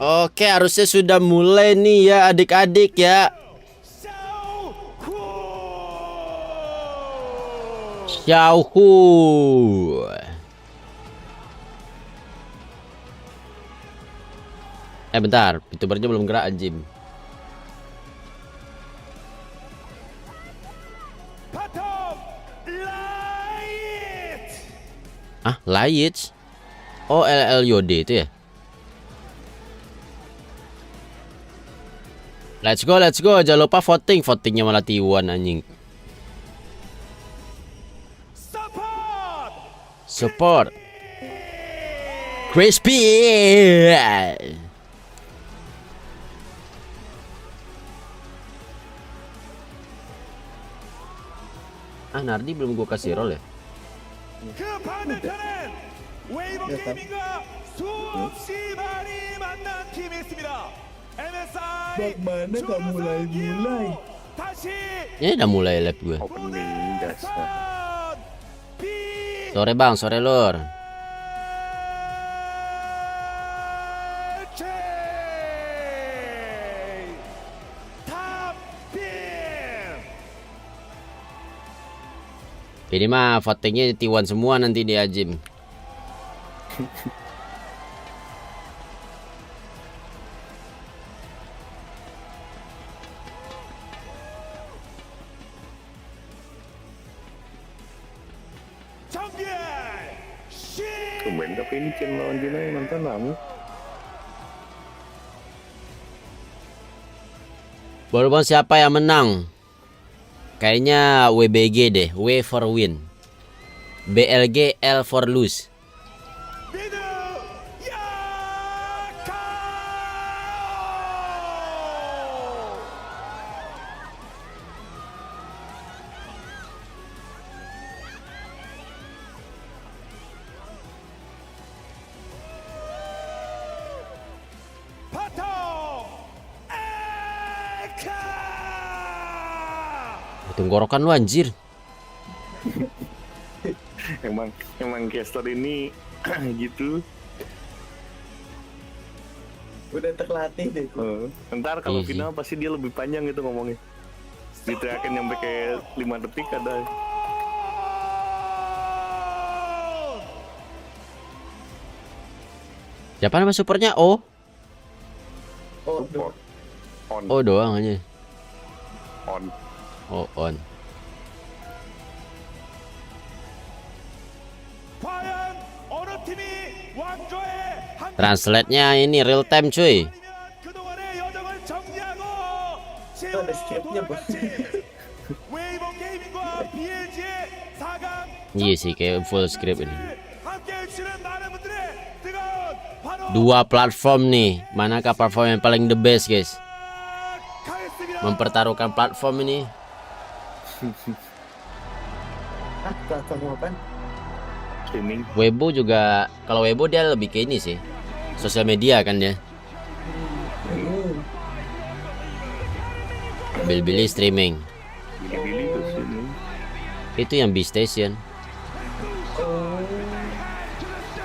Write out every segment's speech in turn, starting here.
Oke, harusnya sudah mulai nih ya adik-adik ya. Yahoo. Bentar, youtubernya belum gerak anjing. Lain. Oh, LLYD itu ya. Let's go. Jangan lupa voting. Votingnya malah Tiwan anjing. Support. Crispy. Nardi belum gua kasih roll ya. Bagaimana gak mulai? Ini udah mulai live gue. Sore bang, sore lur. Ini mah votingnya Tiwan semua nanti di Ajim. Tumben tapi ini channel lawan Cina yang nonton lama. Baru siapa yang menang? Kayaknya WBG deh, W for win. BLG, L for lose. Tenggorokan lu anjir. emang caster ini gitu. Udah terlatih deh. Ntar kalau final pasti dia lebih panjang gitu ngomongnya. Diteriakin sampai kayak 5 detik ada. Siapa nama supernya? Oh On. Oh doang aja. On. Oh on. Translate-nya ini real time cuy. Itu ada script-nya bos. Iya sih kayak full script ini. Dua platform nih. Manakah platform yang paling the best guys? Mempertaruhkan platform ini. Platform apa? Streaming. Weibo juga, kalau Weibo dia lebih ke ini sih, sosial media kan dia. Bilibili streaming. Bilibili tuh streaming. Itu yang B Station.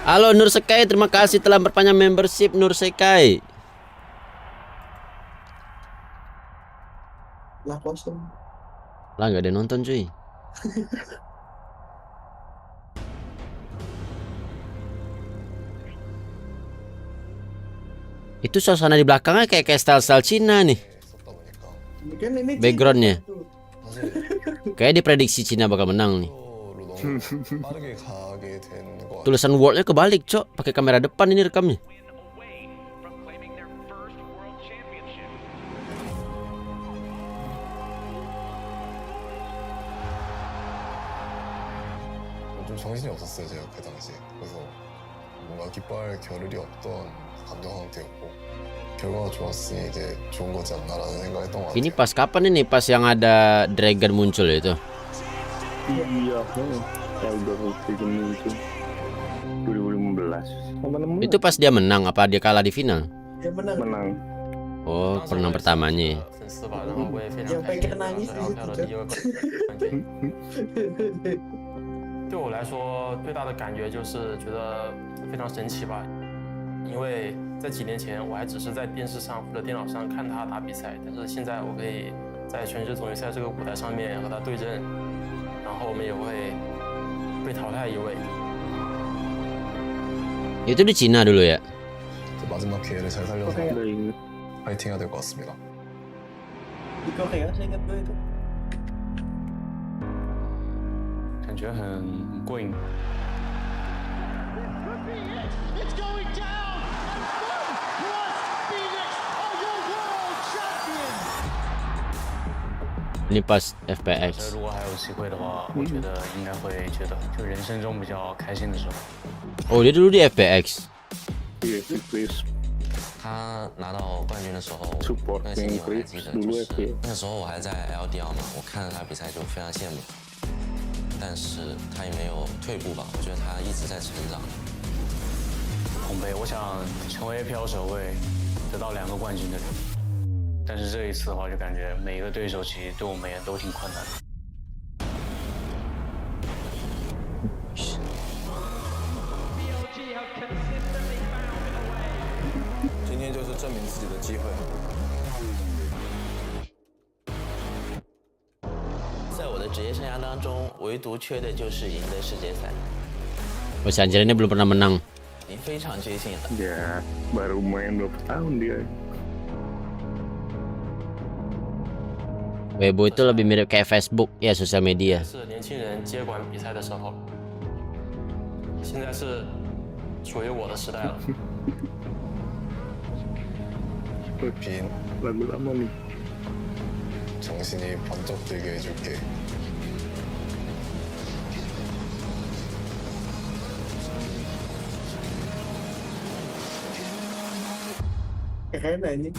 Halo Nur Sekai, terima kasih telah berpanjang membership Nur Sekai. Lah kosong. Lah nggak ada nonton cuy. Itu suasana di belakangnya kayak style-style Cina nih. Kan ini Backgroundnya. Kayak diprediksi Cina bakal menang nih. Tulisan wordnya kebalik cok, pakai kamera depan ini rekamnya. 정신이 없었어요 제가 그 당시에. 그래서 뭔가 기뻐할 겨를이 없던 감정 상태였고 결과가 좋았으니 이제 좋은 거지 않나라는 생각했던 것 같아요. Ini pas kapan ini? Pas yang ada dragon muncul itu? Iya, yang udah muncul 2015. Itu pas dia menang apa dia kalah di final? Dia menang. Oh, pemenang pertamanya. Yang pengen nangis di situ. 对我来说，最大的感觉就是觉得非常神奇吧，因为在几年前，我还只是在电视上或者电脑上看他打比赛，但是现在我可以在全职总决赛这个舞台上面和他对阵，然后我们也会被淘汰一位。 Itu di Cina dulu ya? 마지막 기회를 잘 살려서 네. 파이팅 해야 될 것 같습니다. Di Korea, saya ingat gue itu. 感觉很过瘾。 Ini pas FPX. 如果还有机会的话，我觉得应该会觉得就人生中比较开心的时候。 Oh, dia dulu di FPX. Iya, Chris 他拿到冠军的时候， support 那个心 yang 里我还 Chris 记得， dulu 就是 FPX. 那时候我还在 LDL 嘛，我看着他比赛就非常羡慕，但是他也没有退步吧，我觉得他一直在成长。捧杯，我想成为飘手位，得到2个冠军的人。但是这一次的话，就感觉每一个对手其实对我们也都挺困难的。 今天就是证明自己的机会。在我的职业生涯当中，唯独缺的就是赢得世界赛。 Oh, si anjir ini belum pernah menang. 已经非常接近了。 Ya, baru main berapa tahun dia. Weibo itu lebih mirip kayak Facebook ya, sosial media. 是年轻人接管比赛的时候，现在是属于我的时代了。 빈 Lagu lama nih. 정신이 번쩍 들게 해줄게. Keren anjing.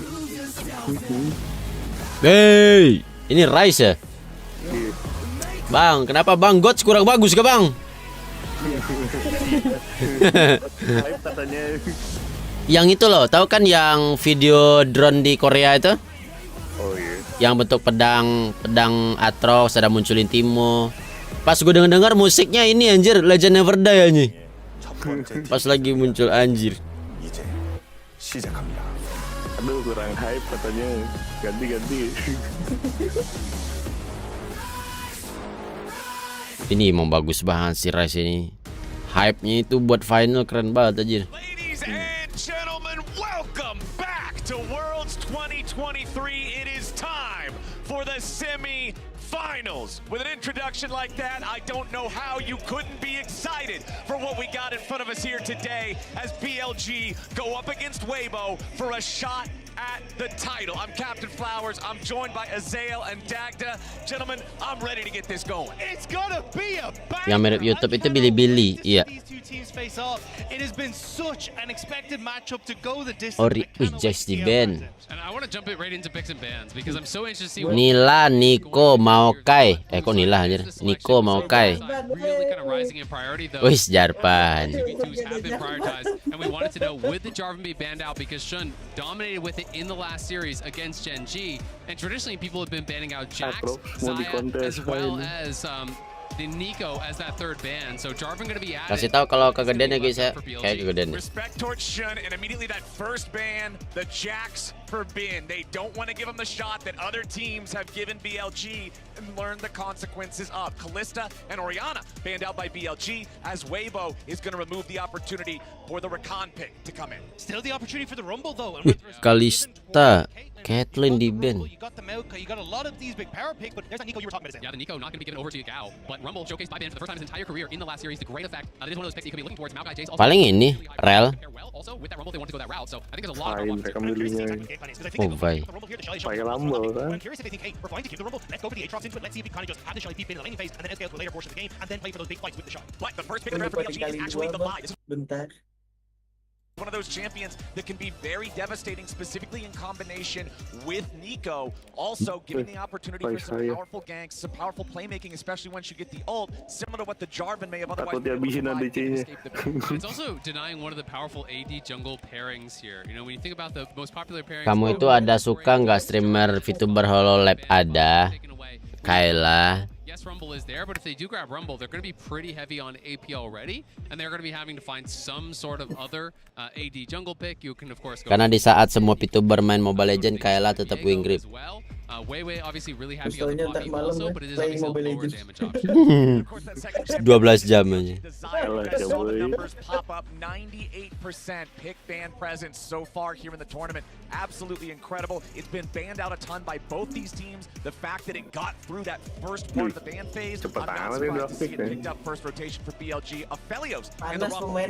Hey, ini Rice ya? Bang, kenapa Bang Gods kurang bagus ke Bang? Hype katanya. Yang itu loh, tahu kan yang video drone di Korea itu? Oh iya. Yang bentuk pedang Atrox, ada munculin Timo. Pas gue denger musiknya ini anjir, Legend Never Die anjir. Pas lagi muncul anjir. 이제 시작합니다. Aduh, kurang hype katanya. Ganti-ganti. Ini emang bagus banget si Rice ini. Hype-nya itu buat final keren banget anjir. Ladies and gentlemen, welcome back to Worlds 2023. It is time for the semi-finals. With an introduction like that, I don't know how you couldn't be excited for what we got in front of us here today as BLG go up against Weibo for a shot at the title. I'm Captain Flowers. I'm joined by Azael and Dagda. Gentlemen, I'm ready to get this going. It's gonna be a banger. Yang mirip YouTube itu Bilibili, iya. These two teams face off. It has been such an expected matchup to go the distance. Ori, wih, just di band. And I want to jump it right into picks and bans because I'm so interested to see Nila, Nico, Maokai. Kok Nila anjir? Nico, Maokai. really kind of rising in priority though. Wih, Jarpan. 2v2s have been prioritized, and we wanted to know would the Jarvan be banned out because Shun dominated with it in the last series against Gen G, and traditionally people have been banning out Jax, Zaya, as well as the Nico as that third ban. So Jarvan going to be added. Kasih tahu kalau kegedean ya guys ya. Kayak kegedean. Respect towards Shun, and immediately that first ban, the Jax for bin. They don't want to give him the shot that other teams have given BLG and learn the consequences of. Kalista and Orianna banned out by BLG as Weibo is going to remove the opportunity for the Rakan pick to come in. Still the opportunity for the Rumble though. Wih, Kalista, Ketlin di band. You got the Maoka, you got a lot of these big power picks, but there's that Nico you were talking about. Yeah, the Nico not going to be given over to Gao, but Rumble showcased by ban for the first time in his entire career in the last series. The great effect. That is one of those picks he could be looking towards. Maokai Jace also Paling ini, Rel. well. Also with that Rumble they want to go that route. So I think there's a lot of Fine, mereka milihnya. Oh, vai. Pakai Lambo kan? I'm curious if they think, hey, we're fine to keep the Rumble. Let's go for the Aatrox into it. Let's see if we kind of just have the Shelly peep in the laning phase and then escalate to a later portion of the game and then play for those big fights with the Shelly. But the first pick of the round for BLG is actually the buy. This is Bentar. one of those champions that can be very devastating, specifically in combination with Nico. Also giving the opportunity for some powerful ganks, some powerful playmaking, especially once you get the ult, similar to what the Jarvan may have otherwise Takut been able to dihabisin provide, ADC-nya. escape the pit. It's also denying one of the powerful AD jungle pairings here. You know, when you think about the most popular pairings. Kamu itu ada suka nggak streamer VTuber HoloLab ada? Kayla, Yes, Rumble is there, but if they do grab Rumble, they're going to be pretty heavy on AP already, and they're going to be having to find some sort of other AD jungle pick. You can of course go Karena di saat semua VTuber main Mobile Legends, Kayla tetap win grip. Weiwei obviously really happy on the bot game also, but it is obviously a lower damage option. 12 jam aja. Saw the numbers pop up. 98% pick ban presence so far here in the tournament. Absolutely incredible. It's been banned out a ton by both these teams. The fact that it got through that first part of the ban phase, I'm not surprised to see it picked up first rotation for BLG. Aphelios in the Rumble.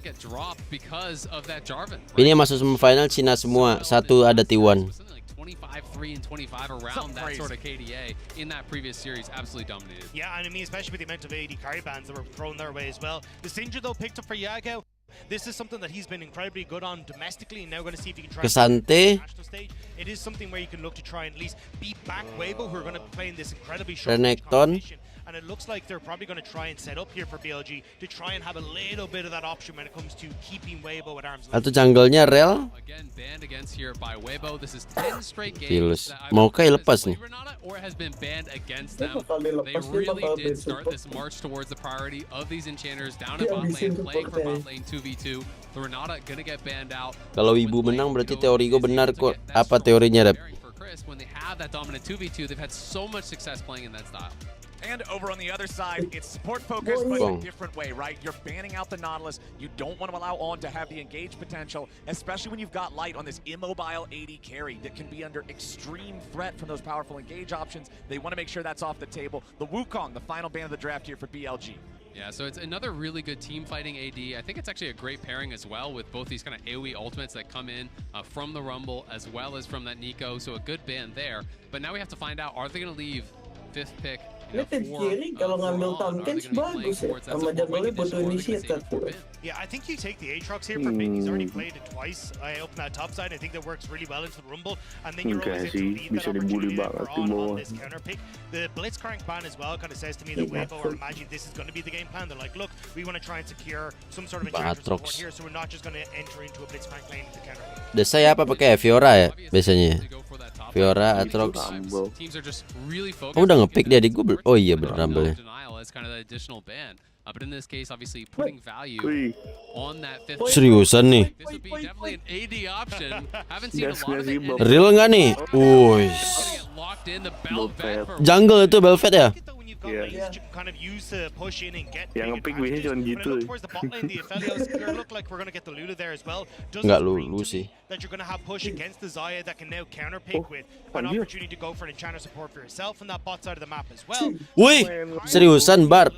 Get dropped because of that Jarvan. Ini masuk semifinal Cina semua, satu ada T1. 25-3 and 25 around that sort of KDA in that previous series, absolutely dominated. Yeah, and I mean, especially with the amount of AD carry bans that were thrown their way as well. The Sindra, though, picked up for Yago. This is something that he's been incredibly good on domestically, and now we're going to see if he can try Kesante. national stage. It is something where you can look to try and at least beat back Weibo, who are going to play in this incredibly short Renekton. competition. And it looks like they're probably going to try and set up here for BLG to try and have a little bit of that option when it comes to keeping Weibo at arm's length. Atau jungle-nya Rel. Again, banned against here by Weibo. This is 10 straight Pilus. games. Mau kayak lepas nih. Or has been banned against them. They really did start this march towards the priority of these enchanters down at bot lane, playing for bot lane 2v2. The Renata gonna get banned out. Kalau ibu menang berarti teori gue benar kok. Apa teorinya, Rep? When they have that dominant 2v2, they've had so much success playing in that style. And over on the other side, it's support focused, but in a different way, right? You're banning out the Nautilus. You don't want to allow On to have the engage potential, especially when you've got Light on this immobile AD carry that can be under extreme threat from those powerful engage options. They want to make sure that's off the table. The Wukong, the final ban of the draft here for BLG. Yeah, so it's another really good team fighting AD. I think it's actually a great pairing as well with both these kind of AoE ultimates that come in from the Rumble as well as from that Nico. So a good ban there. But now we have to find out, are they going to leave 5th pick? Kiri kalau ngambil Tomkins bagus ya, sama jadwalnya butuh initiator tuh. Yeah, I think you take the Aatrox here for mid. He's already played it twice up in that top side. I think that works really well into the Rumble. And then you're always able to leave that opportunity for on this counter pick. The Blitzcrank ban as well kind of says to me that Weibo are imagining this is going to be the game plan. They're like, look, we want to try and secure some sort of enchanter support here, so we're not just going to enter into a Blitzcrank lane with the counter pick. Desa ya apa pakai Fiora ya biasanya? Fiora, Aatrox. Oh, udah ngepick dia di Google. Oh iya bener Rumble. But in this case, obviously putting value on that 5th. Seriusan nih? This would be definitely an AD option. Haven't seen a lot of it. Real nggak nih? Wuih. Jungle itu Belvet ya? Yeah. Kind of use to push in and get yang ngepick biasanya cuma gitu. Towards the bot lane, the Aphelios look like we're gonna get the Lulu there as well. Nggak lulu sih. That you're gonna have push against the Xayah that can now counter pick with an opportunity to go for an enchanter support for yourself on that bot side of the map as well. Wih, seriusan Bar.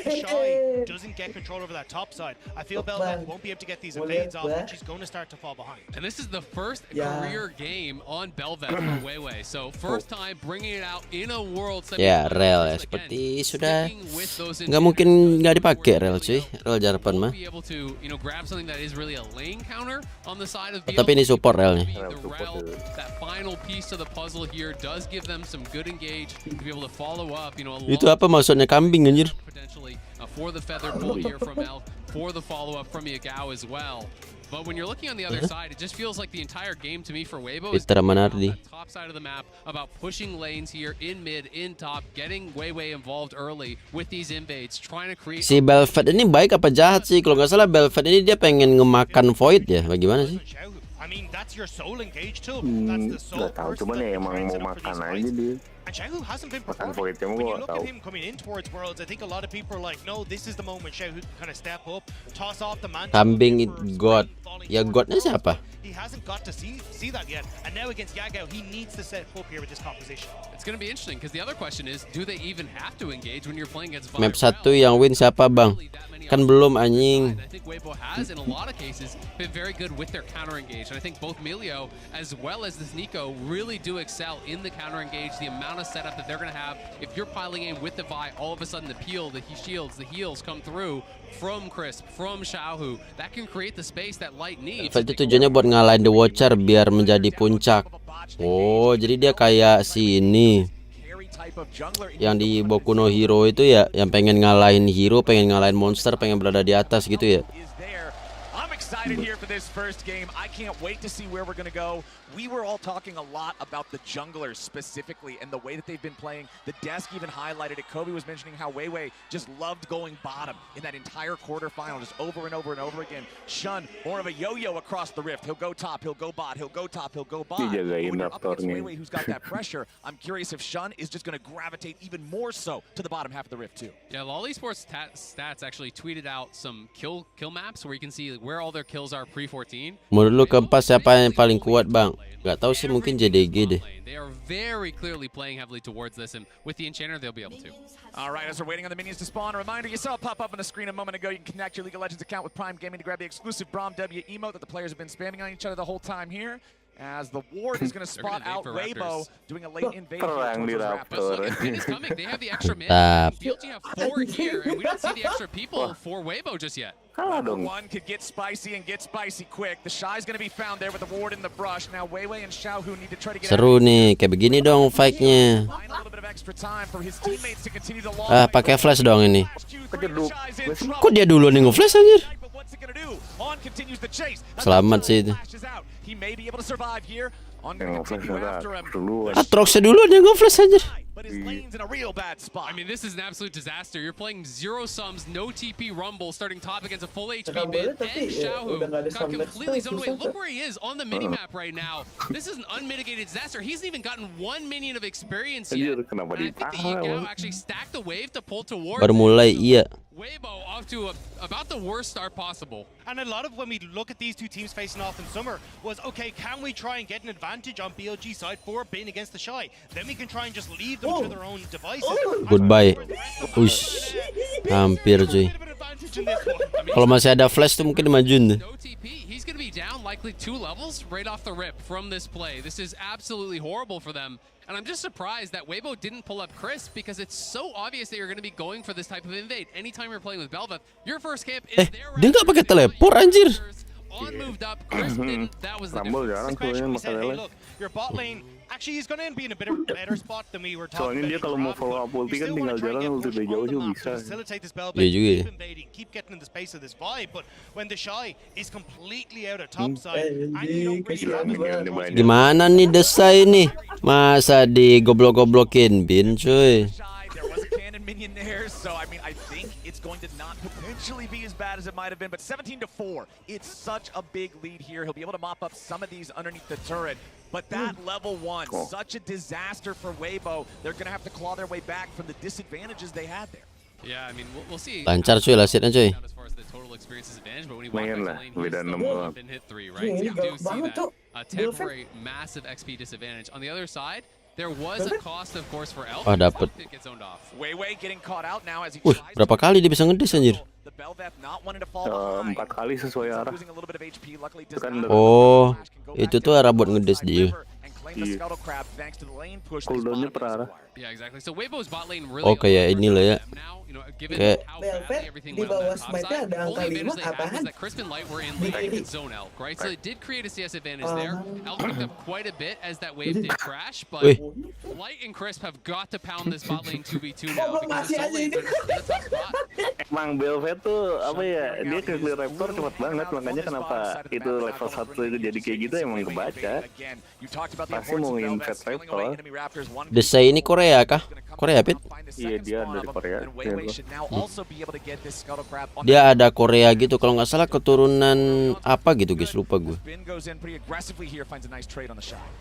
Shy doesn't get control over that top side. I feel Belvet won't be able to get these evades off, and she's going to start to fall behind. And this is the first career game on Belvet for Weiwei. So first time bringing it out in a world semi. Ya, Rel ya seperti sudah nggak mungkin nggak dipakai Rel cuy. Rel Jarvan mah. Tapi ini support Rel nih. Itu apa maksudnya kambing anjir? But when you're looking on the other side, it just feels like the entire game to me for Weibo is top side of the map about pushing lanes here in mid, in top, getting Weiwei involved early with these invades, trying to create. Si Belvet ini baik apa jahat sih? Kalau nggak salah Belvet ini dia pengen ngemakan Void ya, bagaimana sih? I mean, that's your soul engage too. That's the soul. Nggak tahu, cuman ya emang mau makan aja dia. And Xiaohu hasn't been performing. When you look at him coming in towards Worlds, I think a lot of people are like, no, this is the moment Xiaohu can kind of step up, toss off the mantle. Kambing God. Ya Godnya siapa? He hasn't got to see that yet. And now against Yagao, he needs to set up here with this composition. It's going to be interesting because the other question is, do they even have to engage when you're playing against Map 1 yang win siapa, Bang? Kan belum anjing. I think Weibo has in a lot of cases been very good with their counter engage. And I think both Melio as well as this Nico really do excel in the counter engage, the amount of setup that they're going to have. If you're piling in with the Vi, all of a sudden the peel, the shields, the heals come through from Crisp, from Xiaohu. That can create the space that Light needs. Itu tujuannya buat ngalahin The Watcher biar menjadi puncak. Oh, jadi dia kayak si ini. Yang di Boku no Hero itu ya, yang pengen ngalahin hero, pengen ngalahin monster, pengen berada di atas gitu ya. excited here for this first game. I can't wait to see where we're going to go. We were all talking a lot about the junglers specifically and the way that they've been playing. The desk even highlighted it. Kobe was mentioning how Weiwei just loved going bottom in that entire quarterfinal, just over and over and over again. Shun, more of a yo-yo across the rift. He'll go top, he'll go bot, he'll go top, he'll go bot. But when you're up against Weiwei, who's got that pressure, I'm curious if Shun is just going to gravitate even more so to the bottom half of the rift too. Yeah, Lolly Sports Stats actually tweeted out some kill maps where you can see where all their kills are pre-14. Menurut lu keempat siapa yang paling kuat, Bang? Gak tahu sih, mungkin JDG deh. They are very clearly playing heavily towards this, and with the Enchanter, they'll be able to. All right, as we're waiting on the minions to spawn, a reminder, you saw it pop up on the screen a moment ago. You can connect your League of Legends account with Prime Gaming to grab the exclusive Braum W emote that the players have been spamming on each other the whole time here. As the ward is going to spot out Weibo, doing a late invade here towards But look, Finn is coming. They have the extra mana. BLG have 4 here, and we don't see the extra people for Weibo just yet. Number 1 could get spicy and get spicy quick. The Shy's going to be found there with the ward in the brush. Now Weiwei and Xiaohu need to try to get Seru nih, kayak begini dong fight-nya. Pakai flash dong ini. Kok dia dulu nih nge-flash anjir? Selamat sih itu. Atroxnya dulu dia nge-flash anjir. But his lane's in a real bad spot. I mean, this is an absolute disaster. You're playing zero sums, no TP Rumble, starting top against a full HP mid, and Xiaohu got completely zoned away. Look where he is on the minimap right now. This is an unmitigated disaster. He hasn't even gotten 1 minion of experience yet. And I think the Yigao actually stacked the wave to pull towards Baru mulai, iya. Weibo off to about the worst start possible. And a lot of when we look at these two teams facing off in summer was, okay, can we try and get an advantage on BLG side for being against the Shy? Then we can try and just leave them to their own devices. Goodbye. Ush, hampir cuy. Kalau masih ada flash tuh mungkin majuin. No TP. He's going to be down likely 2 levels right off the rip from this play. This is absolutely horrible for them. And I'm just surprised that Weibo didn't pull up Chris because it's so obvious that you're going to be going for this type of invade. Anytime you're playing with Bel'Veth, your first camp is there. Dia nggak pakai teleport anjir. On moved up, Chris didn't. That was the difference. Especially we said, hey, look, your bot lane actually is going to be in a bit of a better spot than we were talking Soalnya dia kalau mau follow up ulti kan tinggal jalan ulti dari jauh juga bisa. Facilitate this Bel'Veth, juga keep invading, keep getting in the space of this vibe. But when the Shy is completely out of top side, and you don't really Gimana nih Desai nih? Masa digoblok-goblokin bin cuy. There was a cannon minion there, so I mean, I think it's going to not potentially be as bad as it might have been, but 17-4, it's such a big lead here. He'll be able to mop up some of these underneath the turret, but that level 1, such a disaster for Weibo. They're going to have to claw their way back from the disadvantages they had there. Yeah, I mean, we'll see. Lancar cuy lasitnya cuy. As far as the total experience is advantage, but when he walked back to lane, beda 6 he's been hit 3, right? So you do see that temporary massive XP disadvantage. On the other side, there was a cost, of course, for Elf. Dapat. It gets owned off. Weiwei getting caught out now as he Wih, tries berapa kali dia bisa ngedis anjir? the Bel'Veth not wanting to fall behind. 4 kali sesuai arah. Losing a little bit of HP, luckily does Kan not. Oh, itu tuh arah buat ngedis dia. Cooldownnya per arah. Yeah, exactly. So Weibo's bot lane really Oh, kayak inilah ya. now, you know, given Kayak how badly everything went on that top side, only advantage they had was that Crispin Light were in lane with zone Elk, right? So it did create a CS advantage there. Elk picked up quite a bit as that wave did crash, but Light and Crisp have got to pound this bot lane 2v2 now because the soul lanes are in the tough spot. Emang Bel'Veth tuh apa ya, dia ke clear raptor cepat banget, makanya kenapa itu level 1 itu jadi kayak gitu emang kebaca. Pasti mau invade raptor. Desai ini Korea kah? Korea Pit? Iya, dia dari Korea. Dia ada Korea gitu kalau nggak salah, keturunan apa gitu guys, lupa gue.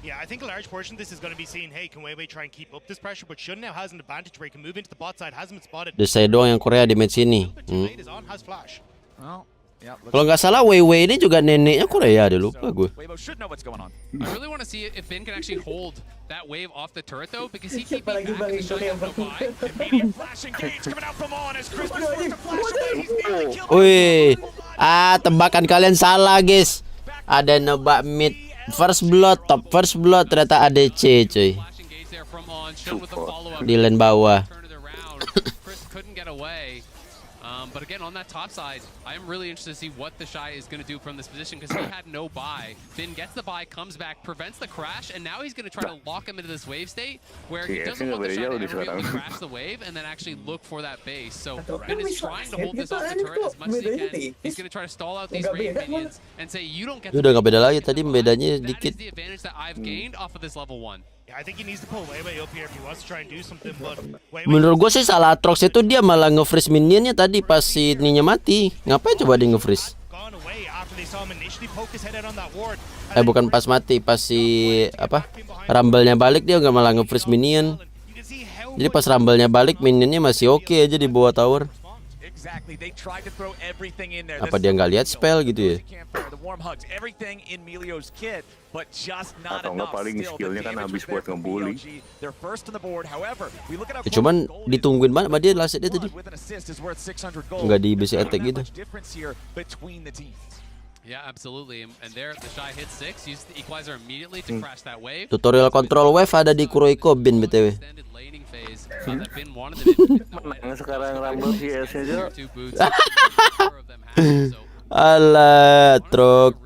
Yeah, I think a large portion of this is going to be seeing, hey, can Weiwei try and keep up this pressure? But Shun now has an advantage where he can move into the bot side, hasn't been spotted. Desai doang yang Korea di match ini. Is on, has flash. Kalau nggak salah Weiwei ini juga neneknya Korea deh, lupa gue. I really want to see if Finn can actually hold that wave off the turret though, because he keep back and the shot don't go by. Wih, tebakan kalian salah guys. Ada nebak mid first blood, top first blood, ternyata ADC cuy. Di lane bawah. But again, on that top side, I am really interested to see what the Shy is going to do from this position because he had no buy. Finn gets the buy, comes back, prevents the crash, and now he's going to try to lock him into this wave state where he doesn't want the Shy to ever be able to crash the wave and then actually look for that base. So Finn is trying to hold this off the turret as much as he can. He's going to try to stall out these range minions and say, you don't get Udah nggak beda lagi tadi, bedanya that dikit. is the advantage that I've gained off of this level 1. Yeah, I think he needs to pull YGY up here if he wants to try and do something, but YGY Menurut gue sih salah Atrox itu dia malah nge-freeze minionnya tadi pas si ininya mati. Ngapain coba dia nge-freeze? gone away after they saw him initially poke his head out on that ward. Bukan pas mati, pas si apa? Rumble-nya balik dia nggak malah nge-freeze minion. Jadi pas Rumble-nya balik minionnya masih oke aja di bawah tower. Apa dia nggak lihat spell gitu ya? Atau nggak paling skillnya kan habis buat ngebully. Ya, cuman ditungguin banget sama dia lasetnya tadi. Nggak di basic attack gitu. Yeah, absolutely. And there, the Shy hits 6, used the equalizer immediately to crash that wave. Tutorial control wave ada di Kurohiko bin BTW. Menang sekarang Rumble CS-nya aja. Alah, truk.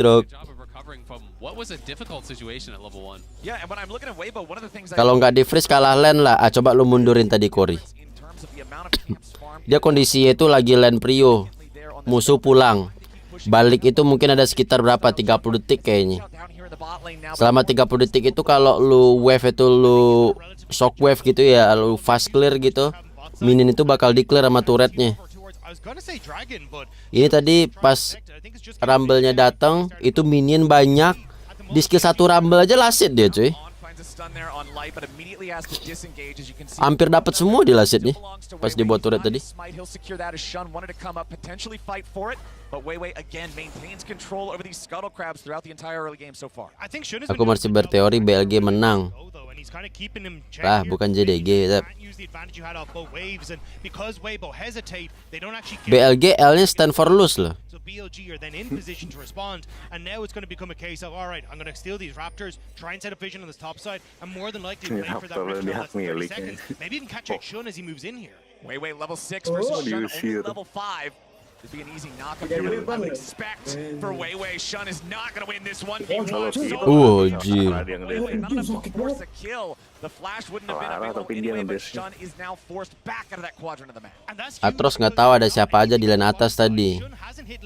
What was a difficult situation at level 1? Yeah, and when I'm looking at Weibo, one of the things Kalau nggak di freeze kalah lane lah. Coba lu mundurin tadi Cory. Dia kondisinya itu lagi lane prio. Musuh pulang. Balik itu mungkin ada sekitar berapa? 30 detik kayaknya. Selama 30 detik itu kalau lu wave itu lu shock wave gitu ya, lu fast clear gitu, minion itu bakal di clear sama turretnya. Ini tadi pas Rumble-nya datang, itu minion banyak. Di skill 1 Rumble aja lasit dia cuy. Hampir dapat semua di lasitnya pas dibuat turret tadi. Aku masih berteori BLG menang. Lah, bukan JDG. BLG L-nya stand for lose loh. BLG are then in position to respond, and now it's going to become a case of, all right, I'm going to steal these raptors, try and set up vision on this top side, and more than likely wait for that rift less than 30 seconds. Maybe even catch out Shun as he moves in here. Weiwei level 6 versus Shun only level 5. Could be an easy knockup here. I would expect for Weiwei, Shun is not going to win this 1v1. Force a kill. The flash wouldn't have been available anyway, but Shun is now forced back out of that quadrant of the map. Atros nggak tahu ada siapa aja di lane atas tadi.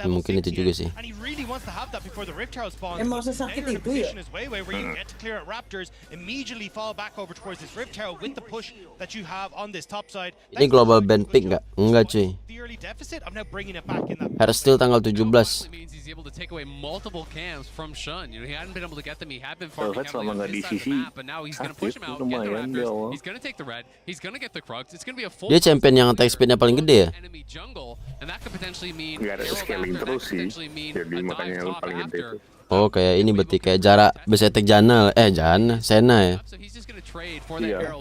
Mungkin itu juga sih. Emang sesakit itu ya? Ini global ban pick nggak? Enggak cuy. Hairstyle tanggal 17. Selama nggak di sisi, lumayan di awal. Dia champion yang attack speednya paling gede ya? Nggak ada scaling terus sih, jadi makanya lu paling gede itu. Oh kayak ini berarti kayak jarak besetek Jana Sena ya. Iya.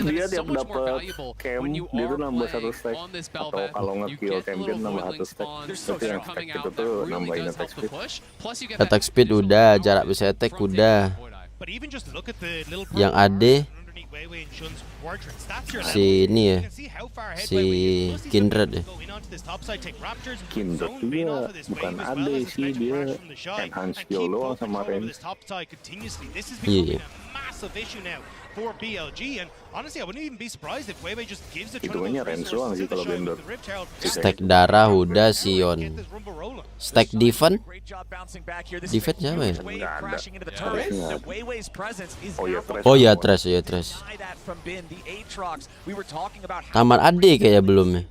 Dia tiap dapat camp dia tuh nambah 1 stack, atau kalau nge-kill champion nambah 1 stack. Tapi yang stack itu tuh nambahin attack speed. Attack speed udah, jarak besetek udah. Yang AD si ini ya, si Kindred ya. Kindred juga bukan AD sih, dia enhance skill doang sama range. Iya. For BLG, and honestly, I wouldn't even be surprised if WBG just gives the Hitungannya range doang sih kalau blender. Stack darah udah Sion. Stack Diven? Diven siapa ya? Nggak ada. Oh ya Trash. Taman AD kayaknya belum ya.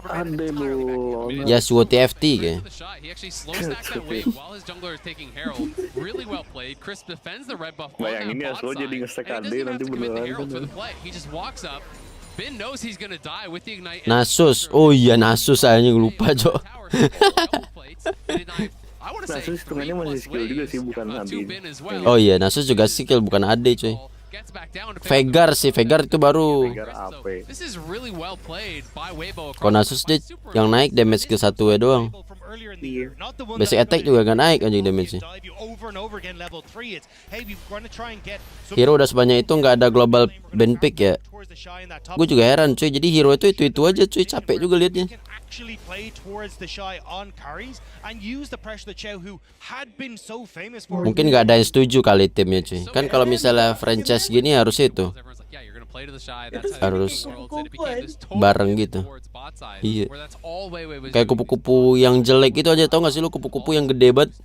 AD belum. Ya Suwo TFT kayaknya. Bayangin ya, Suwo jadi nge-stack AD nanti beneran. Nasus. Oh iya Nasus, saya lupa Cok. Nasus hitungannya masih skill juga sih, bukan AD. Oh iya Nasus juga skill bukan AD coy. Vegar sih, Vegar itu baru. Kalau Nasus dia yang naik damage ke 1 doang. Basic attack juga gak naik anjing damage-nya. Hero udah sebanyak itu nggak ada global band pick ya. Gue juga heran cuy, jadi hero itu aja cuy, capek juga liatnya. Mungkin nggak ada yang setuju kali timnya cuy. Kan kalau misalnya franchise gini harus itu. Harus bareng gitu. Iya. Kayak kupu-kupu yang jelek itu aja, tau gak sih lu, kupu-kupu yang gede banget.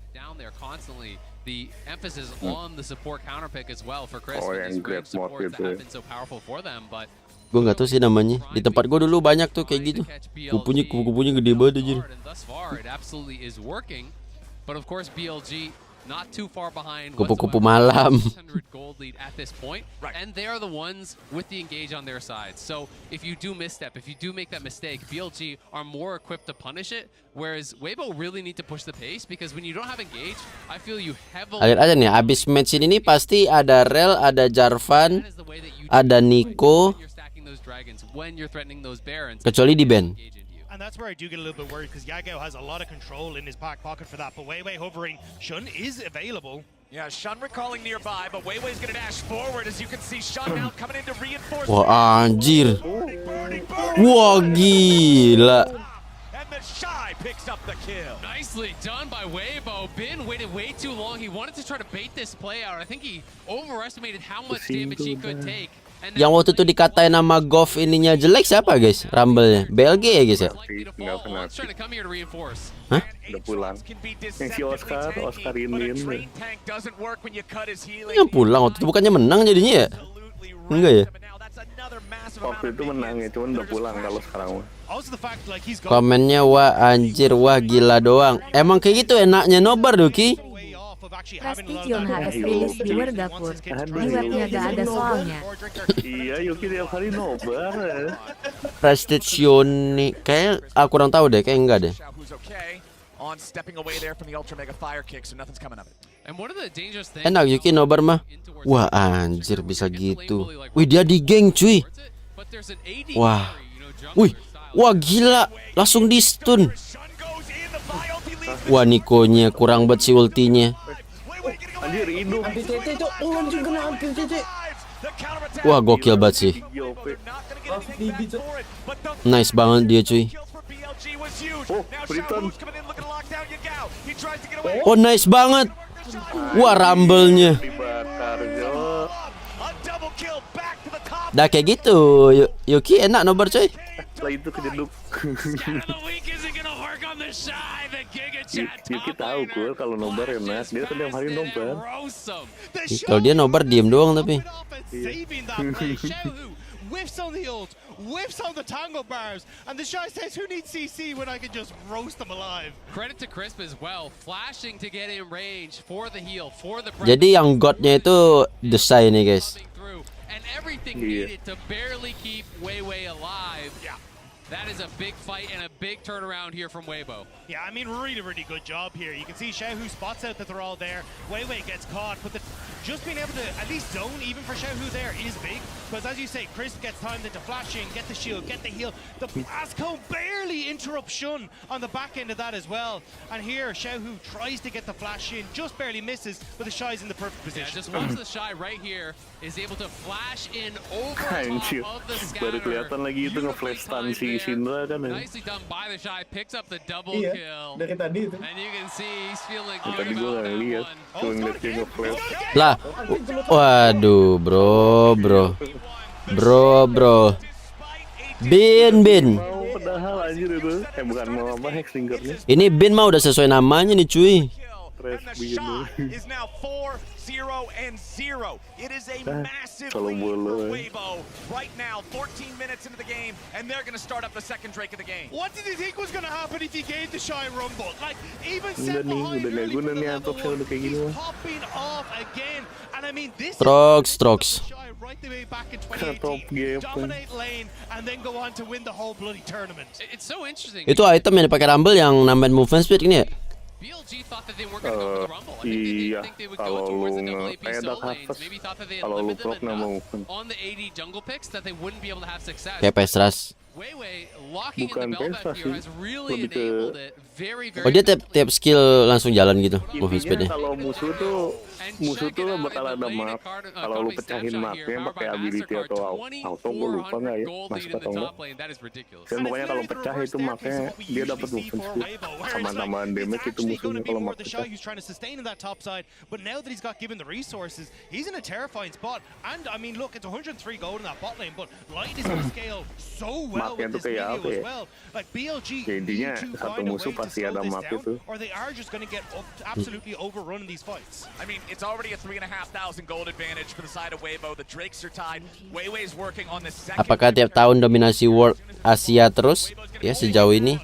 Oh, yang great mode gitu. Gue nggak tahu sih namanya. Di tempat gue dulu banyak tuh kayak gitu. Kupu-kupunya gede banget aja. Kupu-kupu malam. And they are the ones with the engage on their side. So if you do misstep, if you do make that mistake, BLG are more equipped to punish it. Whereas Weibo really need to push the pace because when you don't have engage, I feel you heavily. Lihat aja nih, abis match ini pasti ada Rel, ada Jarvan, ada Nico. Kecuali di ban. And that's where I do get a little bit worried because Yagao has a lot of control in his back pocket for that. But Weiwei hovering, Shun is available. Yeah, Shun recalling nearby, but Weiwei's gonna dash forward as you can see Shun now coming in to reinforce. Wah anjir. Wah gila. And the Shy picks up the kill. Nicely done by Weibo. Bin waited way too long. He wanted to try to bait this play out. I think he overestimated how much damage he could take. Yang waktu itu dikatain nama Goff ininya jelek siapa guys? Rumble-nya BLG ya guys ya? Nggak pernah. Hah? Udah pulang. Yang si Oscar ini. Yang pulang waktu itu bukannya menang jadinya ya? Enggak ya? Waktu itu menang ya, cuman udah pulang kalau sekarang. Komennya wah anjir, wah gila doang. Emang kayak gitu enaknya nobar Doki? Prestation harus rilis di Wergapur. Di webnya gak ada soalnya. Iya, Yuki tiap hari nobar. Prestation nih, kayak aku kurang tahu deh, kayak enggak deh. Enak Yuki nobar mah. Wah anjir bisa gitu. Wih dia di geng cuy. Wah. Wih. Wah gila, langsung di stun. Wah Nikonya kurang banget si ultinya. Anjir hidup. Wah gokil banget sih. Nice banget dia cuy. Oh, Briton. Oh nice banget. Wah rumble-nya. Dah kayak gitu Yuki enak nobar coy. Setelah itu kejeduk. Yuki tahu kok kalau nobar enak, dia kan tiap hari nobar. Kalau dia nobar diem doang tapi. Whiffs on the ult, whiffs on the tango bars, and the Shy says, "Who needs CC when I can just roast them alive?" Credit to Crisp as well, flashing to get in range for the heal, for the. Jadi yang godnya itu The Shy nih guys. And everything needed to barely keep Weiwei alive. Yeah. That is a big fight and a big turnaround here from Weibo. Yeah, I mean, really good job here. You can see Xiaohu spots out that they're all there. Weiwei gets caught, but just being able to at least zone, even for Xiaohu there, is big. Because as you say, Crisp gets time to flash in, get the shield, get the heal. The blast cone barely interrupts Shun on the back end of that as well. And here, Xiaohu tries to get the flash in, just barely misses, but the Shy's in the perfect position. Yeah, just once the Shy right here is able to flash in over top of the scatter. Baru kelihatan lagi itu nge-flash stun si Shinra kan. Nicely done by the Shy, picks up the double kill. Dari tadi itu. And you can see he's feeling good Tadi gue about gak that lihat, one. cuma ngeliat dia nge-flash. Lah. Waduh, bro. Bin. Mau padahal anjir itu. Bukan mau apa, Hexlingernya. Ini Bin mah udah sesuai namanya nih cuy. Is now 4-0-0. It is a massive lead for Weibo right now. 14 minutes into the game, and they're going to start up the second Drake of the game. What did you think was going to happen if he gave the Shy Rumble? Like, even set behind really for the level 1, he's popping off again. And I mean, this Strokes. right the way back in 2018, dominate lane, and then go on to win the whole bloody tournament. It's so interesting. Itu item yang dipakai Rumble yang nambahin movement speed ini ya? Iya, kalau lu nge-edak harvest, kalau lu proc nggak mau. Kayak Pestras. Bukan Pesta sih, lebih ke Oh dia tiap skill langsung jalan gitu intinya kalau musuh tuh bakal ada map. Kalau lu pecahin mapnya pakai ability atau auto, gue lupa nggak ya masuk atau enggak. Dan pokoknya kalau pecah itu mapnya dia dapat movement speed sama tambahan damage itu musuhnya kalau map pecah. But now that he's got given the resources, he's in a terrifying spot. And I mean, look, it's 103 gold in that bot lane, but Light is going to scale so well with this video as well. Like BLG, intinya satu musuh pasti ada map itu. Or they are just going to get absolutely overrun in these fights. I mean, it's already a 3,500 gold advantage for the side of Weibo. The Drakes are tied. Weiwei's working on the second. Apakah tiap tahun dominasi World Asia terus? Ya sejauh ini.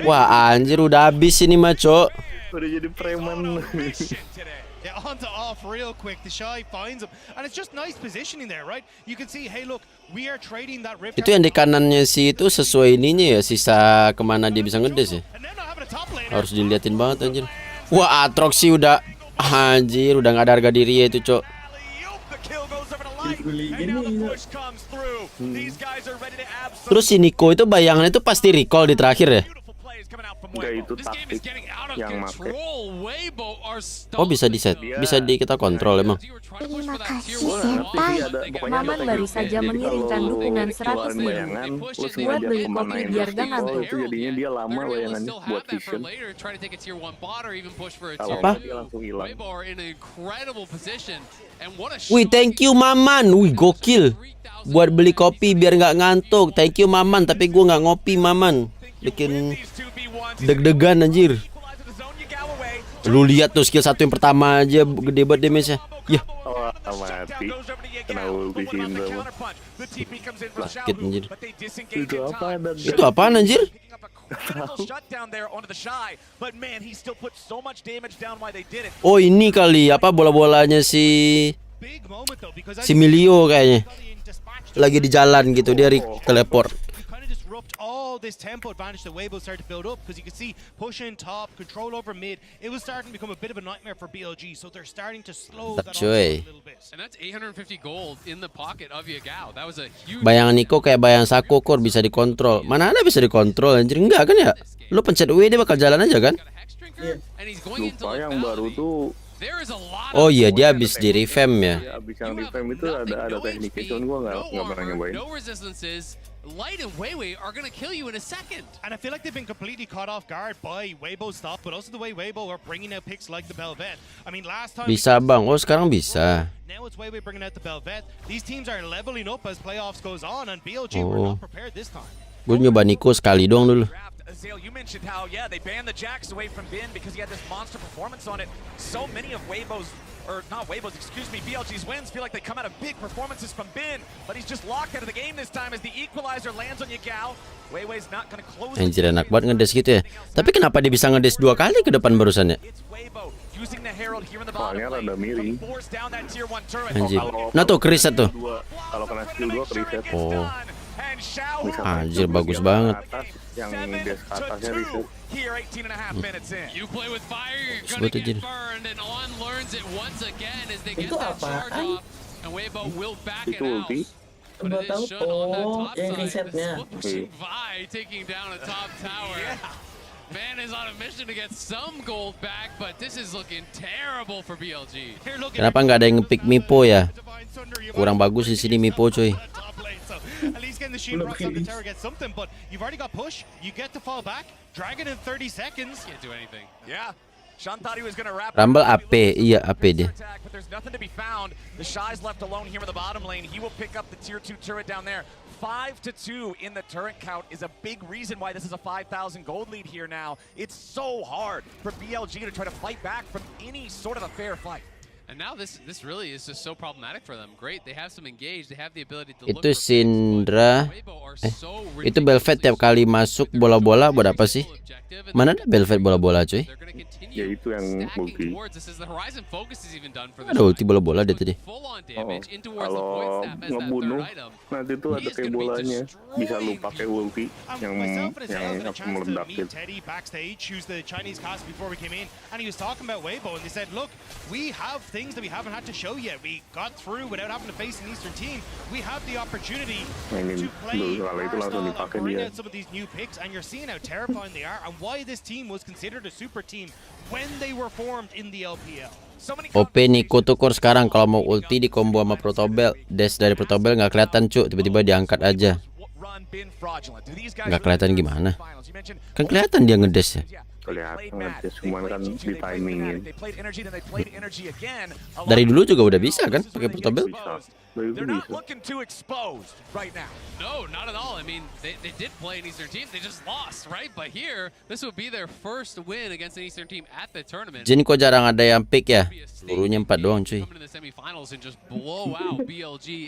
Wah anjir udah habis ini mah cok. Udah jadi preman. Yeah, on to off real quick. The Shy finds him, and it's just nice positioning there, right? You can see, hey, look, we are trading that rift. Itu yang di kanannya si itu sesuai ininya ya, sisa kemana dia bisa ngedes ya. Harus diliatin banget anjir. Wah Atrox sih udah anjir, udah nggak ada harga diri ya itu cok. Terus si Nico itu bayangan itu pasti recall di terakhir ya. Enggak, itu taktik yang make. Oh bisa di set, bisa kita kontrol emang. Terima kasih Senpai. Maman baru saja mengirimkan dukungan 100.000 buat beli kopi biar gak ngantuk. Itu jadinya dia lama bayangannya buat vision. Apa? Dia langsung hilang. Wih thank you Maman, wih gokil. Buat beli kopi biar nggak ngantuk. Thank you Maman, tapi gue nggak ngopi Maman. Bikin deg-degan anjir. Lu lihat tuh skill satu yang pertama aja gede banget damage-nya. Ya. Mati. Kena ulti Syndra. Sakit anjir. Itu apaan? Itu apaan anjir? Oh ini kali apa bola-bolanya si Milio kayaknya. Lagi di jalan gitu dia teleport. All this tempo advantage that Weibo started to build up because you could see pushing top, control over mid. It was starting to become a bit of a nightmare for BLG, so they're starting to slow that down a little bit. And that's 850 gold in the pocket of Yagao. That was a huge. Bayangan Nico kayak bayang Sakokor bisa dikontrol. Mana ada bisa dikontrol anjir, enggak kan ya? Lu pencet W dia bakal jalan aja kan? Lupa yang baru tuh. Oh iya dia habis di revamp ya. Habis yang revamp itu ada tekniknya, cuman gua nggak pernah nyobain. Light and Weiwei are going to kill you in a second. And I feel like they've been completely caught off guard by Weibo's stuff, but also the way Weibo are bringing out picks like the Belvet. I mean, last time bisa bang, oh sekarang bisa. Now it's Weiwei bringing out the Belvet. These teams are leveling up as playoffs goes on, and BLG were not prepared this time. Gue nyoba Nico sekali doang dulu. Azale, you mentioned how, yeah, they banned the Jax away from Bin because he had this monster performance on it. So many of Weibo's, or not Weibo's, excuse me, BLG's wins feel like they come out of big performances from Bin, but he's just locked out of the game this time as the equalizer lands on Yagao. Weiwei's not going to close. Anjir enak banget ngedes gitu ya. Tapi kenapa dia bisa ngedes 2 kali ke depan barusannya? Soalnya rada miring. Anjir. Nah tuh kriset tuh. Kalau kena skill 2 kriset. Oh. Anjir bagus banget. Yang des atasnya riset. You play with fire, you're gonna get burned, and On learns it once again as they get that charge off, and Weibo will back it out. Nggak tahu, oh yang risetnya. Vi taking down a top tower. Man is on a mission to get some gold back, but this is looking terrible for BLG. Kenapa nggak ada yang nge-pick Mipo ya? Kurang bagus di sini Mipo coy. At least getting the shield rocks up the tower gets something, but you've already got push. You get to fall back. Dragon in 30 seconds. Can't do anything. Yeah. Sean thought he was going to wrap Rumble AP, iya AP dia. But there's nothing to be found. The Shy's left alone here in the bottom lane. He will pick up the tier 2 turret down there. 5-2 in the turret count is a big reason why this is a 5,000 gold lead here now. It's so hard for BLG to try to fight back from any sort of a fair fight. And now this really is just so problematic for them. Great, they have some engage, they have the ability to look. Itu Syndra. Itu Belvet tiap kali masuk bola-bola buat apa sih? Mana ada Belvet bola-bola cuy? Ya itu yang ulti. Ada ulti bola-bola dia tadi. Kalau ngebunuh nanti tuh ada kayak bolanya, bisa lu pakai ulti yang meledak gitu. Teddy backstage, who's the Chinese cast before we came in, and he was talking about Weibo, and they said, look, we have things that we haven't had to show yet. We got through without having to face an Eastern team. We have the opportunity to play our style and bring out some of these new picks, and you're seeing how terrifying they are, and why this team was considered a super team when they were formed in the LPL. OP Niko tuh core sekarang kalau mau ulti di combo sama Protobel, dash dari Protobel nggak kelihatan cuk, tiba-tiba diangkat aja. Nggak kelihatan gimana? Kan kelihatan dia ngedash ya. Kelihatan aja, cuman kan di timingin. Dari dulu juga udah bisa kan pakai Protobel? They're not looking too exposed right now. No, not at all. I mean, they did play an Eastern team. They just lost, right? But here, this would be their first win against an Eastern team at the tournament. Jin kok jarang ada yang pick ya? Pelurunya 4 doang cuy.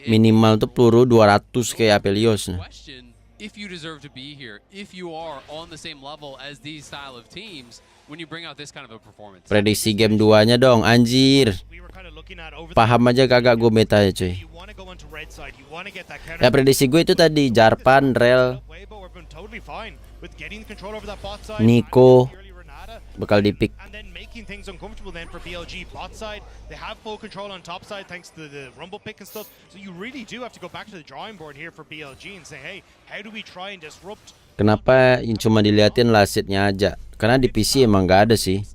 Minimal tuh peluru 200 kayak Apelios. If you deserve to be here, if you are on the same level as these style of teams, when you bring out this kind of a performance. Prediksi game 2-nya dong, anjir. Paham aja kagak gue metanya cuy. Ya prediksi gue itu tadi Jarpan, Rel, Niko bakal di pick. Making things uncomfortable then for BLG bot side. They have full control on top side thanks to the rumble pick and stuff. So you really do have to go back to the drawing board here for BLG and say, hey, how do we try and disrupt? Kenapa cuma diliatin lasitnya aja? Karena di PC emang nggak ada sih.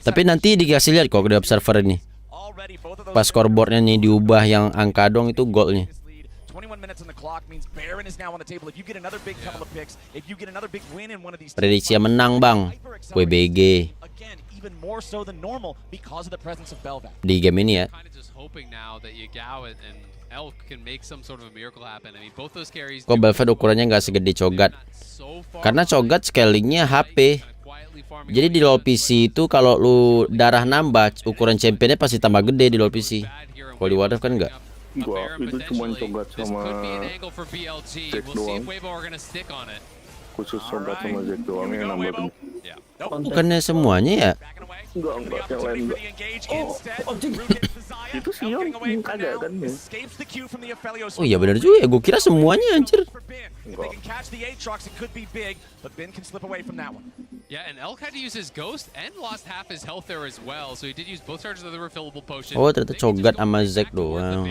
Tapi nanti dikasih lihat kok di observer ini. Pas scoreboardnya nih diubah yang angka dong itu golnya. 21 minutes on the clock means Baron is now on the table. If you get another big couple of picks, if you get another big win in one of these, prediksi menang bang, WBG. Again, even more so than normal because of the presence of Belvac. Di game ini ya. Kok Belvac ukurannya nggak segede Cho'Gath? Karena Cho'Gath scalingnya HP. Jadi di LoL PC itu kalau lu darah nambah, ukuran championnya pasti tambah gede di LoL PC. Kalau di WildRift kan enggak. Gua itu cuma Cho'Gath sama Zack doang. Khusus Cho'Gath sama Zack doang yang nambah gede. Bukannya semuanya ya? Enggak, yang lain enggak. Itu Sion kagak kan ya? Oh iya benar juga ya, gue kira semuanya anjir. Yeah, and Elk had to use his ghost and lost half his health there as well, so he did use both charges of the refillable potion. Oh ternyata Cho'Gath sama Zack doang.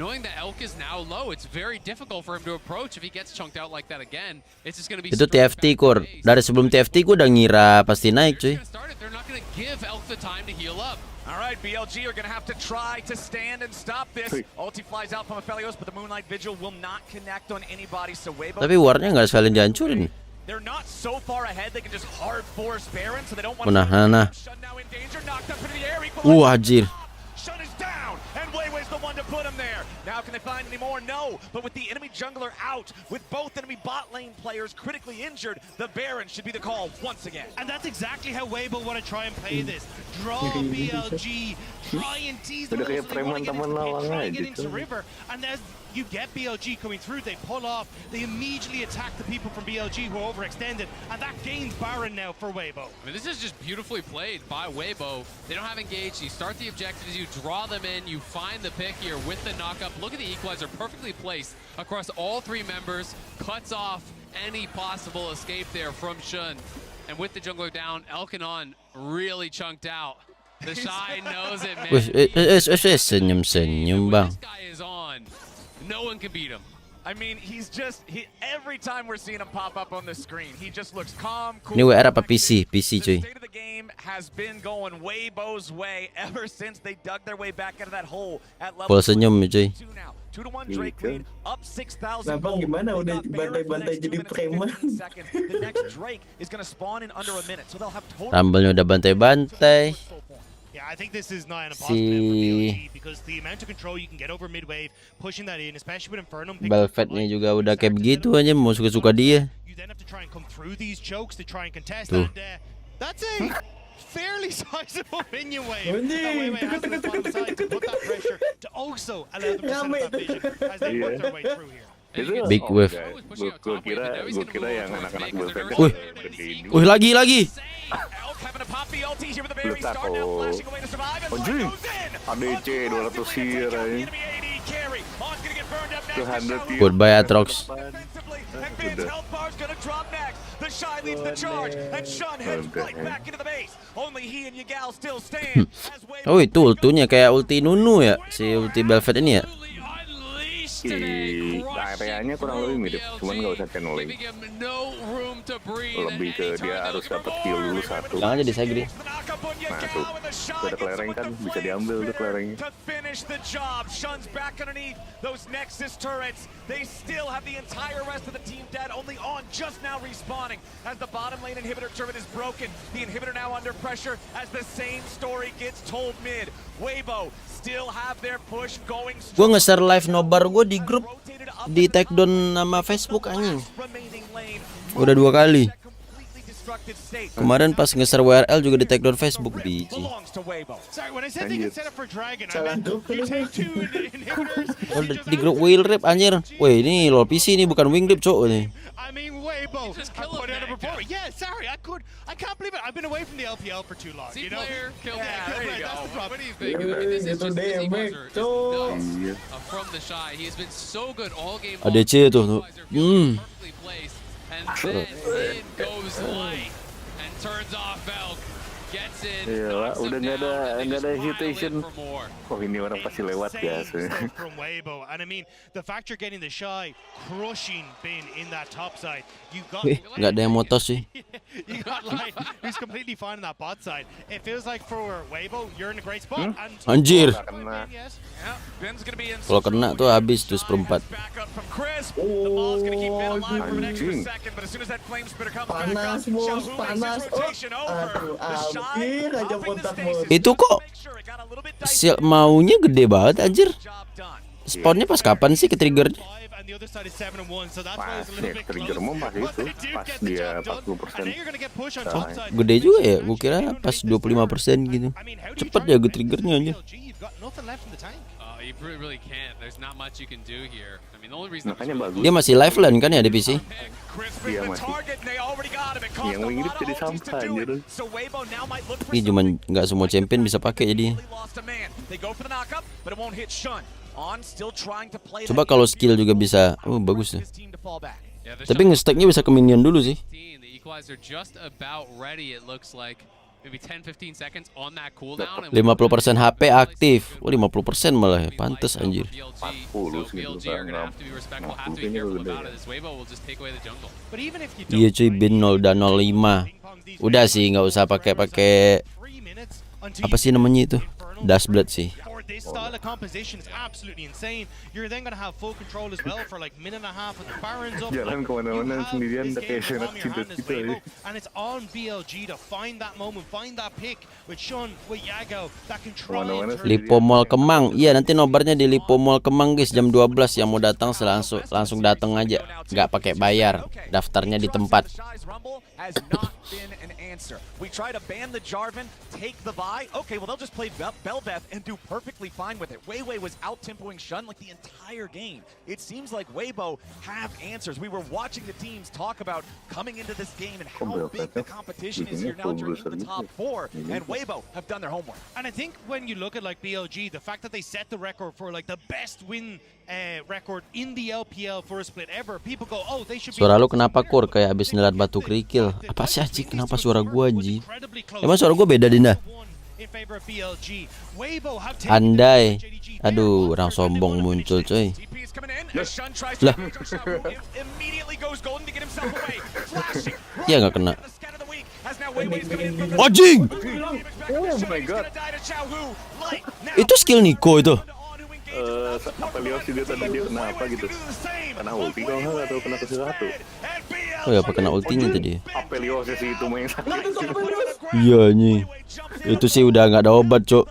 Knowing that Elk is now low, it's very difficult for him to approach if he gets chunked out like that again. It's just going to be. Itu TFT Kur. Dari sebelum TFT gue udah ngira pasti naik cuy. They're not going to give Elk the time to heal up. All right, BLG are going to have to try to stand and stop this. Ulti flies out from Aphelios, but the Moonlight Vigil will not connect on anybody. So Weibo. Tapi warnya nggak sekalian dihancurin. They're not so far ahead they can just hard force Baron, so they don't want nah. Shun now in danger, knocked up into the air. Anjir. Shun is down, and Weiwei's the one to put him there. Now can they find any more? No, but with the enemy jungler out, with both enemy bot lane players critically injured, the Baron should be the call once again. And that's exactly how Weibo want to try and play this. Draw BLG, try and tease them. They want to try and get into river, and as you get BLG coming through, they pull off, they immediately attack the people from BLG who are overextended, and that gains Baron now for Weibo. I mean, this is just beautifully played by Weibo. They don't have engaged, you start the objectives, you draw them in, you find the pick here with the knockup. Look at the equalizer, perfectly placed across all three members, cuts off any possible escape there from Shun. And with the jungler down, Elkanon really chunked out. The Shy knows it, man. Senyum-senyum bang. This guy is on. No one can beat him. I mean, every time we're seeing him pop up on the screen, he just looks calm, cool. Ini WR apa PC? PC cuy. The state of the game has been going Weibo's way ever since they dug their way back out of that hole at level. Full senyum cuy. 2-1 Drake lead, up 6,000. Nah, bang gimana udah bantai-bantai jadi preman. The next Drake is going to spawn in under a minute, so they'll have total. Rumble-nya udah bantai-bantai. Yeah, I think this is not an impossible for BLG because the amount of control you can get over mid wave, pushing that in, especially with Infernum. Belvet-nya juga udah kayak begitu aja, mau suka-suka dia. You then have to try and come through these chokes to try and contest, and that's a fairly sizable minion wave. Weiwei has to respond side to put that pressure to also allow them to set up that vision as they work their way through here. Big wave. Gue kira yang anak-anak Belvet. Wih, lagi. Letak anjing, ADC 200 sir aja. 200 Goodbye Atrox. Oh itu ultunya kayak ulti Nunu ya, si ulti Belvet ini ya. Areanya kurang lebih mirip, cuman nggak usah channeling. Lebih ke dia harus dapat kill dulu satu. Jangan aja disegri. Nah tuh, ada kelereng kan, bisa diambil tuh kelerengnya. They still have the entire rest of the team dead, only on just now respawning as the bottom lane inhibitor turret is broken. The inhibitor now under pressure as the same story gets told mid. Weibo still have their push going. Gue nge-share live nobar gue di grup, di tag down nama Facebook anjing. Udah 2 kali. Kemarin pas nge-share WRL juga di tag down Facebook BG. Oh, di grup WildRift anjir. Weh ini LoL PC ini bukan WingRift cok nih. ADC tuh. Iya, udah nggak ada hesitation. Oh ini orang pasti lewat ya. Nggak ada yang motos sih. Anjir. Kalau kena tuh habis tuh 1/4. Panas bos, panas. Itu kok maunya gede banget anjir. Spawnnya pas kapan sih ke triggernya? Pas trigger mau pas itu, pas dia 40%. Oh, gede juga ya, gue kira pas 25% gitu. Cepet ya gue triggernya anjir. Makanya bagus. Dia masih live land kan ya di PC? Iya masih. Yang WingRift jadi sampah anjir. Ini cuman nggak semua champion bisa pakai jadi. Coba kalau skill juga bisa. Oh bagus tuh. Tapi nge-stacknya bisa ke minion dulu sih. 50% HP aktif. Oh 50% malah ya. Pantes anjir. 40 segitu kan. Iya cuy, bin 0 dan 05. Udah sih nggak usah pakai apa sih namanya itu? Dashblade sih. This style of composition is absolutely insane. You're then gonna have full control as well for like minute and a half with the Barons up. Jalan kemana-mana sendirian udah kayak senat gitu. And it's on BLG to find that moment, find that pick with Shun, with Yago that can try and turn. Lipo Mall Kemang. Iya nanti nobarnya di Lipo Mall Kemang guys jam 12. Yang mau datang langsung datang aja. Nggak pakai bayar. Daftarnya di tempat. We try to ban the Jarvan, take the buy. Okay, well they'll just play Belveth and do perfectly fine with it. Weiwei was out-tempoing Shun like the entire game. It seems like Weibo have answers. We were watching the teams talk about coming into this game and how big the competition is here now during the top 4, and Weibo have done their homework. And I think when you look at like BLG, the fact that they set the record for like the best win record in the LPL for a split ever, people go, oh, they should be. Suara lu kenapa Kur? Kayak abis nelat batu kerikil. Apa sih Aji? Kenapa suara gua Aji? Emang suara gua beda Dinda? Andai. Aduh, orang sombong muncul coy. Lah. Ya nggak kena. Anjing! Oh my god. Itu skill Nico itu. Apa lihat sih dia tadi dia kena apa gitu? Kena ulti kalau nggak atau kena ke satu? Oh ya apa kena ultinya tadi? Apa lihat sih itu main sakit? Iya nih. Itu sih udah nggak ada obat cok.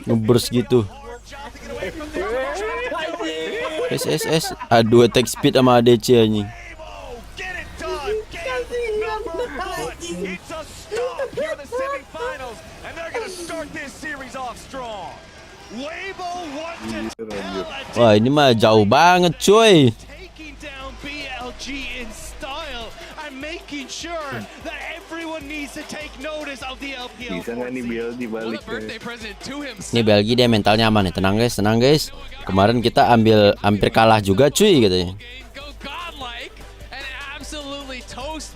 Ngebers gitu. SSS. Aduh attack speed sama ADC anjing. Wah ini mah jauh banget cuy. making sure that everyone needs to take notice of the LPL. Bisa nggak nih BLG balik? Ini BLG dia mentalnya aman nih. Tenang guys. Kemarin kita hampir kalah juga cuy katanya.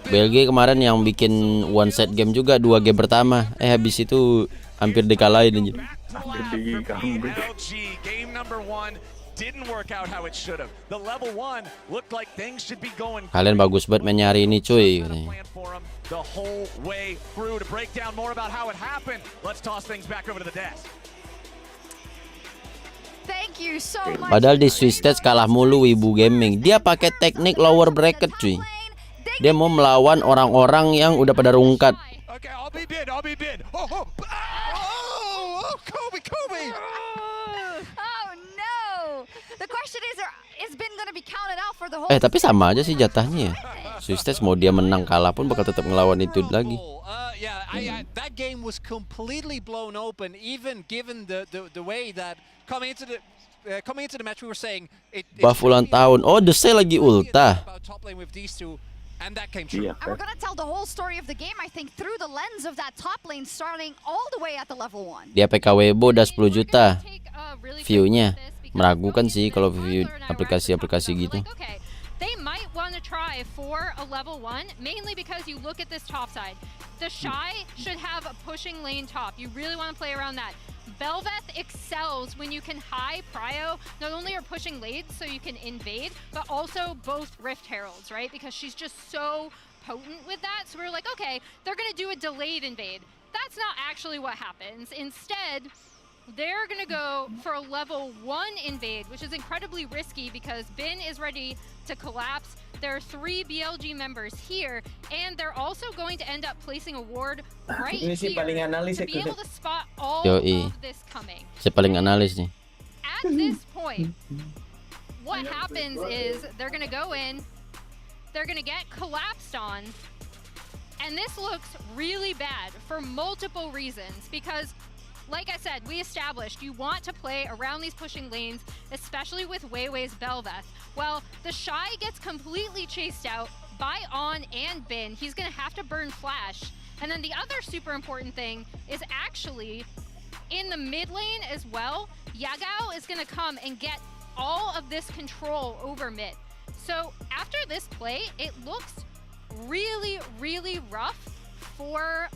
BLG kemarin yang bikin one set game juga 2 game pertama. Habis itu hampir dikalahin anjir. Kalian bagus banget main hari ini cuy katanya. Padahal di Swiss Stage kalah mulu Wibu Gaming. Dia pakai teknik lower bracket cuy. Dia mau melawan orang-orang yang udah pada rungkat. Tapi sama aja sih jatahnya ya. Swiss Stage mau dia menang kalah pun bakal tetap ngelawan itu lagi. That game was completely blown open, even given the way that coming into the match we were saying Buff ulang tahun. Oh, The Say lagi ulta. and that came true. Yeah. And we're gonna tell the whole story of the game, I think, through the lens of that top lane starting all the way at the level 1. Dia PKWebo udah 10 juta view-nya. Meragukan sih kalau view aplikasi-aplikasi gitu. They might want to try for a level 1, mainly because you look at this top side. The Shy should have a pushing lane top. You really want to play around that. Belveth excels when you can high prio, not only are pushing lanes so you can invade, but also both Rift Heralds, right? Because she's just so potent with that. So we're like, okay, they're going to do a delayed invade. That's not actually what happens. Instead, they're going to go for a level 1 invade, which is incredibly risky because Bin is ready to collapse. There are 3 BLG members here, and they're also going to end up placing a ward right here to be able to spot all of this coming. Saya paling analis nih. At this point, what happens is they're going to go in, they're going to get collapsed on, and this looks really bad for multiple reasons because like I said, we established you want to play around these pushing lanes, especially with Weiwei's Belveth. Well, the Shy gets completely chased out by On and Bin. He's going to have to burn Flash. And then the other super important thing is actually in the mid lane as well, Yagao is going to come and get all of this control over mid. So after this play, it looks really, really rough for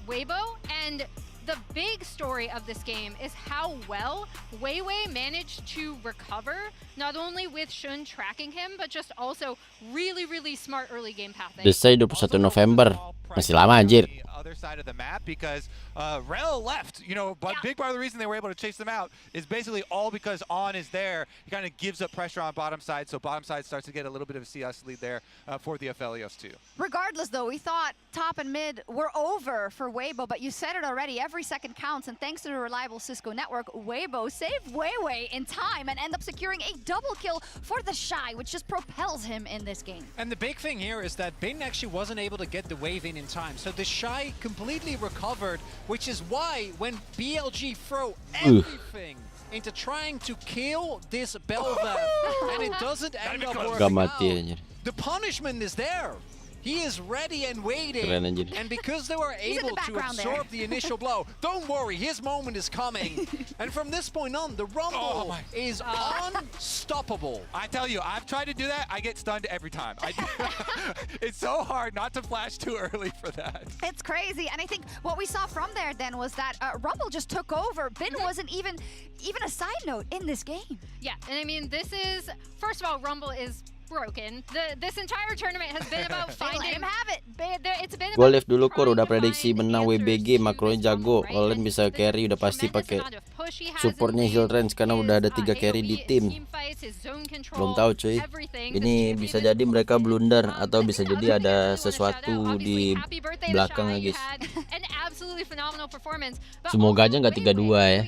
Weibo, and the big story of this game is how well Weiwei managed to recover, not only with Shun tracking him, but just also really, really smart early game pathing. Desai 21 November. Masih lama anjir. Other side of the map because Rel left, you know, but big part of the reason they were able to chase them out is basically all because On is there. He kind of gives up pressure on bottom side, so bottom side starts to get a little bit of a CS lead there for the Aphelios too. Regardless though, we thought top and mid were over for Weibo, but you said it already, every second counts, and thanks to the reliable Cisco network, Weibo saved Weiwei in time and end up securing a double kill for the Shy, which just propels him in this game. And the big thing here is that Bin actually wasn't able to get the wave in time, so the Shy completely recovered, which is why when BLG throw everything into trying to kill this Belveth and it doesn't end up working out, the punishment is there. He is ready and waiting, and because they were able to absorb the initial blow, don't worry, his moment is coming. And from this point on, the Rumble is unstoppable. I tell you, I've tried to do that, I get stunned every time. It's so hard not to flash too early for that. It's crazy, and I think what we saw from there then was that Rumble just took over. Bin wasn't even a side note in this game. Yeah, and I mean, this is, first of all, Rumble is broken. This entire tournament has been about finding him have it. It's been Gue live dulu kok udah prediksi menang WBG, makronya jago. Kalian bisa carry udah pasti pakai supportnya heal range karena udah ada 3 carry di tim. Belum tahu cuy. Ini bisa jadi mereka blunder atau bisa jadi ada sesuatu di belakang guys. Semoga aja nggak 3-2 ya.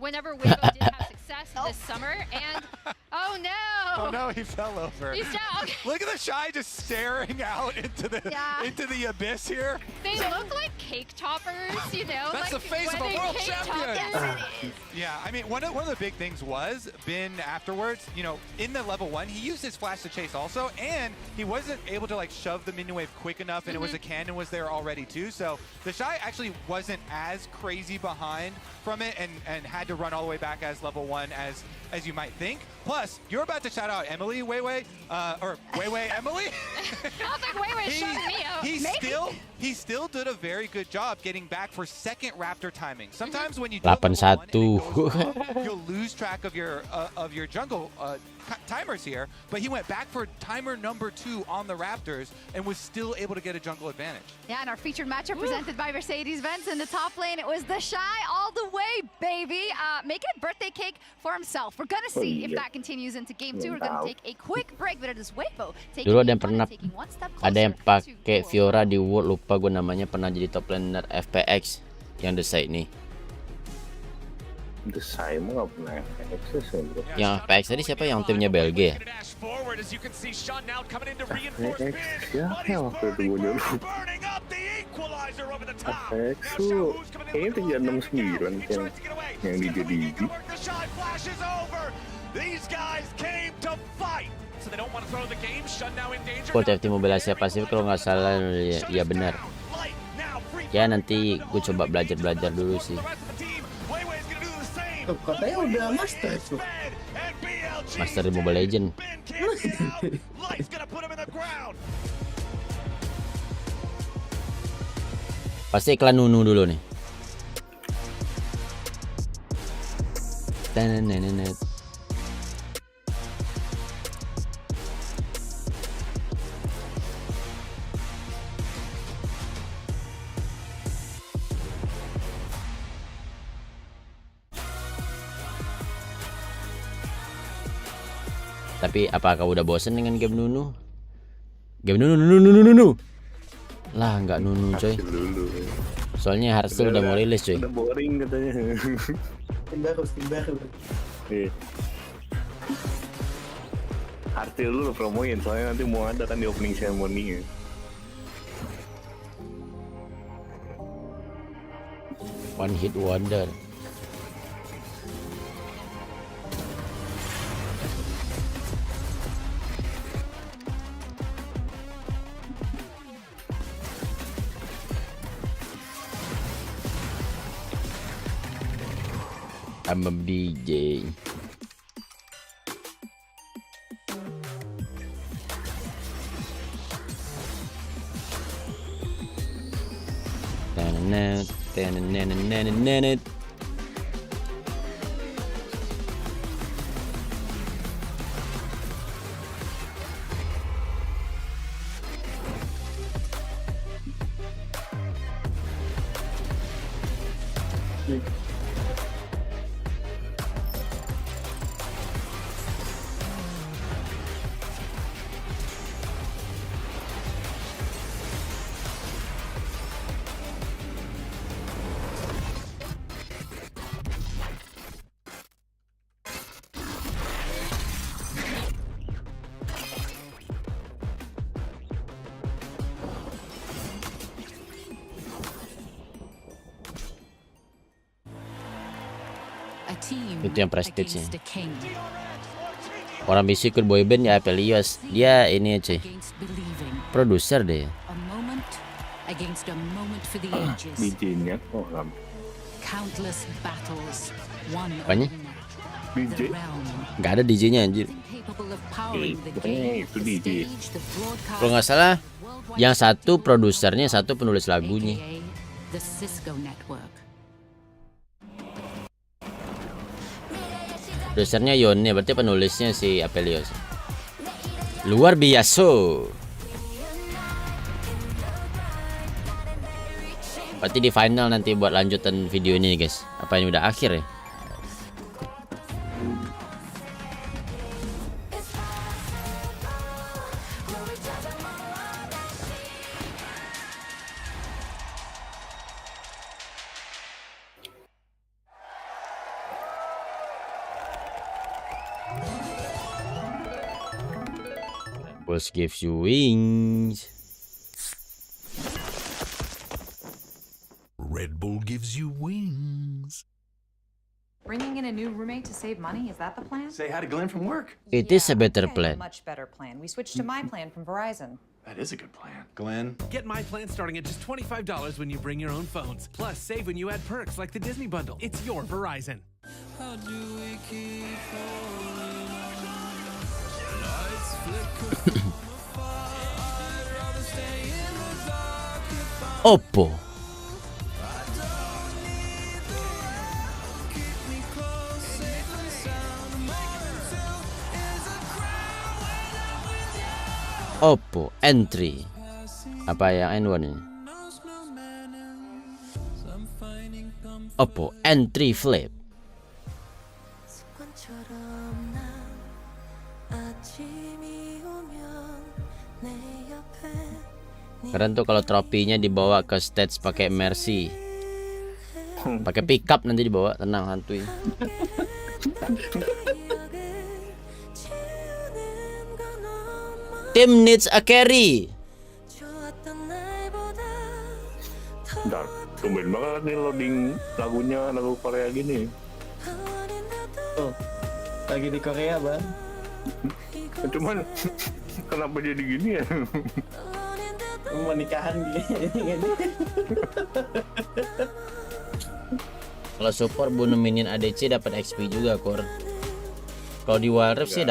whenever Weibo did have success this summer, and oh no! Oh no, he fell over. He's down. Okay. Look at the Shy just staring out into the abyss here. They look like cake toppers, you know? That's like the face of a world champion. Yeah, I mean, one of the big things was Bin afterwards, you know, in the level 1, he used his flash to chase also, and he wasn't able to like shove the minion wave quick enough, and it was a cannon was there already too. So the Shy actually wasn't as crazy behind from it, and had to run all the way back as level 1 as you might think. Plus, you're about to shout out Emily Weiwei, or Weiwei Emily. I was like, Weiwei shouting me out. He still did a very good job getting back for second Raptor timing. Sometimes when you 8-1 you'll lose track of your jungle timers here, but he went back for timer number 2 on the Raptors and was still able to get a jungle advantage. Yeah, and our featured matchup presented by Mercedes-Benz in the top lane. It was the Shy all the way, baby. Making a birthday cake for himself. We're gonna see if that continues into game 2. We're gonna take a quick break, but it is Weibo taking Dulu ada yang pernah one step ada yang pakai Fiora di World, lupa gue namanya, pernah jadi top laner FPX yang The Side nih. The Side mah nggak pernah FPX sih. Yang FPX tadi siapa, yang timnya BLG ya? FPX siapa waktu itu gue dulu? FPX tuh kayaknya 369 yang di JDG. Kok TFT Mobile Asia Pasifik kalau nggak salah, ya benar. Ya nanti gue coba belajar dulu sih. Katanya udah master tuh. Master di Mobile Legend. Pasti iklan Nunu dulu nih. Tapi apakah udah bosen dengan game Nunu? Game Nunu. Lah nggak Nunu coy. Soalnya Hearthstone udah mau rilis coy. Udah boring katanya. Tim baru. Iya. Hearthstone dulu promoin, soalnya nanti mau ada kan di opening ceremony ya. One hit wonder. I'm a DJ. Itu yang prestige-nya. Orang bisa ikut boyband ya Apelios. Dia ini cuy, produser deh. DJ-nya kok apanya? DJ? Nggak ada DJ-nya anjir. Itu DJ. Kalau nggak salah, yang satu produsernya, satu penulis lagunya. Produsernya Yone, berarti penulisnya si Apelios. Luar biasa. Berarti di final nanti buat lanjutan video ini guys. Apa ini udah akhir ya? Pulse gives you wings. Red Bull gives you wings. Bringing in a new roommate to save money, is that the plan? Say hi to Glenn from work. It is a better plan. Much better plan. We switched to my plan from Verizon. That is a good plan. Glenn. Get my plan starting at just $25 when you bring your own phones. Plus, save when you add perks like the Disney bundle. It's your Verizon. How do we keep falling on? Lights flicker from afar. I'd rather stay in the dark if I'm Oppo. Oppo entry. Apa yang N1 ini? Oppo entry flip. Keren tuh kalau tropinya dibawa ke stage pakai Mercy. Pakai pickup nanti dibawa, tenang santuy. Team needs a carry. Bentar, tumben banget nih loading lagunya, lagu Korea gini. Oh, lagi di Korea, Bang. Cuman kenapa jadi gini ya? Mau nikahan gini. Kalau support bunuh minion ADC dapat XP juga, Kor. Kalau di WildRift sih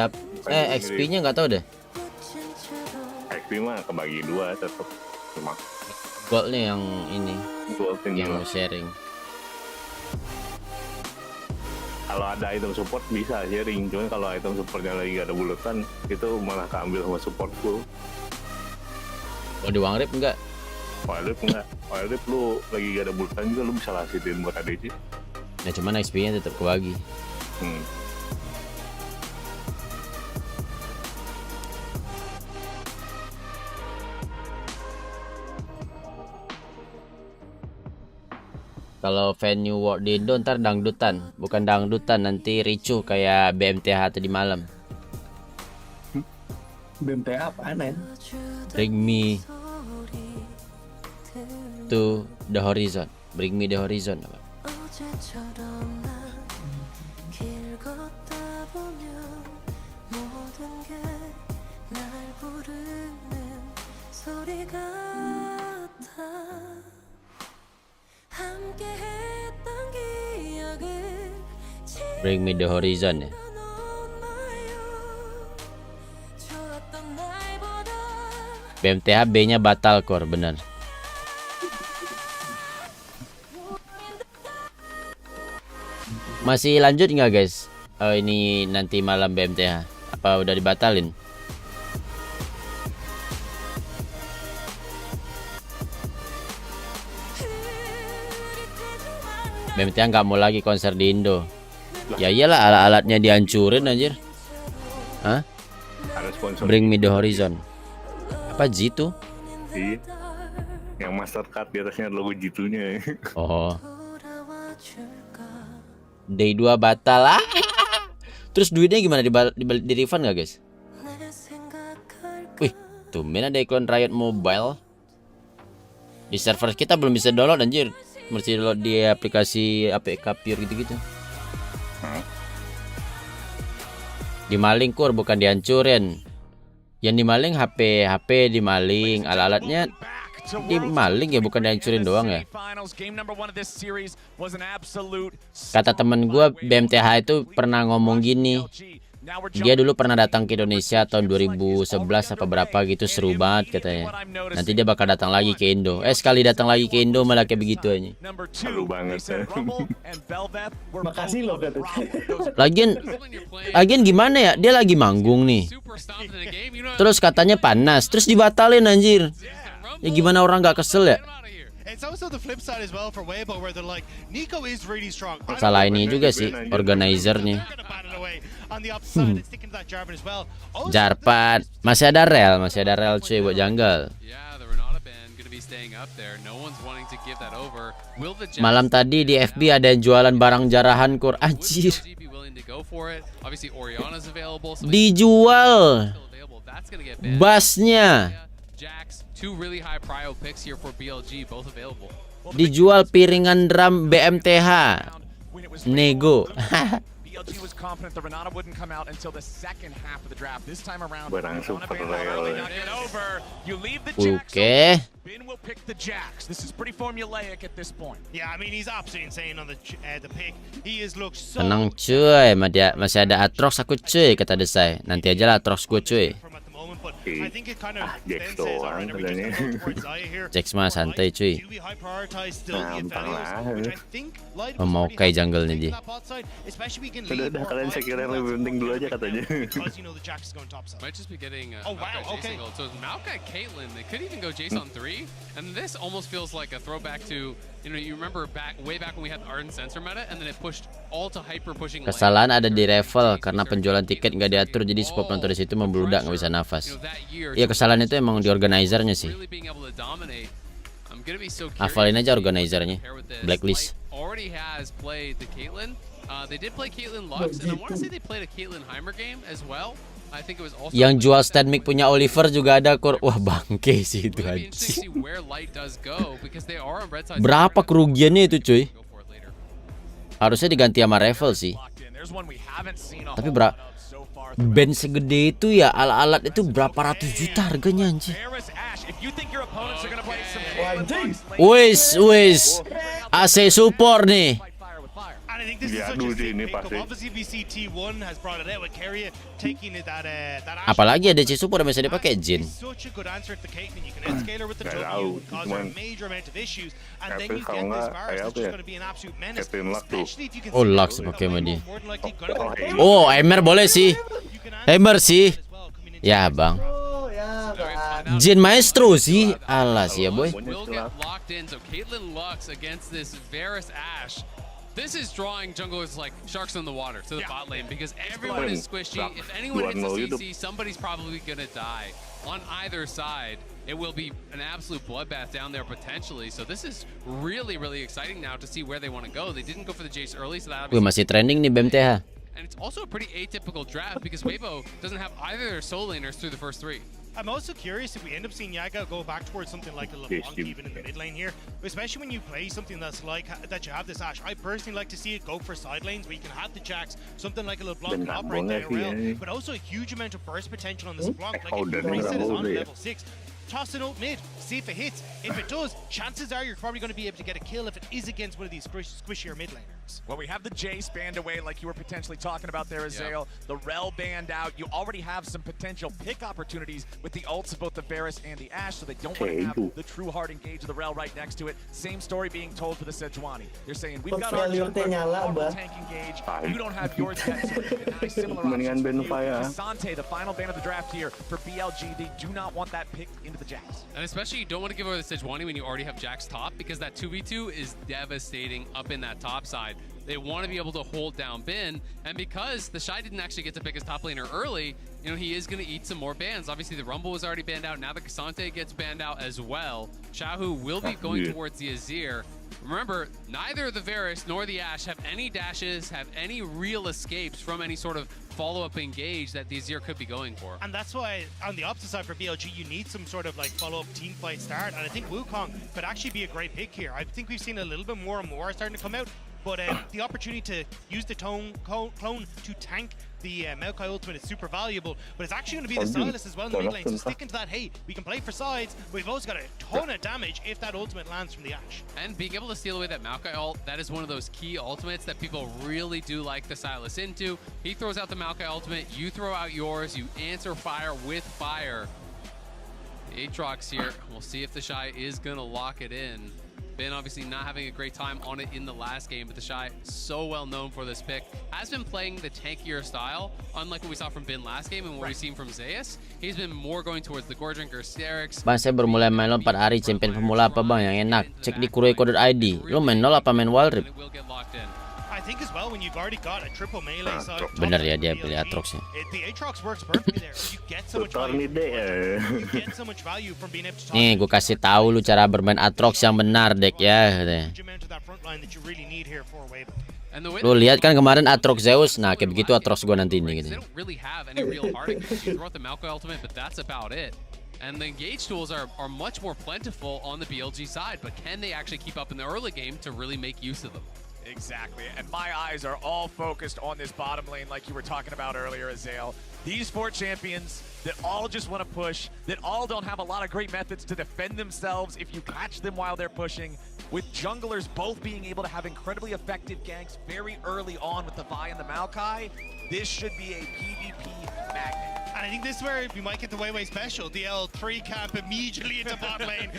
XP-nya nggak tahu deh. XP mah kebagi dua tetap cuma. Goldnya yang ini, yang sharing. Kalau ada item support bisa sharing, cuman kalau item supportnya lagi gak ada bulutan itu malah keambil sama supportku. Oh di WildRift enggak? WildRift enggak. WildRift lu lagi gak ada bulutan juga lu bisa lasitin buat ADC. Ya cuman XP-nya tetap kebagi. Kalau venue World di Indo ntar dangdutan, bukan dangdutan, nanti ricuh kayak BMTH tadi malam. BMTH apaan ya? Bring me to the horizon. Bring me the horizon apa? Bring me the horizon ya. BMTH B-nya batal, Kor, bener. Masih lanjut nggak guys? Ini nanti malam BMTH. Apa udah dibatalin? BMTH nggak mau lagi konser di Indo. Ya iyalah, alat-alatnya dihancurin anjir. Hah? Bring me the horizon. Apa G2? Iya. Yang Mastercard di atasnya logo G2-nya. Oh. Day 2 batal lah. Terus duitnya gimana, di refund nggak guys? Wih, tumben ada iklan Riot Mobile. Di server kita belum bisa download anjir. Mesti download di aplikasi APK Pure gitu-gitu. Dimaling, Kur, bukan dihancurin. Yang dimaling HP dimaling, alat-alatnya dimaling ya, bukan dihancurin doang ya. Kata temen gue BMTH itu pernah ngomong gini. Dia dulu pernah datang ke Indonesia tahun 2011 apa berapa gitu, seru banget katanya. Nanti dia bakal datang lagi ke Indo. Sekali datang lagi ke Indo malah kayak begitu aja. Seru banget. Makasih loh katanya. Lagian gimana ya? Dia lagi manggung nih. Terus katanya panas, terus dibatalin anjir. Ya gimana orang gak kesel ya? Salah ini juga sih organizernya. Jarpat, masih ada rel cuy buat jungle. Malam tadi di FB ada yang jualan barang jarahan, Kur, anjir. Dijual. Bassnya Jax, two really high prio picks here for BLG, both available. dijual piringan drum BMTH. Nego. BLG was confident the Renata wouldn't come out until the second half of the draft. This time around, Barang super real. you leave the Jax. Oke. Ben will pick the Jax. This is pretty formulaic at this point. Yeah, I mean he's absolutely insane on the pick. He is looked so. Tenang cuy, masih ada Atrox aku cuy, kata Desai. Nanti aja lah Atrox gue cuy. Jax doang katanya. Jax mah santai cuy. Gampang lah. Memaukai jungle nih dia. Udah kalian saya kira yang lebih penting dulu aja katanya. Might just be getting Maokai Jace single. So it's Maokai Caitlyn. They could even go Jace on 3. And this almost feels like a throwback to, you know, you remember way back when we had the Ardent Sensor meta, and then it pushed all to hyper pushing. Kesalahan ada di Revel karena penjualan tiket nggak diatur, jadi spot penonton di situ membludak, nggak bisa nafas. Iya, kesalahan itu emang di organizernya sih. Hafalin aja organizernya. Blacklist. Already has played the Caitlyn. They did play Caitlyn Lux, and I want to say they played a Caitlyn Heimer game as well. I think it was also yang jual stand mic punya Oliver juga ada Kur. Wah bangke sih itu anjing. Berapa kerugiannya itu cuy? Harusnya diganti sama Revel sih. Tapi band segede itu ya, alat-alat itu berapa ratus juta harganya anjing. Wis AC support nih. Apalagi ada DC support yang bisa dipakai Jin. Oh Lux pakai sama dia. Oh Hammer boleh sih. Hammer sih. Ya bang. Jin Maestro sih. Alah sih ya boy. This is drawing junglers like sharks in the water to the bot lane because everyone is squishy. If anyone hits a CC, somebody's probably gonna die. On either side, it will be an absolute bloodbath down there potentially. So this is really, really exciting now to see where they want to go. They didn't go for the Jace early, so that masih trending nih BMTH. And it's also a pretty atypical draft because Weibo doesn't have either their solo laners through the first 3. I'm also curious if we end up seeing Yaga go back towards something like a LeBlanc even in the mid lane here, especially when you play something that's like that you have this Ashe. I personally like to see it go for side lanes where you can have the Jax, something like a LeBlanc can operate there well, but also a huge amount of burst potential on this LeBlanc. Like if you reset it on level 6, toss it out mid, see if it hits. If it does, chances are you're probably going to be able to get a kill if it is against one of these squishier mid laners. Well, we have the Jace banned away like you were potentially talking about there, Azael. The Rel banned out. You already have some potential pick opportunities with the ults of both the Varus and the Ashe, so they don't want to have the true hard engage of the Rel right next to it. Same story being told for the Sejuani. They're saying, we've got our tank engage. You don't have yours yet. So nice similar Sante, the final ban of the draft here for BLG. They do not want that pick into the Jax. And especially you don't want to give away the Sejuani when you already have Jax top, because that 2v2 is devastating up in that top side. They want to be able to hold down Bin, and because the Shy didn't actually get to pick his top laner early, you know, he is going to eat some more bans. Obviously, the Rumble was already banned out. Now the Kasante gets banned out as well. Xiaohu will be going towards the Azir. Remember, neither the Varus nor the Ashe have any dashes, have any real escapes from any sort of follow-up engage that the Azir could be going for. And that's why, on the opposite side for BLG, you need some sort of like follow-up team fight start. And I think Wukong could actually be a great pick here. I think we've seen a little bit more and more starting to come out. But the opportunity to use the clone to tank the Maokai ultimate is super valuable, but it's actually going to be the Silas as well in the mid lane. So sticking to that, hey, we can play for sides, but we've also got a ton of damage if that ultimate lands from the Ashe. And being able to steal away that Maokai ult, that is one of those key ultimates that people really do like the Silas into. He throws out the Maokai ultimate, you throw out yours, you answer fire with fire. The Aatrox here, we'll see if the Shy is going to lock it in. Ben obviously not having a great time on it in the last game, but the Shy, so well known for this pick, has been playing the tankier style, unlike what we saw from Ben last game and what we've seen from Zeus. He's been more going towards the Gordrinker, Sterix. Bang, saya baru mulai main LoL 4 hari, champion pemula apa bang yang enak? Cek di Kurohiko.id. Lo main LoL apa main WildRift? I think as well when you've already got a triple melee side. Bener ya, dia pilih Aatrox ya. The Aatrox works perfectly there. You get so much value. You get so much value from being able to. Nih, gue kasih tahu lu cara bermain Aatrox yang benar, Dek ya. And the way Lo lihat kan kemarin Atrox Zeus, nah kayak begitu Atrox gua nanti ini they gitu. don't really have any real hard engage. You throw out the Malco ultimate, but that's about it. And the engage tools are much more plentiful on the BLG side, but can they actually keep up in the early game to really make use of them? Exactly, and my eyes are all focused on this bottom lane like you were talking about earlier, Azale. These 4 champions that all just want to push, that all don't have a lot of great methods to defend themselves if you catch them while they're pushing, with junglers both being able to have incredibly effective ganks very early on with the Vi and the Maokai, this should be a PvP magnet. And I think this is where we might get the Weiwei special. The L3 camp immediately into bot lane.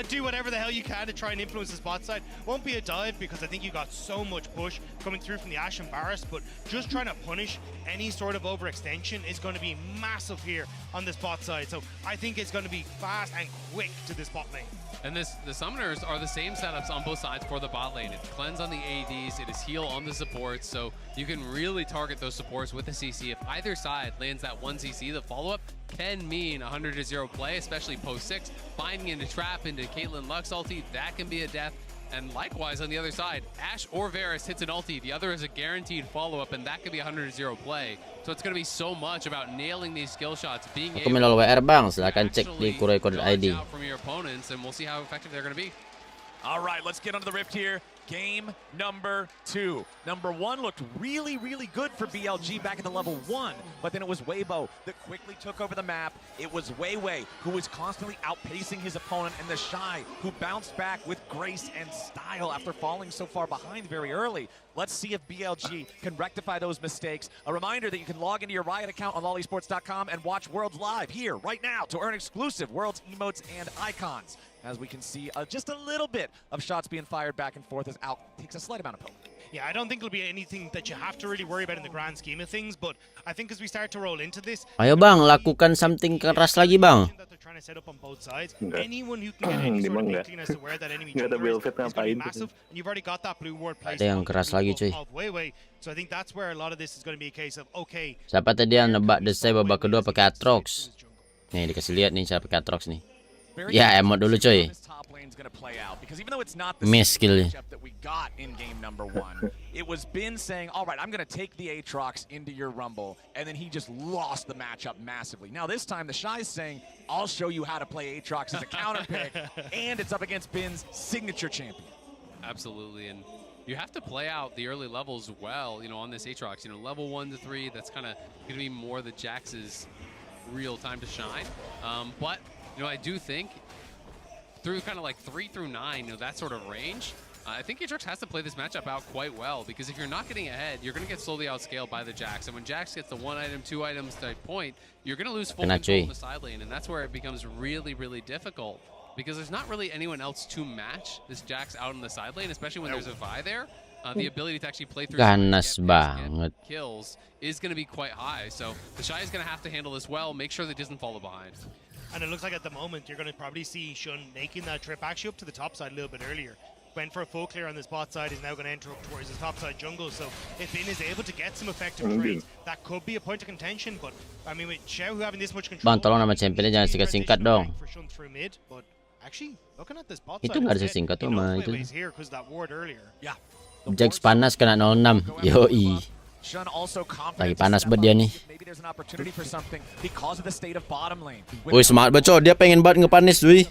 Do whatever the hell you can to try and influence this bot side. Won't be a dive because I think you got so much push coming through from the Ashe and Barris, but just trying to punish any sort of overextension is going to be massive here on this bot side. So I think it's going to be fast and quick to this bot lane. And the summoners are the same setups on both sides for the bot lane. It's cleanse on the ADs, it is heal on the supports, so you can really target those supports with the CC. If either side lands that 1 CC, the follow-up can mean 100-0 play, especially post-6. Binding into trap into Caitlyn Lux ulti, that can be a death. And likewise on the other side, Ashe or Varus hits an ulti, the other is a guaranteed follow-up, and that could be 100-0 play. So it's going to be so much about nailing these skill shots, being Aku main lawan WR bang, silakan cek di Kurohiko.id. from your opponents, and we'll see how effective they're going to be. All right, let's get onto the rift here. Game number 2. Number 1 looked really, really good for BLG back at the level 1, but then it was Weibo that quickly took over the map. It was Weiwei who was constantly outpacing his opponent, and the Shy who bounced back with grace and style after falling so far behind very early. Let's see if BLG can rectify those mistakes. A reminder that you can log into your Riot account on lolesports.com and watch Worlds live here right now to earn exclusive Worlds emotes and icons. As we can see just a little bit of shots being fired back and forth as Al takes a slight amount of poke. Yeah, I don't think it'll be anything that you have to really worry about in the grand scheme of things, but I think as we start to roll into this, Ayo bang, lakukan something keras lagi bang. that they're trying to set up on both sides. Anyone who can get any sort of inkling as to where that enemy jungler is going to be massive, and you've already got that blue ward placed Ada yang keras lagi cuy. of Weiwei. So I think that's where a lot of this is going to be a case of, okay. Siapa tadi yang nebak desai babak kedua pakai Atrox? Nih dikasih lihat nih cara pakai Atrox nih. Ya emot dulu coy. Miss skill that we got in game number 1. It was Bin saying, all right, I'm going to take the Aatrox into your Rumble, and then he just lost the matchup massively. Now this time the Shy is saying, I'll show you how to play Aatrox as a counter pick, and it's up against Bin's signature champion. Absolutely, and you have to play out the early levels well, you know, on this Aatrox. You know, level 1 to 3, that's kind of going to be more the Jax's real time to shine. But, you know, I do think through kind of like 3 through 9, you know, that sort of range, I think Aatrox has to play this matchup out quite well, because if you're not getting ahead, you're going to get slowly outscaled by the Jax. And when Jax gets the 1 item, 2 items type point, you're going to lose full control in the side lane, and that's where it becomes really, really difficult, because there's not really anyone else to match this Jax out in the side lane, especially when there's a Vi there. The ability to actually play through ganas banget kills is going to be quite high. So the Shy is going to have to handle this well, make sure that he doesn't follow behind. And it looks like at the moment you're going to probably see Shun making that trip actually up to the top side a little bit earlier. Went for a full clear on this bot side, is now going to enter up towards his top side jungle. So if Bin is able to get some effective trades, that could be a point of contention. But I mean, with Xiao who having this much control, bang, tolong nama championnya jangan singkat-singkat dong. for Shun through mid, but actually looking at this bot Itu side, nggak ada singkat tuh sama itu. here because that ward earlier. Yeah. Jax panas kena 06. Yoi. Lagi panas banget dia nih. Wih semangat beco, dia pengen banget ngepanis wih.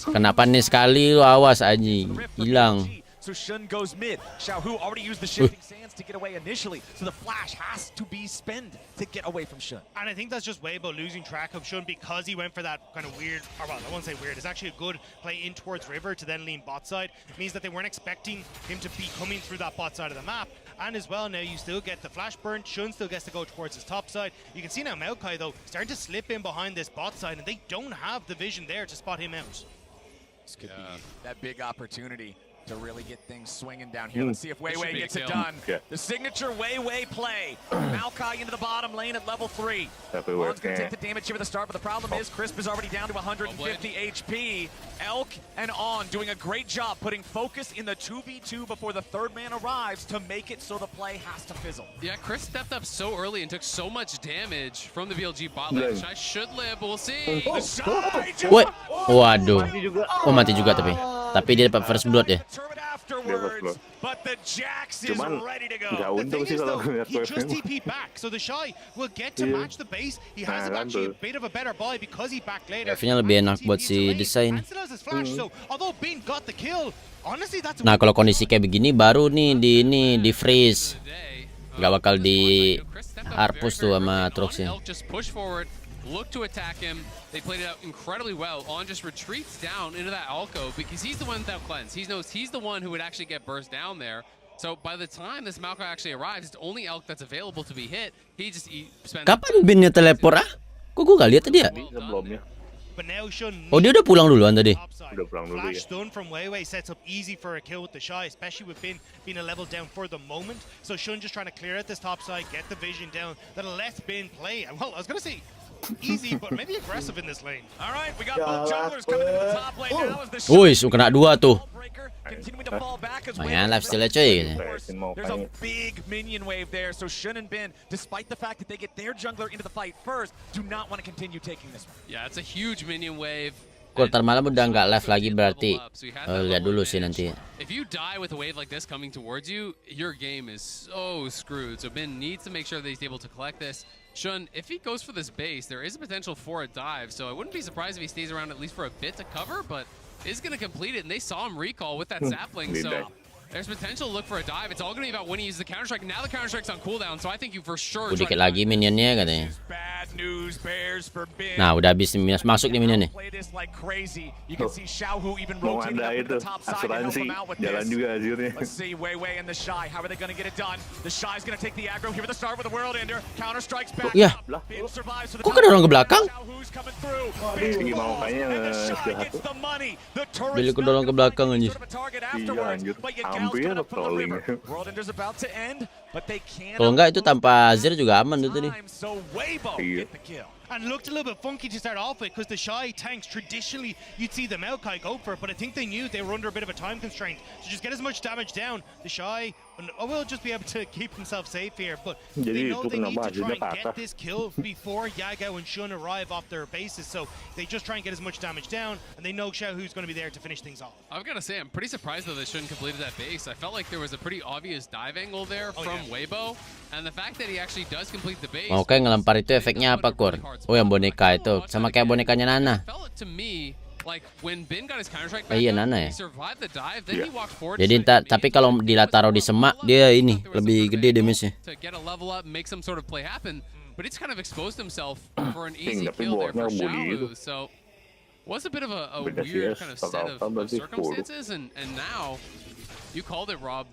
Kena panis sekali lu, awas anjing. Hilang. So Shun goes mid. Xiaohu already used the shifting sands to get away initially, so the flash has to be spent to get away from Shun. And I think that's just Weibo losing track of Shun because he went for that kind of weird, or well, I won't say weird, it's actually a good play in towards River to then lean bot side. It means that they weren't expecting him to be coming through that bot side of the map. And as well, now you still get the flash burn. Shun still gets to go towards his top side. You can see now Maokai, though, starting to slip in behind this bot side, and they don't have the vision there to spot him out. This could be that big opportunity to really get things swinging down here. Let's see if Weiwei gets it done. The signature Weiwei play. Maokai into the bottom lane at level 3. Lon's going to take the damage here at the start, but the problem is Crisp is already down to 150 HP. Elk and On doing a great job putting focus in the 2v2 before the third man arrives to make it so the play has to fizzle. Yeah, Chris stepped up so early and took so much damage from the BLG bot lane. Shy should live, but we'll see. Woi, waduh. Oh mati juga tapi dia dapat first blood ya. explore. but the Jax is Cuman ready to nggak go. untung sih kalau ngeliat He just wave-nya. TP back, so the Shy will get to match the base. He has Nah, actually a kan bit of a better buy because he backed later. Wave-nya lebih enak buat si desain. And still has his flash, so although Bin got the kill, honestly that's a Nah, kalau kondisi kayak begini baru nih di freeze. Nggak bakal di harpus tuh sama Troxnya. Just push forward, look to attack him. They played it out incredibly well. On just retreats down into that alcove because he's the one without cleanse. He knows he's the one who would actually get burst down there. So by the time this Malco actually arrives, it's the only elk that's available to be hit. He just spends. Kapan Binnya teleport ah? Kok gue gak lihat tadi ya? Sebelumnya. But now Shun Oh, dia udah pulang duluan tadi. Udah pulang dulu ya. Flash stun from Weiwei sets up easy for a kill with the Shy, especially with Bin being a level down for the moment. So Shun just trying to clear at this top side, get the vision down, that'll let Bin play. Well, I was gonna say easy, but maybe aggressive in this lane. All right, we got both junglers coming into the top lane now as the Wih, kena 2 tuh. continuing to fall back as Lumayan lifesteal-nya coy. There's a big minion wave there, so Shun and Bin, despite the fact that they get their jungler into the fight first, do not want to continue taking this one. Yeah, it's a huge minion wave. Quarter malam udah nggak live lagi berarti. Lihat dulu sih nanti. If you die with a wave like this coming towards you, your game is so screwed. So Bin needs to make sure that he's able to collect this. Shun, if he goes for this base, there is a potential for a dive, so I wouldn't be surprised if he stays around at least for a bit to cover, but is going to complete it, and they saw him recall with that sapling, so there's potential to look for a dive. It's all going to be about when he uses the Counter-Strike. Now the Counter-Strike's on cooldown, so I think you for sure... Dikit lagi minionnya katanya. Bad news bears for Bin. Nah, udah habis masuk nih minionnya. Play this like crazy. You can see Xiaohu even Mau rotating ada up to itu the top side to help asuransi him out with jalan this. juga azurnya. Let's see Weiwei and the Shy. How are they going to get it done? The Shy's going to take the aggro here at the start with the World Ender. Counter strikes back. Ya. Bin survives for the Kok ada orang ke belakang? Xiaohu's coming through. Ini mau kayaknya And the Shy skill gets 1. the money. The turret's Billy ku dorong ke belakang anjir. Iya anjir. Hampir trolling. World Ender's about to end, but they can't. Kalau enggak itu tanpa Azir juga aman tuh tadi. So Weibo Iya. get the kill. And looked a little bit funky to start off with because the Shy tanks, traditionally, you'd see the Maokai go for it, but I think they knew they were under a bit of a time constraint. So just get as much damage down. The Shy will just be able to keep himself safe here, but they know they need to try and get this kill before Yagao and Shun arrive off their bases. So they just try and get as much damage down, and they know Xiaohu's going to be there to finish things off. I've got to say, I'm pretty surprised that they shouldn't completed that base. I felt like there was a pretty obvious dive angle there from Weibo, and the fact that he actually does complete the base... Oke, ngelempar itu efeknya apa, Kur? Oh, yang boneka itu. Sama kayak bonekanya Nana. To me, like when Bin got his counter strike Oh, iya, Nana ya. he survived the dive, then he walked forward. Jadi tapi kalau taruh di semak, dia ini lebih gede damage-nya. To get a level up, make some sort of play happen, but it's kind of exposed himself for an easy kill there for Xiaohu. So was a bit of a weird kind of set of circumstances, and now you called it, Rob.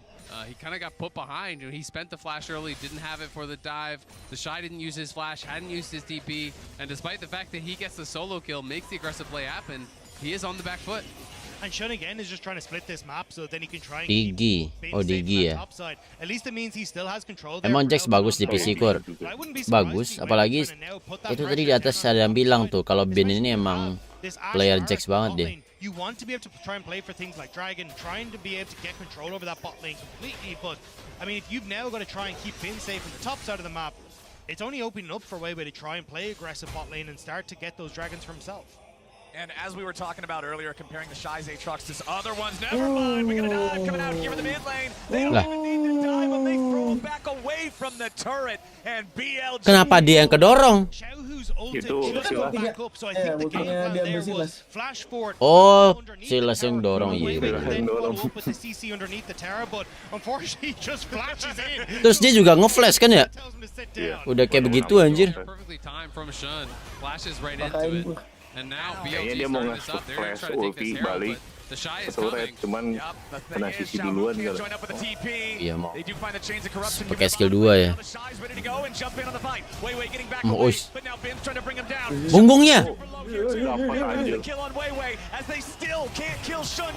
He kind of got put behind. He spent the flash early, didn't have it for the dive. The Shy didn't use his flash, hadn't used his DP, and despite the fact that he gets the solo kill, makes the aggressive play happen, he is on the back foot. And Shun again is just trying to split this map so then he can try and Digi. Oh, Digi ya. At least it means he still has control there. Emang Jax bagus di PC, Kur. Bagus, apalagi itu tadi di atas ada yang bilang tuh kalau Bin ini emang player Jax banget dia. You want to be able to try and play for things like Dragon, trying to be able to get control over that bot lane completely, but I mean, if you've now got to try and keep Bin safe on the top side of the map, it's only opening up for Weiwei to try and play aggressive bot lane and start to get those dragons for himself. And as we were talking about earlier, comparing the Shy's Aatrox to other ones, never mind, we got a dive coming out here in the mid lane. They don't even need to dive, but they throw back away from the turret, and BLG... Kenapa dia yang kedorong? Oh, Silas yang dorong ya. Terus dia juga nge-flash kan ya? Udah kayak begitu anjir. Kayaknya dia mau nge-shoot flash ulti balik ke turret, cuman kena sisi duluan kali. Iya mau pakai skill 2 ya. Ois. Punggungnya.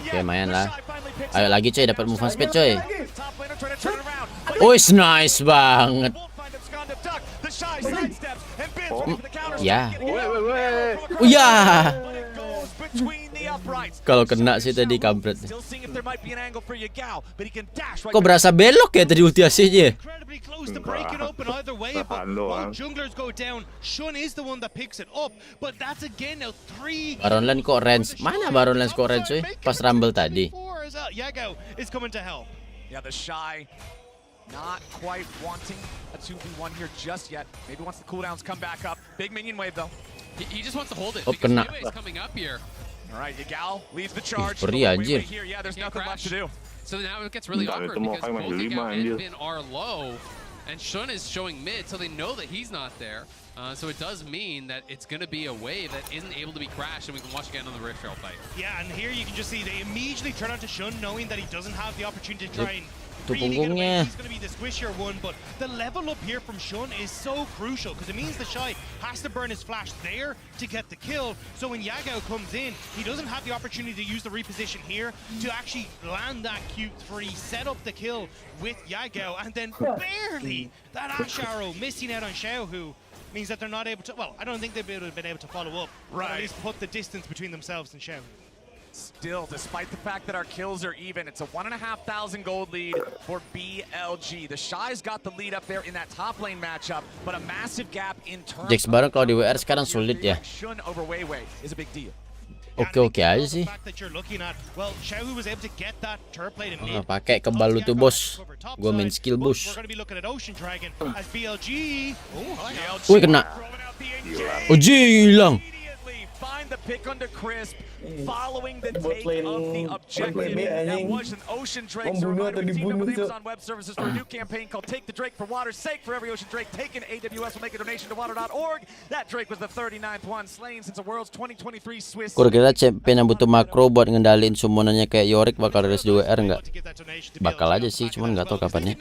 Oke, main lah. Ayo lagi coy, dapat move on speed coy. Ois, nice banget. Ya. Oh ya. Kalau kena sih tadi kampret. Still seeing if there might be an angle for Yagao, but he can dash right. Kok berasa belok ya tadi ulti aslinya? Incredibly close to break it open either way, but both junglers go down. Shun is the one that picks it up, but that's again now 3. Baron Lane kok range? Mana Baron Lane kok range cuy? Pas rumble tadi. Yagao is coming to help. Yeah, the Shy not quite wanting a 2v1 here just yet. Maybe once the cooldowns come back up. Big minion wave though. He just wants to hold it Oh, because kena. Weiwei is coming up here. All right, Yagao leads the charge. Perih anjir. Here, yeah, there's nothing left to do. So now it gets really awkward because both Yagao and Bin are low, and Shun is showing mid, so they know that he's not there. So it does mean that it's going to be a wave that isn't able to be crashed, and we can watch again on the Rift Trail fight. Yeah, and here you can just see they immediately turn on to Shun, knowing that he doesn't have the opportunity to try and Tuh really get away. punggungnya. He's going to be the squishier one, but the level up here from Shun is so crucial because it means the Shy has to burn his flash there to get the kill. So when Yagao comes in, he doesn't have the opportunity to use the reposition here to actually land that Q3, set up the kill with Yagao, and then barely that Ash arrow missing out on Xiaohu means that they're not able to, well, I don't think they've been able to follow up, but at least put the distance between themselves and Xiaohu. Still, despite the fact that our kills are even, it's a 1,500 gold lead for BLG. The Shy's got the lead up there in that top lane matchup, but a massive gap in terms Jax Baron kalau di WR sekarang sulit ya. Shun over Weiwei is a big deal. Oke aja sih. Pakai kebal lu tuh bos. Gua main skill boost. Wih kena. Oji hilang. Find the pick under Crisp, following the take of the objective. That was an Ocean Drake. So reminder, we teamed up with Amazon Web Services for a new campaign called Take the Drake for Water's Sake. For every Ocean Drake taken, AWS will make a donation to water.org. That Drake was the 39th one slain since the World's 2023 Swiss. Kira-kira champion yang butuh makro buat ngendalin summonannya kayak Yorick bakal rilis di WR nggak? Bakal aja sih, cuman nggak tahu kapannya.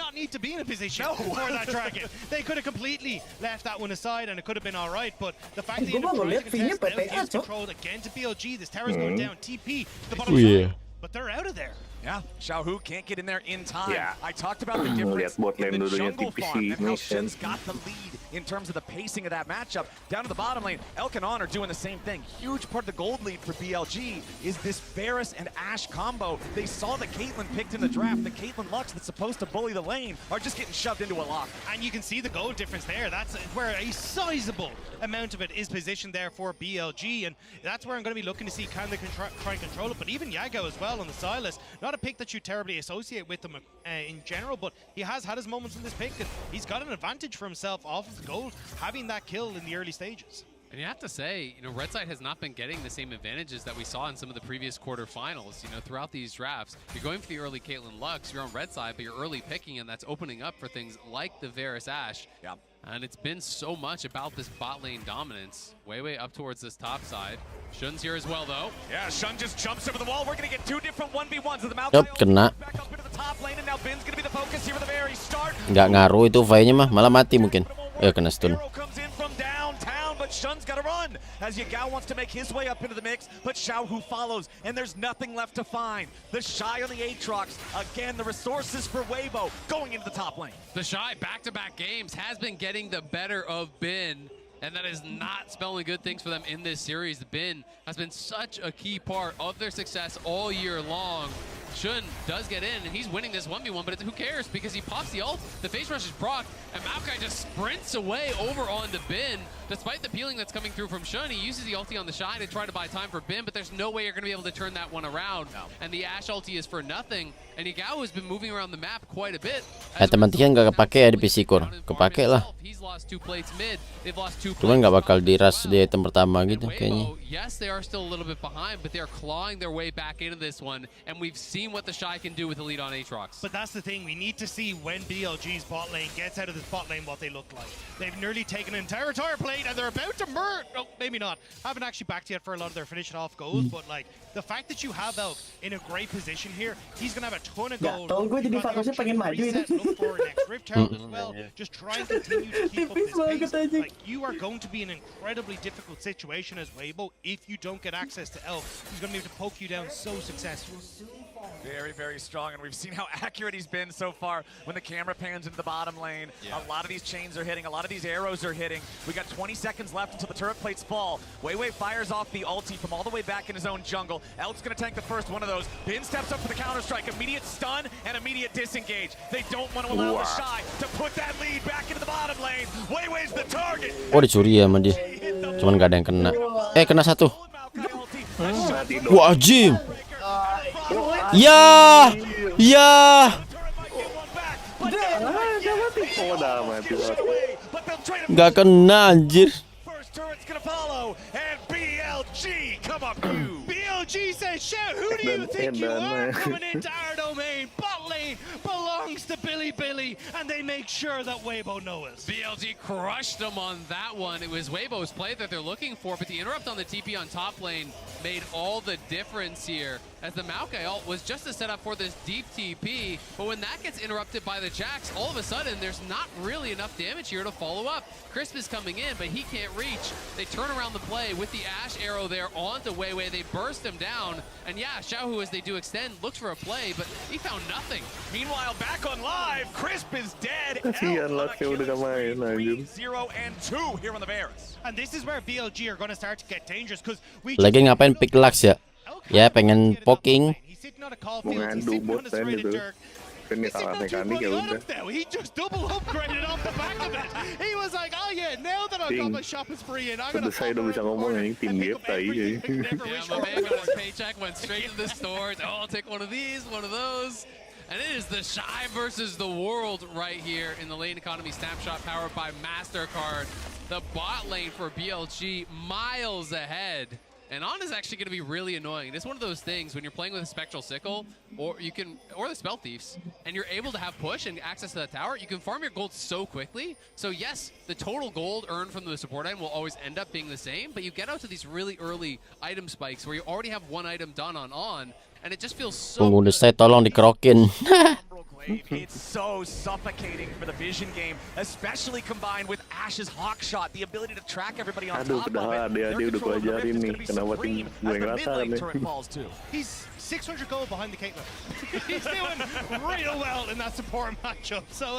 They could have completely left that one aside and it could have been all right, but the fact that you contest controlled again to BLG, this tower's going down, TP to the bottom side, but they're out of there. Yeah, Xiaohu can't get in there in time. Yeah. I talked about the difference in the jungle farm and how Shun's got the lead in terms of the pacing of that matchup. Down to the bottom lane, Elkanon are doing the same thing. Huge part of the gold lead for BLG is this Varus and Ashe combo. They saw the Caitlyn picked in the draft. The Caitlyn Lux that's supposed to bully the lane are just getting shoved into a lock. And you can see the gold difference there. That's where a sizable amount of it is positioned there for BLG, and that's where I'm going to be looking to see can they try and control it. But even Yagao as well on the Silas, not a pick that you terribly associate with him in general, but he has had his moments in this pick, and he's got an advantage for himself off of the gold, having that kill in the early stages. And you have to say, you know, Red Side has not been getting the same advantages that we saw in some of the previous quarterfinals. You know, throughout these drafts, you're going for the early Caitlyn Lux, you're on Red Side, but you're early picking, and that's opening up for things like the Varus Ashe. Yeah. And it's been so much about this bot lane dominance. Way up towards this top side. Shun's here as well, though. Yeah, Shun just jumps over the wall. We're going to get two different 1v1s of the mouth. Kena. Back up into the top lane, and now Bin's going to be the focus here at the very start. Nggak ngaruh itu Vi-nya mah, malah mati mungkin. Kena stun. Comes in from downtown, but Shun's got to run as Yagao wants to make his way up into the mix, but Xiaohu follows, and there's nothing left to find. The Shy on the Aatrox. Again, the resources for Weibo going into the top lane. The Shy back-to-back games has been getting the better of Bin, and that is not spelling good things for them in this series. Bin has been such a key part of their success all year long. Shun does get in, and he's winning this 1v1, but who cares? Because he pops the ult, the face rush is proc, and Maokai just sprints away over onto Bin. Despite the peeling that's coming through from Shun, he uses the ulti on the Shy to try to buy time for Bin, but there's no way you're going to be able to turn that one around. No. And the Ashe ulti is for nothing, and Yagao has been moving around the map quite a bit. Teman-teman nggak kepake ya di PC Core. Kepake lah. Cuman nggak bakal di-rush di item pertama gitu kayaknya. Yes, they are still a little bit behind, but they are clawing their way back into this one, and we've seen what the Shy can do with the lead on Aatrox. But that's the thing, we need to see when BLG's bot lane gets out of this bot lane what they look like. They've nearly taken an entire tower plate, and they're about to murder. No, maybe not. Haven't actually backed yet for a lot of their finishing off goals, but like the fact that you have Elk in a great position here, he's gonna have a ton of gold. Look for next Rift Tower as well. Just try and continue to keep up this pace. Like, you are going to be in an incredibly difficult situation as Weibo if you don't get access to Elk. He's gonna be able to poke you down so successfully. Very, very strong, and we've seen how accurate he's been so far when the camera pans into the bottom lane. A lot of these chains are hitting, a lot of these arrows are hitting. We got 20 seconds left until the turret plates fall. YGY fires off the ulti from all the way back in his own jungle. Elk's gonna tank the first one of those. Bin steps up for the counter-strike, immediate stun and immediate disengage. They don't want to allow the Shy to put that lead back into the bottom lane. YGY's the target. Oh, dicuri ya sama dia. Cuman gak ada yang kena. Kena satu. Wah, Jim. Ya. Gak kena anjir. First turret's gonna follow, and BLG come up you. BLG says, shout, who do you think you are coming into our domain? Bot lane belongs to Billy, and they make sure that Weibo knows. BLG crushed them on that one. It was Weibo's play that they're looking for, but the interrupt on the TP on top lane made all the difference here, as the Maokai ult was just a setup for this deep TP, but when that gets interrupted by the Jax, all of a sudden there's not really enough damage here to follow up. Crisp is coming in, but he can't reach. They turn around the play with the Ashe arrow there onto YGY. They burst him down, and yeah, Xiaohu, as they do extend, looks for a play, but he found nothing. Meanwhile, back on live, Crisp is dead. Kasihan lah, saya udah gak main anjir. 0 and 2 here on the Bears. And this is where BLG are going to start to get dangerous, because we Lagi ngapain pick Lux ya? Ya pengen poking. Mengadu bot kan itu. Kan kalah mekanik ya udah. He just double upgraded off the back of it. He was like, oh yeah, now that I've got my shop is free and I'm gonna saya udah bisa ngomong ini tim gap tai. Yeah, my man got his paycheck, went straight to the store. Oh, I'll take one of these, one of those. And it is the Shy versus the world right here in the lane economy snapshot powered by MasterCard. The bot lane for BLG miles ahead. And On is actually going to be really annoying. It's one of those things when you're playing with a Spectral Sickle or the Spell Thieves, and you're able to have push and access to that tower, you can farm your gold so quickly. So yes, the total gold earned from the support item will always end up being the same, but you get out to these really early item spikes where you already have one item done on, and it just feels so Pengguna saya tolong dikerokin. It's so suffocating for the vision game, especially combined with Ash's hawk shot, the ability to track everybody on top of it. Dia udah gua ajarin nih, kenapa tim gue ngerasa nih. He's 600 gold behind the Caitlyn. He's doing real well in that support matchup. So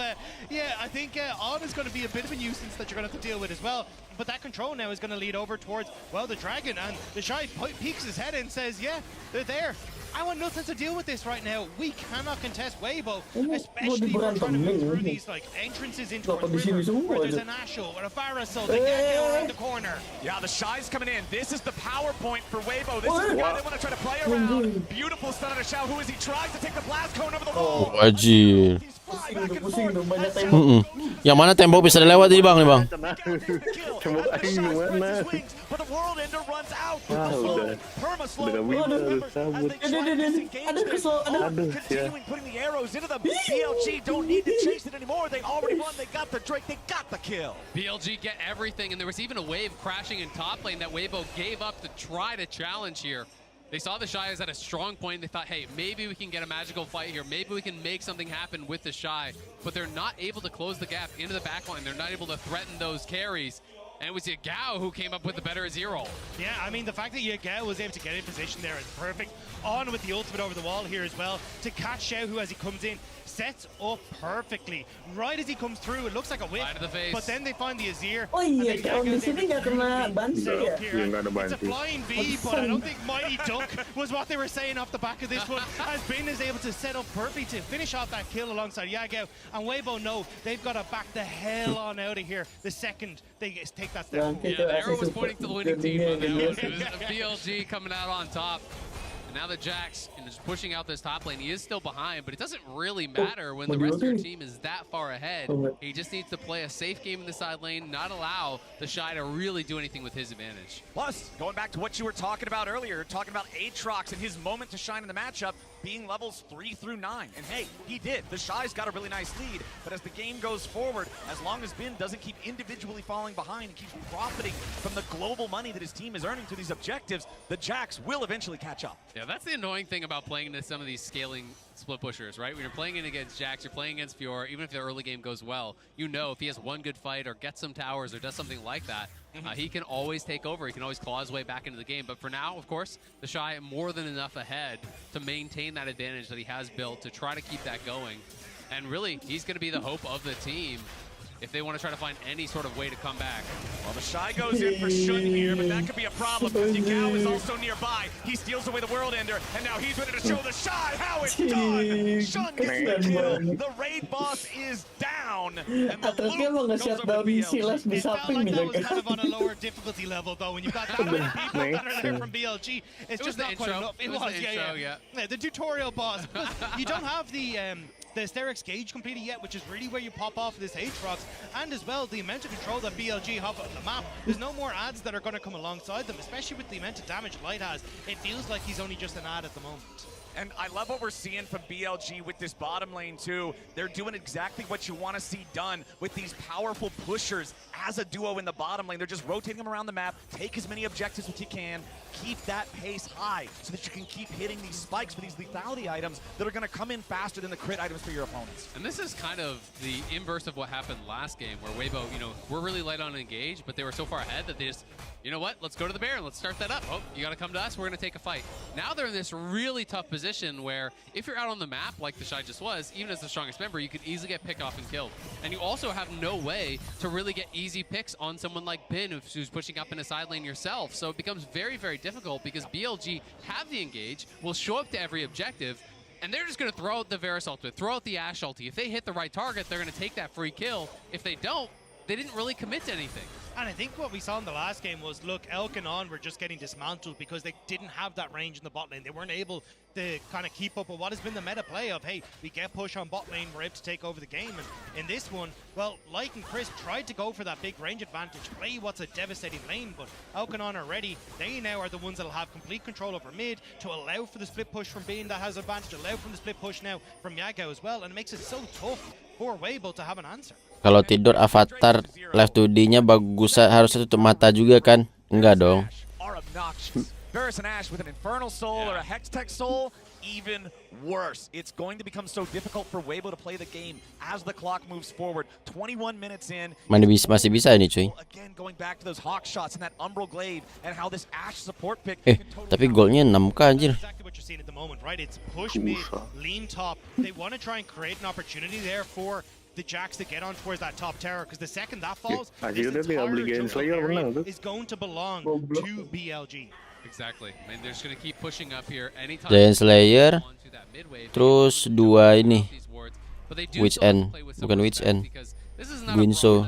yeah, I think On is going to be a bit of a nuisance that you're going to have to deal with as well. But that control now is going to lead over towards, well, the Dragon, and the Shy peeks his head and says, yeah, they're there. I want nothing to deal with this right now. We cannot contest Weibo, especially if we're trying to move through these like entrances into a river where there's an Asho or a Pharasol. They can't get around the corner. Yeah, the Shy's coming in. This is the power point for Weibo. This is the guy they want to try to play around. Beautiful stun on a Xiao, who as he tries to take the blast cone over the wall. Wajib. Yang mana tembok bisa dilewati bang nih bang? Tembok aing mana? But the world ender runs out. Udah gak bisa, cabut. Continuing putting the arrows into the BLG. Don't need to chase it anymore. They already won. They got the Drake. They got the kill. BLG get everything, and there was even a wave crashing in top lane that Weibo gave up to try to challenge here. They saw the Shy as at a strong point. They thought, hey, maybe we can get a magical fight here. Maybe we can make something happen with the Shy. But they're not able to close the gap into the backline. They're not able to threaten those carries. And it was Yagao who came up with the better zero. Yeah, I mean, the fact that Yagao was able to get in position there is perfect. On with the ultimate over the wall here as well to catch Xiaohu as he comes in. Sets up perfectly. Right as he comes through, it looks like a whip. Right to the face. But then they find the Azir. Oh iya, kalau di sini nggak kena bantu ya. It's a flying V, but I don't think Mighty Duck was what they were saying off the back of this one. As Bin is able to set up perfectly to finish off that kill alongside Yagao. And Weibo know they've got to back the hell on out of here the second they take that step forward. Yeah, the arrow was pointing to the winning team on that one. It was a BLG coming out on top. And now the Jax is pushing out this top lane. He is still behind, but it doesn't really matter when the rest of your team is that far ahead. He just needs to play a safe game in the side lane, not allow the Shy to really do anything with his advantage. Plus, going back to what you were talking about earlier, talking about Aatrox and his moment to shine in the matchup, being levels 3 through 9. And hey, he did. The Shy's got a really nice lead, but as the game goes forward, as long as Bin doesn't keep individually falling behind and keeps profiting from the global money that his team is earning through these objectives, the Jax will eventually catch up. Yeah, that's the annoying thing about playing into some of these scaling split pushers, right? When you're playing in against Jax, you're playing against Fiora, even if the early game goes well, you know if he has one good fight or gets some towers or does something like that, He can always take over. He can always claw his way back into the game. But for now, of course, the Shy more than enough ahead to maintain that advantage that he has built to try to keep that going. And really, he's going to be the hope of the team if they want to try to find any sort of way to come back. Well, the Shy goes in for Shun here, but that could be a problem because Yagao is also nearby. He steals away the World Ender, and now he's ready to show the Shy how it's done. Shun gets the kill. The raid boss is down, and the loot goes over to BLG. It felt like that was kind of on a lower difficulty level, though. When you've got that many people that are there from BLG, it's just not quite enough. It was, yeah. The tutorial boss. You don't have the Asterix gauge completed yet, which is really where you pop off this Aatrox, and as well the amount of control that BLG have on the map. There's no more adds that are going to come alongside them, especially with the amount of damage Light has. It feels like he's only just an ad at the moment. And I love what we're seeing from BLG with this bottom lane too. They're doing exactly what you want to see done with these powerful pushers as a duo in the bottom lane. They're just rotating them around the map, take as many objectives as you can, keep that pace high so that you can keep hitting these spikes for these lethality items that are going to come in faster than the crit items for your opponents. And this is kind of the inverse of what happened last game, where Weibo, we're really light on engage, but they were so far ahead that they just, you know what, let's go to the Baron, let's start that up. Oh, you got to come to us, we're going to take a fight. Now they're in this really tough position where if you're out on the map, like the Shy just was, even as the strongest member, you could easily get picked off and killed. And you also have no way to really get easy picks on someone like Bin, who's pushing up in a side lane yourself. So it becomes very, very difficult because BLG have the engage, will show up to every objective, and they're just going to throw out the Varus ultimate, throw out the Ashe ulti. If they hit the right target, they're going to take that free kill. If they don't, they didn't really commit to anything. And I think what we saw in the last game was, look, Elk and On were just getting dismantled because they didn't have that range in the bot lane. They weren't able to kind of keep up with what has been the meta play of, hey, we get push on bot lane, we're able to take over the game. And in this one, well, Light and Chris tried to go for that big range advantage, play what's a devastating lane, but Elk and On are ready. They now are the ones that'll have complete control over mid to allow for the split push from Bean that has advantage, allow from the split push now from Yagao as well, and it makes it so tough for Weibo to have an answer. Kalau tidur avatar live 2D-nya bagus, harusnya tutup mata juga kan? Enggak dong. Varus and Ashe with an Infernal Soul or a Hextech Soul, even worse. It's going to become so difficult for Weibo to play the game as the clock moves forward. 21 minutes in. Masih bisa ini cuy. Again, going back to those hawk shots and that Umbral Glaive and how this Ashe support pick. Tapi golnya 6k anjir. Exactly what you're seeing at the moment, right? It's push mid, lean top. They want to try and create an opportunity there for the Jacks to get on towards that top tower, because the second that falls, this entire jungle is going to belong to BLG. Exactly. I mean, they're just going to keep pushing up here anytime. Giant Slayer, terus dua ini, which end? Bukan which end? Guinso.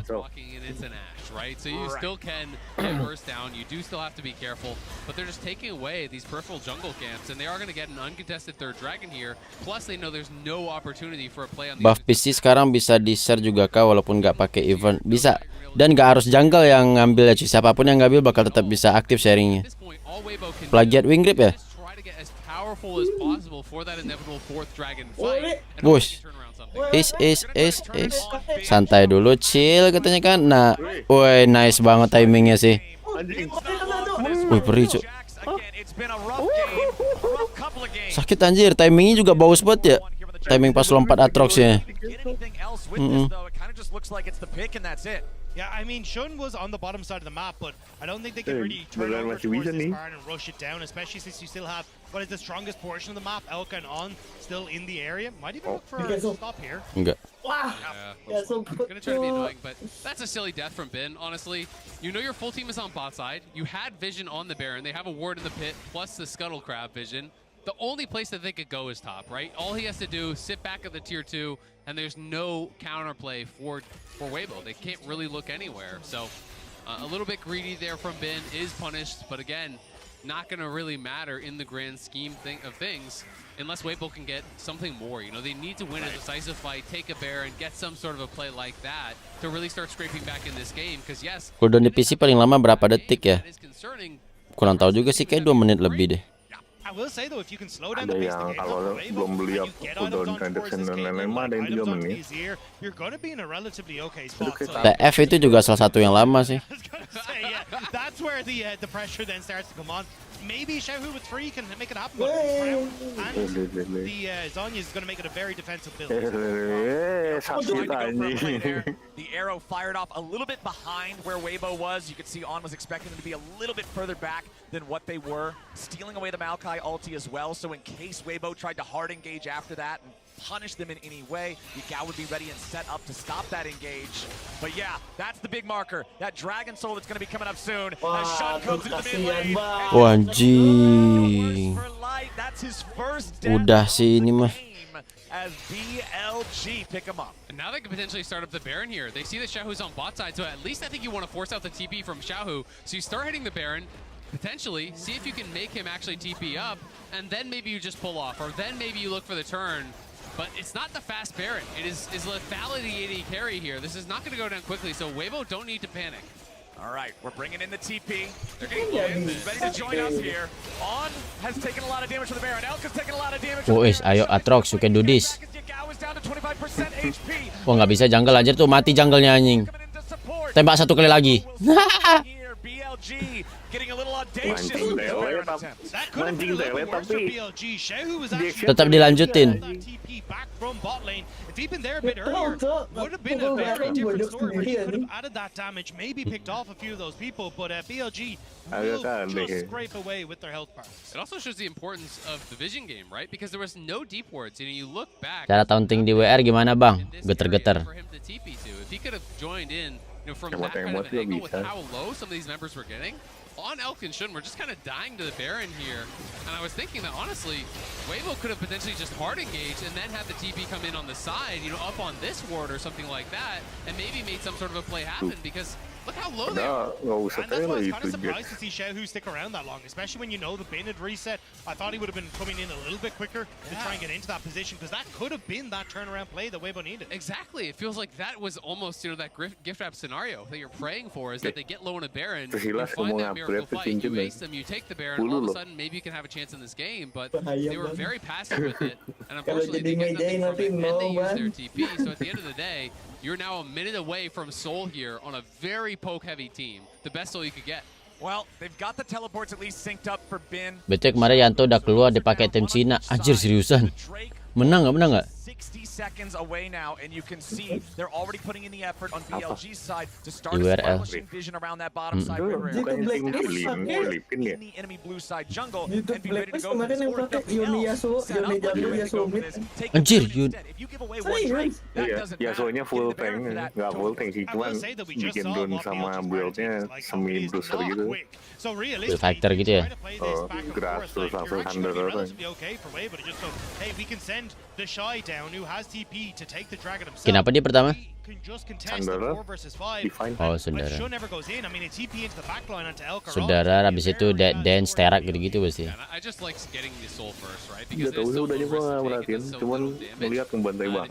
Right, so you still can get burst down. You do still have to be careful, but they're just taking away these peripheral jungle camps, and they are going to get an uncontested third dragon here. Plus, they know there's no opportunity for a play on the buff PC sekarang bisa di share juga kah, walaupun nggak pakai event bisa, dan nggak harus jungle yang ngambil ya cuy. Siapapun yang ngambil bakal tetap bisa aktif sharingnya. Plagiat wing grip ya. Bos. Santai dulu, chill katanya kan. Nah, woi nice banget timingnya sih. Woi perih cuk. Sakit anjir, timingnya juga bagus banget ya. Timing pas lompat Aatroxnya. Yeah, I mean, Shun was on the bottom side of the map, but I don't think they can really turn over towards this barn and rush it down, especially since you still have what is the strongest portion of the map, Elka and On, still in the area. Might even look for a stop here. Enggak. Gonna try to be annoying, but that's a silly death from Bin, honestly. You know your full team is on bot side. You had vision on the Baron. They have a ward in the pit, plus the Scuttle Crab vision. The only place that they could go is top, right? All he has to do is sit back at the tier 2, and there's no counterplay for Weibo. They can't really look anywhere. So a little bit greedy there from Bin is punished, but again, not going to really matter in the grand scheme of things unless Weibo can get something more. You know, they need to win a decisive fight, take a bear, and get some sort of a play like that to really start scraping back in this game. Because yes, cooldown di PC paling lama berapa detik ya? Kurang tahu juga sih, kayak 2 menit lebih deh. I will say though, if you can slow down Ada the pace yang of the game kalau for Weibo, belum beli and you get out of cooldown zone towards reduction this dan Caitlyn, lain-lain mah ada yang 3 items onto menit. his ear, you're gonna be in a relatively okay spot. So, TF itu juga salah satu yang lama sih. say, yeah, that's where the pressure then starts to come on. Maybe Xiaohu with 3 can make it happen, but Crown and the Zanya is going to make it a very defensive build. The arrow fired off a little bit behind where Weibo was. You could see On was expecting them to be a little bit further back than what they were, stealing away the Maokai ulti as well. So in case Weibo tried to hard engage after that and punish them in any way, Yigao would be ready and set up to stop that engage. But yeah, that's the big marker. That Dragon Soul that's going to be coming up soon. As Shun comes into the mid lane. Oh, anjing. That's his first Udah sih ini mah. as BLG pick him up. And now they can potentially start up the Baron here. They see that Xiaohu's on bot side, so at least I think you want to force out the TP from Xiaohu. So you start hitting the Baron, potentially, see if you can make him actually TP up, and then maybe you just pull off, or then maybe you look for the turn. But it's not the fast Baron. It is lethality 80 carry here. This is not going to go down quickly, so Weibo don't need to panic. All right, we're bringing in the TP. They're getting ready to join us here. On has taken a lot of damage from the Baron. Elk has taken a lot of damage from the Baron. Ayo Atrox, you can do this. Down to 25% HP. Wah, nggak bisa jungle aja tuh, mati jungle-nya anjing. Tembak satu kali lagi. BLG getting a little audacious. Tetap dilanjutin. If he'd been there a bit earlier, would have been a very different story where he could have added that damage, maybe picked off a few of those people, but BLG will just scrape away with their health bar. It also shows the importance of the vision game, right? Because there was no deep wards. You know, you look back. Cara taunting di WR gimana, Bang? Geter-geter. For him to TP to. If he could have joined in, you know, from that kind of an angle with how low some of these members were getting, On Elk and Shun, we're just kind of dying to the Baron here. And I was thinking that, honestly, Weibo could have potentially just hard engaged and then had the TP come in on the side, you know, up on this ward or something like that, and maybe made some sort of a play happen, because look how low they are. And that's why I was kind of surprised to see Xiaohu stick around that long, especially when you know the bin had reset. I thought he would have been coming in a little bit quicker to try and get into that position, because that could have been that turnaround play that Weibo needed. Exactly. It feels like that was almost, you know, that gift wrap scenario that you're praying for, is that they get low on a Baron, you find that miracle fight, you ace them, you take the Baron, all of a sudden maybe you can have a chance in this game, but they were very passive with it, and unfortunately they get nothing from it, and they use their TP, so at the end of the day, you're now a minute away from Seoul here on a very poke-heavy team. The best Seoul you could get. Well, they've got the teleports at least synced up for Bin. Betul kemarin Yanto udah keluar dipakai tim Cina. Anjir, seriusan. Menang nggak? Menang nggak? 60 seconds away now, and you can see they're already putting in the effort on BLG's side to start URL. establishing vision around that bottom side river area. In the enemy blue side jungle and be ready to go for this, or if nothing else, set up like you're ready to go for this. Take Anjir, if you give away one drink, that doesn't matter. Yasuonya full tank, nggak full tank sih, cuman bikin drone sama build-nya semi bruiser gitu. Build fighter gitu ya. Grass terus langsung under orang. Kenapa dia pertama? Define. Oh, saudara. Saudara, habis itu dead dance, terak gitu-gitu pasti. Udah tahu sih, udah nyoba nggak merhatiin, cuman melihat membantai banget.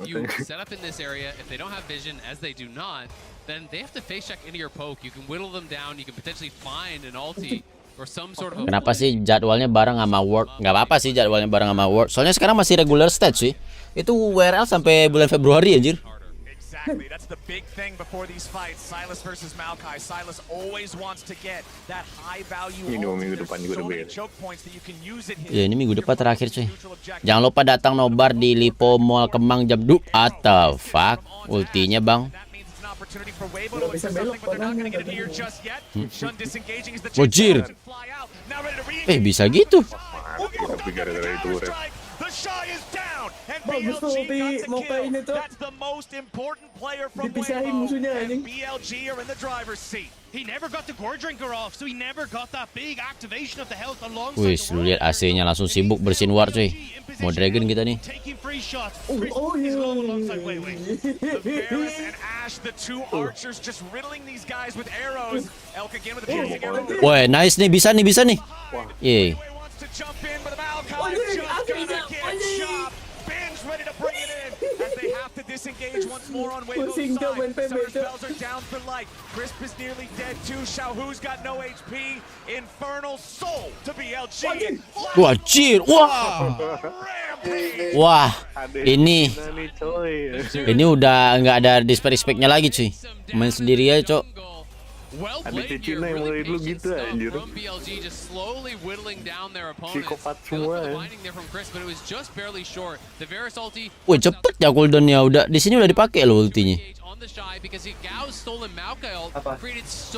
Then they have to face check into your poke. You can whittle them down. You can potentially find an ulti or some sort of. Kenapa sih jadwalnya bareng sama World? Nggak apa-apa sih jadwalnya bareng sama World. Soalnya sekarang masih regular stage sih. Itu WRL sampai bulan Februari anjir. Exactly, that's the big thing before these fights. Silas versus Maokai. Silas always wants to get that high value. Ini minggu depan juga udah choke points that you can use it. Ya, ini minggu depan terakhir cuy. Jangan lupa datang nobar di Lipo Mall Kemang jam 2 atau fuck ultinya bang. Wajir. Bisa gitu. Bagus tuh mau kayak ini tuh. Dipisahin musuhnya anjing. He never got the core drinker off, so he never got that big activation of the health alongside. Wih, lu lihat AC-nya langsung sibuk bersin war cuy. Mau dragon kita nih. Oh iya. Woi, nice nih, bisa nih. Yeay. disengage once more on Weibo's side. Summer spells are down for life. Crisp is nearly dead too. Xiaohu's got no HP. Infernal Soul to BLG. Wah, cheer. Wah. Wah, ini udah nggak ada disrespect-nya lagi, cuy. Main sendiri aja, Cok. Ada Cina yang mulai dulu gitu anjir. Psikopat semua ya. Wih, cepet ya cooldownnya. Udah di sini udah dipakai loh ultinya.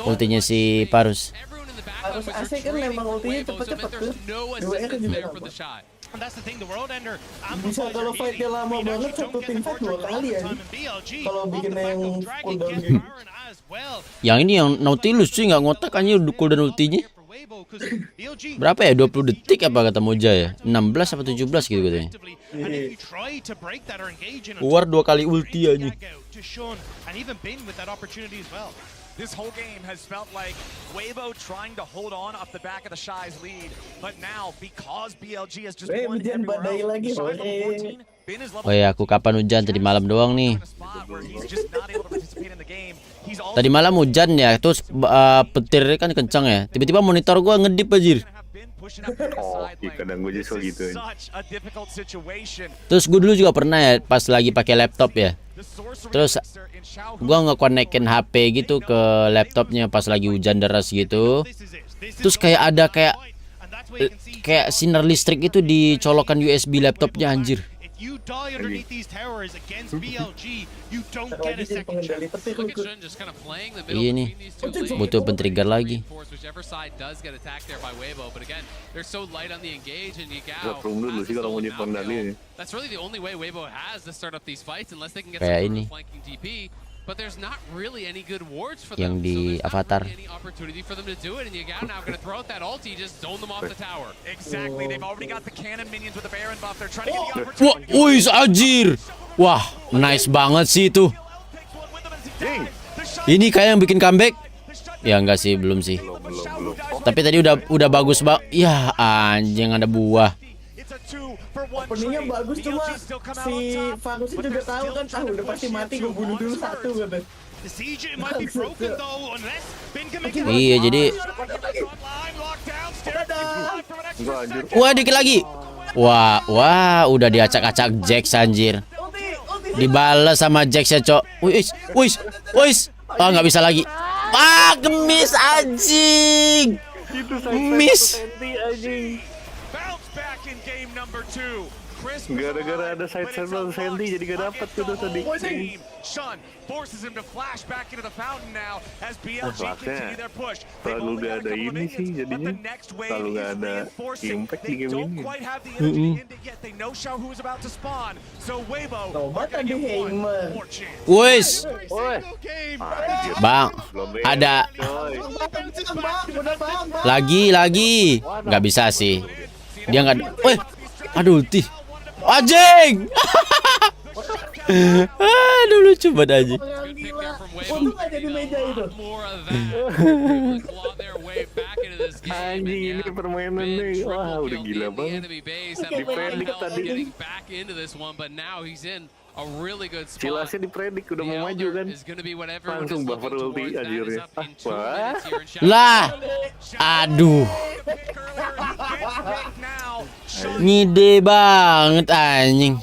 Ultinya si Parus. Harus asik kan memang ultinya cepet-cepet tuh. 2R juga. And that's the thing, the World Ender Bisa kalau fightnya lama banget satu tim fight 2 kali ya. Kalau bikin yang cooldown gitu. Yang ini yang Nautilus cuy, nggak ngotak aja cooldown ultinya. Berapa ya? 20 detik apa kata Moja ya? 16 apa 17 gitu katanya. Keluar 2 kali ulti aja. This whole game has felt like Weibo trying to hold on off the back of the Shy's lead, but now because BLG has just won every round, Shy's level 14, Bin is level. Oh ya, aku kapan hujan tadi malam doang nih. Tadi malam hujan ya, terus petirnya kan kencang ya. Tiba-tiba monitor gua ngedip anjir. Oh, kadang gue juga gitu. Terus gue dulu juga pernah ya pas lagi pakai laptop ya. Terus gua nge-connect-in HP gitu ke laptopnya pas lagi hujan deras gitu. Terus kayak ada kayak sinar listrik itu dicolokan USB laptopnya anjir. You die underneath these towers against BLG, you don't get a second chance. Iya nih, butuh pentrigger lagi. Kayak ini yang di Avatar. Wah, wih, anjir. Wah, nice banget sih itu. Ini kayak yang bikin comeback. Ya enggak sih, belum sih. Tapi tadi udah bagus banget. Ya anjing, ada buah. Openingnya bagus, cuma si Farus juga tahu kan, udah pasti mati, gue bunuh dulu satu kata. Iya, jadi wah, dikit lagi. Wah, udah diacak-acak Jax anjir. Dibales sama Jax ya, Cok. Wih. Oh, nggak bisa lagi. Ah, gemis anjing. Miss. Gara-gara ada side server Sandy jadi gak dapet tuh tadi. Terlalu gak ada ini sih jadinya. Terlalu gak ada impact di game ini. Wis. Bang, ada lagi. Nggak bisa sih. Dia nggak. Aduh, ulti. Anjing. Aduh, lucu banget aja. Untung aja di meja itu. Anjing, ini permainan nih. Wah, udah gila banget. Dipredik tadi. Silasnya dipredik udah mau maju kan. Langsung buffer ulti akhirnya. Wah. Lah. Aduh. Ngide banget anjing.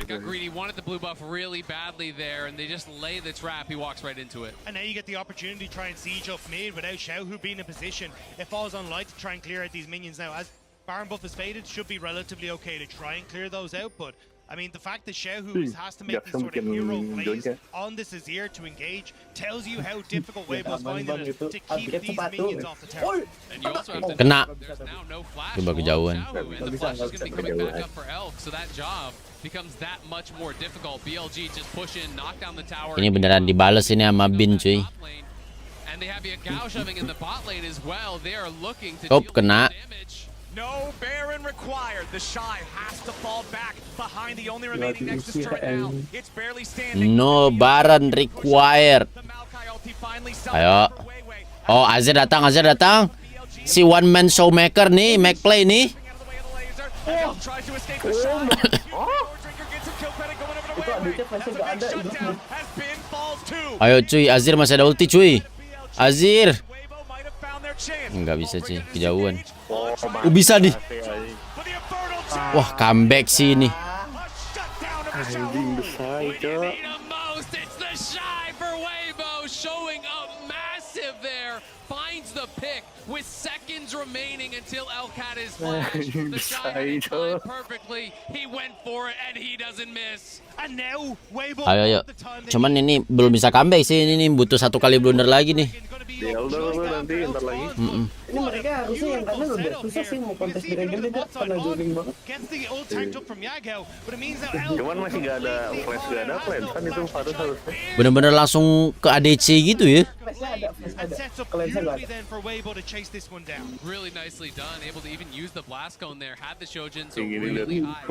Got greedy, wanted the blue buff really badly there, and they just lay the trap. He walks right into it. And now you get the opportunity to try and siege up mid without Xiaohu being in position. It falls on Light to try and clear out these minions now. As Baron buff is faded, should be relatively okay to try and clear those out, but I mean, the fact that Xiaohu has to make these sort of hero plays on this Azir to engage tells you how difficult Weibo's finding it to keep these minions off the tower. And you also have to kena. there's now no flash Coba kejauhan. and the flash is going to be coming back up for Elk, so that job becomes that much more difficult. BLG just push in, knock down the tower. Ini beneran dibales ini sama Bin, cuy. And they have Yagao shoving in the bot lane as well. They are looking to Top kena. No Baron required. The Shy has to fall back behind the only remaining Nexus turret now. It's barely standing. No Baron required. Ayo. Oh, Azir datang. Si one man showmaker nih, make play nih. Itu adiknya flashnya nggak ada. Ayo cuy, Azir masih ada ulti cuy. Azir. Nggak bisa cuy, kejauhan. Bisa nih. Wah, comeback sih ini. Anjing besar itu. Showing up massive there, finds the pick with seconds remaining until Elcat is flashed. The shot timed perfectly. He went for it and he doesn't miss. And now Weibo. Ayo. Cuman ini belum bisa comeback sih, ini butuh satu kali blunder lagi nih. Ya udah nanti ntar lagi. Ini mereka harusnya yang kanan udah susah sih mau kontes di Regen juga karena juring banget. Cuman masih gak ada flash, gak ada plan kan itu harusnya. Bener-bener langsung ke ADC gitu ya. Really nicely done, able to even use the blast cone there, had the Shojin so really high.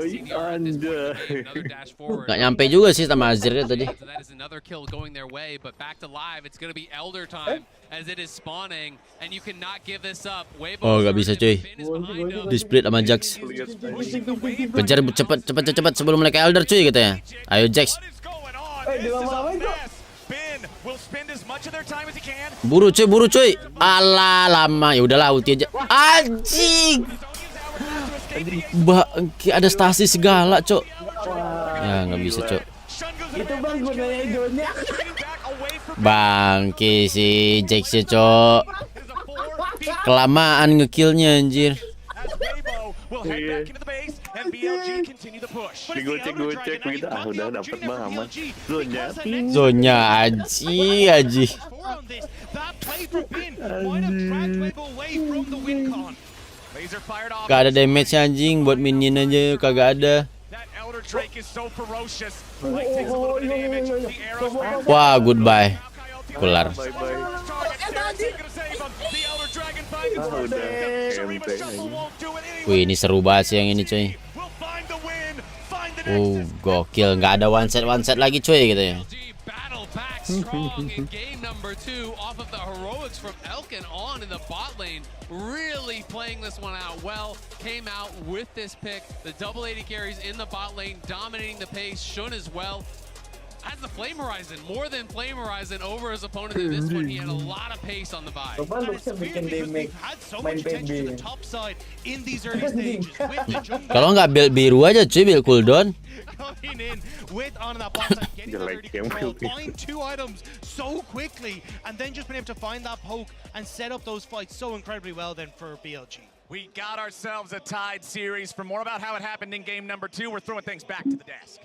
Another dash forward. Nggak nyampe juga sih sama Azirnya tadi. That is another kill going their way, but back to live, it's going to be Elder time as it is spawning, and you cannot give this up. Oh, nggak bisa cuy. Di split sama Jax. Kejar cepet sebelum mereka Elder cuy katanya. Ayo Jax. Buru cuy. Alah lama. Ya udahlah ulti aja. Anjing. Ada stasi segala, Cok. Ya nggak bisa, Cok. Itu bang gunanya hidupnya. Bangke si Jax ya, Cok. Kelamaan ngekillnya anjir. Digocek gitu. Ah udah dapet bang aman. Zonya aji. Gak ada damage anjing buat minion aja kagak ada. Wah, goodbye. Kelar. Wih, ini seru banget sih yang ini cuy. Gokil, nggak ada one set lagi cuy gitu ya. Strong in game number 2 off of the heroics from Elkin on in the bot lane, really playing this one out well, came out with this pick, the double 80 carries in the bot lane, dominating the pace, Shun as well. Has the Flame Horizon, more than Flame Horizon over his opponent in this one. He had a lot of pace on the buy. Kalau nggak build biru aja cuy, build cooldown. Find 2 items so quickly and then just been able to find that poke and set up those fights so incredibly well then for BLG. We got ourselves a tied series. For more about how it happened in game number 2, we're throwing things back to the desk.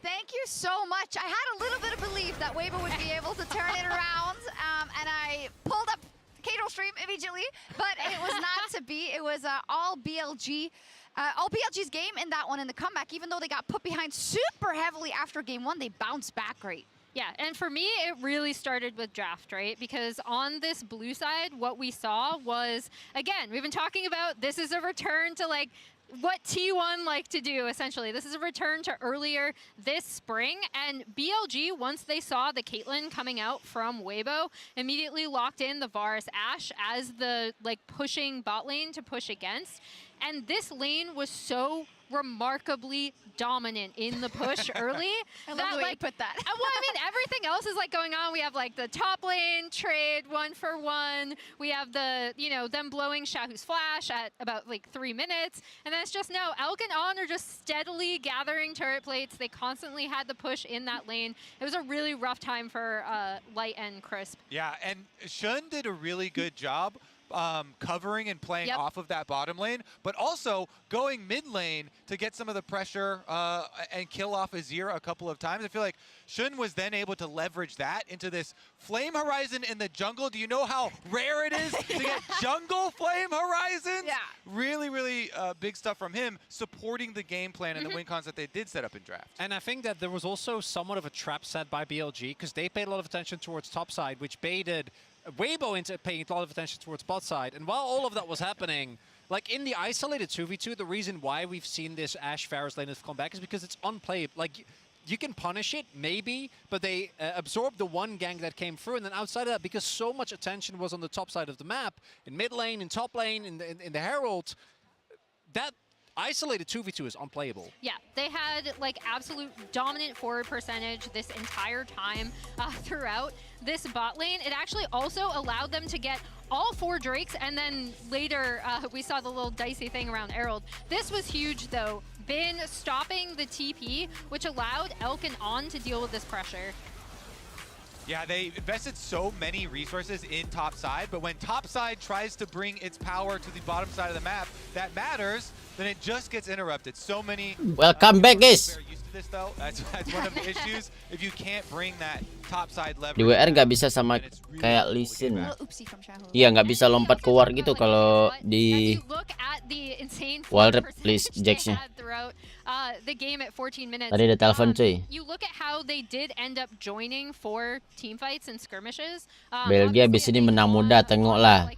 Thank you so much. I had a little bit of belief that Weibo would be able to turn it around, and I pulled up Kato stream immediately, but it was not to be. It was all BLG's game in that one in the comeback. Even though they got put behind super heavily after game 1, they bounced back great. Yeah, and for me, it really started with draft, right? Because on this blue side, what we saw was, again, we've been talking about this is a return to like what T1 like to do, essentially. This is a return to earlier this spring, and BLG, once they saw the Caitlyn coming out from Weibo, immediately locked in the Varus Ashe as the like pushing bot lane to push against. And this lane was so remarkably dominant in the push early. I love the way you put that. Well, I mean, everything else is like going on. We have like the top lane trade 1-for-1. We have the, you know, them blowing Shahu's flash at about like 3 minutes. And then it's just no, Elk and On are just steadily gathering turret plates. They constantly had the push in that lane. It was a really rough time for Light and Crisp. Yeah, and Shun did a really good job covering and playing off of that bottom lane, but also going mid lane to get some of the pressure and kill off Azir a couple of times. I feel like Shun was then able to leverage that into this Flame Horizon in the jungle. Do you know how rare it is to get jungle Flame Horizons? Yeah. Really, really big stuff from him, supporting the game plan and the win cons that they did set up in draft. And I think that there was also somewhat of a trap set by BLG, because they paid a lot of attention towards top side, which baited Weibo into paying a lot of attention towards bot side. And while all of that was happening, like in the isolated 2v2, the reason why we've seen this Ashe Varus lane have come back is because it's unplayable. Like, you can punish it, maybe, but they absorbed the one gank that came through. And then outside of that, because so much attention was on the top side of the map, in mid lane, in top lane, in the Herald, that isolated 2v2 is unplayable. Yeah, they had like absolute dominant forward percentage this entire time throughout this bot lane. It actually also allowed them to get all 4 Drakes, and then later we saw the little dicey thing around Herald. This was huge though. Bin stopping the TP, which allowed Elk and On to deal with this pressure. Yeah, they invested so many resources in top side, but when top side tries to bring its power to the bottom side of the map that matters, then it just gets interrupted. So many Welcome back, guys. very used to this though. That's one of the issues. If you can't bring that top side leverage. Di WR nggak bisa sama kayak Lee Sin. Iya, nggak bisa lompat ke war gitu kalau di WildRift Jax-nya. Tadi ada telepon cuy. You look at how they did end up joining for team fights and skirmishes. BLG abis ini menang muda, tengoklah.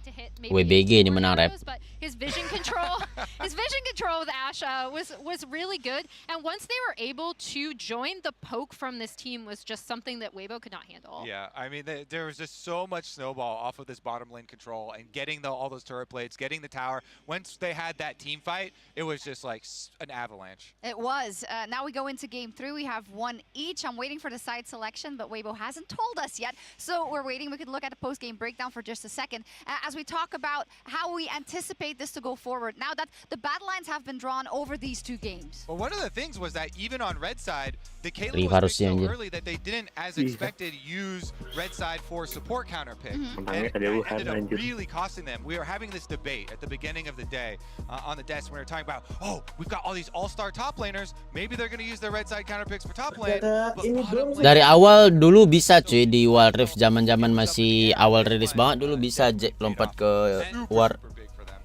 WBG ini menang rep. His vision control with Ash was really good, and once they were able to join, the poke from this team was just something that Weibo could not handle. Yeah, I mean there was just so much snowball off of this bottom lane control and getting all those turret plates, getting the tower. Once they had that team fight, it was just like an avalanche. It was. Now we go into game 3. We have 1 each. I'm waiting for the side selection, but Weibo hasn't told us yet, so we're waiting. We could look at the post-game breakdown for just a second as we talk about how we anticipate this to go forward now that the battle lines have been drawn over these 2 games. Well, one of the things was that even on red side, the Kalian was picked so early that they didn't, as expected, use red side for support counter pick. And it ended up really costing them. We were having this debate at the beginning of the day on the desk when we were talking about, oh, we've got all these all-star top laners. Maybe they're going to use their red side counter picks for top lane. Dari awal dulu bisa cuy di WildRift, zaman-zaman masih awal rilis banget dulu bisa lompat ke war.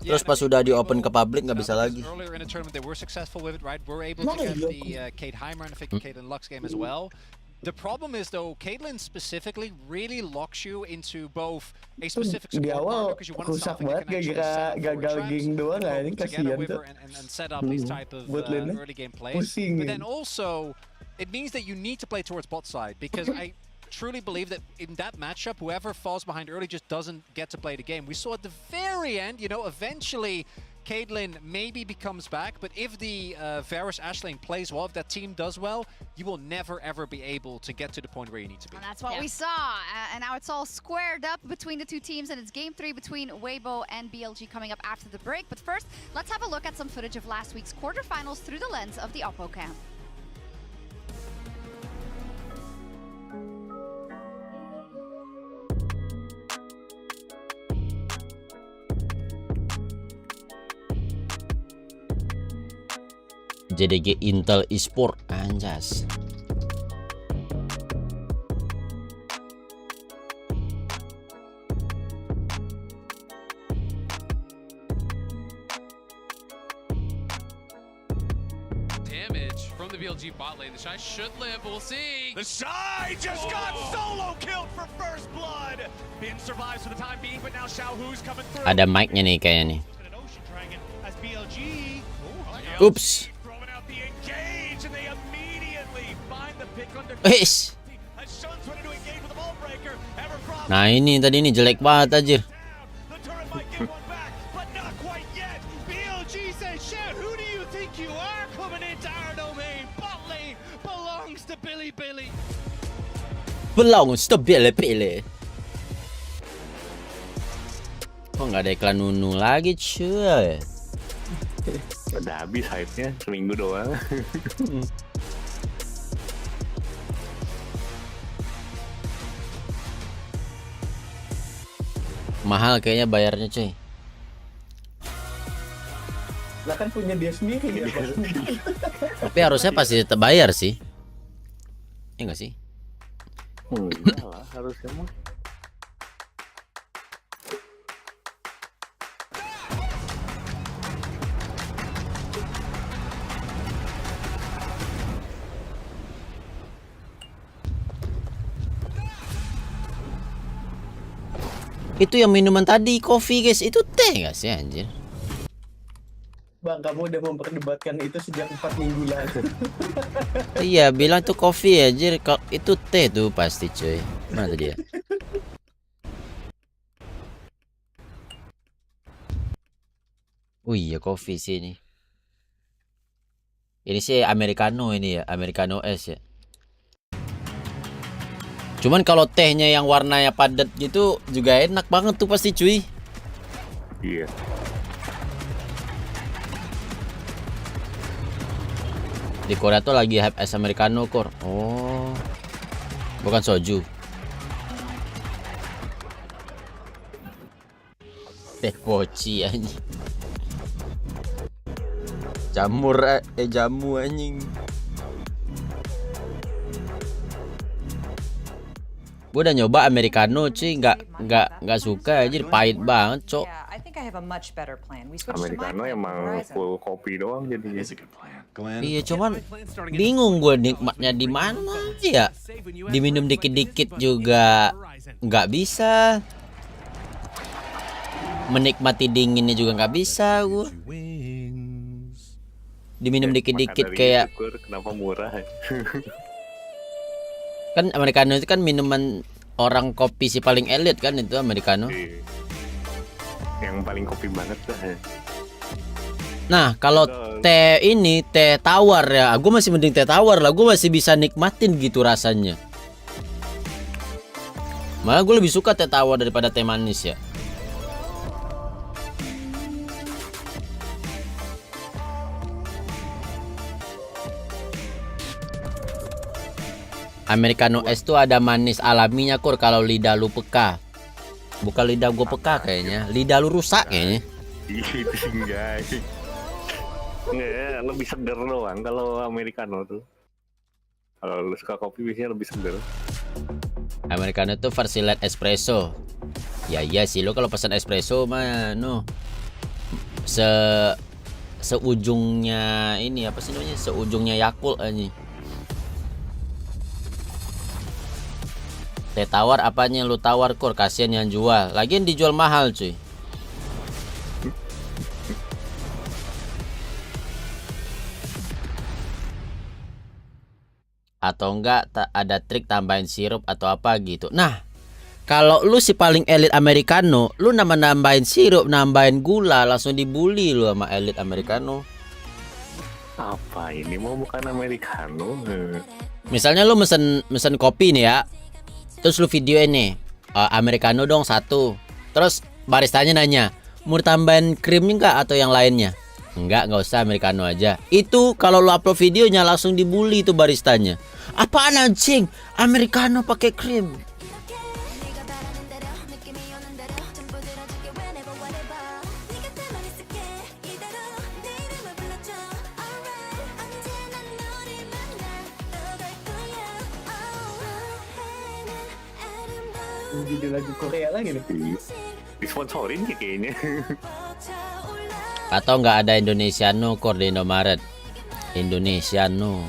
Terus pas sudah di open ke public nggak bisa lagi. Earlier in the tournament they were successful with it, right? We're able to get the Cade Heimer and I think the Caitlyn Lux game as well. The problem is though, Caitlyn specifically really locks you into both a specific support partner because you want something that can actually set up forward traps, together with her and set up these type of early game plays. But then also, it means that you need to play towards bot side because I truly believe that in that matchup, whoever falls behind early just doesn't get to play the game. We saw at the very end, you know, eventually Caitlyn maybe becomes back, but if the Varus Ashe lane plays well, if that team does well, you will never ever be able to get to the point where you need to be. And that's what we saw. And now it's all squared up between the 2 teams, and it's game 3 between Weibo and BLG coming up after the break. But first, let's have a look at some footage of last week's quarterfinals through the lens of the Oppo cam. JDG Intel Esport anjas. Damage from the BLG bot lane. The Shy should live. We'll see. The Shy just got solo killed for first blood. Bin survives for the time being, but now Xiaohu's coming through. Ada mic-nya nih kayaknya nih. Oops. Wis. Nah ini tadi ini jelek banget anjir. Belongs to Billy. Kok nggak ada iklan Nunu lagi cuy? Udah habis hype-nya seminggu doang. Mahal kayaknya bayarnya cuy. Lah kan punya dia sendiri ya. Tapi harusnya pasti tetap bayar sih. Ya nggak sih? Enggak lah, harusnya mah. Itu yang minuman tadi, kopi guys, itu teh gak sih anjir? Bang, kamu udah memperdebatkan itu sejak 4 minggu lalu. Iya, bilang tuh kopi anjir, kalau itu teh tuh pasti cuy. Mana tadi ya? Oh iya, kopi sih ini. Ini sih Americano ini ya, Americano es ya. Cuman kalau tehnya yang warnanya padat gitu juga enak banget tuh pasti cuy. Iya. Di Korea tuh lagi hype es Americano kor. Oh, bukan soju. Teh poci anjing. Jamu anjing. Gue udah nyoba Americano cuy, nggak suka aja, pahit banget cok. Americano emang full kopi doang jadinya. Iya cuman bingung gue nikmatnya di mana ya. Diminum dikit-dikit juga nggak bisa. Menikmati dinginnya juga nggak bisa gue. Diminum dikit-dikit kayak. Kenapa murah? Kan Americano itu kan minuman orang kopi si paling elit kan itu Americano. Yang paling kopi banget tuh. Nah kalau teh ini teh tawar ya, gue masih mending teh tawar lah, gue masih bisa nikmatin gitu rasanya. Malah gue lebih suka teh tawar daripada teh manis ya. Americano es tuh ada manis alaminya kur kalau lidah lu peka. Bukan lidah gue peka kayaknya, lidah lu rusak kayaknya. Itu sih enggak. Nggak, lebih seger doang kalau Americano tuh. Kalau lu suka kopi biasanya lebih seger. Americano tuh versi light espresso. Ya iya sih, lo kalau pesan espresso mah no. Seujungnya ini apa sih namanya? Seujungnya Yakult anjing. Teh tawar apanya lu tawar kur, kasihan yang jual. Lagian dijual mahal cuy. Atau enggak ada trik tambahin sirup atau apa gitu. Nah, kalau lu si paling elit Americano, lu nambahin sirup, nambahin gula, langsung dibully lu sama elit Americano. Apa ini mau bukan Americano? Misalnya lu mesen kopi nih ya. Terus lu video ini Americano dong 1. Terus baristanya nanya, mau tambahin krimnya enggak atau yang lainnya? Enggak usah, Americano aja. Itu kalau lu upload videonya langsung dibully tuh baristanya. Apaan anjing? Americano pakai krim. Jadi lagu Korea lagi nih. Disponsorin sih kayaknya. Atau nggak ada Indonesiano kor di Indomaret. Indonesiano.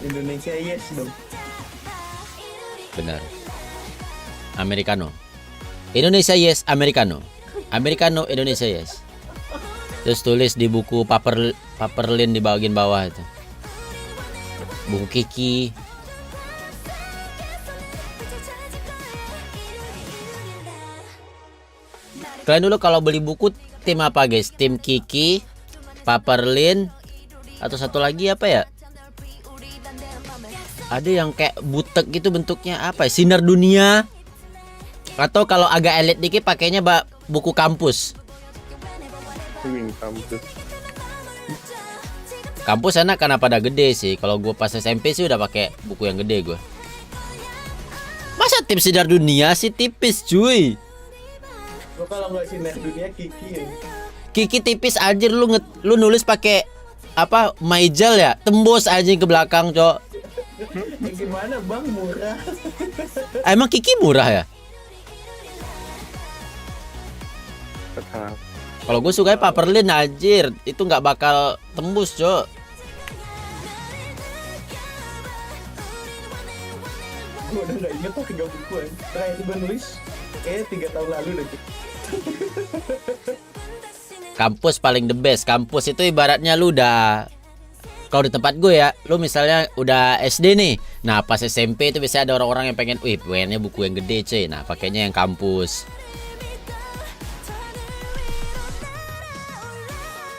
Indonesia yes dong. Benar. Americano. Indonesia yes, Americano. Americano Indonesia yes. Terus tulis di buku paperlin di bagian bawah itu. Buku Kiki. Kalian dulu kalau beli buku tim apa guys? Tim Kiki, Paperlin, atau satu lagi apa ya? Ada yang kayak butek gitu bentuknya apa ya? Sinar Dunia. Atau kalau agak elit dikit pakainya buku kampus. Kampus enak karena pada gede sih. Kalau gue pas SMP sih udah pakai buku yang gede gue. Masa tim Sinar Dunia sih tipis cuy? Lo kalau nggak Sinar Dunia Kiki ya. Kiki tipis aja, lu nulis pakai apa maijal ya, tembus aja ke belakang cok. Gimana bang, murah? Emang Kiki murah ya? Kalau gue suka paperlin anjir, itu nggak bakal tembus cok. Gue udah nggak inget tuh 3 bukuan. Terakhir gue nulis kayak 3 tahun lalu deh. Kampus paling the best. Kampus itu ibaratnya lu udah, kalau di tempat gue ya, lu misalnya udah SD nih. Nah pas SMP itu biasanya ada orang-orang yang pengen, wih pengennya buku yang gede cuy. Nah pakainya yang kampus.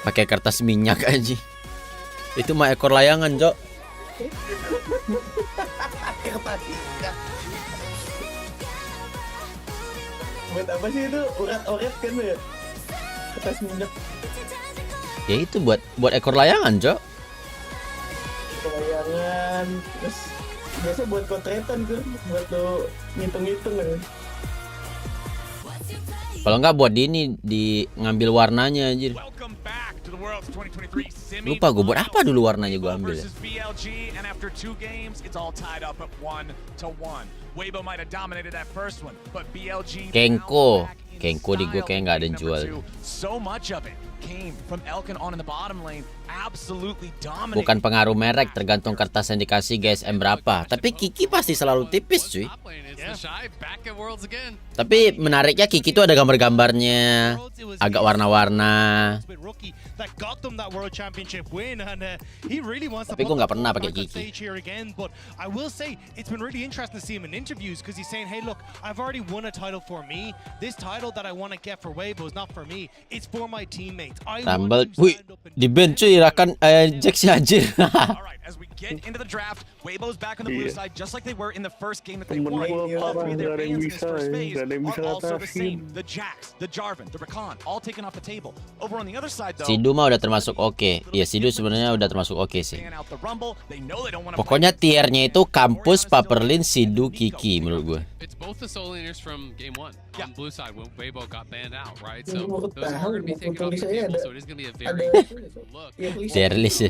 Pakai kertas minyak aja. Itu mah ekor layangan, Cok. Buat apa sih itu? Urat-urat kan ya? Kertas minyak. Ya itu buat ekor layangan, Cok. Layangan, terus biasa buat kotretan tuh, buat lo ngitung-ngitung kan. Kalau enggak buat di ngambil warnanya anjir. Lupa gue buat apa dulu warnanya gue ambil ya. Kenko di gue kayak nggak ada yang jual. Bukan pengaruh merek, tergantung kertas yang dikasih GSM berapa. Tapi Kiki pasti selalu tipis cuy. Tapi menariknya Kiki tuh ada gambar-gambarnya, agak warna-warna. Tapi gue nggak pernah pakai Kiki. Rumble, wih, di bench cuy, Rakan Jack si anjir. As we get into the draft, Weibo's back on the blue side, just like they were in the first game that they won. All three of their bans in this first phase are also the same. The Jax, the Jarvan, the Rakan, all taken off the table. Over on the other side though, Sidu mah udah termasuk oke. Iya, Sidu sebenarnya udah termasuk oke sih. Pokoknya tiernya itu kampus, Paperlin, Sidu, Kiki menurut gue. It's both the solo laners from game 1 on blue side when Weibo got banned out, right? So those are going to be taken off the table, so it is going to be a very look. Tier list ya.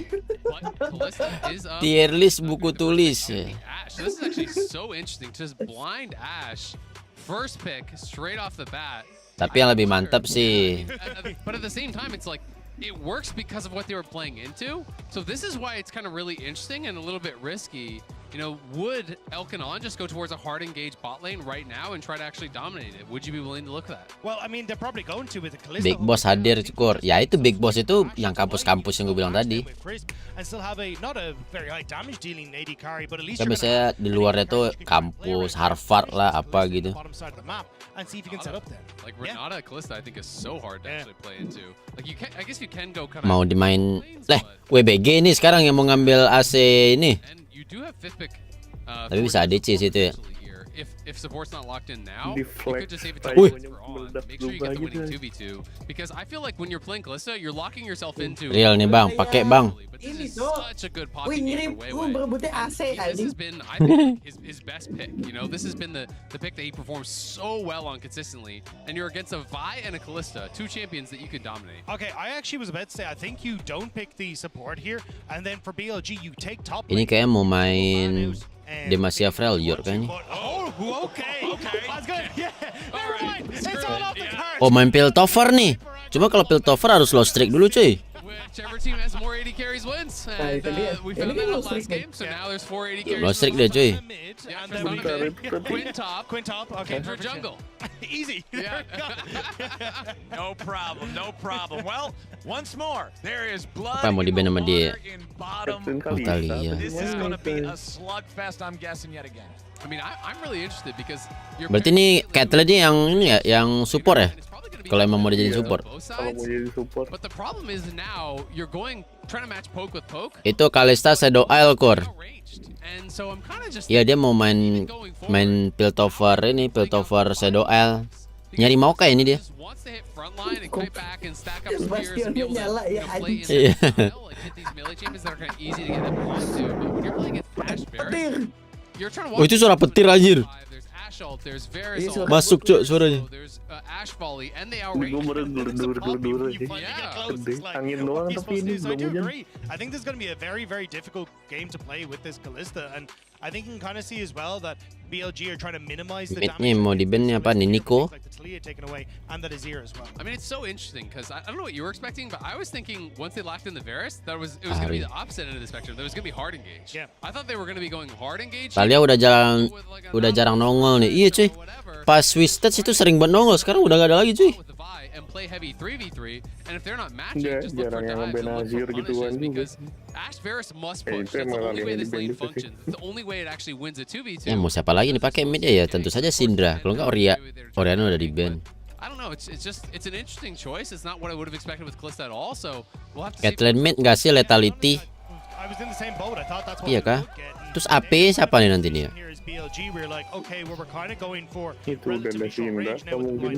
Tier list buku tulis. Ash. This is actually so interesting. Just blind Ash, first pick straight off the bat. Tapi yang lebih mantap sih. But at the same time, it's like it works because of what they were playing into. So this is why it's kind of really interesting and a little bit risky. You know, would Elkanon just go towards a hard engaged bot lane right now and try to actually dominate it? Would you be willing to look at that? Well, I mean, they're probably going to with the Kalista. Big Boss hadir cukur. Ya itu Big Boss itu yang kampus-kampus yang gue bilang tadi. And still have a not a very high damage dealing AD carry, but at least Kan biasanya di luarnya tuh kampus, Harvard lah apa gitu. And see if you can set up there. Like Renata Kalista, I think is so hard to actually play into. Like you can, I guess you can go kind of. Mau dimain, WBG ini sekarang yang mau ngambil AC ini. You do have fifth pick. Tapi bisa ADC situ ya. If support's not locked in now, you could just save it to on. Make sure you get the winning 2v2 because I feel like when you're playing Kalista, you're locking yourself into. Real nih bang, pakai bang. Ini such a good pocket game for Weiwei. This has been, I think, his best pick. You know, this has been the pick that he performs so well on consistently. And you're against a Vi and a Kalista, two champions that you could dominate. Okay, I actually was about to say, I think you don't pick the support here, and then for BLG you take top. Ini kayak mau main Demacia Freljord kayaknya. Oh, okay. That's good. Yeah. Never mind. It's all off the cards. Oh, main Piltover nih. Cuma kalau Piltover harus low streak dulu cuy. Whichever team has more 80 carries wins. And we found that out last game, so now there's 4 80 carries. Low streak dia cuy. Quinn top. Okay, for jungle. Easy. Yeah. No problem. Well, once more, there is blood Apa mau di-ban sama dia? in bottom. Talia. This is going to be a slugfest, I'm guessing, yet again. I mean, I'm really interested because you're. Berarti ini ketlin ini ya, yang support ya? Kalau emang mau dijadiin support. But the problem is now you're trying to match poke with poke. Itu Kalista Shadow Isle core. And so I'm kind of just. Iya dia mau main Piltover ini, Piltover Shadow Isle. Nyari mau kayak ini dia. Oh itu suara petir anjir. Masuk cok suaranya. Angin doang tapi ini belum hujan. I think this is going to be a very, very difficult game to play with this Kalista, and I think you can kind of see as well that BLG are trying to minimize the damage. Mid-nya mau di-ban apa nih Nico? And that is here as well. I mean, it's so interesting because I don't know what you were expecting, but I was thinking once they locked in the Varus, it was going to be the opposite end of the spectrum. There was going to be hard engage. Yeah. I thought they were going to be going hard engage. Talia udah jarang nongol nih. Iya cuy. Pas Swistats itu sering banget nongol, sekarang udah gak ada lagi cuy. And play heavy 3v3, and if they're not matching, just look for dives and look for punishes because Ash Varus must push. That's the only way this lane functions. It's the only way it actually wins a 2v2. Mau siapa lagi nih pakai mid ya? Tentu saja Syndra. Kalau nggak Oriana udah di ban. I don't know. It's an interesting choice. It's not what I would have expected with Kalista at all. So we'll have to see. Ketlin mid nggak sih lethality? Iya kah? Terus AP siapa nih nanti nih? Itu udah Sinda mungkin.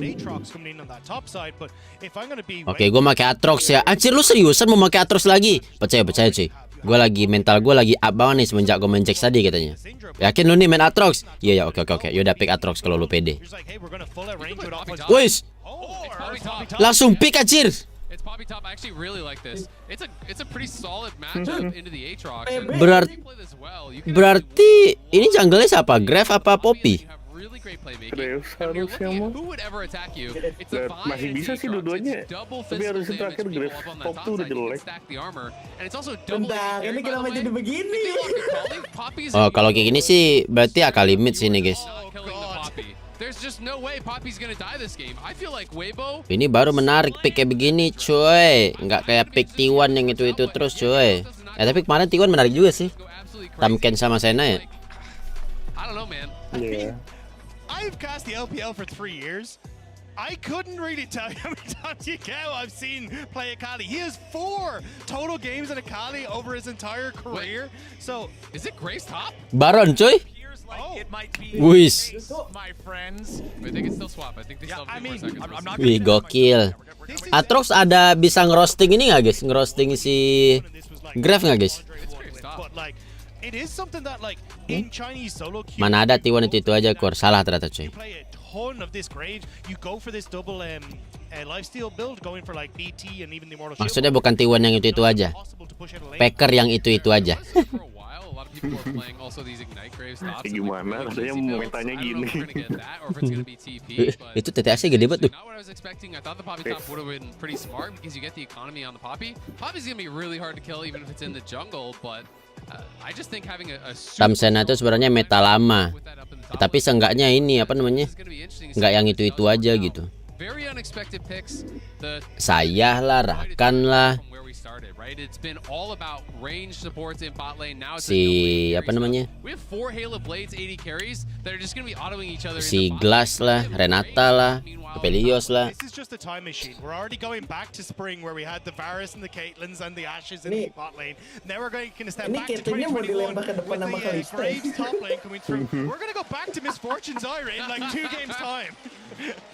Oke, gue pakai Atrox ya. Anjir, lu seriusan mau pakai Atrox lagi? Percaya cuy. Gue lagi mental gue lagi up banget nih semenjak gue main Jax tadi katanya. Yakin lu nih main Atrox? Iya ya, oke. Yaudah pick Atrox kalau lu pede. Wis. Langsung pick anjir. Berarti ini jungle-nya siapa? Grave apa Poppy? Harusnya mah masih bisa sih dua-duanya, tapi harusnya terakhir Grave top tuh udah jelek. Bentar, ini kenapa jadi begini? Oh, kalau kayak gini sih berarti akal limit sih nih guys. Ini baru menarik pick kayak begini cuy, nggak kayak pick T1 yang itu terus cuy. Tapi kemarin T1 menarik juga sih, Tamken sama Sena ya. Iya. I've cast the LPL for 3 years. I couldn't really tell you how many times I've seen play Akali. He has 4 total games in Akali over his entire career. So, is it Grace top? Baron cuy. Wis. Wih, gokil. Atrox ada bisa ngerosting ini nggak guys? Ngerosting si Grave nggak guys? Mana ada T1 itu aja Kor. Salah ternyata cuy. Maksudnya bukan T1 yang itu aja. Packer yang itu aja. Gimana rasanya metanya gini. Itu TTS gede banget tuh. Tamsena itu sebenarnya meta lama, tapi seenggaknya ini apa namanya, nggak yang itu aja gitu. Saya lah, Rakan lah, si apa namanya, si Glass lah, Renata lah, Pelios lah. Ini Caitlynnya mau dilempar ke depan sama Kalista.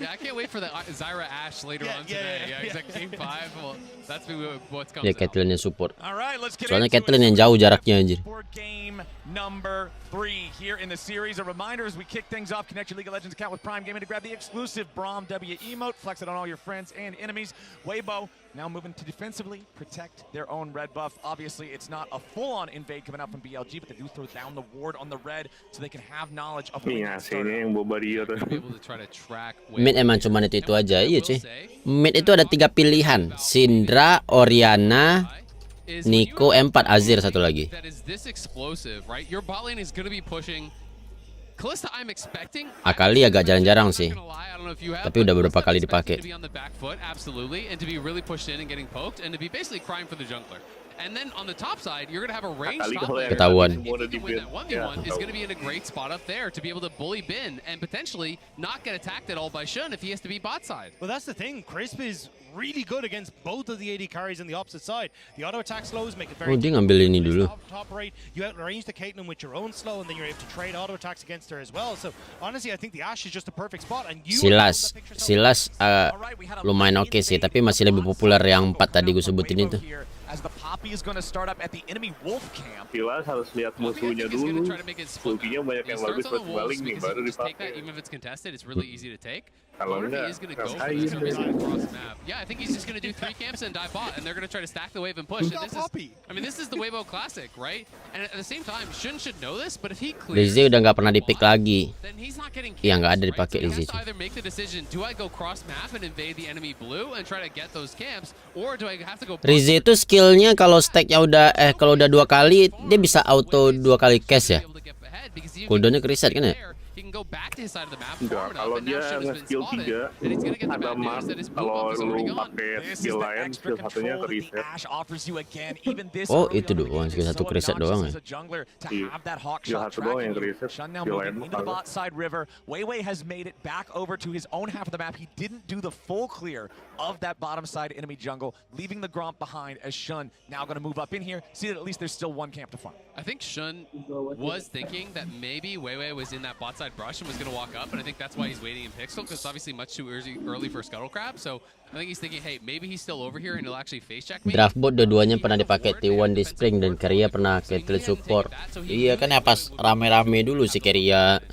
Yeah, I can't wait for the Zyra Ashe later on today. Yeah, exactly. Game 5. Well, that's what's coming. Ya Ketlin yang support. Soalnya Ketlin yang jauh jaraknya anjir. Game number 3 here in the series. A reminder as we kick things off, connect your League of Legends account with Prime Gaming to grab the exclusive Braum W emote. Flex it on all your friends and enemies. Weibo now moving to defensively protect their own red buff. Obviously, it's not a full-on invade coming out from BLG, but they do throw down the ward on the red so they can have knowledge of the yang bawa barrier. Mid emang cuma itu aja, iya cuy. Mid itu ada 3 pilihan, Syndra, Orianna, Nico, M4, Azir satu lagi. Akali agak jarang-jarang sih, tapi udah beberapa kali dipakai. Ketahuan. Well, that's the thing. Crisp is really good against both of the AD carries on the opposite side. The auto attack slows make it very. Oh, dia ngambil ini dulu. Top right, you outrange the Caitlyn with your own slow, and then you're able to trade auto attacks against her as well. So honestly, I think the Ashe is just the perfect spot. And you. Silas lumayan oke sih, tapi masih lebih populer yang 4 tadi gue sebutin itu. Silas harus lihat musuhnya dulu. Musuhnya banyak yang bagus buat balik nih, baru dipakai. Kalau enggak, rasain. Yeah, I think he's just going to do 3 camps and dive bot, and they're going to try to stack the wave and push. And this is the Weibo classic, right? And at the same time, Shun should know this, but if he clears, Rizzy udah nggak pernah dipick lagi. then he's not getting Iya, nggak ada camps, dipakai right? So he Rizzy. has to either make the decision, do I go cross map and invade the enemy blue and try to get those camps, or do I have to go? Rizzy itu skillnya kalau stacknya udah kalau udah 2 kali dia bisa auto 2 kali cast ya. Cooldownnya ke reset kan ya? he can go back to his side of the map. Enggak, kalau dia nge-skill 3 ada mark, kalau lu pakai skill lain, skill satunya ke reset. Oh itu doang, skill satu ke reset doang ya? Iya, skill satu doang yang ke reset, skill lain into the bot side river. YGY has made it back over to his own half of the map. He didn't do the full clear of that bottom side enemy jungle, leaving the Gromp behind as Shun now going to move up in here, see that at least there's still one camp to farm. I think Shun was thinking that maybe YGY was in that bot side brush and was going to walk up, and I think that's why he's waiting in Pixel, because it's obviously much too early for Scuttle Crab, so I think he's thinking, hey, maybe he's still over here and he'll actually face check me. Draft bot dua-duanya pernah dipakai T1 di Spring dan Keria pernah ketlin support. Iya kan ya pas rame-rame dulu si Keria.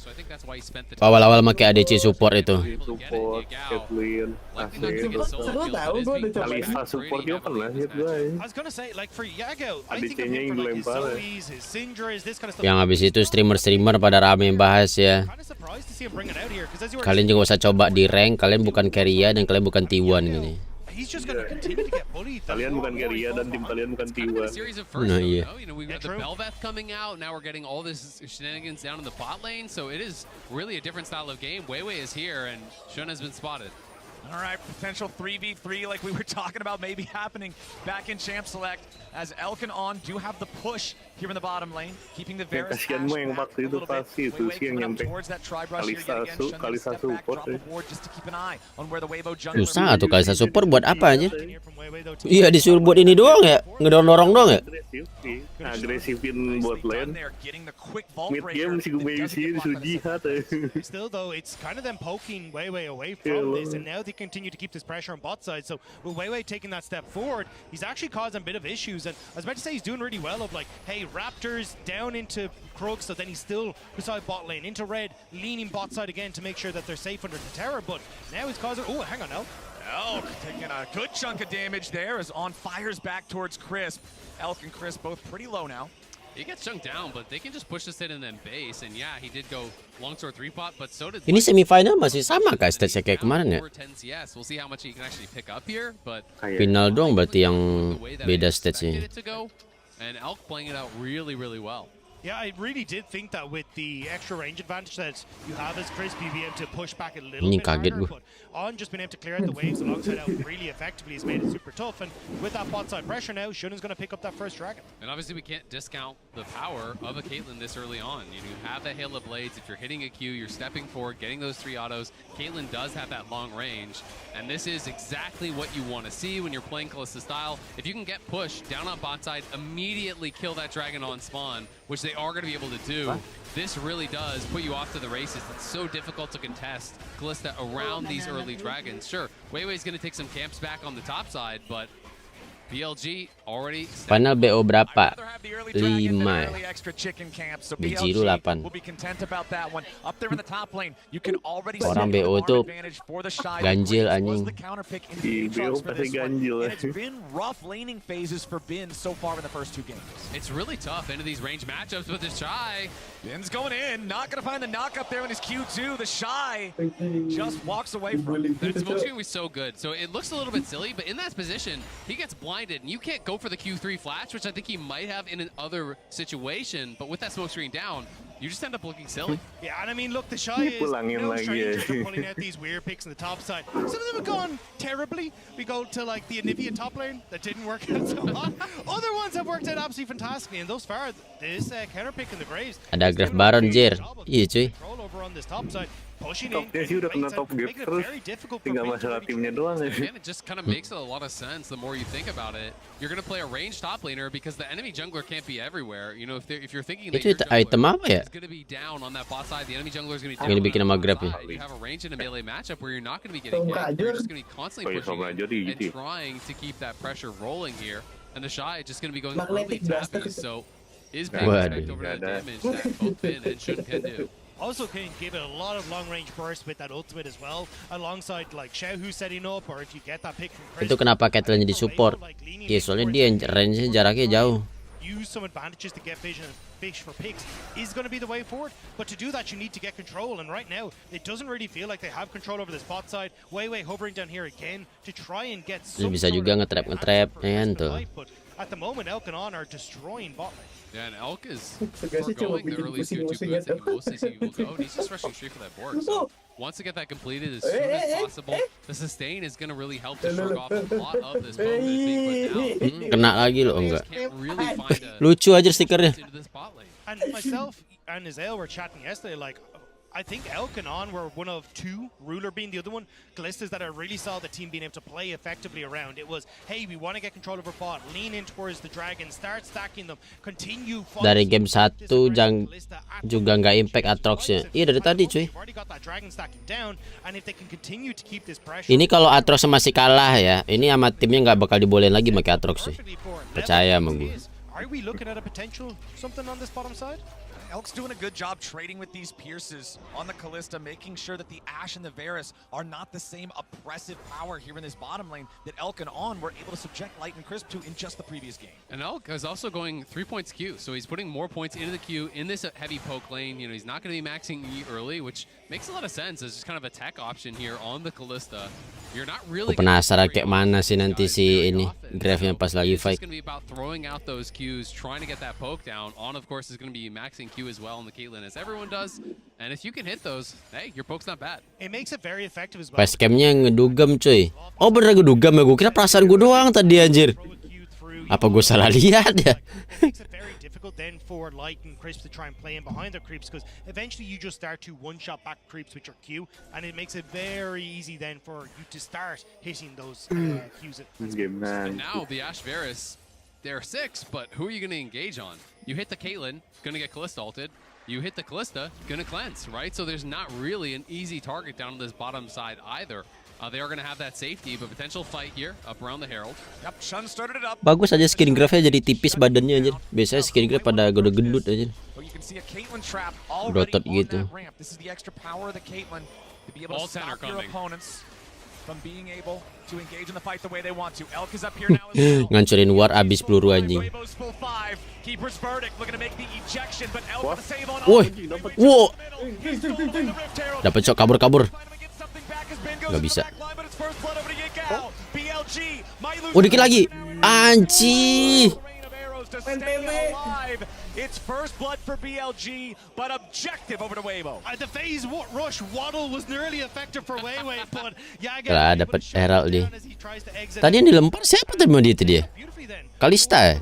Awal-awal pakai ADC support itu. Support, ketlin, Kalista support juga pernah lihat gue. ADC-nya yang dilempar. Yang habis itu streamer-streamer pada rame bahas ya. Kalian juga usah coba di rank, kalian bukan Keria dan kalian bukan T1 gini. Kalian bukan Keria dan tim kalian bukan T1. Nah iya. We got the Belveth coming out, now we're getting all this shenanigans down in the bot lane, so it is really a different style of game. YGY is here and Shun has been spotted. All right, potential 3v3 like we were talking about maybe happening back in Champ Select as Elk and On do have the push here in the bottom lane, keeping the Varus kasihan yang waktu itu pasti itu sih yang nyampe Kalista support susah tuh Kalista support buat apa aja? Iya disuruh buat ini doang ya, ngedorong doang ya. Agresifin bot lane, mid game si Gumeisi disuruh jihad. Still though, it's kind of them poking YGY away from this, and now they continue to keep this pressure on bot side. So with YGY taking that step forward, he's actually causing a bit of issues. And I was about to say he's doing really well of like, hey, Raptors down into Krug, so then he's still beside bot lane, into red, leaning bot side again to make sure that they're safe under the terror. But now he's causing, oh, hang on now. Elk taking a good chunk of damage there as On fires back towards Crisp. Elk and Crisp both pretty low now. He gets chunked down, but they can just push this hit and then base. And yeah, he did go longsword 3-pot, but so did. Ini semifinal masih sama kah statsnya kayak kemarin ya? We'll see how much he can actually pick up here, but final dong berarti yang beda statsnya. And Elk playing it out really, really well. Yeah, I really did think that with the extra range advantage that you have as Crisp, you'll be able to push back a little bit harder, but On just been able to clear out the waves alongside out really effectively has made it super tough, and with that bot side pressure now, Shun's going to pick up that first dragon. And obviously we can't discount the power of a Caitlyn this early on. You have the Hail of Blades, if you're hitting a Q, you're stepping forward, getting those 3 autos. Caitlyn does have that long range, and this is exactly what you want to see when you're playing Kalista style. If you can get pushed down on bot side, immediately kill that dragon on spawn, which they are going to be able to do. This really does put you off to the races. It's so difficult to contest Kalista around these early dragons. Sure, YGY's going to take some camps back on the top side, but BLG already final BO berapa? 5 BG itu 8. Orang BO tuh ganjil anjing. BO pasti ganjil. It's been rough laning phases for Bin so far in the first 2 games. It's really tough into these range matchups with the Shy. Bin's going in, not going to find the knock up there in his Q2. The Shy just walks away from it. That smoke screen was so good. So it looks a little bit silly, but in that position, he gets blinded, and you can't go for the Q3 flash, which I think he might have in another situation, but with that smoke screen down, you just end up looking silly. Yeah, and I mean, look, the Shy is no stranger to pulling out these weird picks on the top side. Some of them have gone terribly. We go to like the Anivia top lane, that didn't work out so well. Other ones have worked out absolutely fantastically, and thus far, this counter pick in the Graves. Ada Graf Baron, Jir. Iya cuy. Over on this top side. Topnya sih udah kena top gap terus, tinggal masalah timnya doang. Again, it just kind of makes a lot of sense the more you think about it. You're going to play a ranged top laner because the enemy jungler can't be everywhere. You know, if you're thinking that your jungler is going to be down on that bot side, the enemy jungler is going to be down on that bot side. You have a range in a melee matchup where you're not going to be getting hit. You're just going to be constantly pushing and trying to keep that pressure rolling here. And the Shy is just going to be going really tappy. So is paying respect over the damage that both Bin and Shun can do. Also can give it a lot of long-range burst with that ultimate as well, alongside like Xiaohu setting up, or if you get that pick from Chris. Itu kenapa Ketlin jadi support? Ya soalnya dia range jaraknya jauh. Use some advantages to get vision and fish for picks is going to be the way forward. But to do that, you need to get control. And right now, it doesn't really feel like they have control over this bot side. YGY hovering down here again to try and get some. Bisa juga nge-trap ya tuh. at the moment, Elk and On are destroying bot lane. Yeah, and Elk is foregoing the early tier 2 boots that he mostly see will go, and he's just rushing straight for that board. So wants to get that completed as soon as possible. The sustain is going to really help to shrug off a lot of this boat that's being put down. Kena lagi loh, enggak. Can't really find a Lucu aja stikernya. into this bot lane. And myself and Azael were chatting yesterday, like, I think Elk and On were one of two, Ruler being the other one, Callistas that I really saw the team being able to play effectively around. It was, hey, we want to get control of our bot, lean in towards the dragon, start stacking them, continue Dari game 1 juga nggak impact Aatroxnya. Iya dari tadi cuy. Ini kalau Aatrox masih kalah ya, ini sama timnya nggak bakal dibolehin lagi pakai Aatrox sih. Percaya sama gue. Are we looking at a potential something on this bottom side? Elk's doing a good job trading with these Pierces on the Callista, making sure that the Ashe and the Varus are not the same oppressive power here in this bottom lane that Elk and On were able to subject Light and Crisp to in just the previous game. And Elk is also going 3 points Q, so he's putting more points into the queue in this heavy poke lane. You know, he's not going to be maxing E early, which makes a lot of sense as just kind of a tech option here on the Callista. You're not really penasaran kayak mana sih nanti si ini grafnya pas lagi fight. It's going to be about throwing out those Qs, trying to get that poke down. On, of course, is going to be maxing Q as well on the Caitlyn, as everyone does. And if you can hit those, hey, your poke's not bad. It makes it very effective as well. Pas camnya ngedugem cuy. Oh bener ngedugem ya, gue kira perasaan gue doang tadi anjir. Apa gue salah lihat ya? Difficult then for Light and Crisp to try and play in behind their creeps, because eventually you just start to one-shot back creeps with your Q, and it makes it very easy then for you to start hitting those Qs. And now the Ashe Varus, they're 6, but who are you going to engage on? You hit the Caitlyn, going to get Callista ulted. You hit the Callista, going to cleanse, right? So there's not really an easy target down on this bottom side either. They are going to have that safety, but potential fight here up around the Herald. Yep, Shun started it up. Bagus aja skin grafnya jadi tipis badannya anjir. Biasanya skin graf pada gede-gendut aja. Dotot gitu. This is the extra power of the Caitlyn to be able to stop your opponents from being able to engage in the fight the way they want to. Elk is up here now as well. Ngancurin war abis peluru anjing. Keeper's verdict looking to make the ejection, but Elk with a save on. Woi. Wow. Dapat shot kabur-kabur. Gak bisa. Oh dikit lagi. Anci. It's first blood for BLG, but objective over to Weibo. The phase rush waddle was nearly effective for Weiwei, but Lah dapat Herald dia. Tadi yang dilempar siapa tadi mau dia? Kalista ya?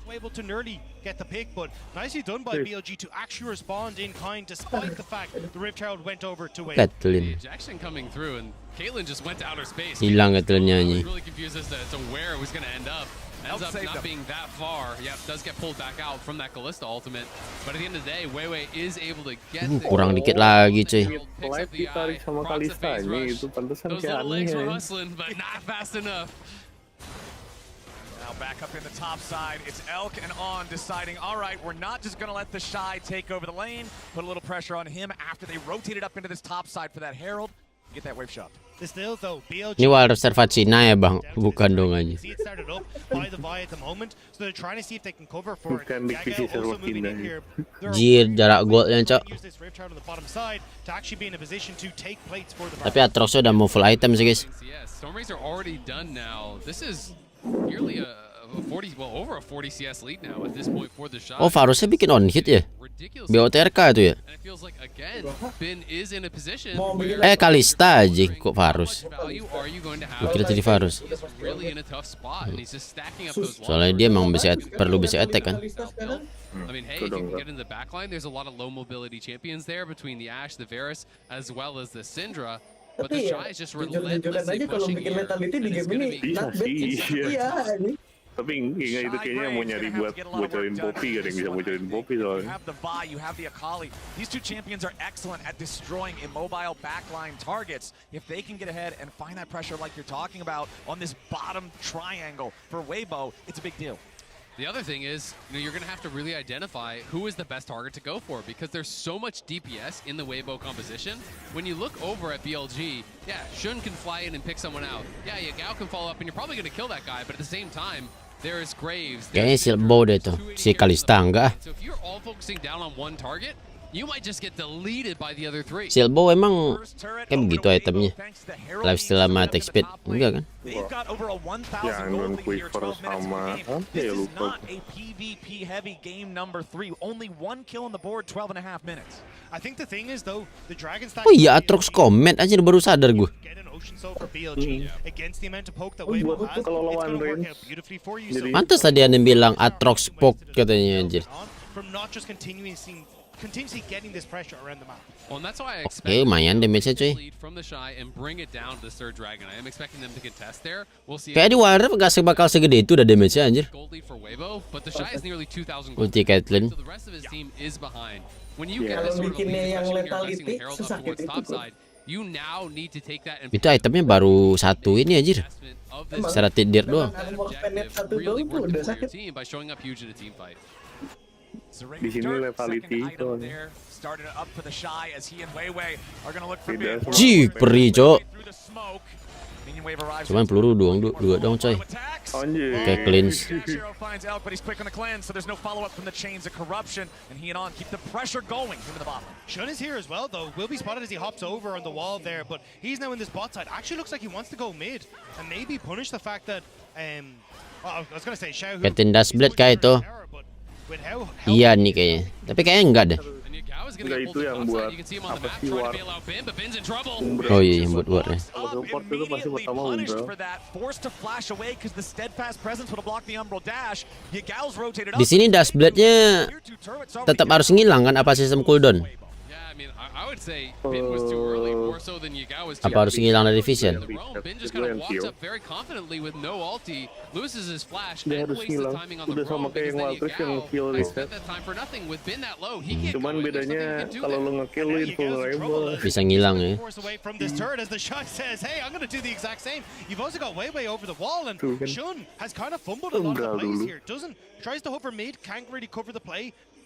Able to nearly get the pick, but nicely done by BLG to actually respond in kind, despite the fact the Rift Herald went over to Weibo. Ketlin. Ejection coming through, and Caitlyn just went to outer space. Hilang Ketlinnya anjing. Really confused as to where it was going to end up. Ends up not being that far. Yep, does get pulled back out from that Callista ultimate. But at the end of the day, Weiwei is able to get the kurang dikit lagi cuy. Live ditarik sama Kalista ini itu pantesan kayak aneh ya. Hustling, but not fast enough. Now back up in the top side, it's Elk and On deciding, all right, we're not just going to let the Shy take over the lane, put a little pressure on him after they rotated up into this top side for that Herald, get that wave shot. Still though, BLG Ini WildRift Cina ya bang, bukan dong aja. See it started up by the Vi at the moment, so they're trying to see if they can cover for it. Also moving in here. Jir jarak goldnya cok. Use this Rift Herald on the bottom side to actually be in a position to take plates for the. Tapi Aatroxnya udah mau full item sih guys. Stormrays are already done now. This is nearly a 40, well over a 40 CS lead now at this point for the shot. Oh Varusnya bikin on hit ya? BOTRK itu ya? And it feels like again, Bin is in a position. Kalista aja kok Varus. Gue kira tadi Varus. Really in a tough spot, and he's just stacking up those. Soalnya dia emang perlu bisa attack kan. I mean, hey, if you can get in the backline, there's a lot of low mobility champions there between the Ashe, the Varus, as well as the Syndra. But the Shy is just relentlessly pushing here. Tapi ingat itu kayaknya mau nyari buat bocorin Poppy, kadang bisa bocorin Poppy soalnya. You have the Vi, you have the Akali. These two champions are excellent at destroying immobile backline targets. If they can get ahead and find that pressure like you're talking about on this bottom triangle for Weibo, it's a big deal. The other thing is, you're going to have to really identify who is the best target to go for, because there's so much DPS in the Weibo composition. When you look over at BLG, yeah, Shun can fly in and pick someone out. Yeah, Yagao can follow up, and you're probably going to kill that guy, but at the same time, there is Graves. Kayaknya si bodoh itu, si Kalista enggak. So if you're all focusing down on one target, you might just get deleted by the other three. Silbo emang kayak begitu itemnya. Lifesteal sama attack speed enggak kan? Jangan quiver sama apa ya lupa. A PvP heavy game number 3. Only 1 kill on the board, 12.5 minutes. I think the thing is though, the Dragon Stack. Oh iya, Atrox comment aja baru sadar gue. Pantas tadi ada yang bilang Atrox poke katanya anjir. Continuously getting this pressure around the map. Well, and that's why I expect lumayan damage-nya cuy. from the Shy and bring it down to the third dragon. I am expecting them to contest there. We'll see. Kayak di WildRift gak bakal segede itu udah damage-nya anjir. Gold lead for Weibo, but the Shy is nearly 2,000 gold. Ulti ketlin. So the rest of his team is behind. When you get this sort of lead, especially when you're investing the Herald up towards top side, you now need to take that and Itu itemnya baru satu ini anjir. Secara tidir doang. really work it for your team by showing up huge in a team fight. Di sini lethality itu. Started up for the Shy as he and Weiwei are going to look for mid. Jih, perih cok. Cuman peluru dua dong coy. Kayak cleanse. Finds out, but he's quick on the cleanse, so there's no follow-up from the chains of corruption, and he and On keep the pressure going into the bottom. Shun is here as well, though. Will be spotted as he hops over on the wall there, but he's now in this bot side. Actually looks like he wants to go mid, and maybe punish the fact that, I was going to say Xiao. Ketindas blade kayak itu. Iya nih kayaknya. Tapi kayaknya enggak deh. Enggak, itu yang buat apa sih war. Oh iya, yang buat warnya. Kalau support itu pasti pertama umbral. Di sini dash blade-nya tetap harus ngilang kan apa sistem cooldown? Apa harus ngilang dari vision? Dia harus ngilang. Udah sama kayak yang WildRift yang kill reset. Cuman bedanya kalau lo nge-kill lo invulnerable. Bisa ngilang ya.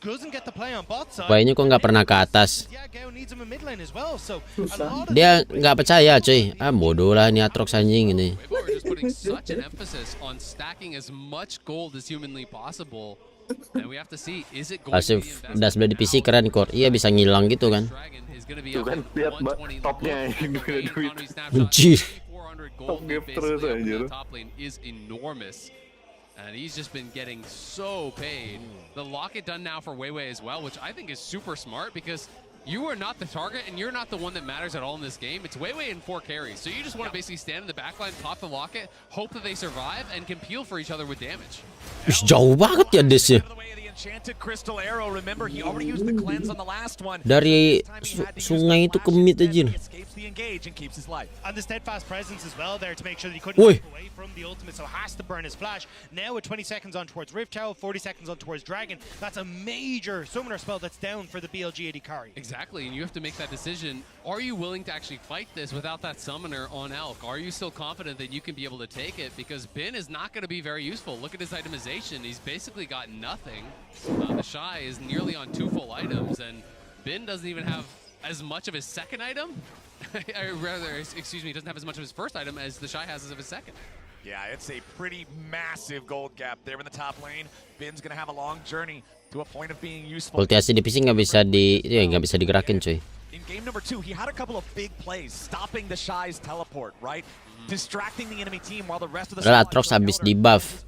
Kayaknya kok nggak pernah ke atas. Dia nggak percaya cuy. Ah bodoh lah ini Atrox anjing ini. Pasif dash blade di PC keren core. Iya bisa ngilang gitu kan. Tuh kan lihat topnya duit. Anjir. Top gap terus anjir. And he's just been getting so paid. The locket done now for Weiwei as well, which I think is super smart because you are not the target and you're not the one that matters at all in this game. It's Weiwei and 4 carries. So you just want to basically stand in the backline, pop the locket, hope that they survive, and can peel for each other with damage. Wih, jauh banget ya desnya. Dari sungai itu ke mid aja. And the steadfast presence as well there to make sure that he couldn't move away from the ultimate, so has to burn his flash. Now with 20 seconds on towards Rift Chow, 40 seconds on towards Dragon, that's a major summoner spell that's down for the BLG AD carry. Exactly, and you have to make that decision. Are you willing to actually fight this without that summoner on Elk? Are you still confident that you can be able to take it? Because Bin is not going to be very useful. Look at his itemization. He's basically got nothing. The Shy is nearly on 2 full items, and Bin doesn't even have as much of his second item. Excuse me, doesn't have as much of his first item as the Shy has of his second. Yeah, it's a pretty massive gold gap there in the top lane. Bin's gonna have a long journey to a point of being useful. Ultiasi di PC nggak bisa digerakin cuy. In game number 2, he had a couple of big plays, stopping the Shy's teleport, right? Distracting the enemy team while the rest of the Atrox habis di buff.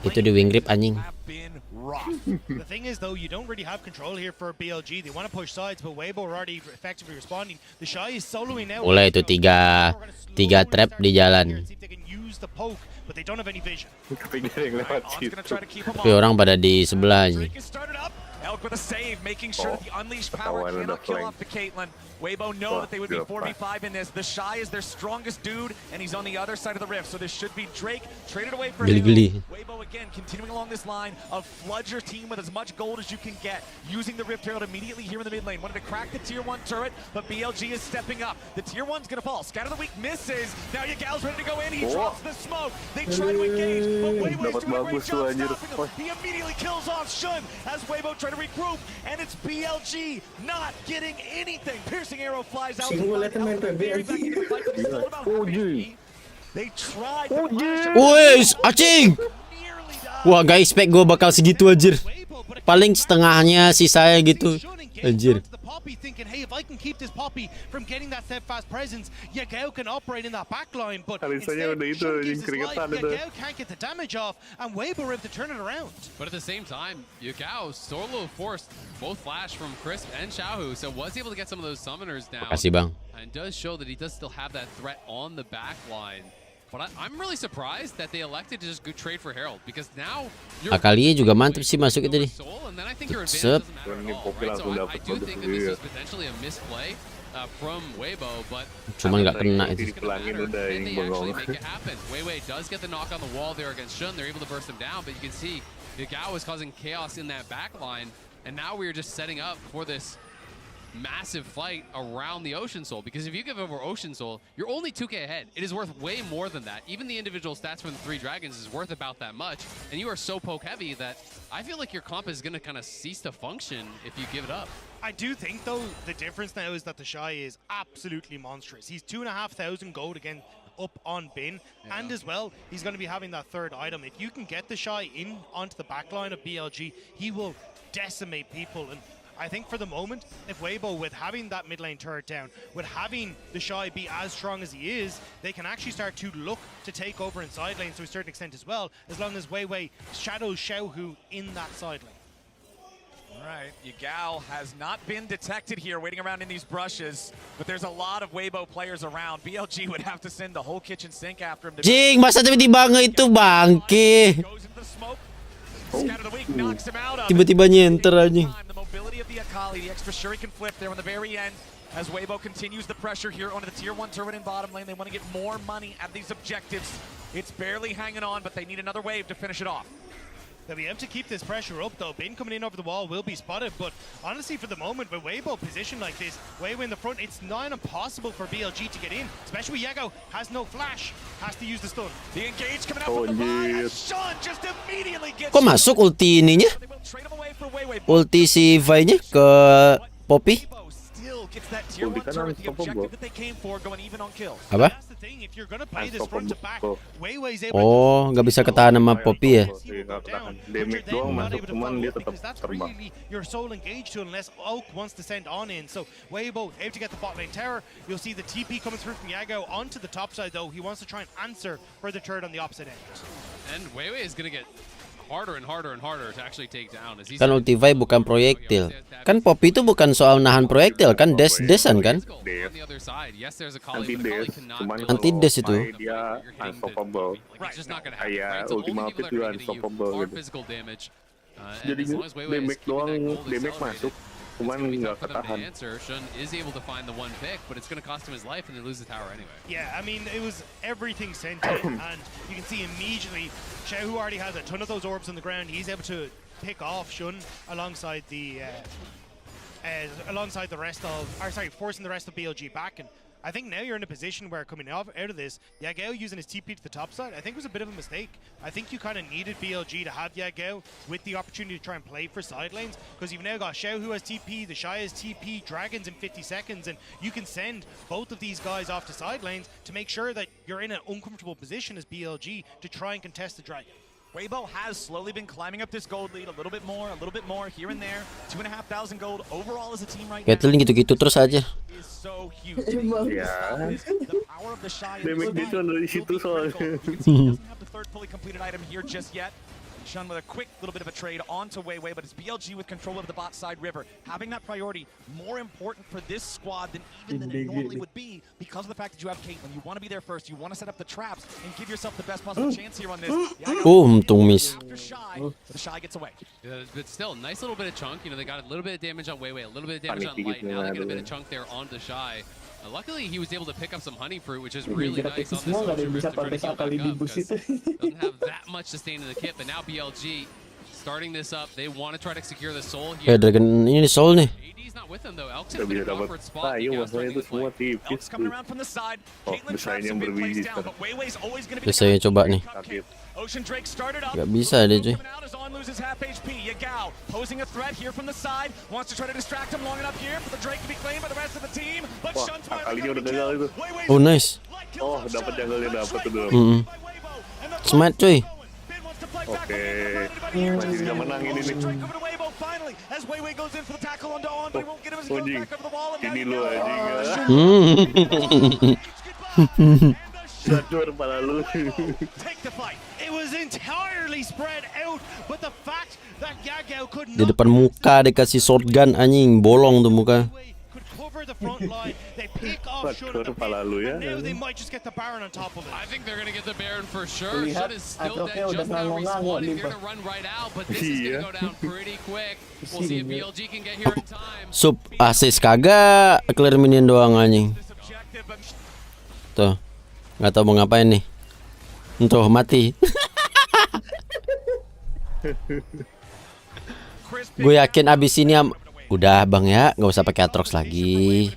Itu di wing grip anjing. The thing is though, you don't really have control here for BLG. They want to push sides, but Weibo are already effectively responding. The Shy is soloing now. Mulai itu tiga trap di jalan. But they don't have any vision. Tapi orang pada di sebelahnya. Elk with a save, making sure that the unleashed power cannot kill off the Caitlyn. Weibo know that they would be 4v5 in this. The Shy is their strongest dude, and he's on the other side of the rift. So this should be Drake traded away for him. Weibo again continuing along this line of flood your team with as much gold as you can get, using the Rift Herald immediately here in the mid lane. Wanted to crack the tier 1 turret, but BLG is stepping up. The tier 1's gonna fall. Scatter the Weak misses. Now YGY's ready to go in. He drops the smoke. They try to engage, but Weibo's doing a great job stopping him. He immediately kills off Shun as Weibo tries to regroup, and it's BLG not getting anything. Piercing arrow flies out. Wes, acing. Wah, guys, spek gue bakal segitu aja. Paling setengahnya sisanya gitu. Anjir. the Poppy thinking, hey, if I can keep this Poppy from getting that steadfast presence, YGY can operate in that backline, but instead, Shun gives his life, YGY can't get the damage off, and Weibo were able to turn it around. But at the same time, YGY solo forced both flash from Crisp and Xiaohu, so was able to get some of those summoners down. Makasih, Bang. And does show that he does still have that threat on the back line. But I'm really surprised that they elected to just go trade for Herald, because now Kalian juga mantap sih masuk itu nih. and then I think your Sep. advantage doesn't matter at all, right? So I do think that this was potentially a misplay from Weibo, but Cuman nggak kena itu. can they actually make it happen? Weiwei does get the knock on the wall there against Shun. They're able to burst him down, but you can see YGY was causing chaos in that back line, and now we're just setting up for this massive fight around the Ocean Soul, because if you give over Ocean Soul, you're only 2k ahead. It is worth way more than that. Even the individual stats from the 3 dragons is worth about that much, and you are so poke heavy that I feel like your comp is going to kind of cease to function if you give it up. I do think, though, the difference now is that the Shy is absolutely monstrous. He's 2,500 gold again up on Bin, and as well, he's going to be having that third item. If you can get the Shy in onto the backline of BLG, he will decimate people. And I think for the moment, if Weibo, with having that mid lane turret down, with having the Shy be as strong as he is, they can actually start to look to take over in side lanes to a certain extent as well, as long as Weiwei shadows Xiaohu in that side lane. All right, YGY has not been detected here, waiting around in these brushes, but there's a lot of Weibo players around. BLG would have to send the whole kitchen sink after him. Jing, masa tiba-tiba itu bangke. Tiba-tiba nyenter aja. The mobility of the Akali, the extra shuriken flip there on the very end, as Weibo continues the pressure here onto the tier 1 turret in bottom lane. They want to get more money at these objectives. It's barely hanging on, but they need another wave to finish it off. They'll be able to keep this pressure up, though. Bin coming in over the wall will be spotted, but honestly, for the moment, with Weibo positioned like this, Weibo in the front, it's not impossible for BLG to get in, especially YGY has no flash, has to use the stun. The engage coming out from the right, and Shun just immediately gets... Kok masuk ulti ininya? Ulti si Vi-nya ke Poppy? Gets that tier 1 turret, the objective that they came for, going even on kills. Apa? If you're gonna play this front to back, Weiwei's able Oh, nggak bisa ketahan sama Poppy ya? Damage doang masuk, cuman dia tetap terbang. Your soul engaged to unless Oak wants to send on in. So Weibo able to get the bot lane tower. You'll see the TP coming through from YGY onto the top side, though. He wants to try and answer for the turret on the opposite end. And Weiwei is going to get harder and harder and harder to actually take down. Kan ulti Vi bukan proyektil. Kan Poppy itu bukan soal nahan proyektil, kan des-desan kan? Anti-des itu. Dia unstoppable. Kayak ultimate itu unstoppable gitu. Jadi damage doang, damage masuk. Cuman nggak ketahan. Shun is able to find the one pick, but it's going to cost him his life and they lose the tower anyway. Yeah, I mean, it was everything sent in, and you can see immediately Xiaohu already has a ton of those orbs on the ground. He's able to pick off Shun alongside the rest of, forcing the rest of BLG back. And I think now you're in a position where coming out of this, YGY using his TP to the top side, I think was a bit of a mistake. I think you kind of needed BLG to have YGY with the opportunity to try and play for side lanes, because you've now got Xiao who has TP, the Shy has TP, Dragons in 50 seconds, and you can send both of these guys off to side lanes to make sure that you're in an uncomfortable position as BLG to try and contest the Dragon. Weibo has slowly been climbing up this gold lead a little bit more here and there. 2,500 gold overall as a team right now. Ketlin gitu-gitu terus aja. Is so huge. Ya. The power of the Shy. Damage dia cuma dari situ soalnya. Doesn't have the third fully completed item here just yet. Shun with a quick little bit of a trade onto Weiwei, but it's BLG with control of the bot side river. Having that priority more important for this squad than even it normally would be, because of the fact that you have Caitlyn. You want to be there first, you want to set up the traps and give yourself the best possible chance here on this. Untung miss. After Shy, the Shy gets away. But still, nice little bit of chunk. You know, they got a little bit of damage on Weiwei, a little bit of damage on Light. Now they get a bit of chunk there on the Shy. Luckily, he was able to pick up some honey fruit, which is really nice on this Ultra Rift to try to heal back up, because doesn't have that much sustain in the kit. But now BLG starting this up, they want to try to secure the soul here. Dragon ini soul nih. AD's not with them though. Elk's in a awkward spot. Elk's coming around from the side. Caitlyn traps him in place down, but Weiwei's always going to be. Saya coba nih. Ocean Drake started up. Gak bisa dia cuy. Loses half HP. YGY posing a threat here from the side. Wants to try to distract him long enough here for the Drake to be claimed by the rest of the team. But Shun's finally going to kill. Oh nice. Oh dapat jungle-nya dapat tuh dulu. Smite cuy. Oke. Masih bisa menang ini nih. finally, as Weiwei goes in for the tackle on Dawn, but he won't get him as he goes back over the wall. And now Ini you lu know. anjing. Satu kepala lu. Take the fight. It was entirely spread out, but the fact that Yagao could Di depan muka dikasih shotgun anjing, bolong tuh muka. cover the front line, they pick off Shun at the kepala lu ya. and now they might just get the Baron on top of it. I think they're going to get the Baron for sure. Lihat, Shun is still Atroknya dead, udah just now ngangong-ngangong respawning. nih, They're Pak. going to run right out, but this is going to go down pretty quick. We'll see if Kesini. BLG can get here in time. Sub assist kagak, clear minion doang anjing. Tuh, nggak tahu mau ngapain nih. Tuh mati. Gue yakin abis ini udah bang ya, nggak usah pakai Atrox lagi.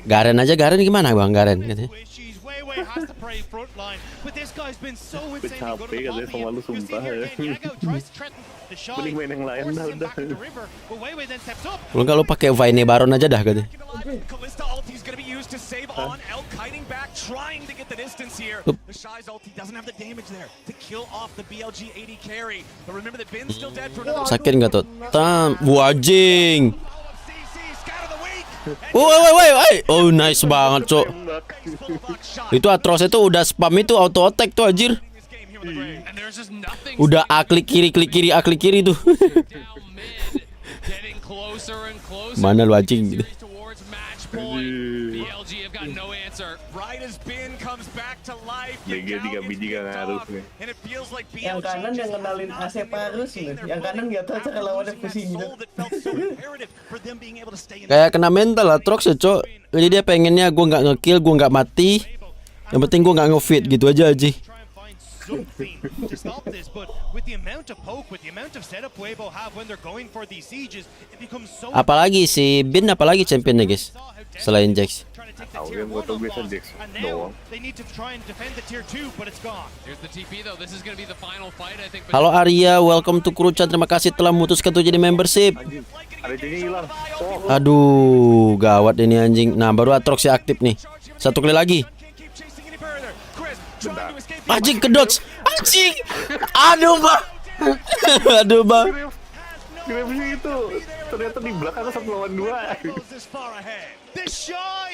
Garen aja, Garen gimana bang Garen? Katanya. Capek katanya sama lu sumpah ya. Mending main yang lain dah udah. Kalau nggak lu pakai Vayne Baron aja dah katanya. Kalista ulti is going to be used to save on. Elk kiting back, trying to get the distance here. The Shy's ulti doesn't have the damage there to kill off the BLG 80 carry. But remember that Bin's still dead for another. Sakit nggak tuh? Wajing. Woi. Oh nice banget cok. Itu Atrox itu udah spam itu auto attack tuh anjir. Udah klik kiri tuh. Mana lu anjing? BLG have got no answer. Right as Bin comes back to life. BG 3 biji gak ngaruh nih. And it feels like Yang kanan yang ngenalin AC Parus nih. Yang kanan nggak tahu cara lawannya kesini. Kayak kena mental Atrox ya cok. Jadi dia pengennya gue nggak ngekill, gue nggak mati. Yang penting gue nggak ngefit gitu aja aja. Something to stop this, but with the amount of poke, with the amount of setup Weibo have when they're going for these sieges, it becomes so. Apalagi si Bin, apalagi championnya guys, selain Jax. Tahu yang gue tau biasa Jax doang. They need to try and defend the tier 2, but it's gone. Here's the TP though. This is going to be the final fight I think. Halo Arya, welcome to Kurohichan. Terima kasih telah memutuskan untuk jadi membership. Ada jadi hilang. Aduh, gawat ini anjing. Nah, baru Atrox ya aktif nih. Satu kali lagi. Anjing kedodge. Anjing. Aduh, Bang. Aduh, Bang. Grabnya itu ternyata di belakang 1 lawan 2.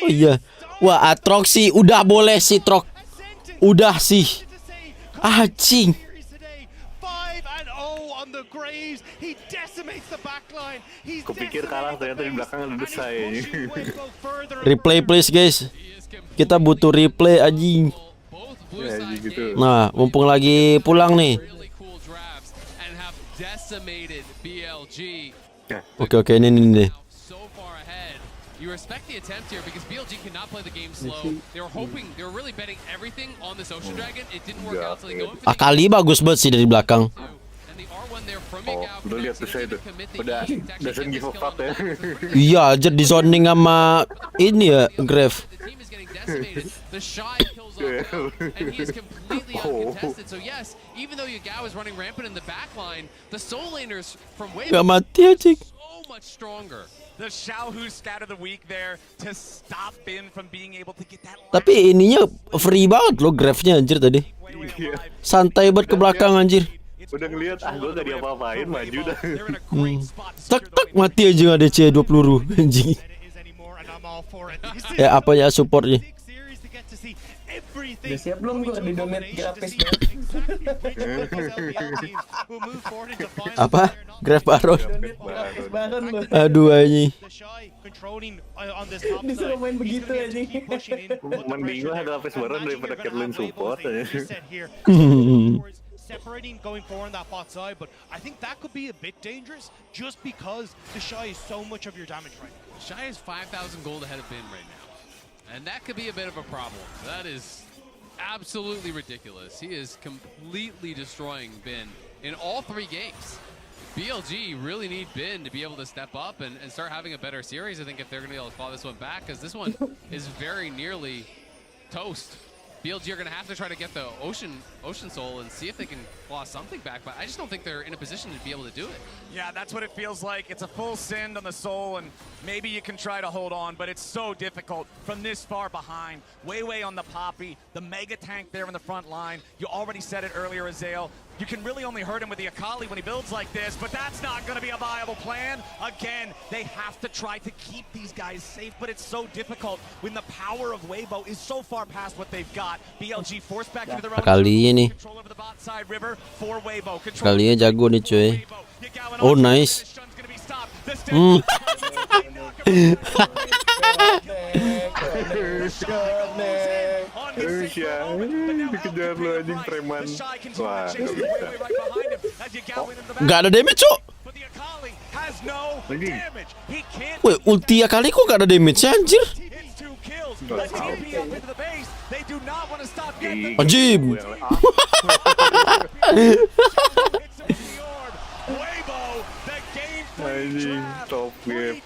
Oh iya. Wah, Atrox sih udah boleh sih, Trok. Udah sih. Anjing. Kupikir kalah ternyata di belakang ada desai. Replay please, guys. Kita butuh replay anjing. Ya, gitu. Nah, mumpung lagi pulang nih. Oke, ini nih. You respect the attempt here because BLG cannot play the game slow. They were hoping, they were really betting everything on this Ocean Dragon. It didn't work out, so they go in for the Akali bagus banget sih dari belakang. Oh, udah lihat tuh saya tuh. Udah doesn't give a fuck ya. Iya, aja di zoning sama ini ya, Grave. The Shy kills off and he is completely uncontested. So yes, even though Yagao is running rampant in the back line, the soul laners from way Gak mati anjing. so much stronger. The Xiao who scattered the weak there to stop Bin from being able to get that. Tapi ininya free banget loh Grave-nya anjir tadi. Santai banget ke belakang anjir. Udah ngeliat, gue gak diapa-apain, maju dah. Tak mati aja ADC 2 peluru anjing. Ya apa ya supportnya. Udah siap belum gue di donate gratis? Apa? Grave Baron. Baron lu. Aduh anjing. Disuruh main begitu anjing. Mending gue ada lapis Baron daripada ketlin support aja. Separating going forward on that bot side, but I think that could be a bit dangerous just because the Shy is so much of your damage right now. Shy is 5,000 gold ahead of Bin right now. And that could be a bit of a problem. That is absolutely ridiculous. He is completely destroying Bin in all 3 games. BLG really need Bin to be able to step up and start having a better series, I think, if they're going to be able to claw this one back, because this one is very nearly toast. BLG are going to have to try to get the Ocean Soul and see if they can claw something back, but I just don't think they're in a position to be able to do it. Yeah, that's what it feels like. It's a full send on the Soul, and maybe you can try to hold on, but it's so difficult from this far behind. Way on the Poppy, the Mega Tank there in the front line. You already said it earlier, Azael. You can really only hurt him with the Akali when he builds like this, but that's not going to be a viable plan. Again, they have to try to keep these guys safe, but it's so difficult when the power of Weibo is so far past what they've got. BLG forced back into their own control over the bot side river for Weibo. Kalian jago nih cuy. Oh nice. Dikejar lu anjing preman. Wah, Gak ada damage cok. Weh, ulti Akali kok gak ada damage anjir. Anjim. Anjing top game.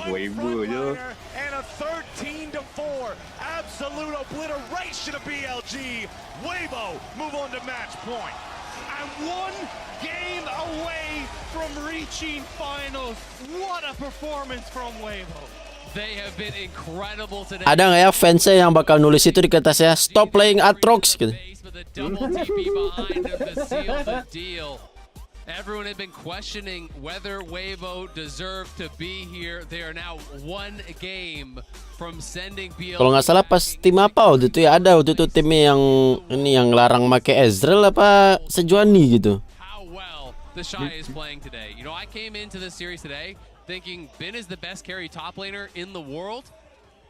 Weibo aja. And a 13-4 absolute obliteration of BLG. Weibo move on to match point. And one game away from reaching finals. What a performance from Weibo. They have been incredible today. Ada nggak ya fansnya yang bakal nulis itu di kertasnya stop playing Aatrox gitu. Everyone had been questioning whether Weibo deserved to be here. They are now one game from sending BLG. Kalau nggak salah pas tim apa waktu itu ya, ada waktu itu timnya yang ini yang larang make Ezreal apa Sejuani gitu. How well the Shy is playing today. You know, I came into this series today thinking Ben is the best carry top laner in the world.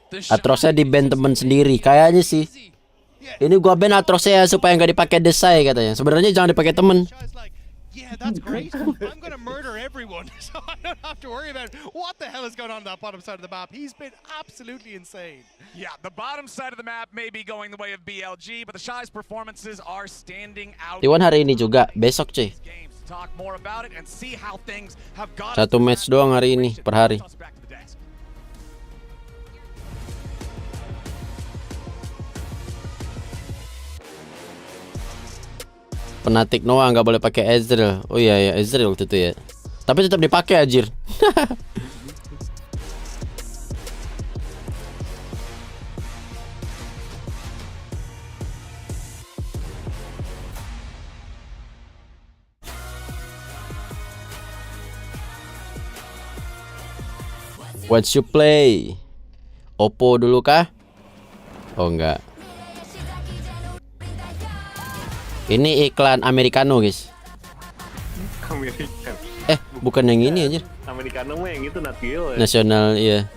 Aatroxnya di ban temen sendiri kayaknya sih. Ini gua ban Aatroxnya supaya nggak dipakai desai katanya. Sebenarnya jangan dipakai temen. Yeah, that's great. I'm going to murder everyone, so I don't have to worry about what the hell is going on that bottom side of the map. He's been absolutely insane. Yeah, the bottom side of the map may be going the way of BLG, but the Shy's performances are standing out. T1 hari ini juga, besok cuy. Talk more about it and see how things have gone. Satu match doang hari ini per hari. Penatik Noah nggak boleh pakai Ezreal. Oh iya ya Ezreal waktu itu ya. Tapi tetap dipakai anjir. Watch you play. Oppo dulu kah? Oh enggak. Ini iklan Americano guys. American. Bukan yang ini anjir. Americano mah yang itu Nat Geo ya. Nasional iya.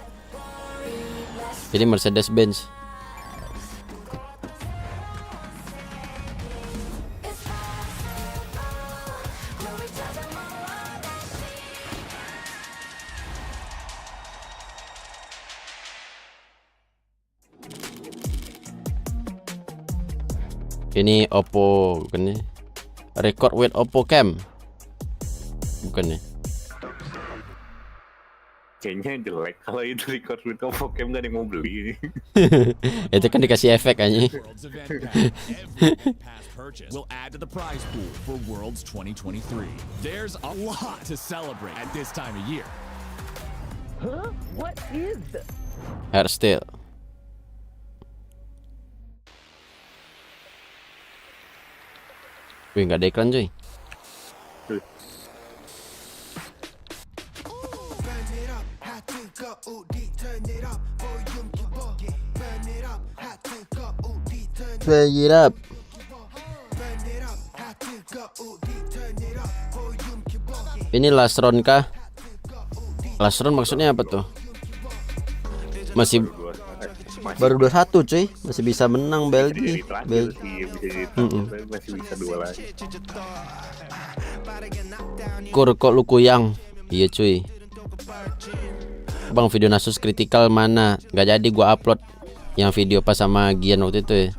Jadi Mercedes Benz. Ini Oppo bukan nih. Record with Oppo Cam. Bukan nih. Kayaknya jelek kalau itu record with Oppo Cam gak ada yang mau beli. Itu kan dikasih efek aja. Will add to the prize pool for Worlds 2023. There's a lot to celebrate at this time of year. Huh? What is this? Hairstyle. Wih, nggak ada iklan cuy. Burn it up. Ini last round kah? Last round maksudnya apa tuh? Masih baru 2-1 cuy, masih bisa menang BLG. Masih bisa 2 lagi. Kok lu kuyang? Iya cuy. Bang, video nasus kritikal mana? Gak jadi gua upload yang video pas sama Gian waktu itu ya.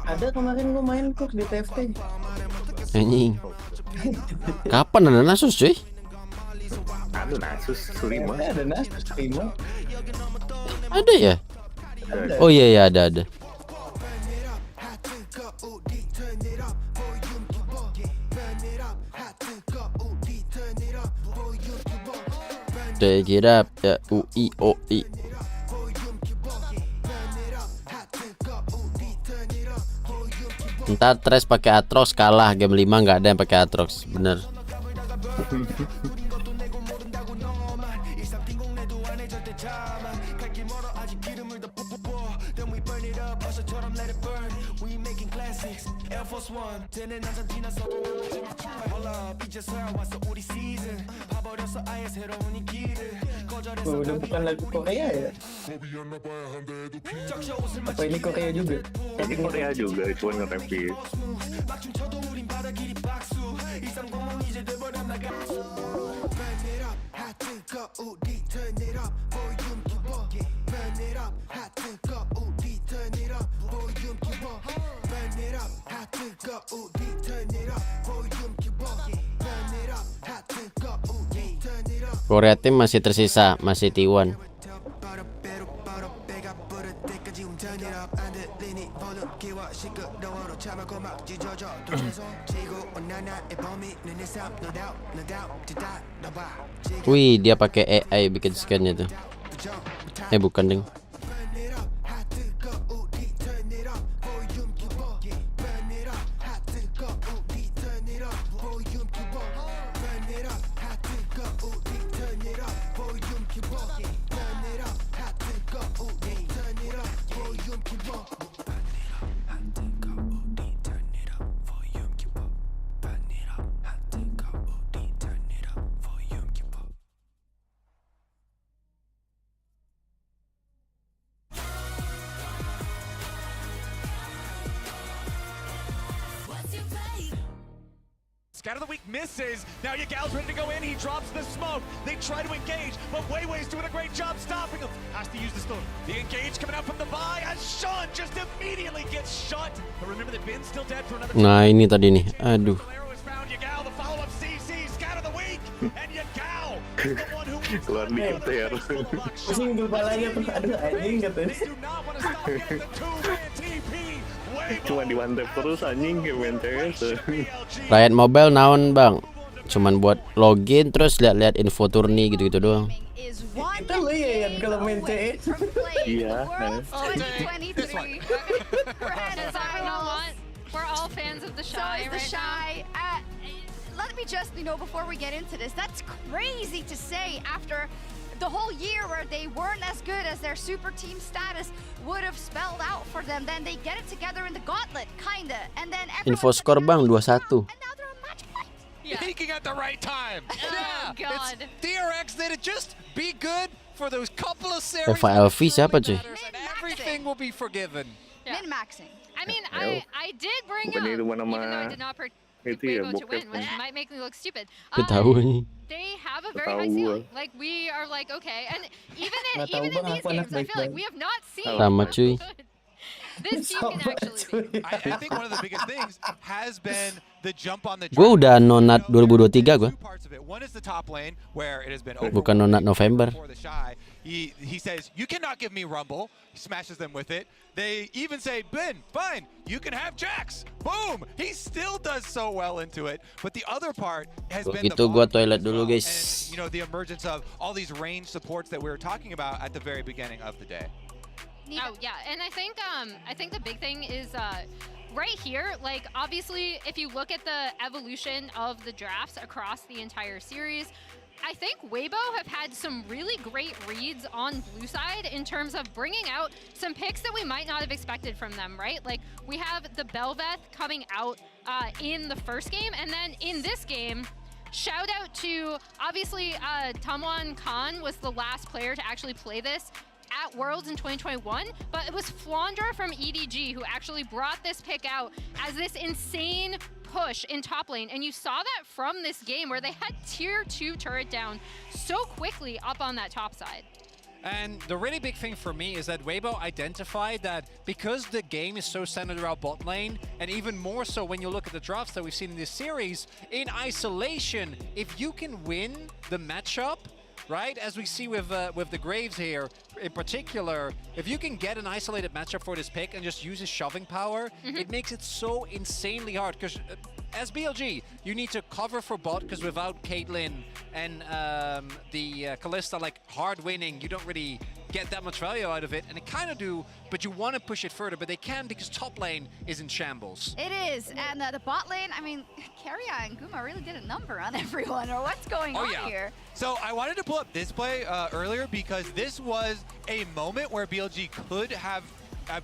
Ada kemarin gua main kok di TFT. Anjing. Kapan ada nasus cuy? Ada nasus 5. Ada nasus 5. Ada ya? Oh iya ya ada. Take it up ya UI. Ntar Tres pakai Atrox kalah game 5 nggak ada yang pakai Atrox, bener. Oh, udah bukan lagu Korea ya? Apa ini Korea juga? Ini Korea juga, cuma nge-review. Korea tim masih tersisa, masih T1. Wih, dia pakai AI bikin scan-nya tuh. Bukan ding. Scout of the week misses. Now YGY's ready to go in. He drops the smoke. They try to engage, but YGY's doing a great job stopping him. Has to use the stun. The engage coming out from the buy as Sean just immediately gets shot. But remember that Bin's still dead for another. Nah, ini tadi nih. Aduh. The follow-up CC Scout of the week, and YGY is the one who keluar dikit ya. Pusing kepalanya tuh, aduh anjing katanya. Cuma di one tap terus anjing game MTS. Riot Mobile naon bang? Cuman buat login terus lihat-lihat info turni gitu-gitu doang. Kita lo ya yang kalau main CS. Iya. We're all fans of the Shy right now. Let me just, before we get into this, that's crazy to say after the whole year where they weren't as good as their super team status would have spelled out for them. Then they get it together in the gauntlet, kinda. And then Info skor bang 2-1. Peaking at the right time. Oh, God. DRX did it. Just be good for those couple of series. LV siapa cuy? Everything will be forgiven. Min-maxing. I mean, I did bring up, even though I did not predict Weibo to win, which might make me look stupid. They have a very high ceiling. Like, we are like, okay. And even in these games, I feel like we have not seen Sama cuy. this team can actually be. I think one of the biggest things has been the jump on the. Gue udah nonat 2023 gue. One is the top lane where it has been Bukan nonat November. He says, you cannot give me Rumble. He smashes them with it. They even say, Ben, fine, you can have Jax. Boom! He still does so well into it. But the other part has been Gitu gua toilet dulu guys. and, the emergence of all these range supports that we were talking about at the very beginning of the day. Oh yeah, and I think the big thing is right here, like obviously if you look at the evolution of the drafts across the entire series, I think Weibo have had some really great reads on blue side in terms of bringing out some picks that we might not have expected from them, right? Like we have the Belveth coming out in the first game, and then in this game, shout out to obviously Tamwan Khan was the last player to actually play this at Worlds in 2021, but it was Flandra from EDG who actually brought this pick out as this insane push in top lane, and you saw that from this game where they had tier 2 turret down so quickly up on that top side. And the really big thing for me is that Weibo identified that because the game is so centered around bot lane, and even more so when you look at the drafts that we've seen in this series, in isolation, if you can win the matchup right? As we see with the Graves here, in particular, if you can get an isolated matchup for this pick and just use his shoving power, it makes it so insanely hard. Because as BLG, you need to cover for bot, because without Caitlyn and the Kalista like hard winning, you don't really get that much value out of it, and they kind of do, but you want to push it further, but they can because top lane is in shambles. It is, and the bot lane, I mean, Keria and Guma really did a number on everyone, or what's going on here? So I wanted to pull up this play earlier because this was a moment where BLG could have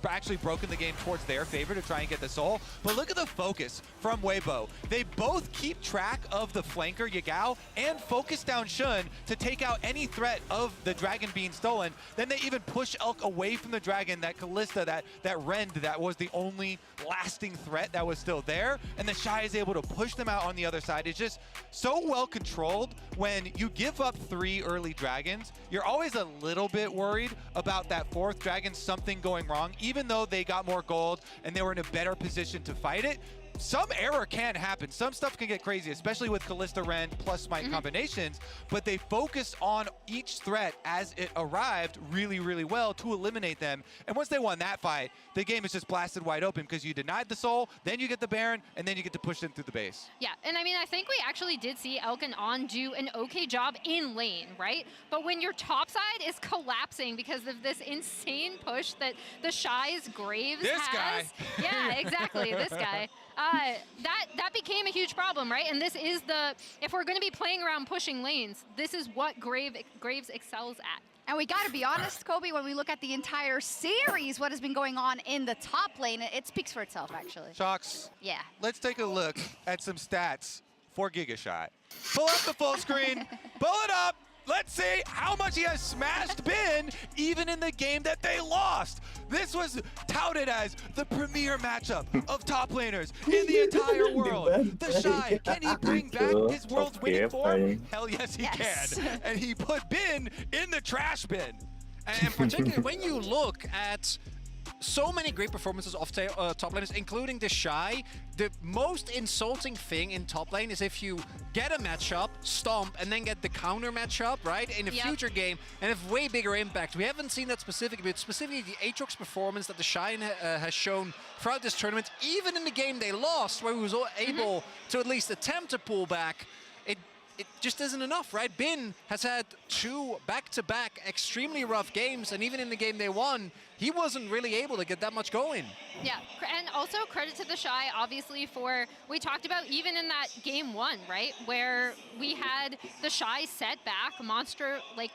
actually broken the game towards their favor to try and get the soul. But look at the focus from Weibo. They both keep track of the flanker Yagao and focus down Shun to take out any threat of the dragon being stolen. Then they even push Elk away from the dragon, that Kalista, that Rend, that was the only lasting threat that was still there. And the Shy is able to push them out on the other side. It's just so well controlled. When you give up 3 early dragons, you're always a little bit worried about that 4th dragon, something going wrong. Even though they got more gold and they were in a better position to fight it, some error can happen. Some stuff can get crazy, especially with Kalista Rend plus Smite combinations, but they focused on each threat as it arrived really, really well to eliminate them. And once they won that fight, the game is just blasted wide open because you denied the soul, then you get the Baron, and then you get to push them through the base. Yeah, and I mean, I think we actually did see Elk and On do an okay job in lane, right? But when your top side is collapsing because of this insane push that the Shy's Graves has. Yeah, exactly, this guy. That became a huge problem, right? And this is if we're going to be playing around pushing lanes, this is what Graves excels at. And we got to be honest, Kobe, when we look at the entire series, what has been going on in the top lane, it speaks for itself, actually. Shocks. Yeah. Let's take a look at some stats for Gigashot. Pull up the full screen, pull it up. Let's see how much he has smashed Bin, even in the game that they lost. This was touted as the premier matchup of top laners in the entire world. The Shy, can he bring back his world's winning form? Hell yes, he can. And he put Bin in the trash bin. And particularly when you look at so many great performances of top laners, including the Shy, the most insulting thing in top lane is if you get a matchup, stomp, and then get the counter matchup, right, in a future game, and have way bigger impact. We haven't seen that specifically, but specifically the Aatrox performance that the Shy has shown throughout this tournament, even in the game they lost, where he was able to at least attempt to pull back, it just isn't enough, right? Bin has had 2 back-to-back extremely rough games, and even in the game they won, he wasn't really able to get that much going. Yeah, and also credit to the Shy, obviously, for, we talked about even in that game 1, right, where we had the Shy set back, monster, like,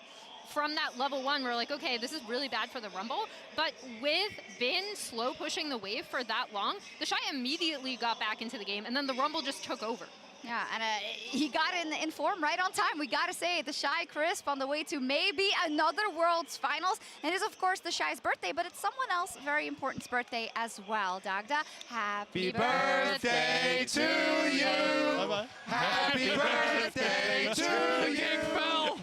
from that level 1, we're like, okay, this is really bad for the Rumble, but with Bin slow pushing the wave for that long, the Shy immediately got back into the game, and then the Rumble just took over. Yeah, and he got in form right on time. We got to say, the Shy Crisp on the way to maybe another World's Finals. And it is, of course, the Shy's birthday, but it's someone else very important's birthday as well. Dagda, happy birthday to you. Bye-bye. Happy birthday to you.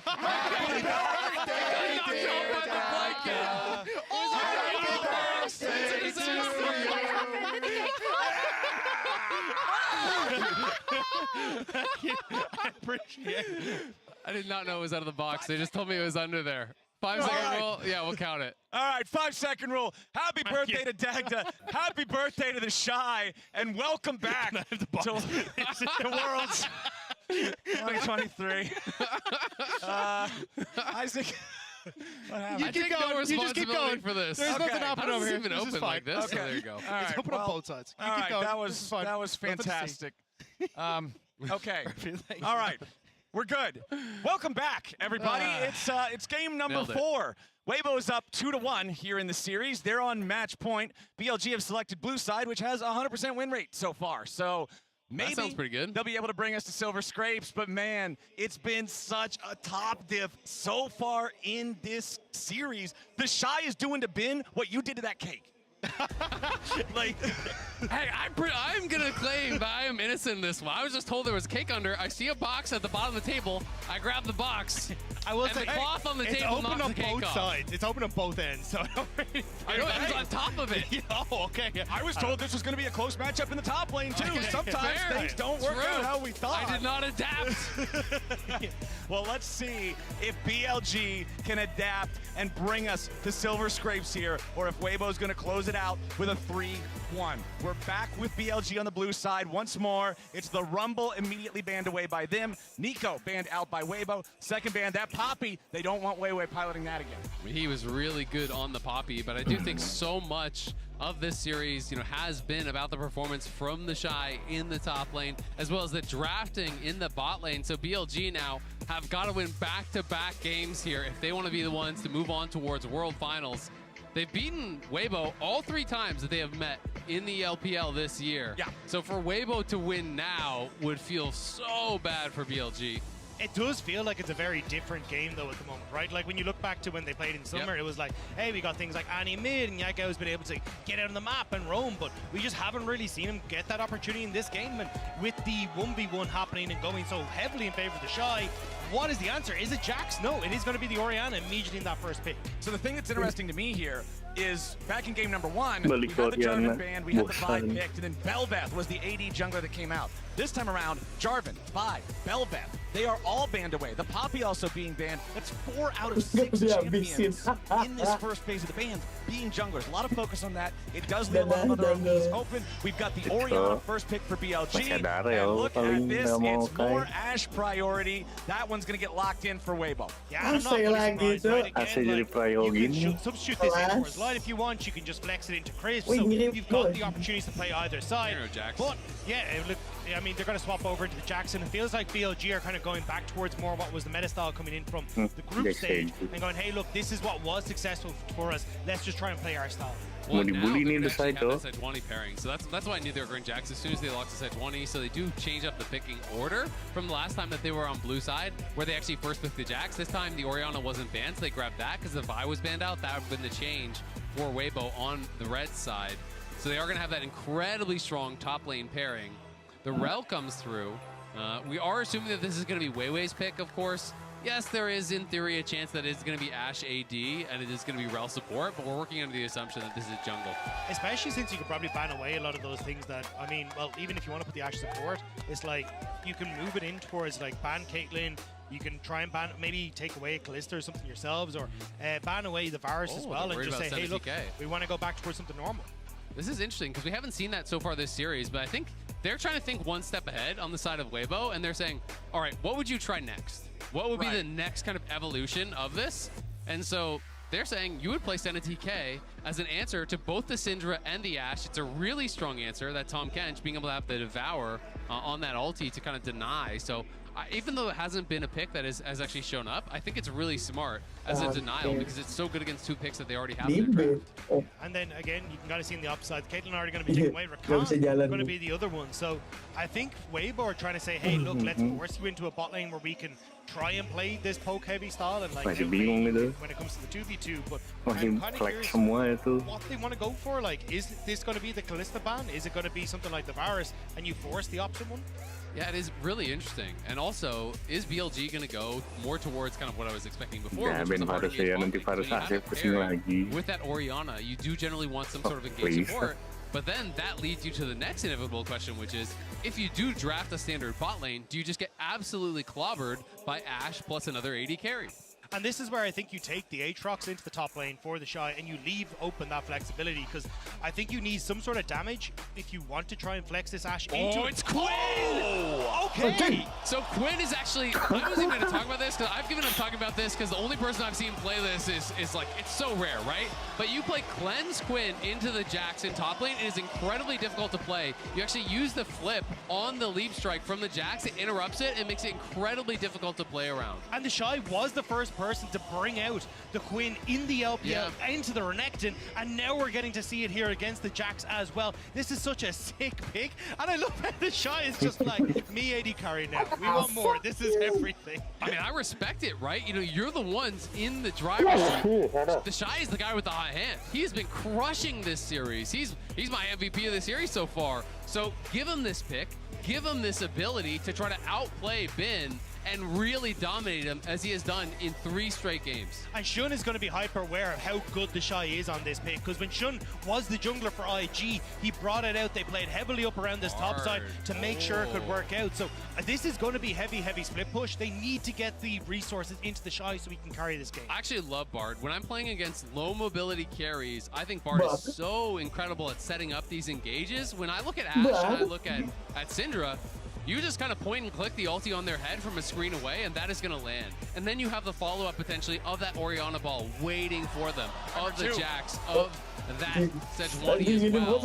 Happy birthday, dear Dagda. Happy birthday to you. I appreciate it. I did not know it was out of the box. They just told me it was under there. 5-second rule. Yeah, we'll count it. All right, 5-second rule. Happy birthday to Dagda. Happy birthday to the Shy. And welcome back to the World's 2023. Isaac. What happened? You keep going. You just keep going for this. There's nothing open over here. Even This is open fine. like this. Okay. So there you go. All right. It's open on both sides. All right, that was fantastic. Okay. All right. We're good. Welcome back, everybody. It's game number 4. Weibo is up 2-1 here in the series. They're on match point. BLG have selected blue side, which has a 100% win rate so far. So maybe that sounds pretty good. They'll be able to bring us to silver scrapes, but man, it's been such a top diff so far in this series. The Shy is doing to Bin what you did to that cake. Like Hey, I'm gonna claim that I am innocent in this one. I was just told there was cake under. I see a box at the bottom of the table. I grab the box. I will and say, the cloth on the it's table open knocks on the cake both off. sides. It's open on both ends, so I don't really. I know it was on top of it. Oh, okay. I was told this was going to be a close matchup in the top lane too. Okay. Sometimes Fair. things don't work True. out how we thought. I did not adapt. Well, let's see if BLG can adapt and bring us to silver scrapes here, or if Weibo's going to close it out with a 3-1. We're back with BLG on the blue side once more. It's the Rumble immediately banned away by them. Nico banned out by Weibo. Second ban, that Poppy, they don't want Weiwei piloting that again. I mean, he was really good on the Poppy, but I do think so much of this series, has been about the performance from the Shy in the top lane, as well as the drafting in the bot lane. So BLG now have got to win back-to-back games here if they want to be the ones to move on towards World Finals. They've beaten Weibo all 3 times that they have met in the LPL this year. Yeah. So for Weibo to win now would feel so bad for BLG. It does feel like it's a very different game, though, at the moment, right? Like, when you look back to when they played in summer, it was like, hey, we got things like Annie mid, and YGY's been able to get out on the map and roam, but we just haven't really seen him get that opportunity in this game. And with the 1v1 happening and going so heavily in favor of the Shy, what is the answer? Is it Jax? No, it is going to be the Orianna immediately in that first pick. So the thing that's interesting to me here is back in game number 1, we had the Jarvan banned, we had the Vi picked, and then Belveth was the AD jungler that came out. This time around, Jarvan, Vi, Belveth, they are all banned away. The Poppy also being banned. That's 4 out of 6 champions in this first phase of the bans being junglers. A lot of focus on that. It does leave a lot of other OPs open. We've got the Orianna first pick for BLG. And look at this, it's more Ashe priority. That one's going to get locked in for Weibo. Yeah, I'm not really surprised, right? Again, you can substitute this in towards Light if you want. You can just flex it into Chris. So you've got the opportunities to play either side. But yeah, look, I mean, they're going to swap over into the Jackson. It feels like BLG are kind of going back towards more what was the meta style coming in from the group stage and going, hey, look, this is what was successful for us. Let's just try and play our style. Well, now they're going to actually have that Sejuani pairing. So that's why I knew they were going Jax as soon as they locked the Sejuani. So they do change up the picking order from the last time that they were on blue side, where they actually first picked the Jax. This time the Orianna wasn't banned, so they grabbed that because the Vi was banned out. That would have been the change for Weibo on the red side. So they are going to have that incredibly strong top lane pairing. The Rel comes through. We are assuming that this is going to be Weiwei's pick, of course. Yes, there is, in theory, a chance that it's going to be Ashe AD and it is going to be Rel support, but we're working under the assumption that this is jungle. Especially since you could probably ban away a lot of those things that, I mean, well, even if you want to put the Ashe support, it's like you can move it in towards like ban Caitlyn. You can try and ban, maybe take away a Callista or something yourselves, or ban away the Varus as well, and just say, hey, look, we want to go back towards something normal. This is interesting because we haven't seen that so far this series, but I think they're trying to think one step ahead on the side of Weibo, and they're saying, all right, what would you try next? What would be the next kind of evolution of this? And so they're saying you would play Senna TK as an answer to both the Syndra and the Ashe. It's a really strong answer that Tom Kench being able to have the Devour on that ulti to kind of deny. So even though it hasn't been a pick that has actually shown up, I think it's really smart as a denial because it's so good against 2 picks that they already have in their draft. And then again, you can kind of see on the upside, Caitlyn are already going to be taken away. Rakan going to be the other one. So I think Weibo are trying to say, hey, look, let's force you into a bot lane where we can try and play this poke heavy style and like when it comes to the 2v2. But I'm kind of curious what they want to go for. Like, is this going to be the Callista ban? Is it going to be something like the Varus and you force the option one? Yeah, it is really interesting. And also, is BLG going to go more towards kind of what I was expecting before? With that Orianna, you do generally want some sort of engaged support. But then that leads you to the next inevitable question, which is, if you do draft a standard bot lane, do you just get absolutely clobbered by Ashe plus another AD carry? And this is where I think you take the Aatrox into the top lane for the Shy and you leave open that flexibility, because I think you need some sort of damage if you want to try and flex this Ashe into it's Quinn! Okay! So Quinn is actually, I wasn't even going to talk about this because I've given up talking about this because the only person I've seen play this is like, it's so rare, right? But you play Cleanse Quinn into the Jax in top lane, it is incredibly difficult to play. You actually use the flip on the leap strike from the Jax, it interrupts it and makes it incredibly difficult to play around. And the Shy was the first person person to bring out the Quinn in the LPL into the Renekton, and now we're getting to see it here against the Jax as well. This is such a sick pick, and I love how the Shy is just like, me AD carry now. We want more. This is everything. I mean, I respect it, right? You know, you're the ones in the driver's seat. The Shy is the guy with the hot hand. He's been crushing this series. He's my MVP of the series so far. So give him this pick. Give him this ability to try to outplay Bin and really dominate him as he has done in 3 straight games. And Shun is going to be hyper aware of how good the Shy is on this pick, because when Shun was the jungler for IG, he brought it out. They played heavily up around this top side to make sure it could work out. So this is going to be heavy split push. They need to get the resources into the Shy so we can carry this game. I actually love Bard. When I'm playing against low mobility carries, I think Bard is so incredible at setting up these engages. When I look at Ashe and I look at Syndra, you just kind of point and click the ulti on their head from a screen away, and that is going to land. And then you have the follow-up potentially of that Orianna ball waiting for them, of the Jax, of that Sejuani as well.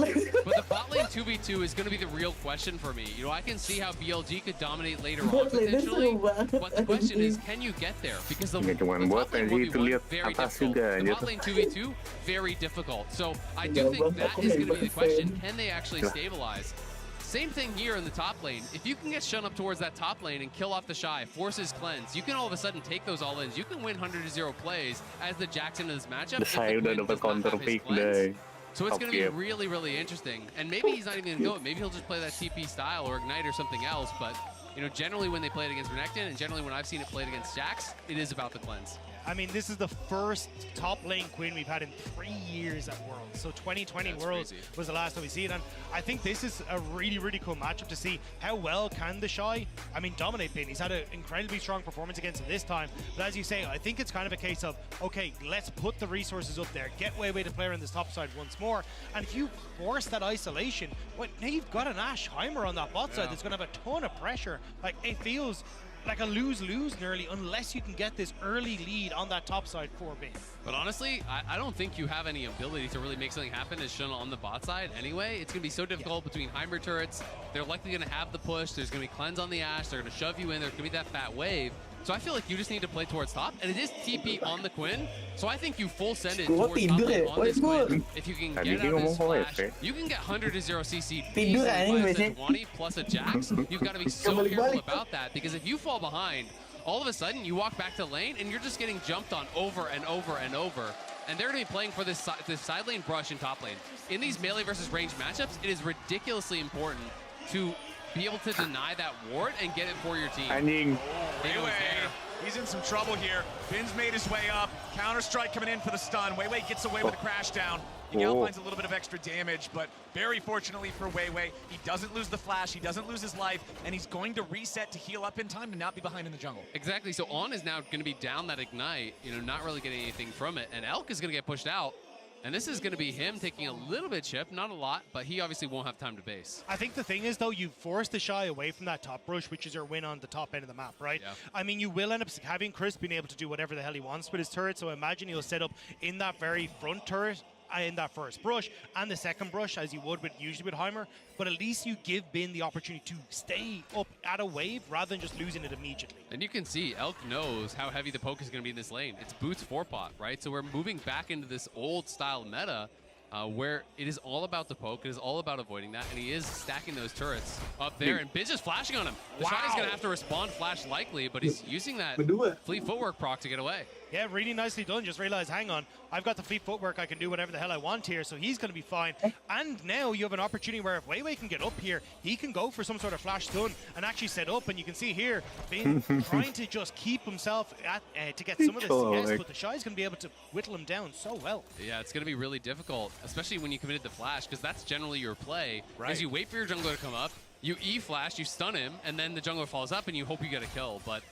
But the bot lane 2v2 is going to be the real question for me. You know, I can see how BLG could dominate later on potentially, but the question is, can you get there? Because the top lane 1v1, very difficult. The bot lane 2v2, very difficult. So I do think that is going to be the question. Can they actually stabilize? Same thing here in the top lane. If you can get Shun up towards that top lane and kill off the Shy, force his cleanse, you can all of a sudden take those all-ins. You can win 100-0 plays as the Jackson in this matchup. So it's going to be really, really interesting. And maybe he's not even going to go it. Maybe he'll just play that TP style or Ignite or something else. But, you know, generally when they play it against Renekton, and generally when I've seen it played against Jax, it is about the cleanse. I mean, this is the first top lane Quinn we've had in 3 years at Worlds. So 2020 Worlds was the last time we see it. And I think this is a really, really cool matchup to see how well can the Shy, I mean, dominate Bin. He's had an incredibly strong performance against him this time. But as you say, I think it's kind of a case of, okay, let's put the resources up there, get way to play on this top side once more. And if you force that isolation, well, now you've got an Ashe Heimer on that bot side that's going to have a ton of pressure. Like, it feels like a lose-lose nearly, unless you can get this early lead on that top side for Bin. But honestly, I don't think you have any ability to really make something happen as Shun on the bot side anyway. It's going to be so difficult between Heimer turrets. They're likely going to have the push. There's going to be cleanse on the Ashe. They're going to shove you in. There's going to be that fat wave. So I feel like you just need to play towards top. And it is TP on the Quinn. So I think you full send it towards top lane on this Quinn. If you can get out of this flash, you can get 100-0 CC easily by a Sejuani plus a Jax. You've got to be so careful about that, because if you fall behind, all of a sudden you walk back to lane and you're just getting jumped on over and over and over. And they're going to be playing for this side lane brush in top lane. In these melee versus range matchups, it is ridiculously important to be able to deny that ward and get it for your team. Weiwei, he's in some trouble here. Bin's made his way up. Counter-strike coming in for the stun. Weiwei gets away with a crash down. Yigao finds a little bit of extra damage, but very fortunately for Weiwei, he doesn't lose the flash, he doesn't lose his life, and he's going to reset to heal up in time to not be behind in the jungle. Exactly, so On is now going to be down that Ignite, you know, not really getting anything from it, and Elk is going to get pushed out. And this is going to be him taking a little bit chip, not a lot, but he obviously won't have time to base. I think the thing is, though, you force the Shy away from that top brush, which is your win on the top end of the map, right? Yeah. I mean, you will end up having Chris being able to do whatever the hell he wants with his turret, so I imagine he'll set up in that very front turret, in that first brush, and the second brush, as you would usually with Heimer, but at least you give Bin the opportunity to stay up at a wave rather than just losing it immediately. And you can see Elk knows how heavy the poke is going to be in this lane. It's Boots 4-pot, right? So we're moving back into this old style meta where it is all about the poke, it is all about avoiding that, and he is stacking those turrets up there, and Biz is flashing on him. The shot is going to have to respond flash likely, but he's using that fleet footwork proc to get away. Yeah, really nicely done. Just realized, hang on, I've got the fleet footwork. I can do whatever the hell I want here, so he's going to be fine. And now you have an opportunity where if Weiwei can get up here, he can go for some sort of flash stun and actually set up. And you can see here, Bin trying to just keep himself at to get some of this CS, but the Shy's going to be able to whittle him down so well. Yeah, it's going to be really difficult, especially when you committed the flash, because that's generally your play. Right. As you wait for your jungler to come up, you E-flash, you stun him, and then the jungler falls up and you hope you get a kill. But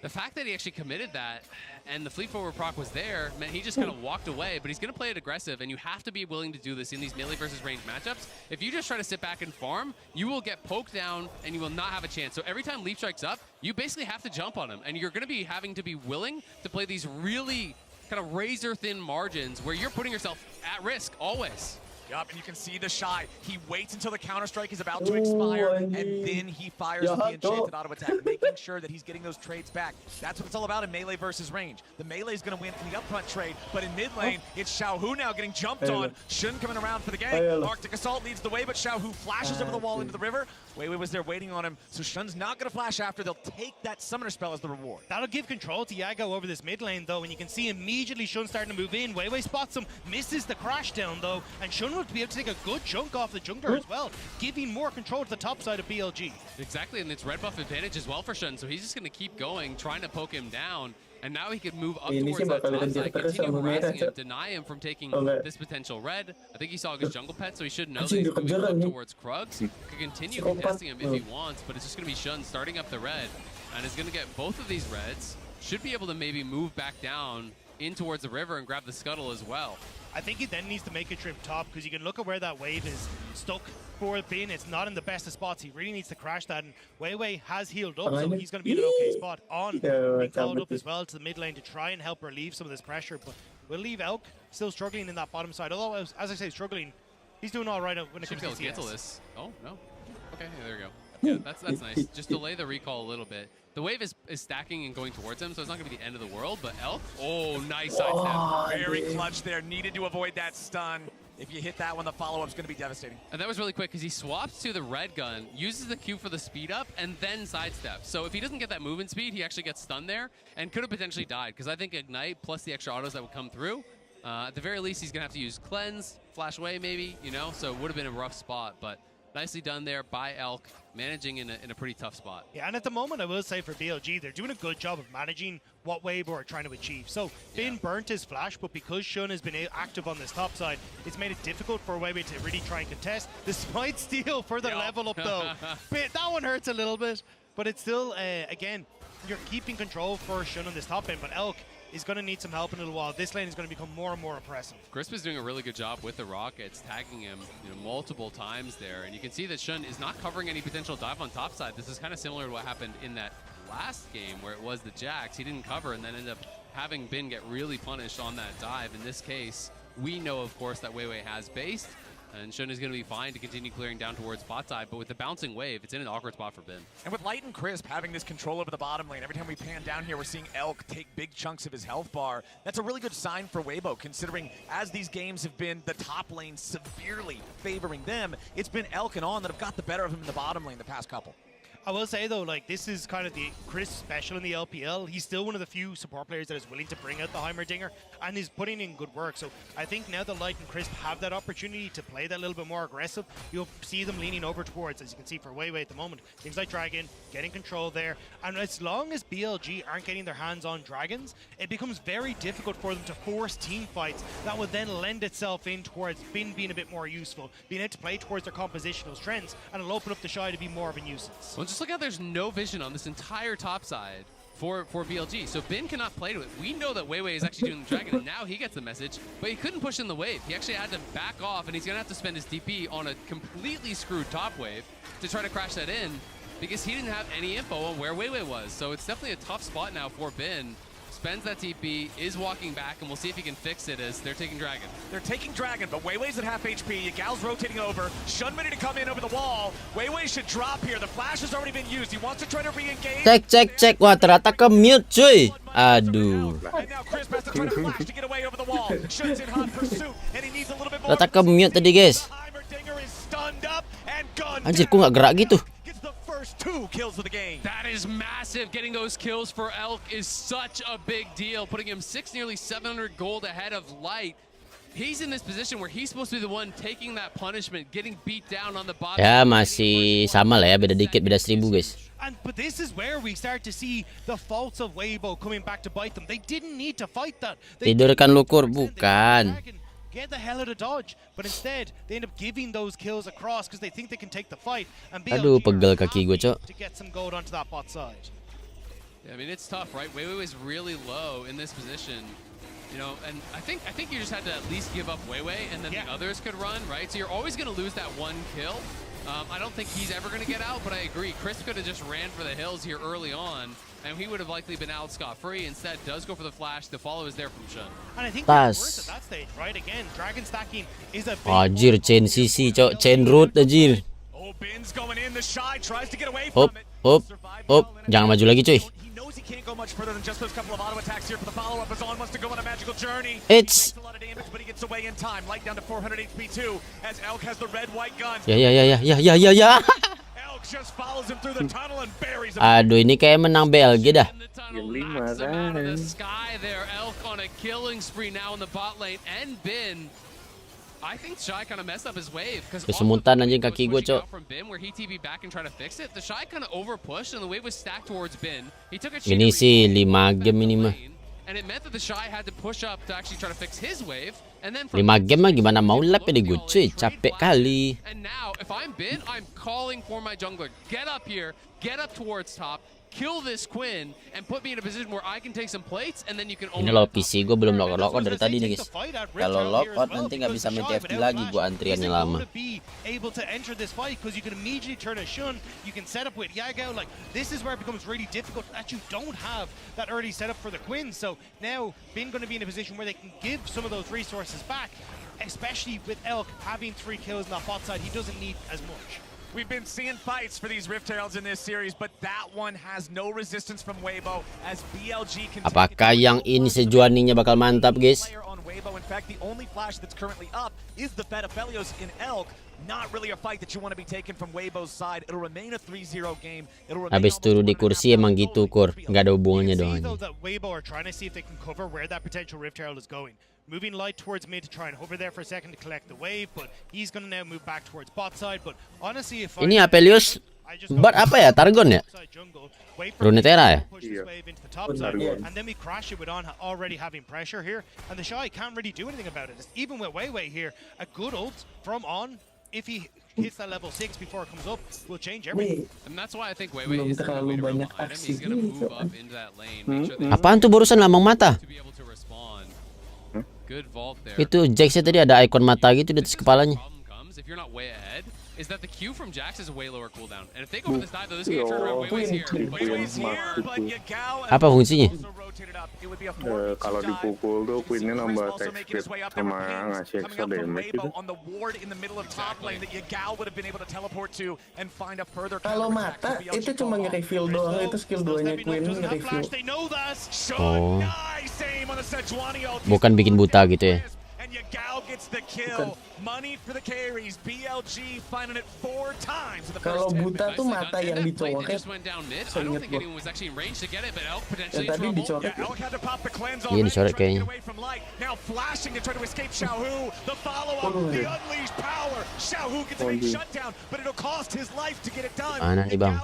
the fact that he actually committed that and the fleet forward proc was there meant he just kind of walked away, but he's going to play it aggressive, and you have to be willing to do this in these melee versus range matchups. If you just try to sit back and farm, you will get poked down and you will not have a chance. So every time Leaf strikes up, you basically have to jump on him, and you're going to be having to be willing to play these really kind of razor thin margins where you're putting yourself at risk always. Yup, and you can see the Shy. He waits until the counter-strike is about to expire, and then he fires with the enchanted auto attack, making sure that he's getting those trades back. That's what it's all about in melee versus range. The melee is going to win in the upfront trade, but in mid lane, it's Xiaohu now getting jumped on. Shun coming around for the gank. Arctic Assault leads the way, but Xiaohu flashes over the wall into the river. WeiWei was there waiting on him, so Shun's not going to flash after. They'll take that summoner spell as the reward. That'll give control to Yago over this mid lane, though, and you can see immediately Shun starting to move in. WeiWei spots him, misses the crash down, though, and Shun will be able to take a good chunk off the jungler as well, giving more control to the top side of BLG. Exactly, and it's red buff advantage as well for Shun, so he's just going to keep going, trying to poke him down, and now he could move up towards that top side, continue harassing him, deny him from taking this potential red. I think he saw his jungle pet, so he should know that he's moving up towards Krugs. Could continue contesting him if he wants, but it's just going to be Shun starting up the red, and is going to get both of these reds. Should be able to maybe move back down in towards the river and grab the scuttle as well. I think he then needs to make a trip top, because you can look at where that wave is stuck for Bin. It's not in the best of spots. He really needs to crash that, and WeiWei has healed up, so he's going to be in an okay spot. On being called up as well to the mid lane to try and help relieve some of this pressure, but we'll leave Elk still struggling in that bottom side. Although, as I say, struggling, he's doing all right when it comes to CS. Oh, no. Okay, there we go. Yeah, that's nice. Just delay the recall a little bit. The wave is stacking and going towards him, so it's not going to be the end of the world, but Elk, oh, nice sidestep. Very clutch there. Needed to avoid that stun. If you hit that one, the follow-up's going to be devastating. And that was really quick, because he swaps to the red gun, uses the Q for the speed up, and then sidesteps. So if he doesn't get that movement speed, he actually gets stunned there, and could have potentially died, because I think Ignite plus the extra autos that would come through, at the very least, he's going to have to use Cleanse, Flash away maybe, you know, so it would have been a rough spot, but nicely done there by Elk, managing in a pretty tough spot. Yeah, and at the moment, I will say for BLG, they're doing a good job of managing what Weibo are trying to achieve. So, Bin burnt his flash, but because Shun has been active on this top side, it's made it difficult for Weibo to really try and contest. The Smite steal for the level up, though. That one hurts a little bit, but it's still, again, you're keeping control for Shun on this top end, but Elk is going to need some help in a little while. This lane is going to become more and more oppressive. Crisp is doing a really good job with the rockets, tagging him multiple times there. And you can see that Shun is not covering any potential dive on top side. This is kind of similar to what happened in that last game where it was the Jax. He didn't cover and then ended up having Bin get really punished on that dive. In this case, we know, of course, that WeiWei has based. And Shun is going to be fine to continue clearing down towards bot side, but with the bouncing wave, it's in an awkward spot for Bin. And with Light and Crisp having this control over the bottom lane, every time we pan down here, we're seeing Elk take big chunks of his health bar. That's a really good sign for Weibo, considering as these games have been the top lane severely favoring them, it's been Elk and On that have got the better of him in the bottom lane the past couple. I will say, though, like, this is kind of the Chris special in the LPL. He's still one of the few support players that is willing to bring out the Heimerdinger, and he's putting in good work. So I think now that Light and Crisp have that opportunity to play that a little bit more aggressive, you'll see them leaning over towards, as you can see for WeiWei at the moment, things like Dragon, getting control there. And as long as BLG aren't getting their hands on Dragons, it becomes very difficult for them to force team fights that would then lend itself in towards Bin being a bit more useful, being able to play towards their compositional strengths, and it'll open up the Shy to be more of a nuisance. Well, just look how there's no vision on this entire top side for BLG. So Bin cannot play to it. We know that WeiWei is actually doing the Dragon, and now he gets the message, but he couldn't push in the wave. He actually had to back off, and he's going to have to spend his DP on a completely screwed top wave to try to crash that in, because he didn't have any info on where WeiWei was. So it's definitely a tough spot now for Bin. Spends that TP, is walking back, and we'll see if he can fix it as they're taking Dragon. They're taking Dragon, but WeiWei's at half HP. Ygal's rotating over. Shun ready to come in over the wall. WeiWei should drop here. The flash has already been used. He wants to try to re-engage. Cek. Wah, ternyata ke-mute, cuy. Aduh. And now Crisp has to try to flash to get away over the wall. Shun's in hot pursuit, and he needs a little bit more. Ternyata ke-mute tadi, guys. Heimerdinger is stunned up and gunned. Anjir, kok nggak gerak gitu? First 2 kills of the game. That is massive. Getting those kills for Elk is such a big deal, putting him nearly 700 gold ahead of Light. He's in this position where he's supposed to be the one taking that punishment, getting beat down on the bottom. Ya, masih sama lah ya, beda dikit, beda 1000, guys. But this is where we start to see the faults of Weibo coming back to bite them. They didn't need to fight that. Tidurkan lukur, bukan. Get the hell out of dodge, but instead they end up giving those kills across because they think they can take the fight. And Aduh, pegel kaki gue, Cok. To get some gold onto that bot side. Yeah, I mean, it's tough, right? WeiWei was really low in this position, you know, and I think you just had to at least give up WeiWei, and then the others could run, right? So you're always going to lose that one kill. I don't think he's ever going to get out, but I agree. Chris could have just ran for the hills here early on, and he would have likely been out scot-free. Instead, does go for the flash. The follow is there from Shun. And I think it's worse at that stage, right? Again, dragon stacking is a big Anjir, chain CC, cok. Chain root, anjir. Oh, Bin's going in. The Shy tries to get away Hop, from it. hop. Jangan maju lagi, cuy. He knows he can't go much further than just those couple of auto attacks here for the follow-up as On wants to go on a magical journey. It's... A lot of damage, but he gets away in time. Light down to 400 HP too, as Elk has the red-white gun. Ya. Elk just follows him through the tunnel and buries him. Aduh, ini kayak menang BLG dah. Knocks him out of the sky there. Elk on a killing spree now in the bot lane, and Bin. I think Shy kind of messed up his wave because Kesemutan anjing kaki gue, cok. from Bin where he TB back and tried to fix it. The Shy kind of overpushed and the wave was stacked towards Bin. He took a Ini sih 5 game ini mah. and it meant that the Shy had to push up to actually try to fix his wave. And then 5 game mah gimana mau lap ya di gue, cuy. Capek kali. And now if I'm Bin, I'm calling for my jungler. Get up here, get up towards top. Kill this Quinn and put me in a position where I can take some plates and then you can Ini low PC gue belum lockout dari tadi nih, guys. Kalau lockout nanti nggak bisa main TFT lagi, gue antriannya lama. Able to enter this fight because you can immediately turn a Shun, you can set up with Yagao. Like this is where it becomes really difficult that you don't have that early setup for the Quinn. So now Bin going to be in a position where they can give some of those resources back, especially with Elk having 3 kills on that bot side. He doesn't need as much. We've been seeing fights for these Rift Heralds in this series, but that one has no resistance from Weibo as BLG can. Apakah yang ini sejuaninya bakal mantap, guys? In fact, the only flash that's currently up is the Fed Aphelios in Elk. Not really a fight that you want to be taken from Weibo's side. It'll remain a 3-0 game. Habis turun di kursi emang gitu, Kur. Nggak ada hubungannya doang. That Weibo are trying to see if they can cover where that potential Rift Herald is going. Moving light towards mid to try and hover there for a second to collect the wave, but he's going to now move back towards bot side. But honestly, if ini Aphelios buat apa ya? Targon ya? Runeterra ya? And then we crash it with On already having pressure here, and the Shy can't really do anything about it. Even with Weiwei here, a good ult from On, if he hits that level 6 before it comes up, will change everything. And that's why I think Weiwei is the way to run behind him. He's going to move up into that lane. Apaan tuh barusan lambang mata? To be able to respond. Good vault there. Itu Jaxnya tadi ada ikon mata gitu di atas kepalanya. If you're not way ahead, is that the Q from Jax is a way lower cooldown. And if they go for this dive, though, this is going to turn around. Weiwei's here. Weiwei's here, but Yagao Apa fungsinya? Kalau dipukul tuh Queennya nambah attack speed sama ngasih extra damage gitu. Kalau mata itu cuma nge-reveal doang, itu skill 2-nya Queen nge-reveal. Oh. Bukan bikin buta gitu ya. Kalau buta tuh mata yang dicoret. Seinget gue. Yang tadi dicoret. Iya dicoret kayaknya. Mana nih bang?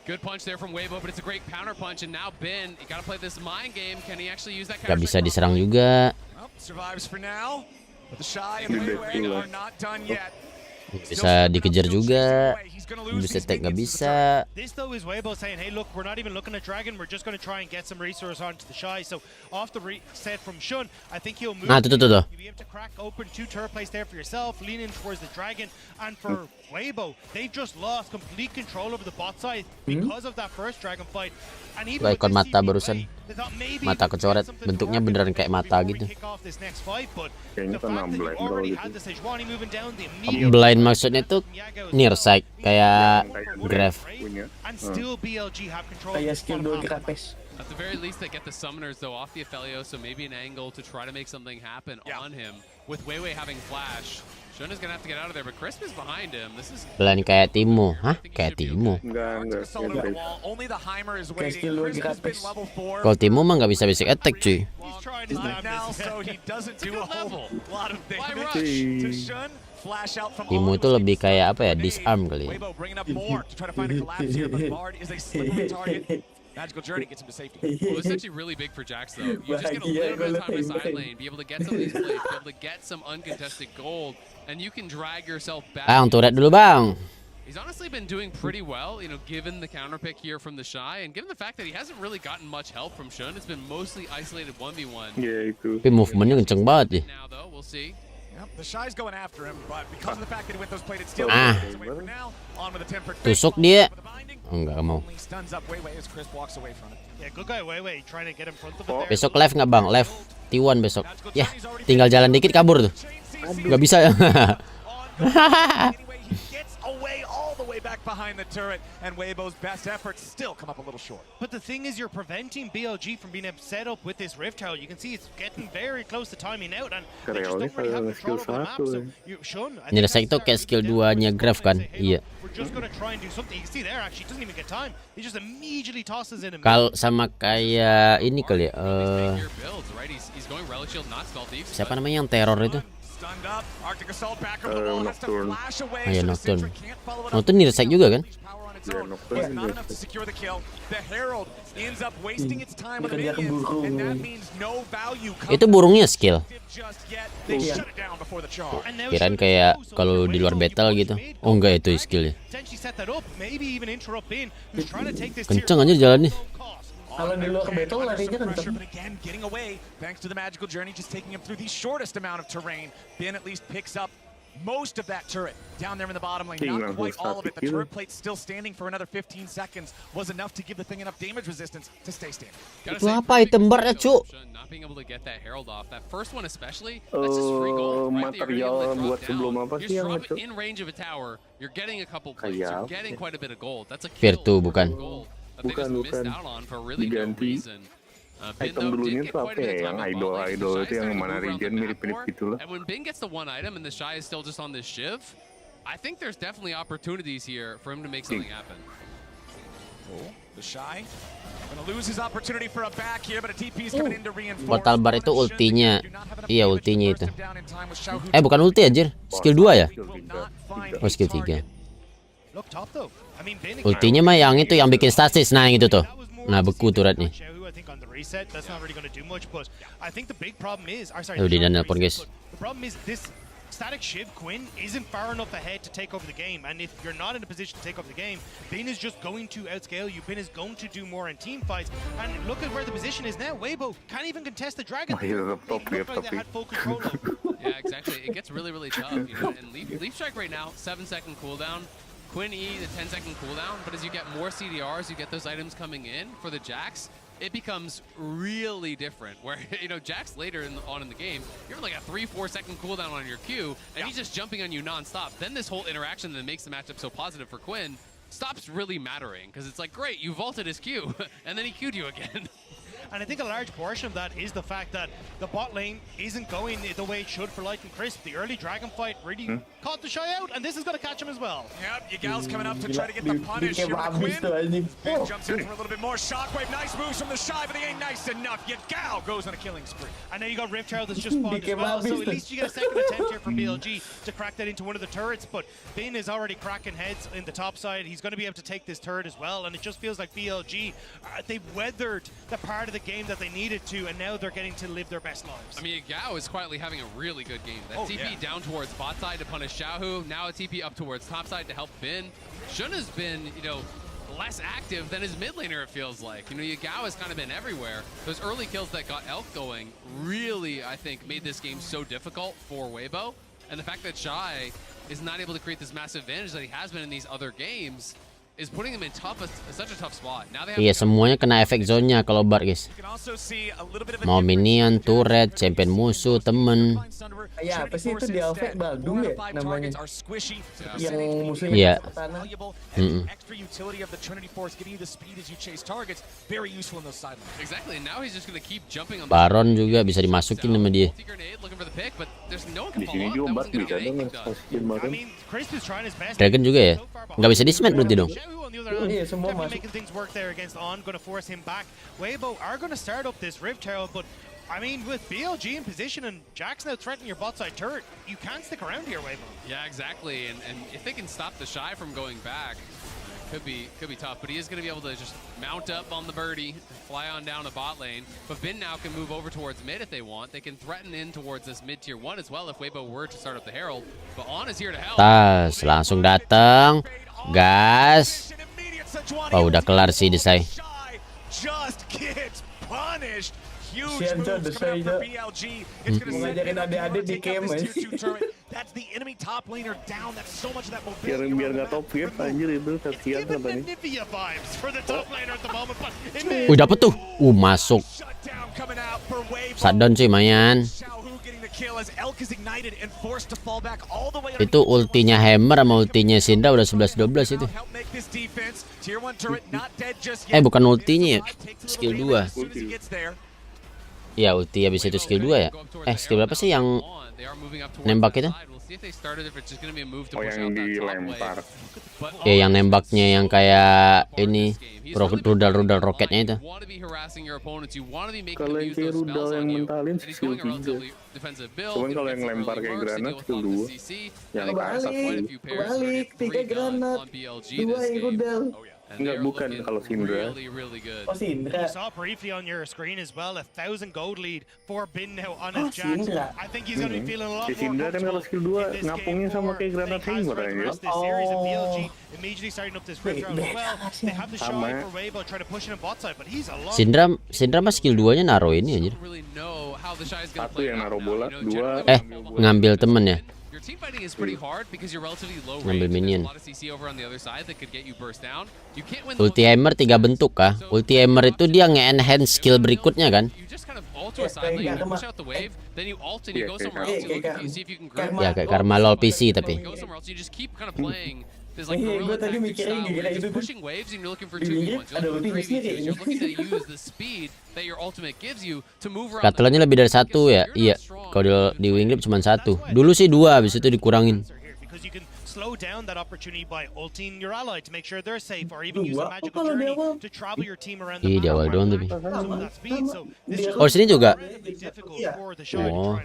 Good punch there from Weibo, but it's a great counter punch. And now Ben, you gotta play this mind game. Can he actually use that counter? Gak bisa diserang juga. Survives for now, but the Shy and Weiwei are not done yet. Bisa dikejar juga. Bisa tag nggak bisa. This though is Weibo saying, hey look, we're not even looking at Dragon, we're just going to try and get some resource onto the Shy. So off the reset from Shun, I think he'll move. Nah, tuh. You'll be able to crack open 2 turret plays there for yourself, lean in towards the Dragon, and for Weibo, they've just lost complete control over the bot side because of that first Dragon fight. And even Ikon mata barusan. Mata kecoret, bentuknya beneran kayak mata gitu. Kayaknya kena blind kalau gitu. Blind maksudnya tuh near sight, kayak graph. Kayak skill 2 grapes. At the very least, they get the summoners though off the Aphelios, so maybe an angle to try to make something happen on him. With Weiwei having flash, Shun is gonna have to get out of there, but Crisp is behind him. This is Blind kayak Timo, hah? Kayak Timo. Enggak. Kayak skill 2 grapes. Kalau Timo mah nggak bisa basic attack cuy. Timo itu lebih kayak apa ya? Disarm kali ya. Magical journey gets him to safety. Well, it's actually really big for Jax, though. You just get a little bit of time in the side lane, be able to get some of these plays, be able to get some uncontested gold, and you can drag yourself back. Bang, turret dulu bang. He's honestly been doing pretty well, you know, given the counter pick here from the Shy, and given the fact that he hasn't really gotten much help from Shun. It's been mostly isolated 1v1. Ya itu. Tapi movementnya kenceng banget ya. Now though, we'll see. Tusuk dia. Enggak mau. Besok live nggak bang? Live T1 besok. Ya, tinggal jalan dikit kabur tuh. Nggak bisa ya. Back behind the turret, and Weibo's best efforts still come up a little short. But the thing is, you're preventing BLG from being able to set up with this Rift Tower. You can see it's getting very close to timing out, and they just don't really have control over the map. So, Shun, Nyelesain itu kayak skill 2-nya Graf kan? Iya. We're just gonna try and do something. You can see there, actually, doesn't even get time. He just immediately tosses in. Kalau sama kayak ini kali ya. Siapa namanya yang teror itu? Nocturne. Ya Nocturne. Nocturne nirsak juga kan? Itu burungnya skill. Kirain kayak kalau di luar battle gitu. Oh enggak, itu skillnya. Kenceng aja jalannya. Kalau di luar battle larinya kenceng. Getting away thanks to the magical journey, just taking him through the shortest amount of terrain. Ben at least picks up most of that turret down there in the bottom lane. Not quite all of it. The turret plate still standing for another 15 seconds was enough to give the thing enough damage resistance to stay standing. Itu apa item barnya, cu? Not being able to get that herald off. That first one especially, that's just free gold. Right there, Material buat sebelum apa sih yang itu? In range of a tower, you're getting a couple plates. You're getting quite a bit of gold. That's a Virtu bukan. Bukan. Diganti. Item dulunya tuh apa ya? Yang idol itu yang mana regen mirip-mirip gitu loh. And when Bing gets the one item and the Shy is still just on this shiv, I think there's definitely opportunities here for him to make something happen. The Shy gonna lose his opportunity for a back here, but a TP is coming in to reinforce. Portal bar itu ultinya. Iya, ultinya itu. Bukan ulti anjir. Skill 2 ya? Oh, skill 3. Ultinya mah yang itu yang bikin stasis. Nah, yang itu tuh. Nah, beku turretnya. Udah dia nelpon guys. Static Shiv Quinn isn't far enough ahead to take over the game, and if you're not in a position to take over the game, Bin is just going to outscale you. Bin is going to do more in team fights, and look at where the position is now. Weibo can't even contest the dragon. They look like they had full control of. Yeah, exactly. It gets really, really tough. You know, and Leaf Strike right now, 7-second cooldown. Quinn E, the 10-second cooldown, but as you get more CDRs, you get those items coming in for the Jax, it becomes really different. Where, you know, Jax later on in the game, you're like a 3-4 second cooldown on your Q, and he's just jumping on you non-stop. Then this whole interaction that makes the matchup so positive for Quinn stops really mattering, because it's like, great, you vaulted his Q, and then he Q'd you again. And I think a large portion of that is the fact that the bot lane isn't going the way it should for Light and Crisp. The early dragon fight really caught the Shy out, and this is going to catch him as well. Yep, Ygal's coming up to try to get the punish here with Quinn. Ben jumps in for a little bit more shockwave. Nice moves from the Shy, but they ain't nice enough. Ygal goes on a killing spree. And now you got Rift Tower that's just spawned as well, so at least you get a second attempt here from BLG to crack that into one of the turrets, but Ben is already cracking heads in the top side. He's going to be able to take this turret as well, and it just feels like BLG, they've weathered the part of the game that they needed to, and now they're getting to live their best lives. I mean, Yagao is quietly having a really good game. That TP down towards bot side to punish Xiaohu, now a TP up towards top side to help Bin. Shun has been, you know, less active than his mid laner, it feels like. You know, Yagao has kind of been everywhere. Those early kills that got Elk going really, I think, made this game so difficult for Weibo. And the fact that Shy is not able to create this massive advantage that he has been in these other games is putting them in such a tough spot. Now they have Iya, semuanya kena efek zone-nya kalau bar, guys. Mau minion, turret, champion musuh, temen. Ya, apa sih itu di efek Baldung ya namanya? Yang musuhnya Iya. ke tanah. Exactly, and now he's just going to keep jumping on Baron juga bisa dimasukin sama dia. Di sini juga Bat bisa dong skin Baron. Dragon juga ya? Nggak bisa di-smash berarti dong? Yeah, making things work there against On, going to force him back. Weibo are going to start up this Rift Tower, but I mean, with BLG in position and Jax now threatening your bot side turret, you can't stick around here, Weibo. Yeah, exactly, and if they can stop the Shy from going back, could be tough, but he is going to be able to just mount up on the birdie, fly on down to bot lane. But Bin now can move over towards mid if they want. They can threaten in towards this mid tier 1 as well if Weibo were to start up the Herald. But On is here to help. Tas, langsung datang. Gas. Oh, udah kelar sih Desai. Just gets punished huge moves coming out for BLG. It's going to send in to take out this tier 2 turret. That's the enemy top laner down. That's so much of that mobility. Biar nggak top gap anjir itu kasihan katanya. Nivea vibes for the top laner at the moment, but Dapet tuh. Masuk. Shutdown cuy, mayan. Itu ultinya Hammer sama ultinya Syndra udah 11-12 itu. Bukan ultinya ya, skill 2. Ya ulti habis itu skill 2 ya. Skill berapa sih yang nembak itu? Oh yang dilempar. Ya yang nembaknya yang kayak ini rudal roketnya itu. Kalau yang kayak rudal yang mentalin skill 3. Cuman kalau yang lempar kayak granat skill 2. Yang Kebalik 3 granat, 2 yang rudal. Enggak, bukan kalau Syndra. Oh, Syndra. You saw briefly on your screen as well, 1,000 gold lead for Bin now on his Jax. I think he's going to be feeling a lot more Syndra kan kalau skill 2 ngapungnya sama kayak granat Hammer aja. Immediately starting up this rift round as well. They have the shot for Weibo trying to push in bot side, but he's a lot. Syndra mah skill 2-nya naruh ini anjir. Satu yang naruh bola, 2 ngambil temen ya. Your team fighting is pretty hard because you're relatively low Ngambil range. minion. There's a lot of CC over on the other side that could get you burst down. You can't win the Ulti Hammer 3 bentuk kah? Ulti Hammer itu dia nge-enhance skill berikutnya kan? You just kind of ult to a side lane, you push out the wave, then you ult and you go somewhere else. You look if you see if you can group. Ya kayak Karma LoL PC tapi. Go somewhere else. You just keep kind of playing this like guerrilla tactic style where you're just pushing waves and you're looking for 2v1s. You're looking for 3v2s. You're looking to use the speed that your ultimate gives you to move around. Katelannya lebih dari 1 ya? Iya. Kalau di WingLip cuma 1. Dulu sih 2, habis itu dikurangin. Because you can slow down that opportunity by ulting your ally to make sure they're safe, or even use a magical journey to travel your team around the map. Di awal doang tapi. Oh, sini juga. Oh.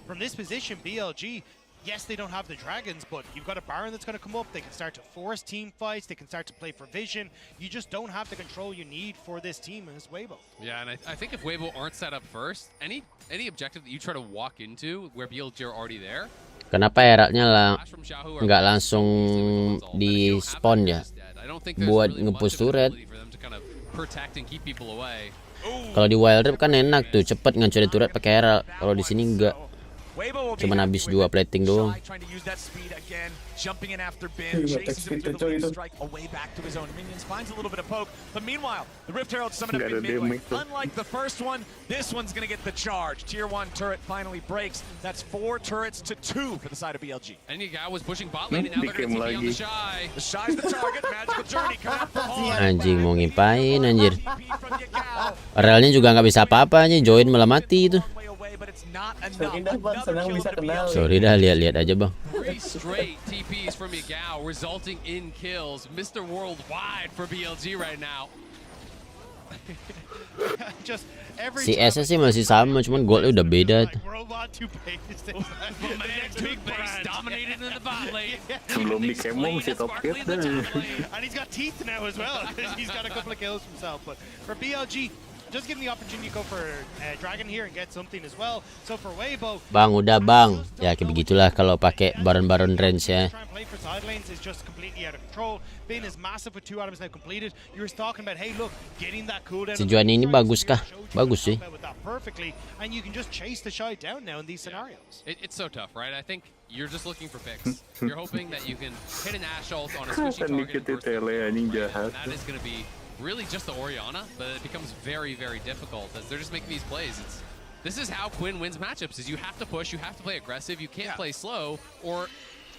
From this position, BLG, yes, they don't have the dragons, but you've got a Baron that's going to come up. They can start to force team fights. They can start to play for vision. You just don't have the control you need for this team as Weibo. Yeah, and I think if Weibo aren't set up first, any objective that you try to walk into where BLG are already there. Kenapa Heraldnya nggak langsung di spawn ya? Buat nge-push turret. Kalau di WildRift kan enak tuh, cepet ngancurin turret pakai Herald. Kalau di sini enggak. Cuman habis 2 plating doang. Jumping in after Bin, chases him through the lead strike away back to his own minions, finds a little bit of poke, but meanwhile, the Rift Herald summoned up in midway. Unlike the first one, this one's gonna get the charge. Tier 1 turret finally breaks. That's 4 turrets to 2 for the side of BLG. And your guy was pushing bot lane, and now they're gonna TP on the Shy. The Shy's the target, magical journey coming out for all. Anjing mau ngipain anjir. Realnya juga nggak bisa apa-apa aja, join malah mati itu. Sorry dah, lihat-lihat aja bang. 3 straight TPs from Yagao resulting in kills. Mr. Worldwide for BLG right now. Si S sih masih sama, cuman goldnya udah beda. Sebelum di kemo masih top hit dah. And he's got teeth now as well. He's got a couple of kills himself, but for BLG, just give him the opportunity to go for Dragon here and get something as well. So for Weibo, Bang, udah bang. Ya kayak begitulah kalau pakai baron range ya. play for side lanes is just completely out of control. Bin is massive with 2 items now completed. You were talking about, hey look, getting that cooldown. Si Juan ini bagus kah? Bagus sih. With that perfectly, and you can just chase the Shy down now in these scenarios. It's so tough, right? I think you're just looking for picks. You're hoping that you can hit an Ashe ult on a squishy target and burst that is going to be really just the Orianna, but it becomes very, very difficult as they're just making these plays. This is how Quinn wins matchups, is you have to push, you have to play aggressive, you can't play slow, or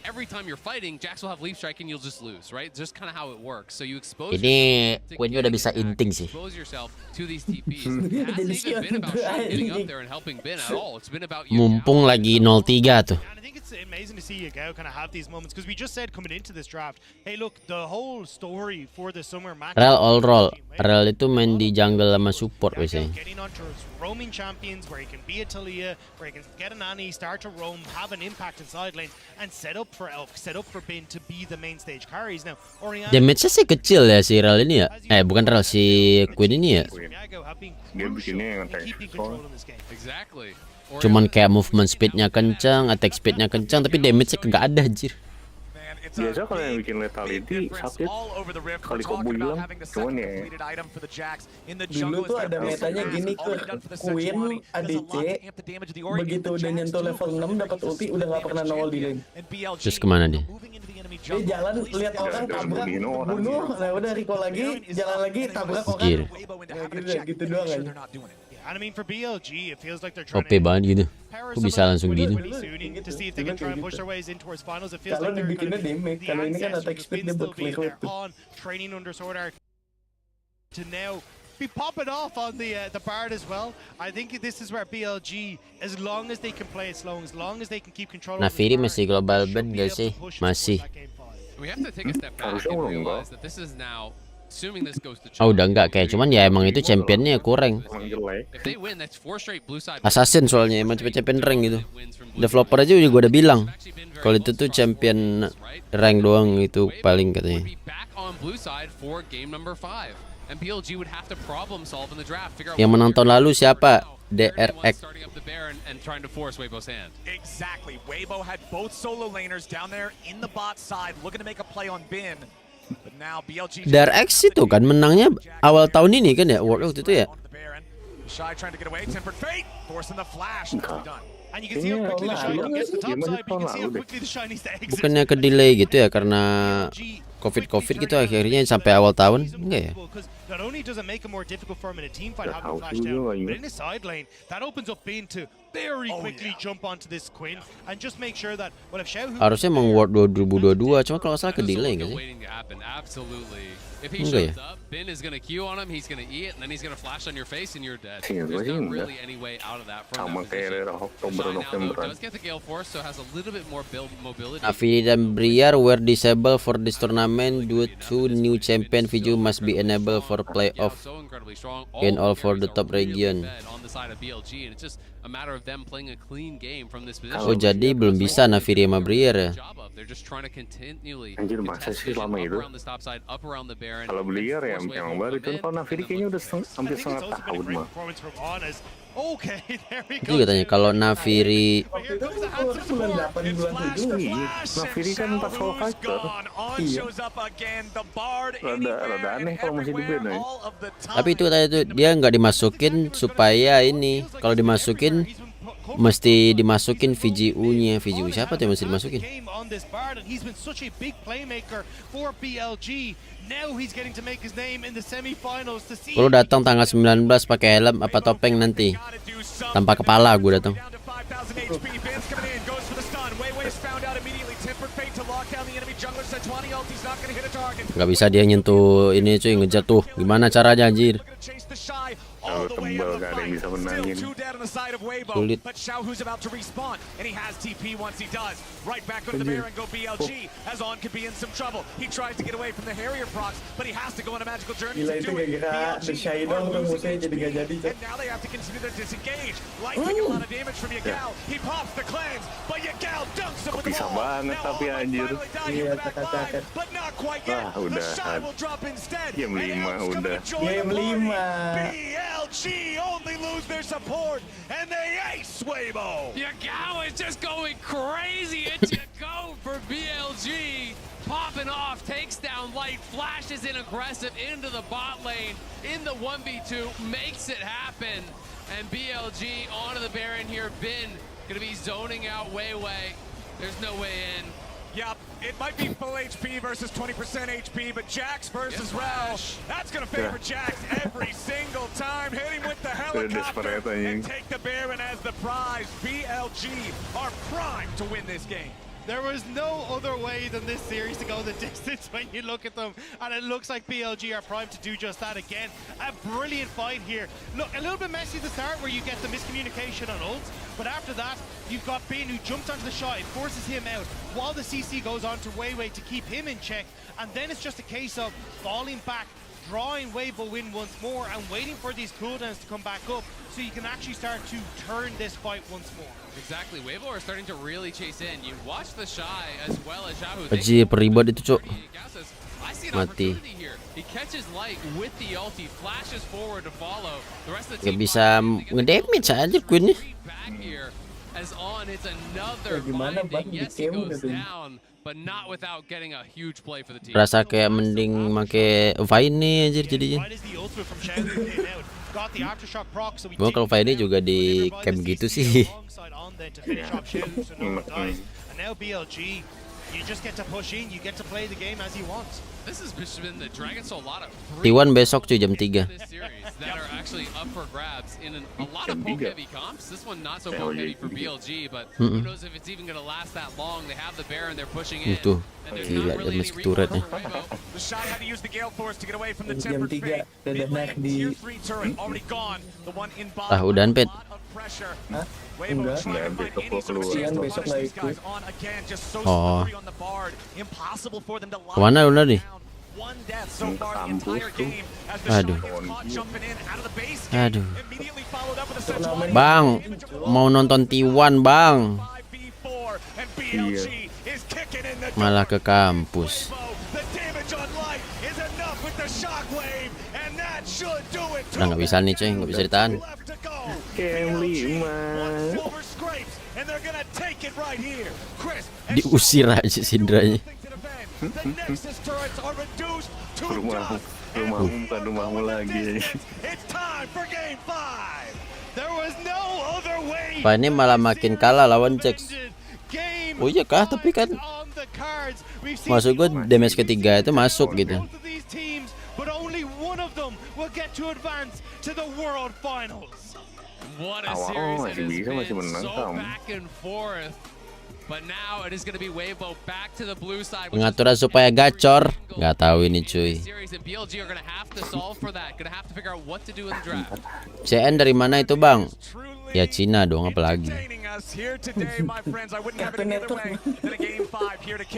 every time you're fighting, Jax will have leap strike and you'll just lose, right? It's just kind of how it works. So you expose Ini Quinn udah bisa inting sih. expose yourself to these TPs. It hasn't even been about Shen getting up there and helping Bin at all. It's been about you. Mumpung lagi 0-3 tuh. And I think it's amazing to see Yagao kind of have these moments, because we just said coming into this draft, hey look, the whole story for the summer match. Rel all roll. Rel itu main di jungle sama support biasanya. Getting onto roaming champions where he can be a Talia, where he can get an Annie, start to roam, have an impact in side lanes, and set up for Elk, set up for Bin to be the main stage carries. Now, Orianna, Damage-nya sih kecil ya si Rel ini ya. Bukan Rel, si Quinn ini ya. Dia bikinnya ngetek. Exactly. Cuman kayak movement speednya kencang, attack speednya kencang, tapi damage-nya kagak ada anjir. Biasa kalau yang bikin lethality sakit kali kobo hilang, cuman ya dulu tuh ada metanya gini ke Queen ADC begitu udah nyentuh level 6 dapat ulti udah nggak pernah nongol di lane. Terus kemana dia? Dia jalan lihat orang tabrak bunuh, nah udah recall lagi, jalan lagi tabrak orang. Gila. Gitu doang aja. And I mean, for BLG, it feels like they're OP banget gitu. Kok bisa langsung gini? to see if they can try and push their ways in towards finals. It feels Kalau like they're dibikinnya damage, kalau ini kan attack speed dia still being berklik tuh. on training under Sword Art to now be popping off on the Bard as well. I think this is where BLG, as long as they can play it slow, as long as they can keep control. Nafiri masih global ban gak sih? Masih. We have to take a step back and realize that this is now. Oh udah enggak kayak cuman ya emang itu championnya kurang. Assassin soalnya emang champion rank gitu. Developer aja juga udah bilang kalau itu tuh champion rank doang itu paling katanya. Yang menang tahun lalu siapa? DRX. Exactly. Weibo had both solo laners down there in the bot side looking to make a play on Bin. DRX itu kan menangnya awal tahun ini kan ya, World waktu itu ya. Bukannya ke delay gitu ya karena COVID gitu akhirnya sampai awal tahun enggak ya? Not only does it make it more difficult for him in a team fight having flash down, but in the side lane, that opens up Bin to very quickly jump onto this Quinn and just make sure that if Xiao harusnya emang World 2022, cuma kalau salah ke delay nggak sih? If he Enggak shows up, Ben is gonna Q on him, he's gonna E it, and then he's gonna flash on your face and you're dead. Iya, There's gue sih not enggak. really any way out of that from Sama that kayak position. daerah Oktober Shy now, though, November. does get the Gale Force, so has a little bit more build mobility. Nafiri dan Briar were disabled for this tournament due to new champion Viju must be enabled for playoff in all for the top region. On the side of BLG, and it's just a matter of them playing a clean game from this position. Oh jadi belum bisa Nafiri sama Briar ya? They're just trying to continually Anjir masa sih lama itu? Kalau beliau ya emang baru itu, kalau Nafiri kayaknya udah hampir setengah tahun mah. Itu katanya kalau Nafiri Nafiri kan pas solo fighter. Iya. Rada aneh kalau masih di band ya. Tapi itu katanya tuh dia nggak dimasukin supaya ini kalau dimasukin mesti dimasukin VGU-nya. VGU siapa tuh yang mesti dimasukin? Kalau datang tanggal 19 pakai helm apa topeng nanti? Tanpa kepala gue datang. Gak bisa dia nyentuh ini cuy, ngejar tuh. Gimana caranya anjir? Kalau tebal gak ada yang bisa menangin. Sulit. Gila itu gara-gara The Shy dong tuh musuhnya jadi gak jadi. Bisa banget tapi anjir. Iya cakat-cakat. Wah udah. Game 5 udah. Game 5. BLG only lose their support and they ace Weibo. Yagao is just going crazy. It's a go for BLG. Popping off, takes down Light, flashes in aggressive into the bot lane. In the 1v2, makes it happen. And BLG onto the Baron here. Bin gonna be zoning out Weiwei. There's no way in. Yep, it might be full HP versus 20% HP, but Jax versus Rel, that's going to favor Jax every single time. Hit him with the helicopter and take the Baron as the prize. BLG are primed to win this game. There was no other way than this series to go the distance when you look at them, and it looks like BLG are primed to do just that again. A brilliant fight here. Look, a little bit messy at the start where you get the miscommunication on ults, but after that, you've got Bin who jumps onto the shot, it forces him out, while the CC goes on to Weiwei to keep him in check, and then it's just a case of falling back, drawing Weibo in once more, and waiting for these cooldowns to come back up, so you can actually start to turn this fight once more. Exactly, Weibo are starting to really chase in. You watch the Shy as well as Yahoo. Aji peribad itu cok. Mati. He catches Light with the ulti, flashes forward to follow. The rest of the Gak team bisa ngedamage aja Queen-nya. back here as on hits another binding. Yes, he goes down. but not without getting a huge play for the team. Rasa kayak mending make Vine nih anjir jadinya. Gua kalau Vine juga di camp gitu sih. You just get to push in, you get to play the game as you want. This has been the Dragon Soul a lot of T1 besok cuy jam 3. that are actually up for grabs in a lot of poke heavy comps. This one not so poke heavy for BLG, but who knows if it's even going to last that long. They have the Baron, they're pushing in. Itu gila dia masih turretnya. The shot had to use the Gale Force to get away from the tempered fate. Mid-lane, tier 3 turret already gone. The one in bottom. Udahan pet. Enggak, besok keluar. Besok nggak ikut. Oh. Kemana udah nih? Aduh. Aduh. Bang, mau nonton T1 bang. Malah ke kampus. Udah nggak bisa nih cuy, nggak bisa ditahan. Diusir aja Sindranya. Rumahmu bukan rumahmu lagi. Pak ini malah makin kalah lawan Jax. Oh iya kah, tapi kan maksud gue damage ketiga itu masuk gitu. Awal masih bisa, masih menang kamu. Pengaturan supaya gacor, nggak tahu ini cuy. CN dari mana itu bang? Ya Cina dong, apalagi.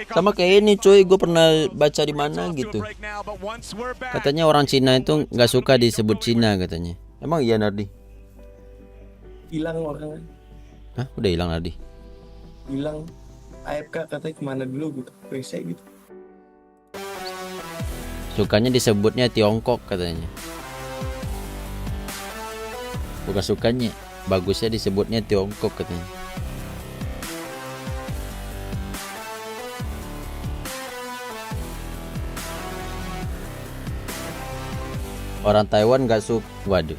Sama kayak ini cuy, gue pernah baca di mana gitu. Katanya orang Cina itu nggak suka disebut Cina katanya. Emang iya Nardi? Hilang orangnya. Hah? Udah hilang Nardi? Hilang. AFK katanya kemana dulu gitu, WC gitu. Sukanya disebutnya Tiongkok katanya. Bukan sukanya, bagusnya disebutnya Tiongkok katanya. Orang Taiwan gak suka. Waduh.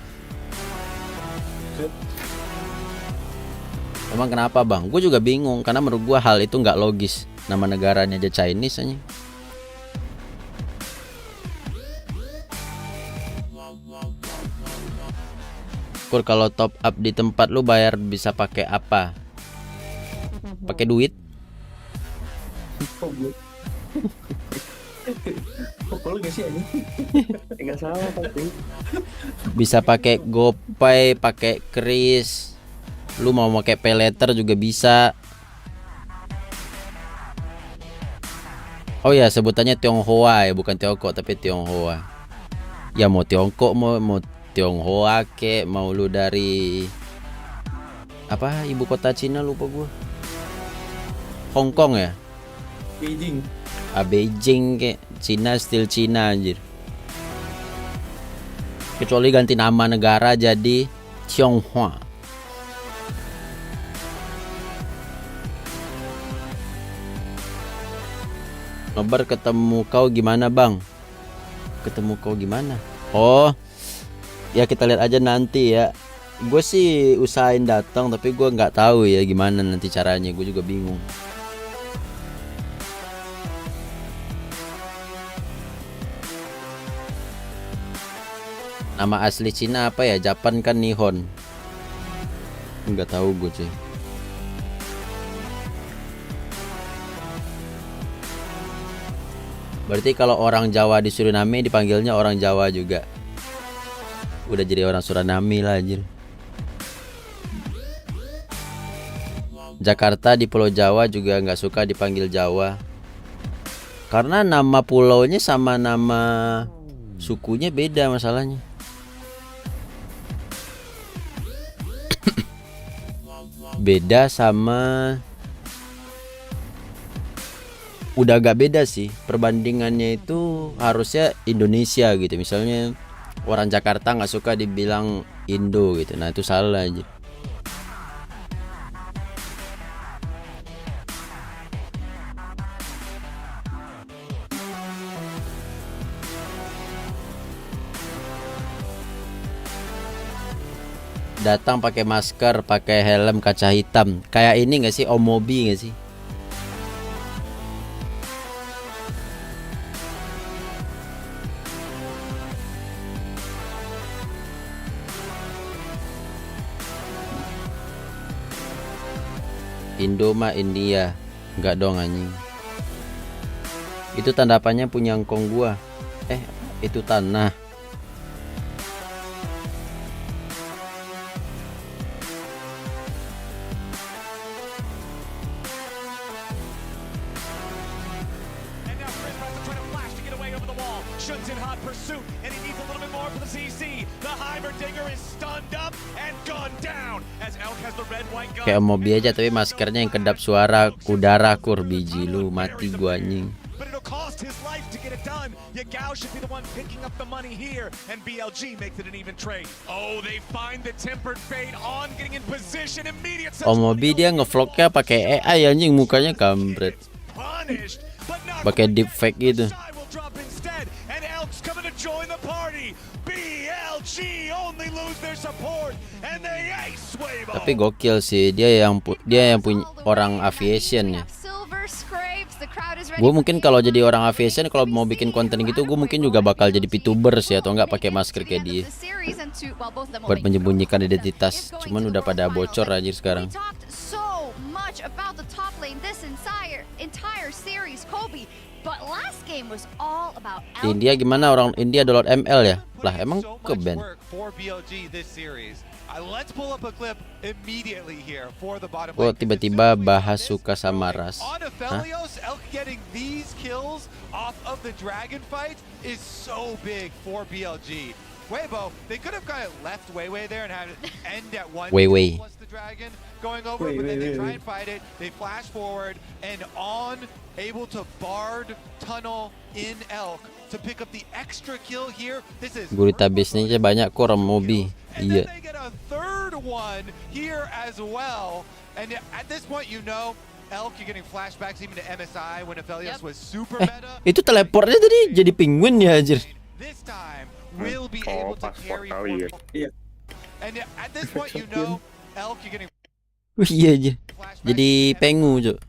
Emang kenapa bang? Gue juga bingung karena menurut gue hal itu nggak logis. Nama negaranya aja Chinese aja. Kur kalau top up di tempat lu bayar bisa pakai apa? Pakai duit? Pokoknya gak sih aja. Enggak salah tapi. Bisa pakai GoPay, pakai Kris. Lu mau pakai paylater juga bisa. Oh ya, sebutannya Tionghoa ya, bukan Tiongkok tapi Tionghoa. Ya mau Tiongkok mau Tionghoa kek, mau lu dari apa ibu kota Cina lupa gua. Hong Kong ya? Beijing. Beijing kek, Cina still Cina anjir. Kecuali ganti nama negara jadi Tionghoa. Nobar ketemu kau gimana bang? Ketemu kau gimana? Oh, ya kita lihat aja nanti ya. Gue sih usahain datang, tapi gue nggak tahu ya gimana nanti caranya. Gue juga bingung. Nama asli Cina apa ya? Japan kan Nihon. Nggak tahu gue cuy. Berarti kalau orang Jawa di Suriname dipanggilnya orang Jawa juga. Udah jadi orang Suriname lah anjir. Jakarta di Pulau Jawa juga nggak suka dipanggil Jawa. Karena nama pulaunya sama nama sukunya beda masalahnya. Beda sama udah agak beda sih perbandingannya itu. Harusnya Indonesia gitu, misalnya orang Jakarta nggak suka dibilang Indo gitu, nah itu salah aja. datang pakai masker, pakai helm kaca hitam. Kayak ini nggak sih, Omobi nggak sih? Indo mah India, nggak dong anjing. Itu tanda apanya punya engkong gua? Itu tanah. Kayak mobil aja tapi maskernya yang kedap suara udara kur biji lu mati gua anjing. Cost his life to get it done. Yagao should be the one picking up the money here, and BLG makes it an even trade. Oh, they find the tempered fade on, getting in position immediate. Mobi dia ngevlognya pakai AI anjing, mukanya kampret. Pakai deepfake gitu. And Elk's coming to join the party. BLG only lose their support, and they ace Weibo. Tapi gokil sih, dia yang punya orang aviation ya. Gue mungkin kalau jadi orang aviation, kalau mau bikin konten gitu, gue mungkin juga bakal jadi VTuber sih, atau enggak pakai masker kayak dia buat menyembunyikan identitas. Cuman udah pada bocor aja sekarang. Di India gimana, orang India download ML ya? Lah emang ke band. Oh tiba-tiba Bahas suka sama Ras. Hah? Weibo, they could have kind of left Weiwei there and had it end at one. Weiwei. Plus the dragon going over, but then they try and fight it. They flash forward and on, able to bard tunnel in Elk to pick up the extra kill here. This is gurita bisnisnya banyak kok Mobi. Iya. They get a third one here as well. And at this point, you know, Elk, you're getting flashbacks even to MSI when Aphelios was super meta. Itu teleportnya tadi jadi penguin ya anjir. This time will be able to carry forward. And at this point, you know, Elk, you're getting. Iya aja. Jadi pengu, Cuk.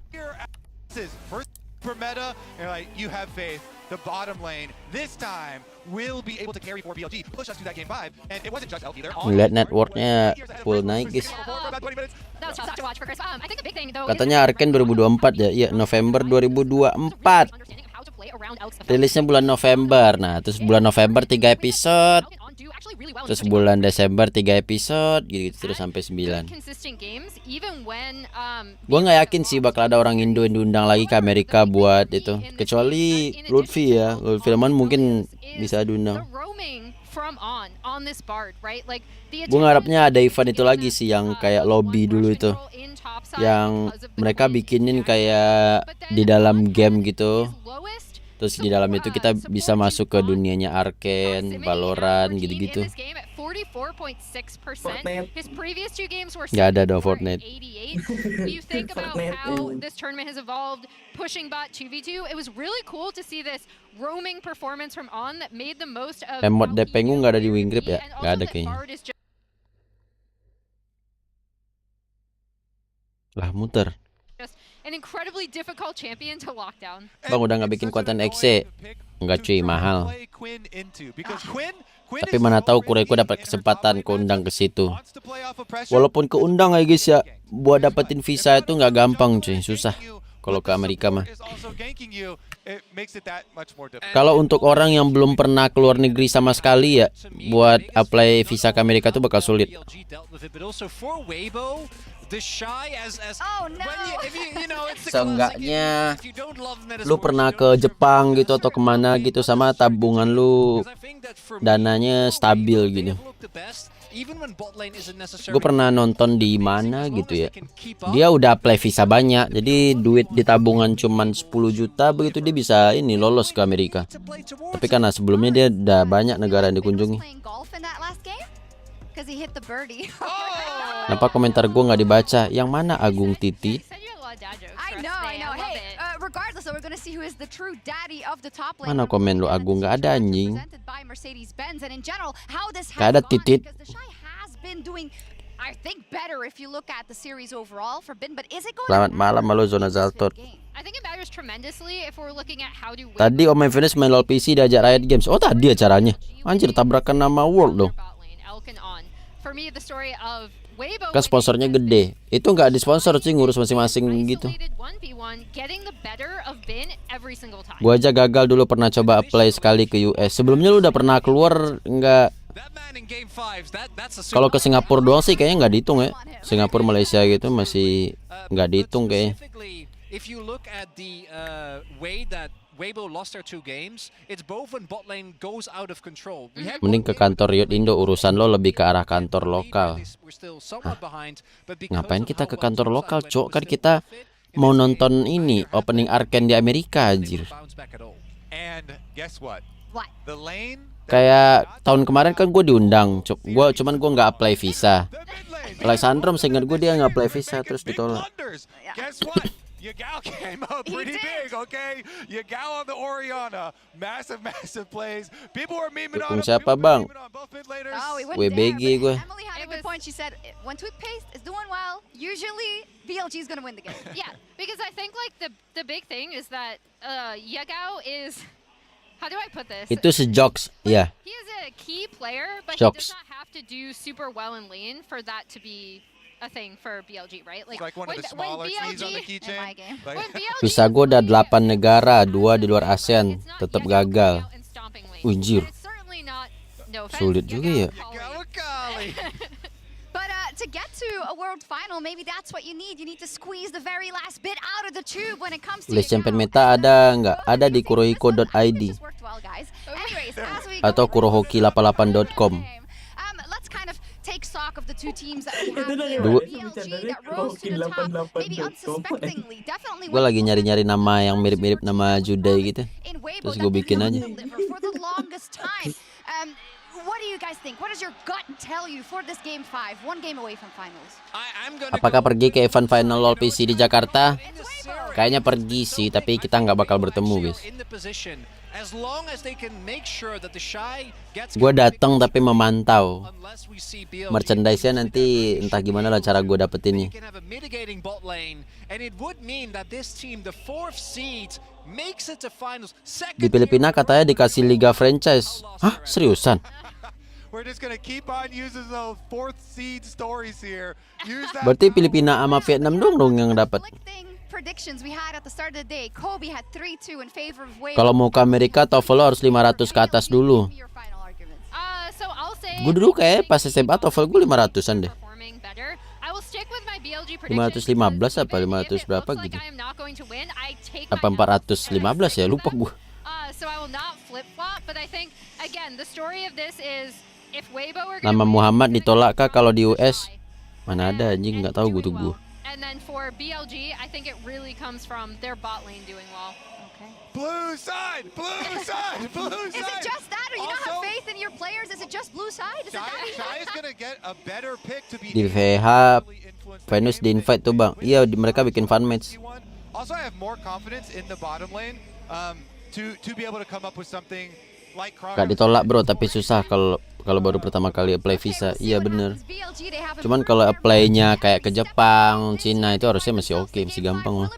This is first per meta, and like you have faith. The bottom lane this time will be able to carry for BLG, push us to that game 5, and it wasn't just Elk either. Lihat networknya full naik guys. Katanya Arcane 2024 ya. Iya, November 2024. Rilisnya bulan November. Nah, terus bulan November 3 episode. Terus bulan Desember 3 episode gitu terus sampai 9. Gua nggak yakin sih bakal ada orang Indo yang diundang lagi ke Amerika buat itu. Kecuali Lutfi ya. Lutfi mungkin bisa diundang. Gue ngarepnya ada event itu lagi sih yang kayak lobby dulu itu. Yang mereka bikinin kayak di dalam game gitu. Terus di dalam itu kita bisa masuk ke dunianya Arcane, Valorant gitu-gitu. Gak ada dong Fortnite. Emot Depengu gak ada di Wingrip ya? Gak ada kayaknya. Lah muter. Bang udah nggak bikin konten XC? Enggak cuy, mahal. Tapi mana tahu Kurohiko dapat kesempatan keundang ke situ. Walaupun keundang ya guys ya, buat dapetin visa itu nggak gampang cuy, susah. Kalau ke Amerika mah. Kalau untuk orang yang belum pernah keluar negeri sama sekali ya, buat apply visa ke Amerika itu bakal sulit. Seenggaknya lu pernah ke Jepang gitu atau kemana gitu sama tabungan lu dananya stabil gitu. Gue pernah nonton di mana gitu ya, dia udah apply visa banyak, jadi duit di tabungan cuman 10 juta begitu dia bisa ini lolos ke Amerika. Tapi karena sebelumnya dia udah banyak negara yang dikunjungi. Kenapa komentar gue nggak dibaca? Yang mana Agung Titi? Mana komen lu Agung? Nggak ada anjing. Nggak ada titit. I think better if you look at the series overall for Bin, but is it going Selamat malam halo Zona Zaltot. I think it matters tremendously if we're looking at how do Tadi Om Finish main LoL PC diajak Riot Games. Oh tadi acaranya. Anjir tabrakan nama World dong. For me the story of Weibo Kan sponsornya gede. Itu nggak disponsor sih, ngurus masing-masing gitu. 1v1 getting the better of Bin every single time. Gua aja gagal dulu pernah coba apply sekali ke US. Sebelumnya lu udah pernah keluar nggak? Kalau ke Singapura doang sih kayaknya nggak dihitung ya. Singapura, Malaysia gitu masih nggak dihitung kayaknya. If you look at the way that Weibo lost their 2 games, it's both when bot lane goes out of control. Mending ke kantor Riot Indo, urusan lo lebih ke arah kantor lokal. Hah? Ngapain kita ke kantor lokal, cok? Kan kita mau nonton ini opening Arcane di Amerika, anjir. And guess what? The lane Kayak tahun kemarin kan gue diundang, cuman gue nggak apply visa. Alexander seingat gue dia nggak apply visa terus ditolak. Guess what? Yagao came up pretty big, okay? Yagao on the Oriana, massive plays. People were memeing on him. Siapa bang? WBG gue. Emily had a good point. She said when Toothpaste is doing well, usually BLG is gonna win the game. Yeah, because I think like the big thing is that Yagao is, how do I put this? Itu sejokes, ya. He is a key player, but Jokes. he does not have to do super well in lane for that to be a thing for BLG, right? Like one of the smaller keys on the keychain. Visa gue udah 8 negara, 2 di luar ASEAN, tetap gagal. Anjir. Sulit juga ya. But to get to a world final, maybe that's what you need. You need to squeeze the very last bit out of the tube when it comes to List champion meta ada nggak? Ada di kurohiko.id atau kurohoki88.com. Let's kind of take stock of the two teams that we have here. BLG that rose to the top, maybe unsuspectingly, definitely. Gue lagi nyari-nyari nama yang mirip-mirip nama Judai gitu. Terus gue bikin aja. For the longest time. What do you guys think? What does your gut tell you for this game 5, 1 game away from finals? Apakah pergi ke event final LoL PC di Jakarta? Kayaknya pergi sih, tapi kita nggak bakal bertemu, guys. Gue datang tapi memantau. Merchandise-nya nanti entah gimana lah cara gue dapetinnya. Di Filipina katanya dikasih liga franchise. Hah, seriusan? Berarti Filipina sama Vietnam dong yang dapat. Kalau mau ke Amerika, TOEFL lo harus 500 ke atas dulu. Gue dulu kayak pas SMA TOEFL gue 500-an deh. 515 apa 500 berapa gitu. Apa 415 ya, lupa gue. Nama Muhammad ditolak kah kalau di US? Mana ada anjing, nggak tahu gue tuh gue. And then for BLG, I think it really comes from their bot lane doing well. Okay. Blue side, blue side, blue side. Is it just that, or you don't have faith in your players? Is it just blue side? Is Shy is gonna get a better pick to be. Di VH, Venus di invite tuh bang. Iya, mereka bikin fun match. Also, I have more confidence in the bottom lane to be able to come up with something like. Gak ditolak bro, tapi susah kalau baru pertama kali apply visa. Iya bener. Cuman kalau apply-nya kayak ke Jepang, Cina itu harusnya masih oke, masih gampang lah.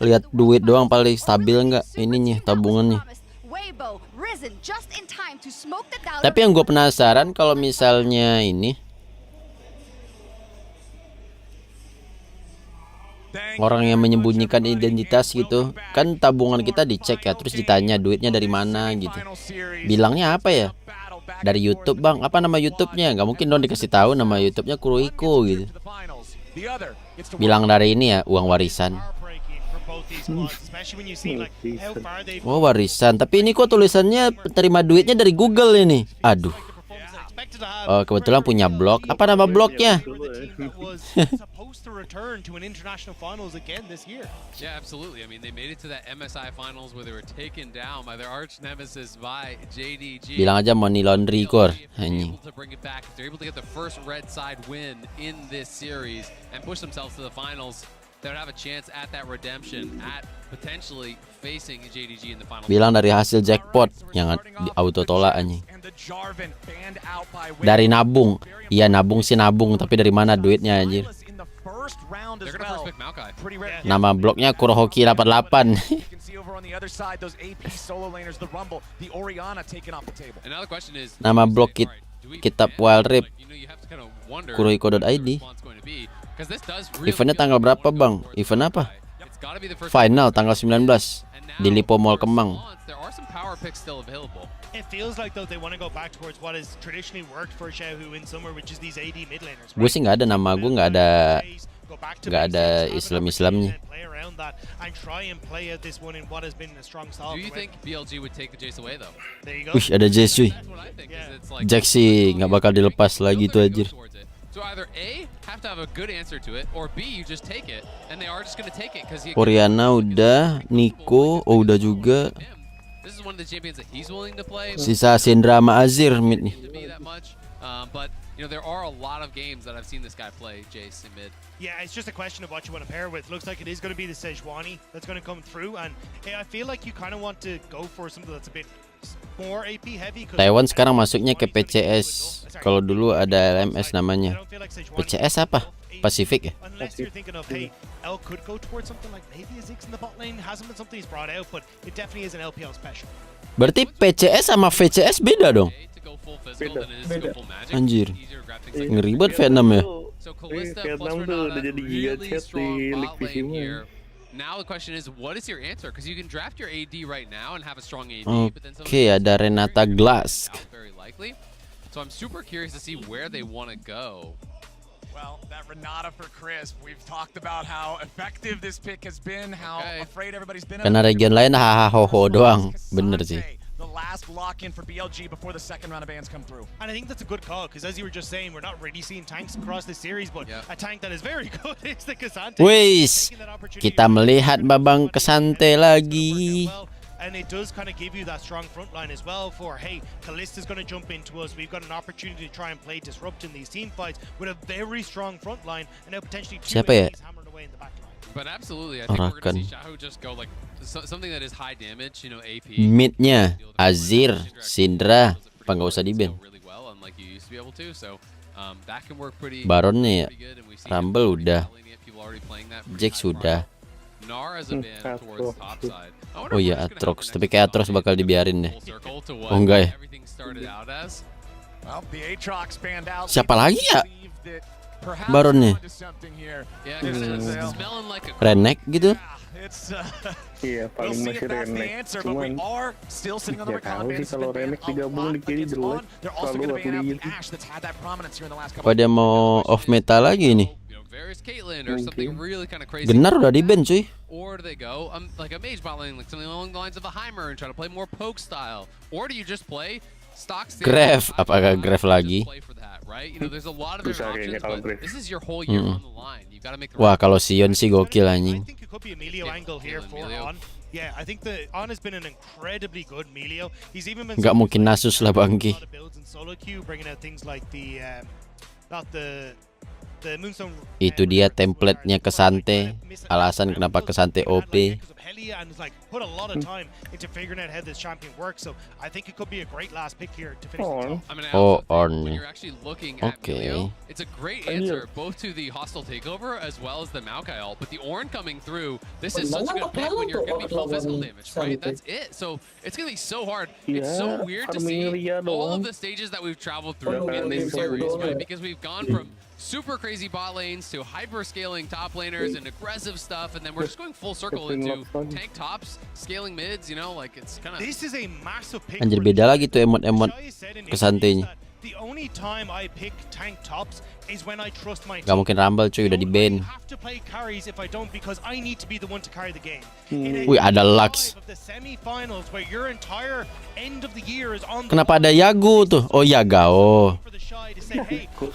Lihat duit doang paling stabil nggak ininya tabungannya. Tapi yang gue penasaran kalau misalnya ini orang yang menyembunyikan identitas gitu, kan tabungan kita dicek ya, terus ditanya duitnya dari mana gitu. Bilangnya apa ya? Dari YouTube bang, apa nama YouTube-nya? Gak mungkin dong dikasih tahu nama YouTube-nya Kurohiko gitu. Bilang dari ini ya, uang warisan. Oh warisan, tapi ini kok tulisannya terima duitnya dari Google ini. Aduh. Oh kebetulan punya blog. Apa nama blognya? Yeah, absolutely. I mean, they made it to that MSI finals where they were taken down by their arch nemesis by JDG. Bilang aja money laundry core. Anjing. They're able to get the first red side win in this series and push themselves to the finals. that would have a chance at that redemption, at potentially facing JDG in the final. Bilang dari hasil jackpot yang di auto tolak anjing. Dari nabung. Iya nabung sih nabung, tapi dari mana duitnya anjir? Nama bloknya Kurohiko 88. Nama blok kitab WildRift Kurohiko.id. Eventnya tanggal berapa bang? Event apa? Final tanggal 19 di Lipo Mall Kemang. It feels like though they want to go back towards what has traditionally worked for Xiaohu in summer, which is these AD mid laners. Gue sih nggak ada nama gue, nggak ada Islamnya. Do you think BLG would take the Jace away though? Wih ada Jace cuy. Jack sih nggak bakal dilepas lagi tuh anjir. So either A, have to have a good answer to it, or B, you just take it, and they are just going to take it because he. Oriana udah, Nico udah juga. This is one of the champions that he's willing to play. Sisa Sindra sama Azir mid nih. But you know there are a lot of games that I've seen this guy play Jace in mid. Yeah, it's just a question of what you want to pair with. Looks like it is going to be the Sejuani that's going to come through, and I feel like you kind of want to go for something that's a bit more AP heavy. Taiwan sekarang masuknya ke PCS. Kalau dulu ada LMS namanya. PCS apa? Pacific ya? Unless you're thinking of, hey, L could go towards something like maybe a Ziggs in the bot lane. Hasn't been something he's brought out, but it definitely is an LPL special. Berarti PCS sama VCS beda dong? Anjir, ngeri banget Vietnam ya. Vietnam tuh udah jadi giga chat di League PC mah. Now the question is, what is your answer? Because you can draft your AD right now and have a strong AD. Oke, ada Renata Glass. Very likely. So I'm super curious to see where they want to go. Well, that Renata for Chris, we've talked about how effective this pick has been, how afraid everybody's been. Karena region lain hahaha ho doang, bener sih. The last lock in for BLG before the second round of bans come through. And I think that's a good call, because as you were just saying, we're not really seeing tanks across this series, but a tank that is very good is the Kasante. Wis, kita melihat Babang Kasante lagi. And it does kind of give you that strong front line as well for, hey, Kalista's going to jump into us. We've got an opportunity to try and play disrupt in these team fights with a very strong front line and now potentially two enemies hammering away in the back line. But absolutely, I think we're going to see Xiaohu just go like something that is high damage, you know, AP. Midnya Azir, Syndra, apa nggak usah di-ban. Baronnya ya, Rumble udah, Jack sudah. Oh iya Atrox, tapi kayak Atrox bakal dibiarin deh. Oh enggak ya? Siapa lagi ya? Baronnya Renek gitu. Iya paling masih Renek. Cuman ya tahu sih kalau Renek digabung di kiri jelek. Selalu aku lihat. Apa dia mau off meta lagi nih? Genar udah di-ban cuy. Or do they go like a mage bot lane, like something along the lines of a Heimer and try to play more poke style? Or do you just play stock Gref? Apakah Gref lagi? Right? You know, there's a lot of different options, but this is your whole year on the line. You gotta make the Wah, kalau Sion sih gokil anjing. I think it could be a Melio angle here for On. Yeah, I think the On has been an incredibly good Melio. He's even been Nggak mungkin Nasus lah Bangki. Solo queue, bringing out things like the not the Itu dia template-nya Kasante. Alasan kenapa Kasante OP. Oh, Orn. Oke. It's a great answer both to the hostile takeover as well as the Maokai ult. But the Orn coming through, this is such a good pick when you're gonna be full physical damage, right? That's it. So it's gonna be so hard. It's so weird to see all of the stages that we've traveled through in this series, right? Because we've gone from super crazy bot lanes to hyper scaling top laners and aggressive stuff, and then we're just going full circle into tank tops, scaling mids, you know, like it's kind of. This is a massive pick. Anjir beda lagi tuh emot-emot Kasantenya. The only time I pick tank tops is when I trust my team. Gak mungkin Rumble cuy, udah di-ban. I have to play carries if I don't, because I need to be the one to carry the game. Wih, ada Lux. Kenapa ada Yagu tuh? Oh, Yagao.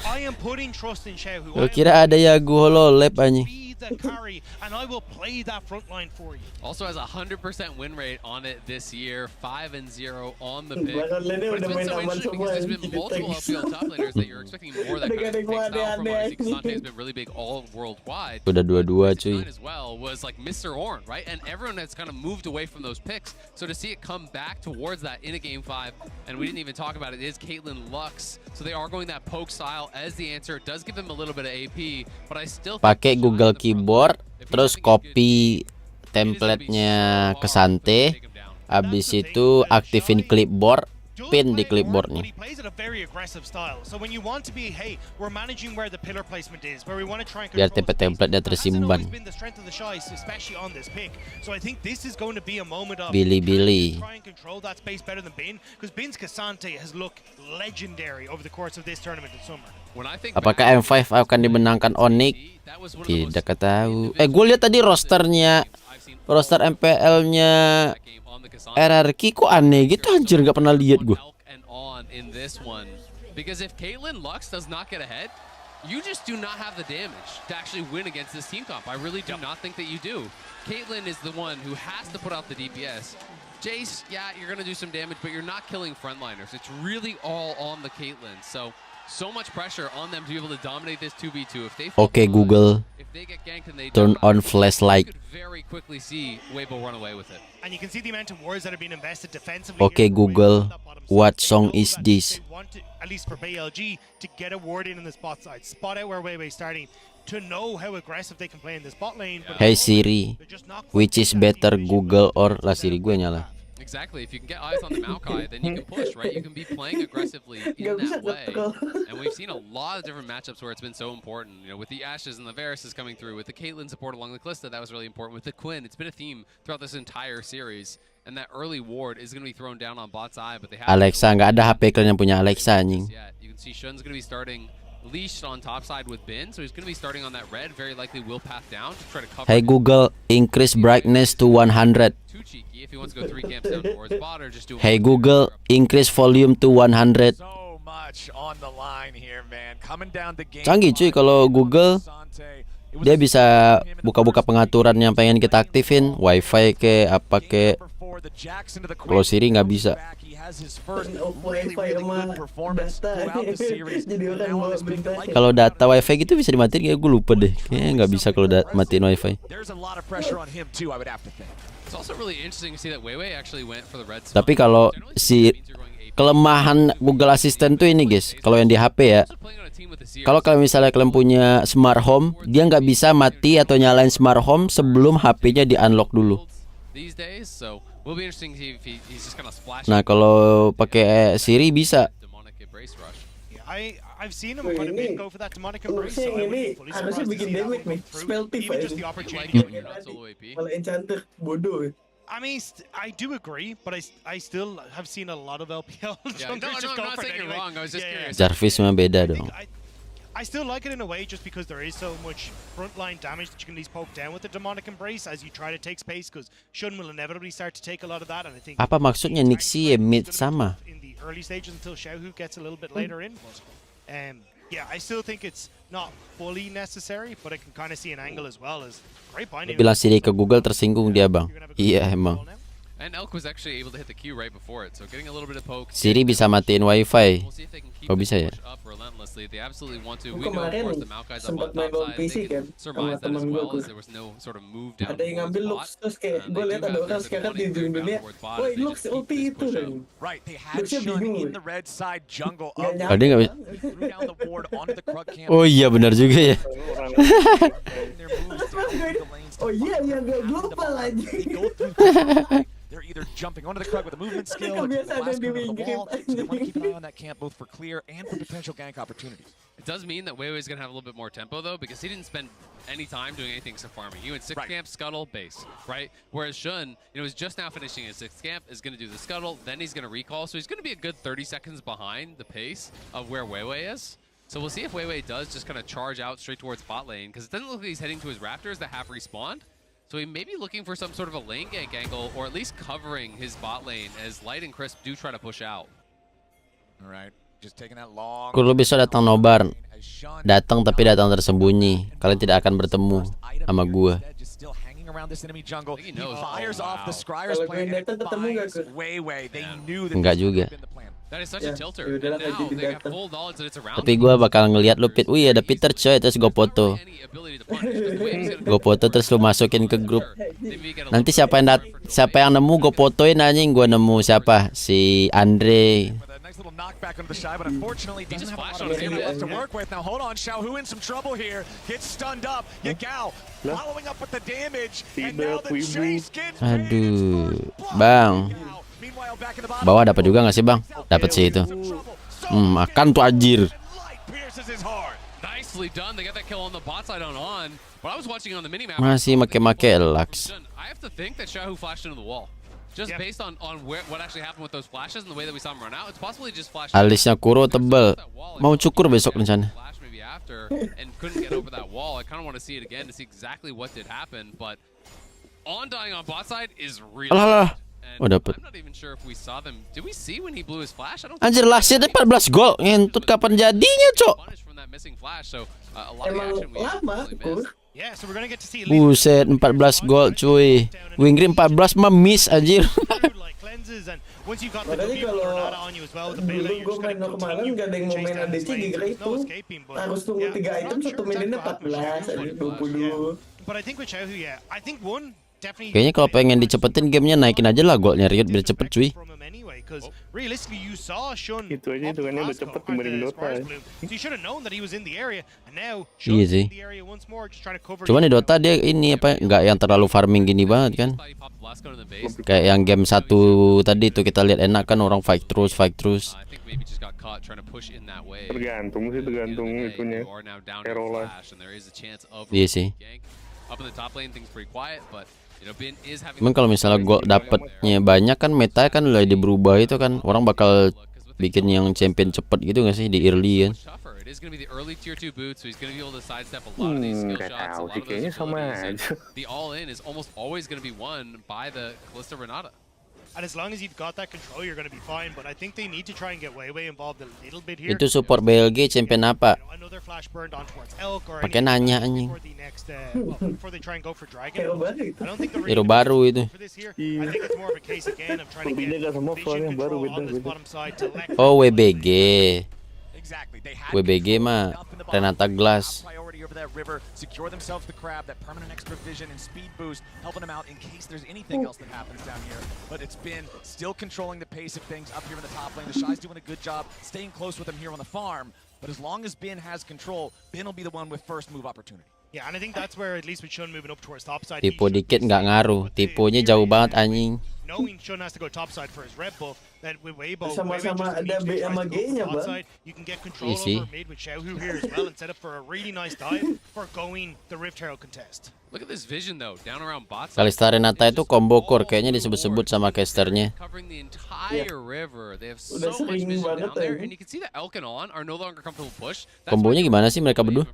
I am putting trust in Xiaohu. Gue kira ada Yagu hololep anjing. lead the carry, and I will play that front line for you. Also has a 100% win rate on it this year, 5-0 on the pick. But it's been so interesting because there's been multiple LPL top laners that you're expecting more that kind of pick style from. Obviously, Kasante has been really big all worldwide. Udah dua-dua cuy. As well was like Mr. Orn, right? And everyone has kind of moved away from those picks. So to see it come back towards that in a game 5, and we didn't even talk about it, is Caitlyn Lux. So they are going that poke style as the answer. It does give them a little bit of AP, but I still pakai Google Keyboard, terus copy template-nya Kesante, habis itu aktifin clipboard, pin di clipboardnya. He plays at a very aggressive style. So when you want to be, hey, we're managing where the pillar placement is, where we want to try and Biar template dia tersimpan. been the strength of the Shy, especially on this pick. So I think this is going to be a moment of Billy. try and control that space better than Bin, because Bin's Kasante has looked legendary over the course of this tournament in summer. Apakah M5 akan dimenangkan Onyx? Tidak ketahui. Gue lihat tadi roster MPL-nya RRQ kok aneh gitu, anjir, nggak pernah lihat gue. Because if Caitlyn Lux does not get ahead, you just do not have the damage to actually win against this team comp. I really do not think that you do. Caitlyn is the one who has to put out the DPS. Jace, yeah, you're going to do some damage, but you're not killing frontliners. It's really all on the Caitlyn. So much pressure on them to be able to dominate this 2v2. If they Okay, Google, if they get ganked and they turn on flashlight. you could very quickly see Weibo run away with it. And you can see the amount of wards that are being invested defensively. Okay, Google, what song is this? At least for BLG, to get a ward in the spot side, spot out where Weiwei's starting, to know how aggressive they can play in this bot lane. Hey Siri, which is better, Google or lah Siri gue nyala? Exactly. If you can get eyes on the Maokai, then you can push, right? You can be playing aggressively in that way. And we've seen a lot of different matchups where it's been so important. You know, with the Ashes and the Varus coming through, with the Caitlyn support along the Kalista, that was really important. With the Quinn, it's been a theme throughout this entire series. And that early ward is going to be thrown down on bot's eye, but they have Alexa, nggak ada HP kalian yang punya Alexa anjing. You can see Shun's going to be starting leashed on top side with Bin, so he's going to be starting on that red, very likely will path down to try to cover. Hey Google, increase brightness to 100. Too cheeky if he wants to go 3 camps down towards bot, or just do Hey Google, increase volume to 100. So much on the line here, man. Coming down the game. Canggih cuy kalau Google. Dia bisa buka-buka pengaturan yang pengen kita aktifin, wifi ke apa ke. Kalau Siri nggak bisa. Kalau data wifi gitu bisa dimatiin, kayak gue lupa deh. Kayaknya nggak bisa kalau matiin wifi. Tapi kalau si kelemahan Google Assistant tuh ini guys, kalau yang di HP ya, kalau kalian misalnya kalian punya smart home, dia nggak bisa mati atau nyalain smart home sebelum HP-nya di unlock dulu. Nah kalau pakai Siri bisa. I've seen him kind of go for that demonic embrace. So ini harusnya bikin damage nih. Spell tip malah enchanter bodoh. I mean, I do agree, but I still have seen a lot of LPL. I'm not saying you're wrong. I was just curious. Jarvis memang beda dong. I still like it in a way just because there is so much frontline damage that you can at least poke down with the demonic embrace as you try to take space, because Shun will inevitably start to take a lot of that, and I think apa maksudnya Nixie ya mid sama? In the early stages until Xiaohu gets a little bit later in. Yeah, I still think it's not fully necessary, but I can kind of see an angle as well as great binding. Bilang Siri ke Google tersinggung dia bang. Iya emang. And Elk was actually able to hit the Q right before it, so getting a little bit of poke. Siri bisa matiin wifi. Oh bisa ya? They absolutely want to. We know of course the Maokai's up on top side. They can surmise that as well, as there was no sort of move down. Ada yang ngambil Lux terus kayak gue lihat ada orang sekarang di dunia. Woi Lux ulti itu. Right, they had Shun in the red side jungle up. Oh dia nggak bisa. Oh iya benar juga ya. Oh iya gue lupa lagi. They're either jumping onto the Krug with a movement skill or the last move of the wall, so they want to keep an eye on that camp both for clear and for potential gank opportunities. It does mean that Weiwei's going to have a little bit more tempo though, because he didn't spend any time doing anything except farming. He went 6 camp, scuttle, base, right? Whereas Shun, you know, is just now finishing his 6th camp, is going to do the scuttle, then he's going to recall, so he's going to be a good 30 seconds behind the pace of where Weiwei is. So we'll see if Weiwei does just kind of charge out straight towards bot lane, because it doesn't look like he's heading to his Raptors that have respawned. So he may be looking for some sort of a lane gank angle, or at least covering his bot lane as Light and Crisp do try to push out. All right. Kalau besok datang Nobar, datang tapi datang tersembunyi. Kalian tidak akan bertemu sama gua. Enggak juga. Tapi gue bakal ngeliat lu Pit. Wih ada Peter coy. Terus gue foto. Gue foto terus lu masukin ke grup. Nanti siapa yang nemu gue fotoin anjing. Gue nemu siapa? Si Andre. Knockback into the shy, but unfortunately doesn't have a lot of ability to work with. Now hold on, Xiaohu in some trouble here. Gets stunned up. Yagao following up with the damage, and now the chase gets. Aduh, bang. Bawah dapat juga nggak sih bang? Dapat sih itu. Makan tuh anjir. Nicely done. They got that kill on the bot side on. But I was watching on the minimap. Masih make Lux. I have to think that Xiaohu flashed into the wall. Just based on what actually happened with those flashes and the way that we saw him run out, it's possibly just flash. Alisnya Kuro tebel. Mau cukur besok rencana. Maybe after and couldn't get over that wall. I kind of want to see it again to see exactly what did happen. But on dying on bot side is really. Alah. Oh dapat. I'm not even sure if we saw them. Did we see when he blew his flash? I don't. Anjir lastnya 14 gol. Ngentut kapan jadinya cok? From that missing flash, so a lot of action we missed. Yeah, so we're gonna get to see Buset 14 gol cuy. Wingri 14 mah miss anjir. Makanya kalau dulu gue main kemarin gak ada yang mau main ADC gara itu. Harus tunggu 3 item 1 menitnya 14 aja 20. But I think with Xiaohu, yeah, I think one definitely. Kayaknya kalau pengen dicepetin gamenya naikin aja lah golnya Riot biar cepet cuy. Realistically, you saw Shun. Itu aja hitungannya udah cepet dibanding Dota. So you should have known that he was in the area, and now Iya Shun's sih. in the area once more, just trying to cover. Cuman di Dota dia ini apa nggak yang terlalu farming gini banget kan? Kayak yang game 1 tadi tuh kita lihat enak kan orang fight terus. Tergantung sih itunya. Carola. Iya sih. Cuman kalau misalnya gol dapetnya banyak kan meta kan udah berubah itu kan orang bakal bikin yang champion cepet gitu nggak sih di early kan? Nggak tahu sih kayaknya sama aja. And as long as you've got that control, you're going to be fine. But I think they need to try and get way involved a little bit here. Itu support BLG champion apa? Pakai nanya anjing. Hero baru itu. Oh WBG. WBG mah Renata Glass. Over that river, secure themselves the crab, that permanent extra vision and speed boost, helping them out in case there's anything else that happens down here. But it's been still controlling the pace of things up here in the top lane. The Shy's doing a good job staying close with him here on the farm. But as long as Bin has control, Bin will be the one with first move opportunity. Yeah, and I think that's where at least with Shun moving up towards top side. Tipu dikit nggak ngaruh, tipunya jauh banget anjing. Knowing Shun has to go top side for his red buff, that with Weibo, sama-sama ada B sama G-nya bang. You can get control over mid with Xiaohu here as well and set up for a really nice dive for going the Rift Herald contest. Look at this vision though, down around bot side. Kalista Renata itu combo core kayaknya disebut-sebut sama casternya. Covering the entire river. They have so much vision down there, and you can see that Elk and On are no longer comfortable push. Kombonya gimana sih mereka berdua?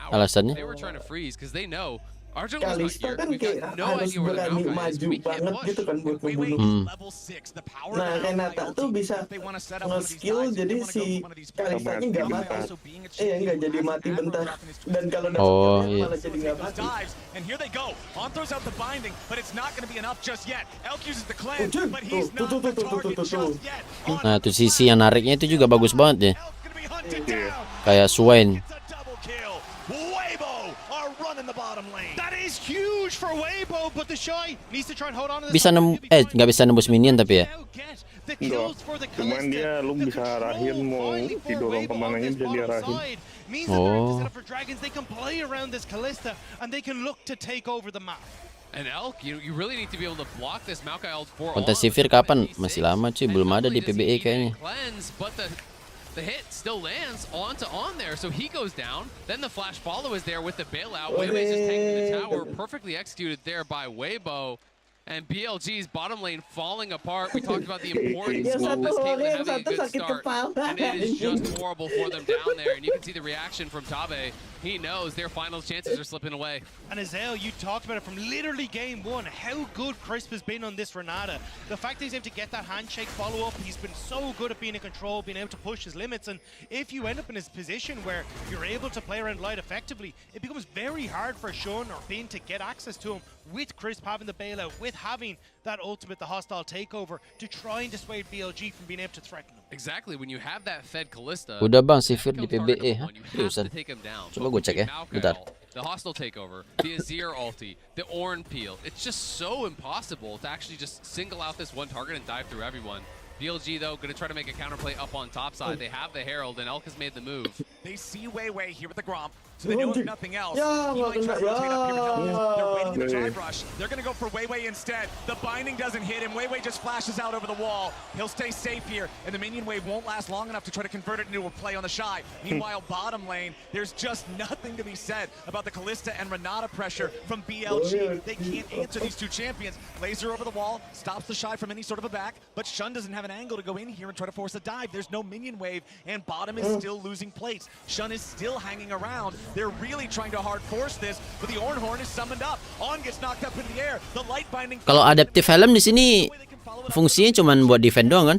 Alasannya? They were trying to freeze because they know Kalista kan kayak harus berani maju banget gitu kan buat membunuh. Nah Renata tuh bisa nge-skill jadi si Kalistanya nggak mati. Nggak jadi mati bentar. Dan kalau dapat malah jadi nggak mati. And here they go. On throws out the binding, but it's not going to be enough just yet. Elk uses the cleanse, but he's not the target just yet. Nah tuh sisi yang nariknya itu juga bagus banget ya. Kayak Swain. Bisa nggak bisa nembus minion tapi ya. Cuman dia lu bisa arahin mau didorong kemananya bisa diarahin. Oh. Kontes Sivir kapan? Masih lama cuy, belum ada di PBE kayaknya. The hit still lands onto On there, so he goes down. Then the flash follow is there with the bailout. Weibo's just taking the tower, perfectly executed there by Weibo. And BLG's bottom lane falling apart. We talked about the importance of this Caitlyn having a good start, and it is just horrible for them down there. And you can see the reaction from Tabe. He knows their finals chances are slipping away. And Azael, you talked about it from literally game one, how good Crisp has been on this Renata. The fact that he's able to get that handshake follow-up, he's been so good at being in control, being able to push his limits. And if you end up in his position where you're able to play around Light effectively, it becomes very hard for Shun or Bin to get access to him, with Crisp having the bailout, with having that ultimate, the hostile takeover, to try and dissuade BLG from being able to threaten them. Exactly, when you have that fed Kalista, Udah bang si Fir di PBE, ha? Seriusan. Coba gue cek ya, bentar. The hostile takeover, the Azir ulti, the Ornn peel. It's just so impossible to actually just single out this one target and dive through everyone. BLG, though, going to try to make a counterplay up on top side. They have the Herald, and Elk has made the move. They see Wei here with the Gromp, so they know if nothing else, he might try to rotate up here and help this. They're waiting in the drive rush. They're going to go for Wei instead. The binding doesn't hit him. Wei just flashes out over the wall. He'll stay safe here, and the minion wave won't last long enough to try to convert it into a play on the Shy. Meanwhile, bottom lane, there's just nothing to be said about the Kalista and Renata pressure from BLG. They can't answer these two champions. Laser over the wall, stops the Shy from any sort of a back, but Shun doesn't have an angle to go in here and try to force a dive. There's no minion wave, and bottom is still losing plates. Shun is still hanging around. They're really trying to hard force this, but the Ornn Horn is summoned up. On gets knocked up into the air. The light binding. Kalau adaptive helm di sini fungsinya cuman buat defend doang kan?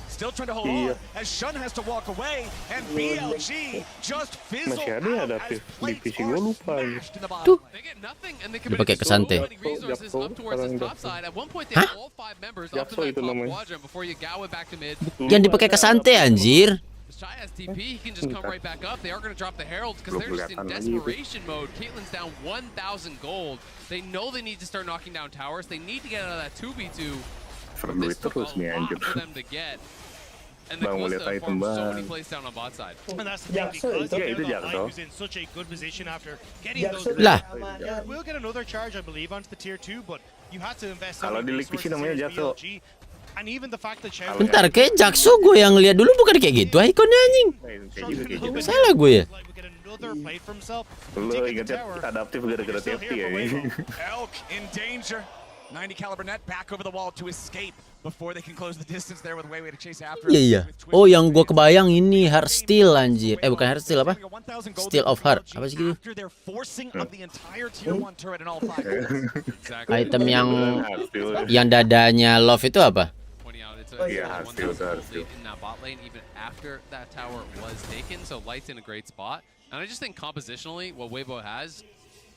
Still trying to hold on as Shun has to walk away, and BLG just fizzled out as plates are smashed in the bottom. They get nothing, and they Dia pakai kesante. resources up towards this top side. At one point, they have all 5 members up to that top quadrant before you gow it back to mid. Jangan dipakai kesante anjir. Shy has TP, he can just come right back up. They are going to drop the Heralds because they're just in desperation mode. Caitlyn's down 1,000 gold. They know they need to start knocking down towers. They need to get out of that 2v2. This took a lot for them to get. And the Kalista formed so many plays down on bot side. And that's the thing, because Light was in such a good position after getting those. We'll get another charge, I believe, onto the tier 2, but you had to invest so many resources in BLG. And even the fact that Bentar, kayak Jakso gue yang lihat dulu bukan kayak gitu ikonnya anjing. Salah gue ya. Lu ingetnya adaptif gara-gara TFT ya ini. Elk in danger. 90 caliber net back over the wall to escape before they can close the distance there with Wei to chase after. Iya. Oh, yang gue kebayang ini Heart Steel anjir. Bukan Heart Steel apa? Steel of Heart. Apa sih gitu? Item yang dadanya Love itu apa? Iya, Heart Steel. In that bot lane, even after that tower was taken, so Light's in a great spot. And I just think compositionally, what Weibo has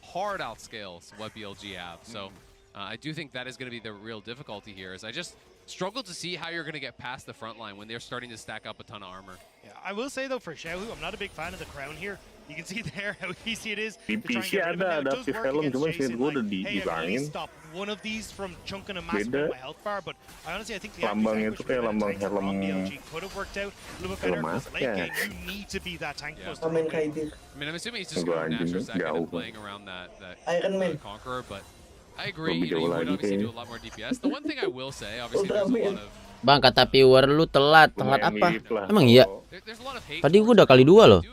hard outscales what BLG have. So I do think that is going to be the real difficulty here. Is I just struggle to see how you're going to get past the front line when they're starting to stack up a ton of armor. Yeah, I will say though for Xiaohu, I'm not a big fan of the crown here. You can see there how easy it is. Di PC ada adaptif helm, cuma sih gue udah dibangin. One of these from chunking a massive amount of my health bar, but I honestly I think the lambang itu kayak lambang helm could have worked out a little bit better. Because late game, you need to be that tank buster. I mean, I'm assuming he's just going natural second and playing around that Conqueror, but I agree. You know, you would obviously do a lot more DPS. The one thing I will say, obviously, there's a lot of. Bang, kata viewer lu telat apa? Emang iya? Tadi gua udah kali 2 loh.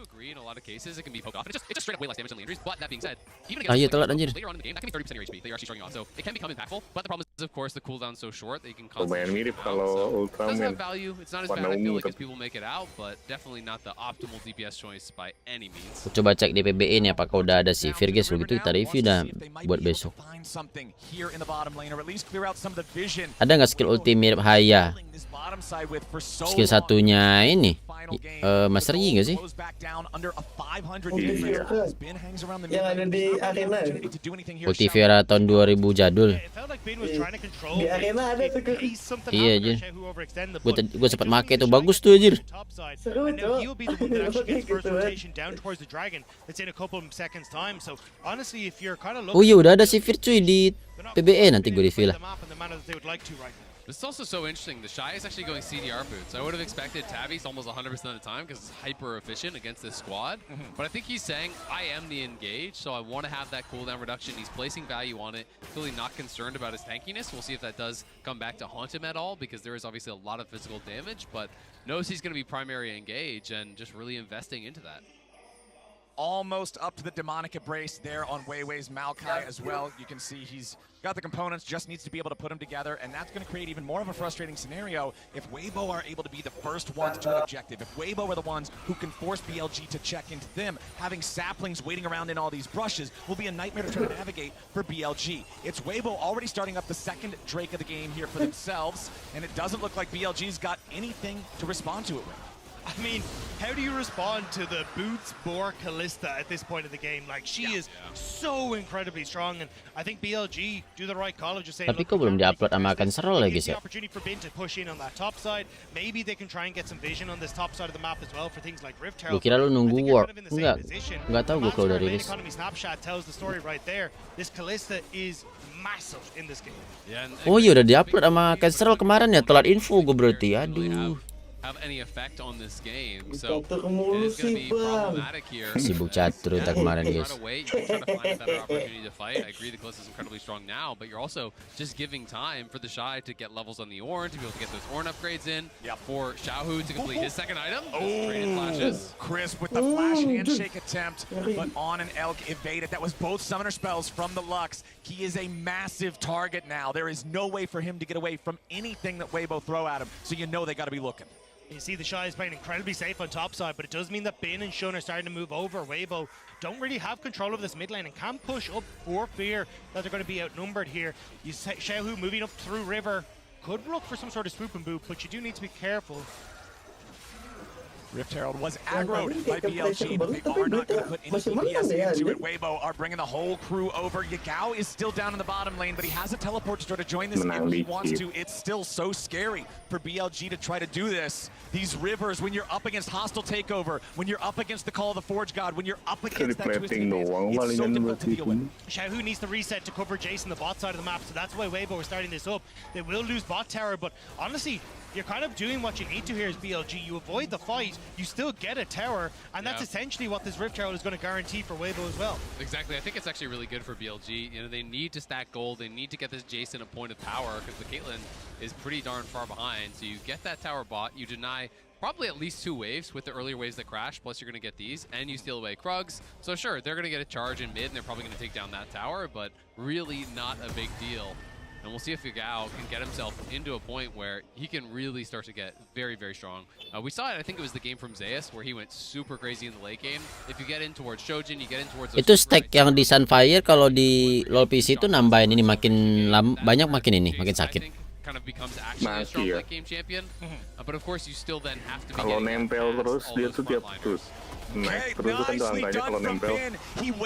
Cases, it can be poked off. It's just straight up way less damage than the injuries. But that being said, even iya telat anjir. later on in the game, that can be 30% of your HP that you're actually starting off. So it can become impactful. But the problem is, of course, the cooldown's so short that you can constantly. Mirip kalau Ultra does have value. It's not as bad, I feel like, as people make it out, but definitely not the optimal DPS choice by any means. Coba cek di PBE nih apakah udah ada si Virges begitu kita review dah buat besok. Ada nggak skill ulti mirip Haya? Skill satunya ini Master Yi nggak sih? Yang ada di arena. Ultivera tahun 2000 jadul. Di arena ada tuh. Iya aja. Gue sempat make tuh, bagus tuh anjir. Seru tuh. Oh iya udah ada si Vir cuy di PBE, nanti gue review lah. This is also so interesting. The Shy is actually going CDR boots. I would have expected Tavi's almost 100% of the time because it's hyper efficient against this squad. But I think he's saying, I am the engage, so I want to have that cooldown reduction. He's placing value on it. Clearly not concerned about his tankiness. We'll see if that does come back to haunt him at all because there is obviously a lot of physical damage, but knows he's going to be primary engage and just really investing into that. almost up to the demonic embrace there on Weiwei's Maokai as well. You can see he's got the components, just needs to be able to put them together, and that's going to create even more of a frustrating scenario if Weibo are able to be the first ones to an objective. If Weibo are the ones who can force BLG to check into them, having saplings waiting around in all these brushes will be a nightmare to try to navigate for BLG. It's Weibo already starting up the second Drake of the game here for themselves, and it doesn't look like BLG's got anything to respond to it with. I mean, how do you respond to the Boots Boar Callista at this point of the game? Like, she is so incredibly strong, and I think BLG do the right call of just saying, tapi kok belum diupload sama akan serol ya guys ya. Opportunity for Bin to push in on that top side. Maybe they can try and get some vision on this top side of the map as well for things like Rift Herald. Gue kira lu nunggu warp. Enggak tahu gue kalau udah rilis. Economy snapshot tells the story right there. This Callista is massive in this game. Oh iya udah diupload sama akan serol kemarin ya, telat info gue berarti. Aduh. Have any effect on this game, so it is going to be problematic here. Sibuk catur tak kemarin guys. You're trying to find a better opportunity to fight. I agree the Callista is incredibly strong now, but you're also just giving time for the Shy to get levels on the Ornn, to be able to get those Ornn upgrades in, for Xiaohu to complete his second item. Flashes. Crisp with the flash handshake attempt, but On and Elk evaded. That was both summoner spells from the Lux. He is a massive target now. There is no way for him to get away from anything that Weibo throw at him, so you know they got to be looking. You see the Shy is playing incredibly safe on top side, but it does mean that Bin and Shun are starting to move over. Weibo don't really have control of this mid lane and can push up for fear that they're going to be outnumbered here. You see Xiaohu moving up through river. Could look for some sort of swoop and boop, but you do need to be careful. Rift Herald was aggroed by BLG, but they are not going to put any DPS into it. Weibo are bringing the whole crew over. Yagao is still down in the bottom lane, but he has a teleport to try to join this if he wants to. It's still so scary for BLG to try to do this. These rivers, when you're up against hostile takeover, when you're up against the Call of the Forge God, when you're up against that twisted advance, it's so difficult to deal with. Xiaohu needs to reset to cover Jason, the bot side of the map, so that's why Weibo are starting this up. They will lose bot tower, but honestly, you're kind of doing what you need to here as BLG. You avoid the fight, you still get a tower, and that's essentially what this Rift Herald is going to guarantee for Weibo as well. Exactly. I think it's actually really good for BLG. You know, they need to stack gold. They need to get this Jason a point of power because the Caitlyn is pretty darn far behind. So you get that tower bot, you deny probably at least 2 waves with the earlier waves that crash, plus you're going to get these, and you steal away Krugs. So sure, they're going to get a charge in mid, and they're probably going to take down that tower, but really not a big deal. And we'll see if Yagao can get himself into a point where he can really start to get very, very strong. We saw it, I think it was the game from Zeus, where he went super crazy in the late game. If you get in towards Shojin, you get in towards... Itu stack yang di Sunfire kalau di LoL PC itu nambahin ini makin banyak makin ini, makin sakit. Kind of becomes actually a strong late game champion. But of course you still then have to be kalau nempel terus dia tuh tiap terus naik terus kan tuh angkanya kalau nempel.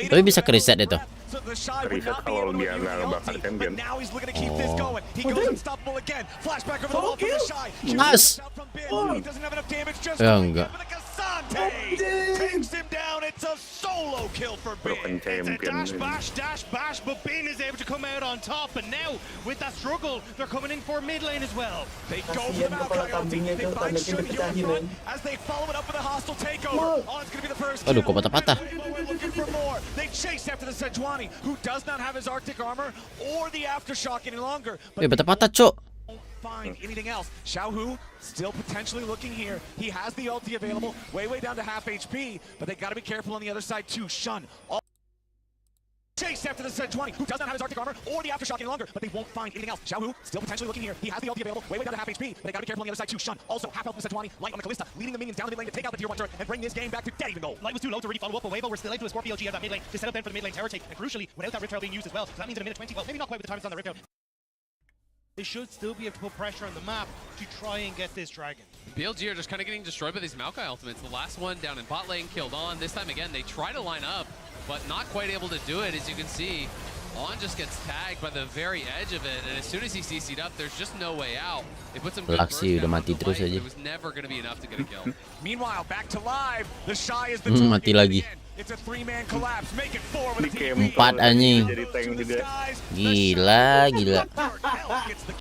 Tapi bisa ke reset itu. Reset kalau dia nggak ngebakar champion. Nice. Ya enggak. Takes him down. It's a solo kill for Bin. It's a dash bash, but Bin is able to come out on top. And now, with that struggle, they're coming in for mid lane as well. They go for the Maokai. They find Shun here in front as they follow it up with a hostile takeover. Oh, it's going to be the first kill. Aduh, kok patah-patah. Looking for more. They chase after the Sejuani, who does not have his Arctic armor or the Aftershock any longer. Patah-patah, Cok. Find anything else. Xiaohu still potentially looking here. He has the ulti available, way down to half HP, but they got to be careful on the other side too. Shun chase after the Sejuani, who does not have his Arctic armor or the Aftershock any longer, but they won't find anything else. Xiaohu still potentially looking here. He has the ulti available, way down to half HP, but they got to be careful on the other side too. Shun also half health from Sejuani, Light on the Callista, leading the minions down the mid lane to take out the tier 1 turret and bring this game back to dead even goal. Light was too low to really follow up, but Weibo were still able to escort BLG out of that mid lane to set up then for the mid lane tower take, and crucially, without that Rift Herald being used as well. So that means in a minute 20, well, maybe not quite with the time it's on the Rift Herald. They should still be able to put pressure on the map to try and get this dragon. BLG are just kind of getting destroyed by these Maokai ultimates. The last one down in bot lane killed On. This time again, they try to line up, but not quite able to do it. As you can see, On just gets tagged by the very edge of it, and as soon as he CC'd up, there's just no way out. They put some good burst down on the fight, but it was never going to be enough to get a kill. Meanwhile, back to live, the Shy is the mati lagi. It's a 3-man collapse. Make it 4 with a Empat anjing. Gila.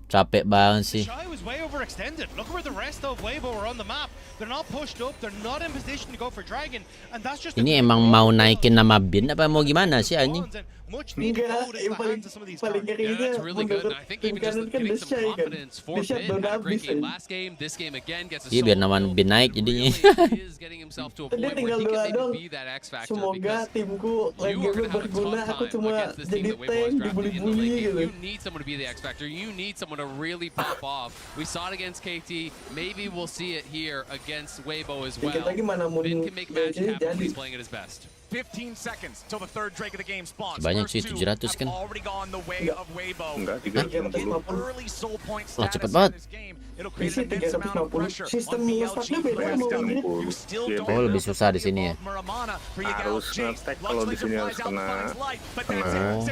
Capek banget sih. Shy was way overextended. Look where the rest of Weibo are on the map. They're not pushed up. They're not in position to go for dragon, and that's just. Ini emang mau naikin nama Bin apa mau gimana sih anjing? Enggak, yang paling ngerinya menurut tim kanan kan The Shy kan. The shutdown habis kan. Iya biar naman bin naik jadinya. Dia tinggal doa dong. Semoga timku lagi berguna, aku cuma jadi tank dibully-bully gitu. You need someone to be the X factor. You need someone to really pop off. We saw it against KT. Maybe we'll see it here against Weibo as well. Dikit lagi mana mau Bin can make magic happen when jadi. he's playing at his best. 15 seconds till the third Drake of the game spawns. Banyak sih 700 kan. Already gone the way of Weibo. Enggak, Early soul point Wah, status cepet in banget. this game. It'll create Isi an immense amount of 350. pressure Sistem on nge-stacknya beda sama WildRift. You still don't Oh, lebih susah di sini ya. Harus nge-stack kalau di sini harus kena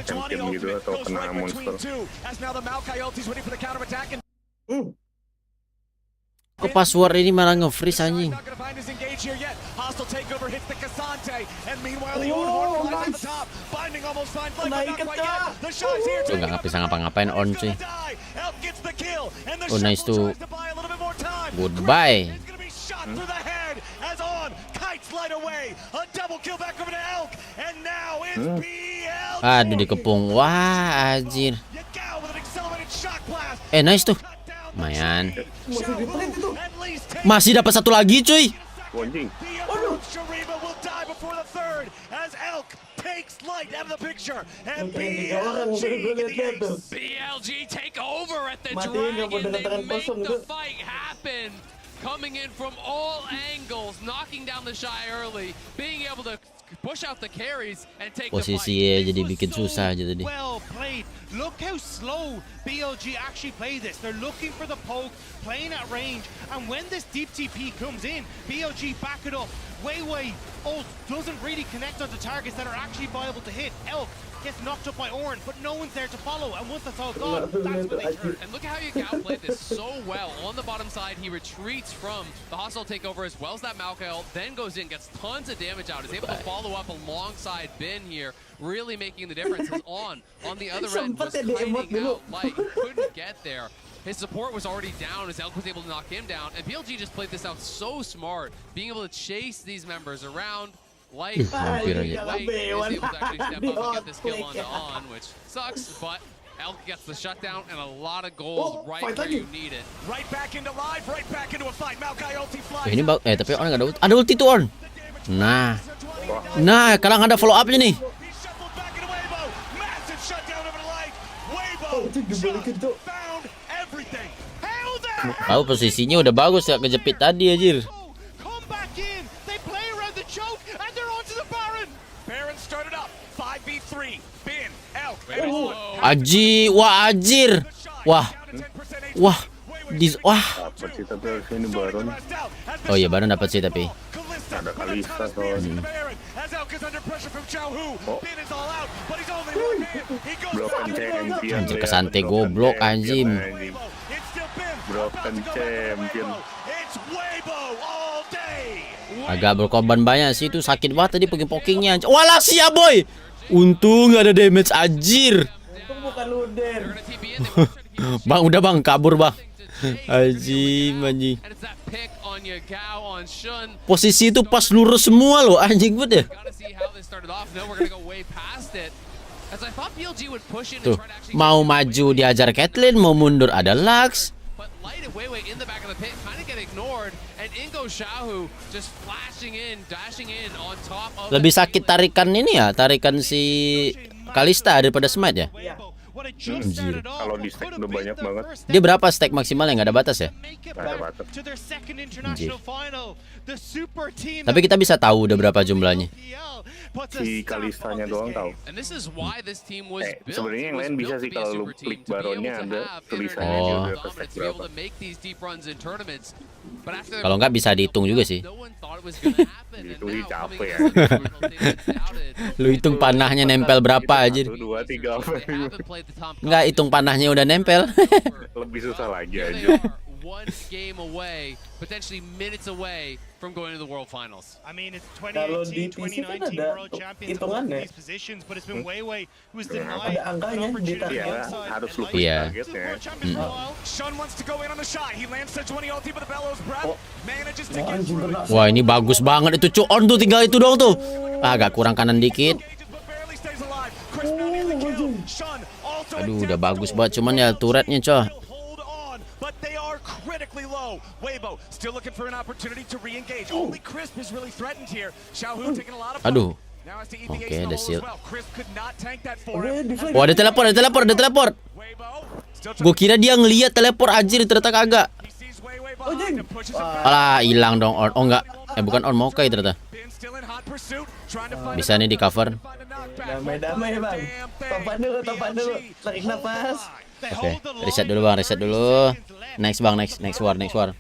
champion gitu atau kena monster. As now the Maokai ulti's waiting for the counter attack and Kok password ini malah nge-freeze anjing? hostile takeover hits the Cassante, and meanwhile the Horn flies at the top. Binding almost finds life, but not quite yet. The Shy's here. Tuh nggak bisa ngapa-ngapain on cuy. Elk gets the kill, and the Oh nice Shuffle tuh. tries to buy a little bit more time. Goodbye. It's gonna be shot through the head as On kites light away. A double kill back over to Elk, and now it's BLG. Aduh dikepung. Wah anjir. Yagao with an accelerated shock blast. Nice tuh. Lumayan. Masih dapat satu lagi cuy. Anjing. Shariba will die before the third as Elk takes light out of the picture, and BLG take over at the Dragon. They make the fight happen. Coming in from all angles, knocking down the Shy early, being able to push out the carries and take the fight. Posisinya jadi bikin susah aja tadi. Well played. Look how slow BLG actually play this. They're looking for the poke, playing at range, and when this deep TP comes in, BLG back it up. Weiwei doesn't really connect onto targets that are actually viable to hit. Elk gets knocked up by Orin, but no one's there to follow, and once that's all gone, that's when they turn. And look how Yagao played this so well. On the bottom side, he retreats from the hostile takeover as well as that Maokai ult, then goes in, gets tons of damage out, is able to follow up alongside Bin here, really making the difference. As On the other end was hiding out light, couldn't get there. His support was already down as Elk was able to knock him down, and BLG just played this out so smart, being able to chase these members around. Like, hampir aja. Wait is able to actually step up and get this kill onto On, which sucks, but Elk gets the shutdown and a lot of goals right where you need it. Right back into live, right back into a fight. Maokai ulti flies. Ini tapi On nggak ada ulti tuh On. Nah, kalau nggak ada follow upnya nih. Massive shutdown over the light. Weibo found everything. Tahu posisinya udah bagus ya, kejepit tadi anjir. Come back in. They play around the choke and they're onto the Baron. Baron started up. 5v3. Bin, Elk, Aji, wah anjir. Wah. Dapat sih tapi harus ini Baron. Oh iya Baron dapat sih tapi. Ada Kalista soalnya. Broken champion. Anjir kesante goblok anjing. Broken champion. Agak berkorban banyak sih, itu sakit banget tadi poking-pokingnya. Walah sia boy. Untung gak ada damage anjir. Untung bukan luder. Bang udah bang kabur bang. Anjing. Posisi itu pas lurus semua loh anjing banget ya. Tuh, mau maju diajar ketlin, mau mundur ada Lux. Lebih sakit tarikan ini ya, tarikan si Kalista daripada Smite ya. Anjir. Kalau di stack udah banyak banget. Dia berapa stack maksimalnya, nggak ada batas ya? Nggak ada batas. Anjir. Tapi kita bisa tahu udah berapa jumlahnya. Si Kalistanya doang tahu. Sebenarnya yang lain bisa sih kalau lu klik baronnya ada tulisannya dia udah stack berapa. Kalau nggak bisa dihitung juga sih. Itu sih capek ya. Lu hitung panahnya nempel berapa aja. 1, 2, 3 apa? Nggak hitung panahnya udah nempel. Lebih susah lagi aja. One game away, potentially minutes away from going to the World Finals. I mean, it's 2018, 2019 World Champions in these positions, but it's been Weiwei who's denied an opportunity outside. Harus lu targetnya. Shun wants to go in on the shot. He lands the 20 ulti with the bellows breath. Manages to get through. Wah ini bagus banget itu On tuh, tinggal itu doang tuh. Agak kurang kanan dikit. Aduh, udah bagus banget, cuman ya turretnya coy. But they are critically low. Weibo still looking for an opportunity to re-engage. Only Crisp is really threatened here. Xiaohu taking a lot of. Aduh. Now has to eat the Oke, ace in ada the hole shield. as well. Crisp could not tank that for him. Wah, ada teleport. Gue kira dia ngeliat teleport, anjir, ternyata kagak. Alah, hilang dong. Oh enggak. Bukan on Mokai ternyata. Bisa nih di cover. Damai bang. Topan dulu. Tarik nafas. Oke, reset dulu bang, reset dulu. Next bang, next war.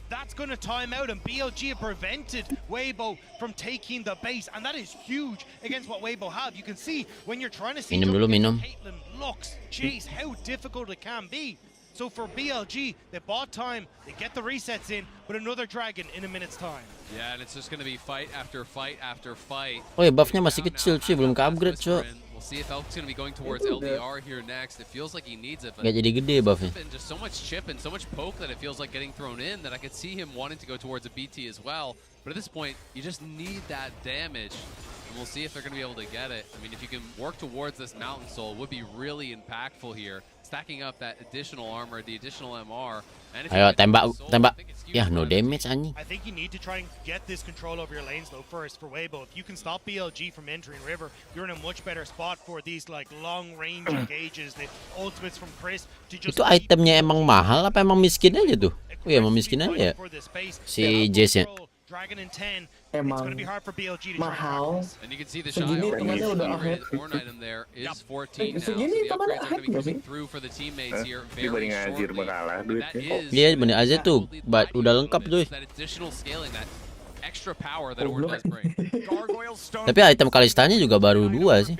That's going to time out, and BLG have prevented Weibo from taking the base, and that is huge against what Weibo have. You can see when you're trying to see Minum. Caitlyn looks, jeez, how difficult it can be. So for BLG, they bought time, they get the resets in, but another dragon in a minute's time. Yeah, and it's just going to be fight after fight after fight. Oh ya, buffnya masih kecil cuy, belum ke-upgrade cuy. We'll see if Elk's going to be going towards LDR here next. It feels like he needs it, but Gak jadi gede buffnya. just so much chip and so much poke that it feels like getting thrown in that I could see him wanting to go towards a BT as well. But at this point, you just need that damage. And we'll see if they're going to be able to get it. I mean, if you can work towards this Mountain Soul, it would be really impactful here. Stacking up that additional armor, the additional MR. Ayo tembak. Ya, no damage anjing. I think you need to try and get this control over your lanes though first for Weibo. If you can stop BLG from entering river, you're in a much better spot for these like long range engages, the ultimates from Chris to just. Itu itemnya emang mahal apa emang miskin aja tuh? Oh ya, emang miskin aja ya. Si Jace-nya. Dragon in 10. Emang It's going to be hard for BLG to mahal. And you can see the shy Segini temannya udah upgrade. ahead. The Horn item there is 14 now. So Segini the temannya upgrades are going to ahead be nggak coming sih? through for the teammates here very Dibanding Azir shortly. bakalah That duitnya. is Iya, bener aja tuh. Udah lengkap tuh. that additional scaling, that extra power that Orn does bring. Tapi item Kalistanya juga baru 2 sih.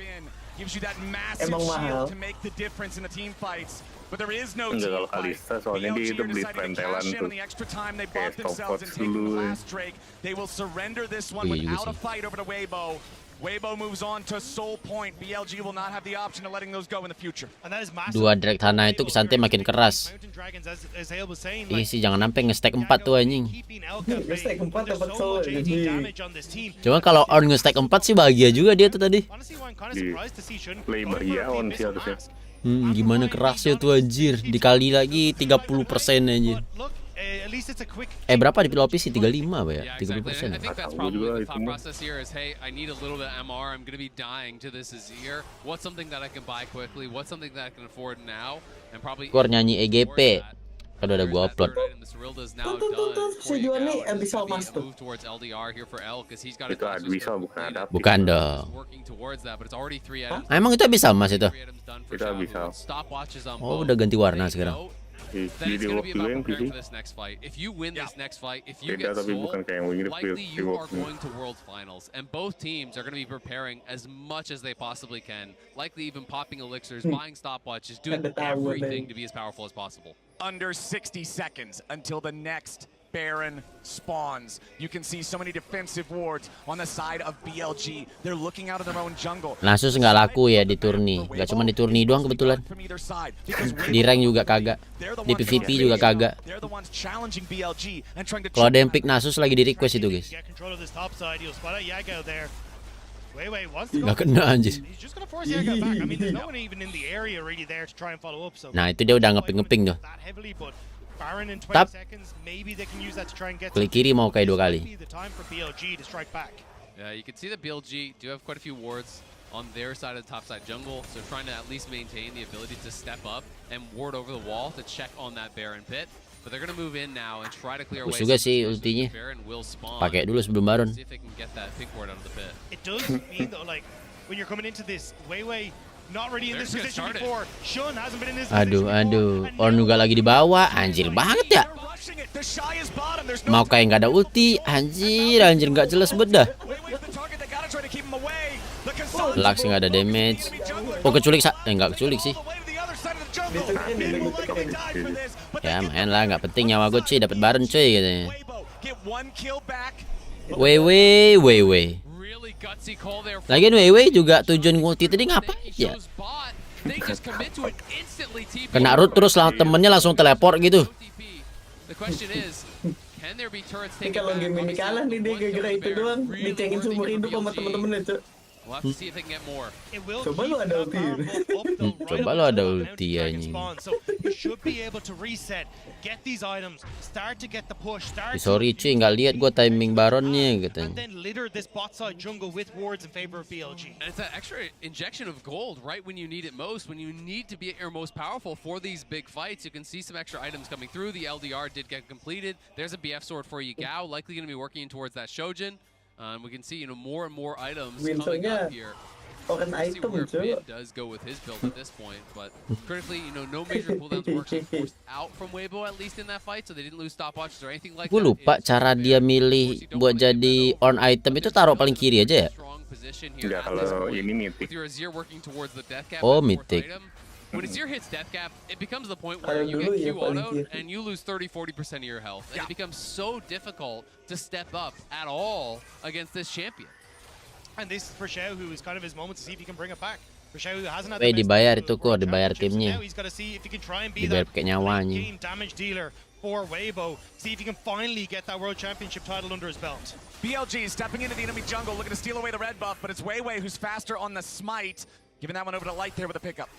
Gives you that massive shield to make the difference in the team fights. But there is no Enggak, team kalau fight. Kalista soalnya dia itu beli decided to pentelan cash in tuh. on the extra time they Kayak bought themselves and stopwatch taking dulu. the last Drake. They will surrender this one Iya juga without a sih. fight over to Weibo. Weibo moves on to Soul Point. BLG will not have the option of letting those go in the future. And that is massive. Dua drag tanah itu kesantai makin keras. Mountain Dragons, as Hale was saying, Ih sih, jangan sampai nge-stack 4 tuh anjing. Nge-stack 4 dapat soul damage on this team. Cuma kalau on nge-stack 4 sih bahagia juga dia tuh tadi. Honestly, I'm kind of surprised to see Shun Play Mariaon sih harusnya. Gimana kerasnya tuh anjir. Dikali lagi 30% anjir. at least it's a quick. Berapa di PLOP sih? 35 apa ya? Yeah, exactly. I think that's probably the thought process here is, hey, I need a little bit of MR. I'm going to be dying to this Azir. What's something that I can buy quickly? What's something that I can afford now? And probably Gua nyanyi EGP. Kalau udah gua upload. Tuh, si Juan nih bisa mas tuh. Itu bisa bukan ada. Bukan dong. Emang itu bisa mas itu? Itu bisa. Oh, udah ganti warna sekarang. Jadi waktu yang pilih. If you win this next fight, if you Beda, get tapi soul, bukan kayak yang WinRift likely di you are waktu. going to World Finals, and both teams are going to be preparing as much as they possibly can, likely even popping elixirs, buying stopwatches, doing everything to be as powerful as possible. Under 60 seconds until the next Baron spawns. You can see so many defensive wards on the side of BLG. They're looking out of their own jungle. Nasus nggak laku ya di turni. Nggak cuma di turni doang kebetulan. Di rank juga kagak. Di PvP juga kagak. Kalau ada yang pick Nasus lagi di request itu guys. Nggak kena anjir. Nah itu dia udah ngeping-ngeping tuh. Tap. Klik kiri mau kayak 2 kali. Yeah, you can see the BLG do have quite a few wards on their side of the top side jungle, so trying to at least maintain the ability to step up and ward over the wall to check on that Baron pit. But they're going to move in now and try to clear away. Bagus juga sih ultinya. Pakai dulu sebelum Baron. See if they can get that pink ward out of the pit. It does mean though, like when you're coming into this, Weiwei not ready in this position before. Shun hasn't been in this position Aduh. Orn juga lagi di bawah. Anjir banget ya. Mau kayak nggak ada ulti. Anjir nggak jelas bedah. Lux nggak ada damage. Oh keculik nggak keculik sih. Ya main lah, nggak penting nyawa gue cuy, dapat Baron cuy katanya. Wei. Lagian Wei juga tujuan ulti tadi ngapain ya? Kena root terus temennya langsung teleport gitu. Kalau game ini kalah nih dia gara-gara itu doang, dicengin seumur hidup sama temen-temennya cuy. We'll have to see if they can get more. Coba lu ada ulti. Coba lo ada ulti anjing. So you should be able to reset, get these items, start to get the push, start Sorry cuy, nggak lihat gua timing baronnya katanya. and then litter this bot side jungle with wards in favor of BLG. And it's that extra injection of gold right when you need it most, when you need to be at your most powerful for these big fights. You can see some extra items coming through. The LDR did get completed. There's a BF sword for Yigao, likely going to be working towards that Shojin. We can see, more and more items coming up here. Orang We'll see item where cuy. Min does go with his build at this point, but critically, no major cooldowns were actually forced out from Weibo, at least in that fight, so they didn't lose stopwatches or anything like Gue that. lupa cara dia milih buat jadi on item itu taruh paling kiri aja ya. Enggak, kalau ini mythic. With your Azir working towards the death cap, Oh, that fourth mythic. item, when Azir hits death cap, it becomes the point where you Kalau get dulu ya Q paling auto kiri. and you lose 30-40% of your health, and it becomes so difficult to step up at all against this champion. And this is for Xiao, who is kind of his moment to see if he can bring it back. For Xiao, who hasn't had Eh the best dibayar of itu the kok, World dibayar Championships, timnya. now he's got to see if he can try and be Dibayar that pakai nyawanya. game damage dealer for Weibo. See if he can finally get that World Championship title under his belt. BLG stepping into the enemy jungle, looking to steal away the red buff, but it's Weiwei who's faster on the smite. Giving that one over to Light there with a pickup.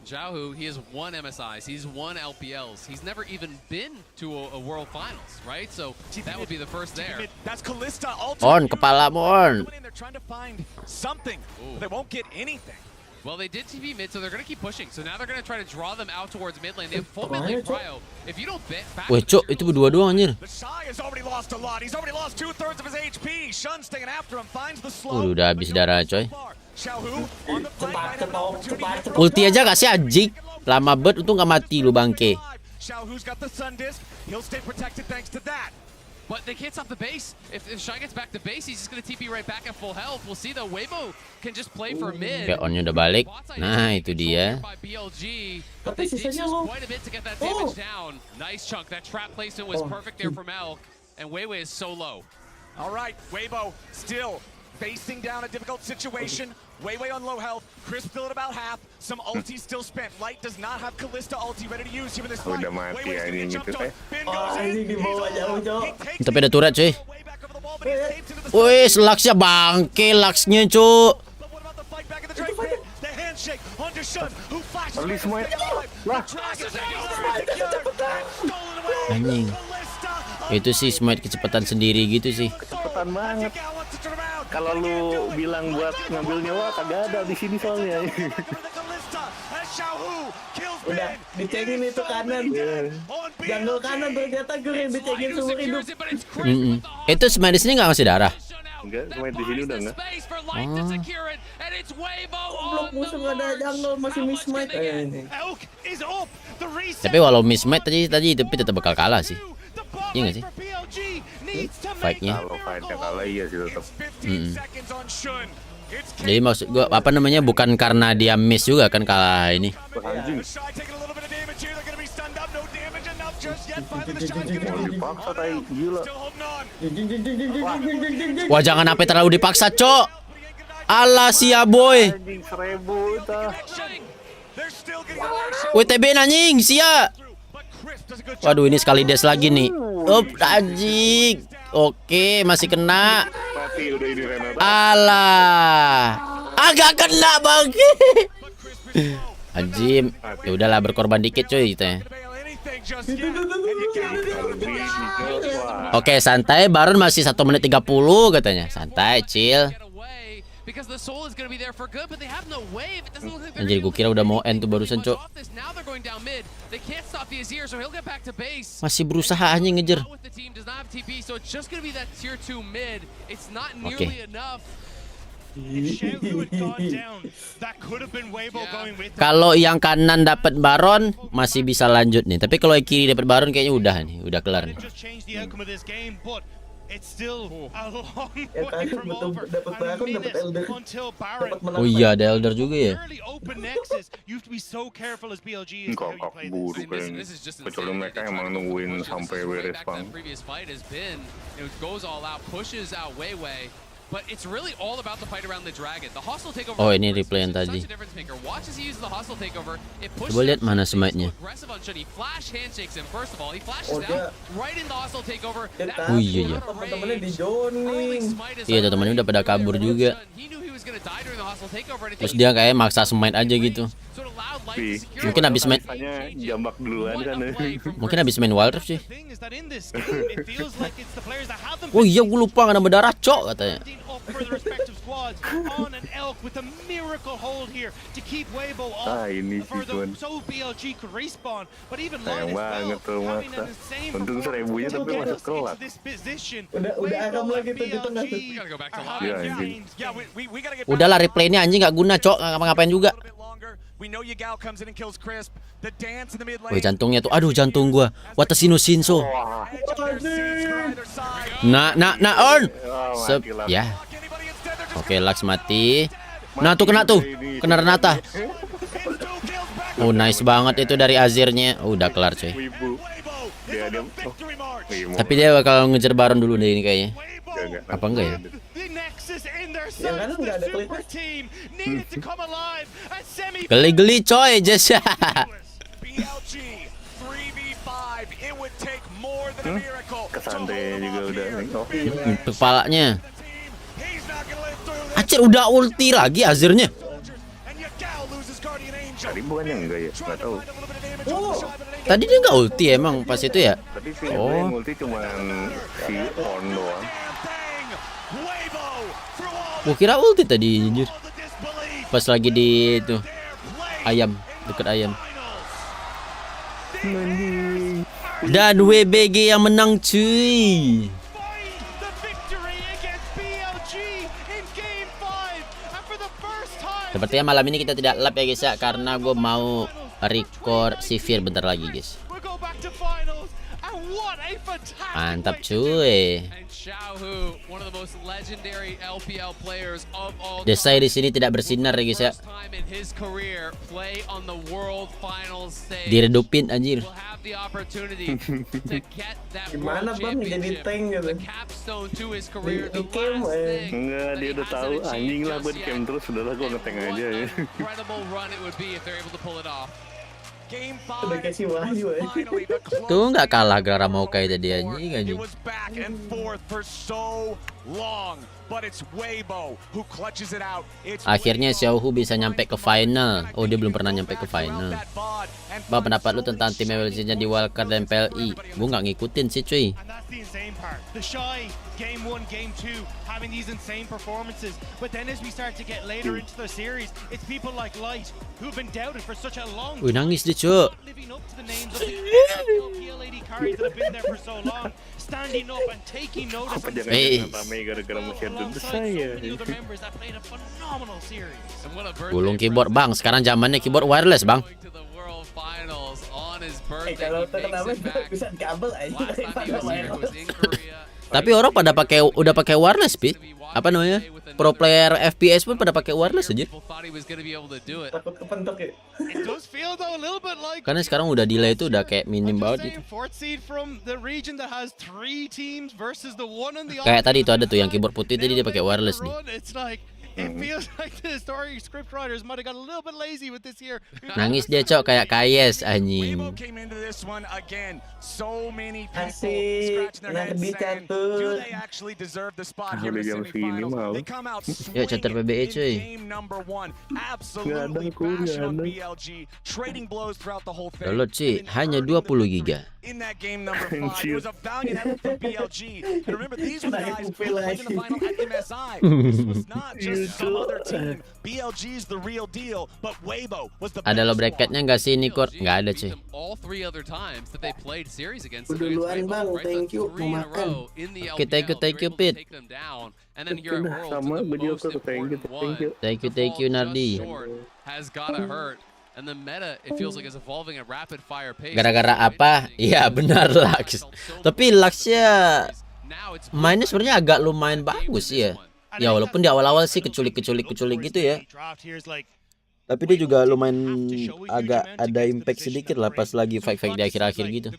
Xiaohu, he has won MSIs, he's won LPLs, he's never even been to a World Finals, right? So that would be the first there. That's Kalista On kepala on. They're trying to find something, but they won't get anything. Well, they did TP mid, so they're going to keep pushing. So now they're going to try to draw them out towards mid lane. They have full mid lane cryo. If you don't back Weh cok, itu berdua doang anjir. The Shy has already lost a lot. He's already lost 2/3 of his HP. Shun staying after him, finds the slow. Udah habis darah coy. Xiaohu on the flank, Ulti aja gak sih anjing? Lama bet untung gak mati lu bangke. Xiaohu's got the Sun Disc. He'll stay protected thanks to that. But they can't stop the base. If Shy gets back to base, he's just going to TP right back at full health. We'll see though, Weibo can just play for mid. Oke, onnya udah balik. Nah, itu dia. By BLG, Tapi but they did sisanya use lo. quite a bit to get that damage down. Nice chunk. That trap placement was perfect there from Elk, and Weiwei is so low. All right, Weibo still facing down a difficult situation. Weiwei on low health. Chris still at about half. Some ulti still spent. Light does not have Kalista ulti ready to use here in this fight. Udah mati Weiwei's gonna anjing get itu jumped teh. on. Bin goes in. Ini di bawah jauh cok. Tapi ada turret cuy. Wih, Luxnya bangke, Luxnya cuk. The handshake onto Shun, who flashes Early smite. Lah. Anjing. Itu sih smite kecepatan sendiri gitu sih. Cepetan banget. Kalau lu bilang buat ngambil nyawa kagak ada di sini soalnya. Udah dicengin itu kanan. Jungle kanan ternyata gue dicengin seumur hidup. Itu smite di sini nggak ngasih darah. Enggak, smite di sini udah enggak. Blok musuh nggak ada jungle masih miss smite. Ini. Tapi walau miss smite tadi tapi tetap bakal kalah sih. Iya nggak sih? Fight-nya. Kalau fight-nya kalah iya sih tetap. Jadi maksud gua apa namanya bukan karena dia miss juga kan kalah ini. Anjing. Dipaksa tai gila. Wah jangan sampai terlalu dipaksa cok. Alah sia boy. Anjing 1000 tah. WTB anjing sia. Waduh ini sekali dash lagi nih. Anjing. Oke masih kena. Mati udah ini Renata. Alah. Agak kena bangke. Anjim. Ya udahlah berkorban dikit coy kita. Oke santai, Baron masih 1 menit 30 katanya. Santai, chill. Anjir gue kira udah mau end tuh barusan cok. Masih berusaha aja ngejar. Oke. Kalau yang kanan dapat Baron masih bisa lanjut nih. Tapi kalau yang kiri dapat Baron kayaknya udah nih, udah kelar nih. Oh iya ada Elder juga ya. Enggak buru kayaknya. Kecuali mereka emang nungguin sampai beres bang. But it's really all about the fight around the dragon. The hostile takeover. Oh, ini replay yang tadi. Watch as he uses the hostile takeover. It pushes Coba lihat mana smite-nya. aggressive on Shun. He flash handshakes him. First of all, he flashes out right in the hostile takeover. Oh iya. Teman-temannya di zoning. Iya, teman-temannya udah pada kabur juga. Terus dia kayak maksa smite aja gitu. Mungkin habis main jambak duluan kan. Mungkin habis main WildRift sih. Oh iya, gue lupa nggak nambah darah, cok katanya. Ini sih Tuan. Sayang banget tuh masa. Untung 1000-nya tapi masuk kelak. Udah agam lagi tuh di tengah tuh. Ya anjing. Udahlah, replay ini anjing nggak guna, cok, nggak ngapa-ngapain juga. Woi, jantungnya tuh, aduh jantung gua. Watashi no Shinso. Nah, on. Ya. Oke, Lux mati. Nah, tuh kena Renata. Oh, nice banget itu dari Azirnya. Udah kelar, coy. Tapi dia bakal ngejar Baron dulu deh ini kayaknya. Apa enggak ya? Yang kanan nggak ada Geli-geli coy, Jess. Kesantai juga udah. Kepalanya. Acir udah ulti lagi Azirnya. Tadi bukannya enggak ya? Nggak tahu. Tadi dia nggak ulti emang pas itu ya? Tapi sih yang ulti cuma si Horn doang. Gua kira ulti tadi anjir. Pas lagi di itu ayam, deket ayam. Dan WBG yang menang cuy. Sepertinya malam ini kita tidak live ya guys ya, karena gue mau record Sivir bentar lagi guys. Mantap cuy. Desai di sini tidak bersinar ya guys ya. Diredupin anjir. Gimana bang jadi tank gitu? Di camp enggak, dia udah tahu anjing lah buat camp terus, sudahlah gua ngeteng aja ya. Udah kasih wahyu ya. Tuh nggak kalah gara mau kayak tadi anjing. Akhirnya Xiaohu bisa nyampe ke final. Oh, dia belum pernah nyampe ke final. Bang, pendapat lu tentang tim WBG-nya di wildcard dan PLI? Gue nggak ngikutin sih cuy. Game 1, Game 2, having these insane performances. But then as we start to get later into the series, it's people like Light who've been doubted for such a long time. Wih, nangis dia, Cuk. Living up to the names of the PLAD carries that have been there for so long, standing up and taking notice. Gara-gara masih ada saya. Members that played a phenomenal series. Gulung keyboard, Bang. Sekarang zamannya keyboard wireless, Bang. Kalau kenapa bisa kabel aja. Tapi orang pada udah pakai wireless, Pi. Apa namanya? Pro player FPS pun pada pakai wireless aja. Takut kepentok ya. Karena sekarang udah delay itu udah kayak minim banget itu. Kayak tadi itu ada tuh yang keyboard putih tadi dia pakai wireless nih. It feels like the story script writers might have got a little bit lazy with this year. Nangis dia, Cok, kayak Kayes anjing. Yuk catur PBE cuy. Download sih hanya 20 giga. In that game number 5, it was a valiant effort from BLG. And remember, these were the guys who played in the final at MSI. This was not just some other team. BLG's the real deal, but Weibo was the Ada lo bracketnya nggak sih ini, Kor? Nggak ada cuy. All 3 other times that they played series against duluan bang, thank you, mau makan. Oke, thank you, Pit. And then here at Worlds, Thank you, Nardi. has gotta hurt. And the meta, it feels like it's evolving at rapid fire pace. Gara-gara apa? Iya benar Lux. Tapi Luxnya mainnya sebenarnya agak lumayan bagus ya. Ya walaupun di awal-awal sih keculik gitu ya. Tapi dia juga lumayan agak ada impact sedikit lah pas lagi fight-fight di akhir-akhir gitu.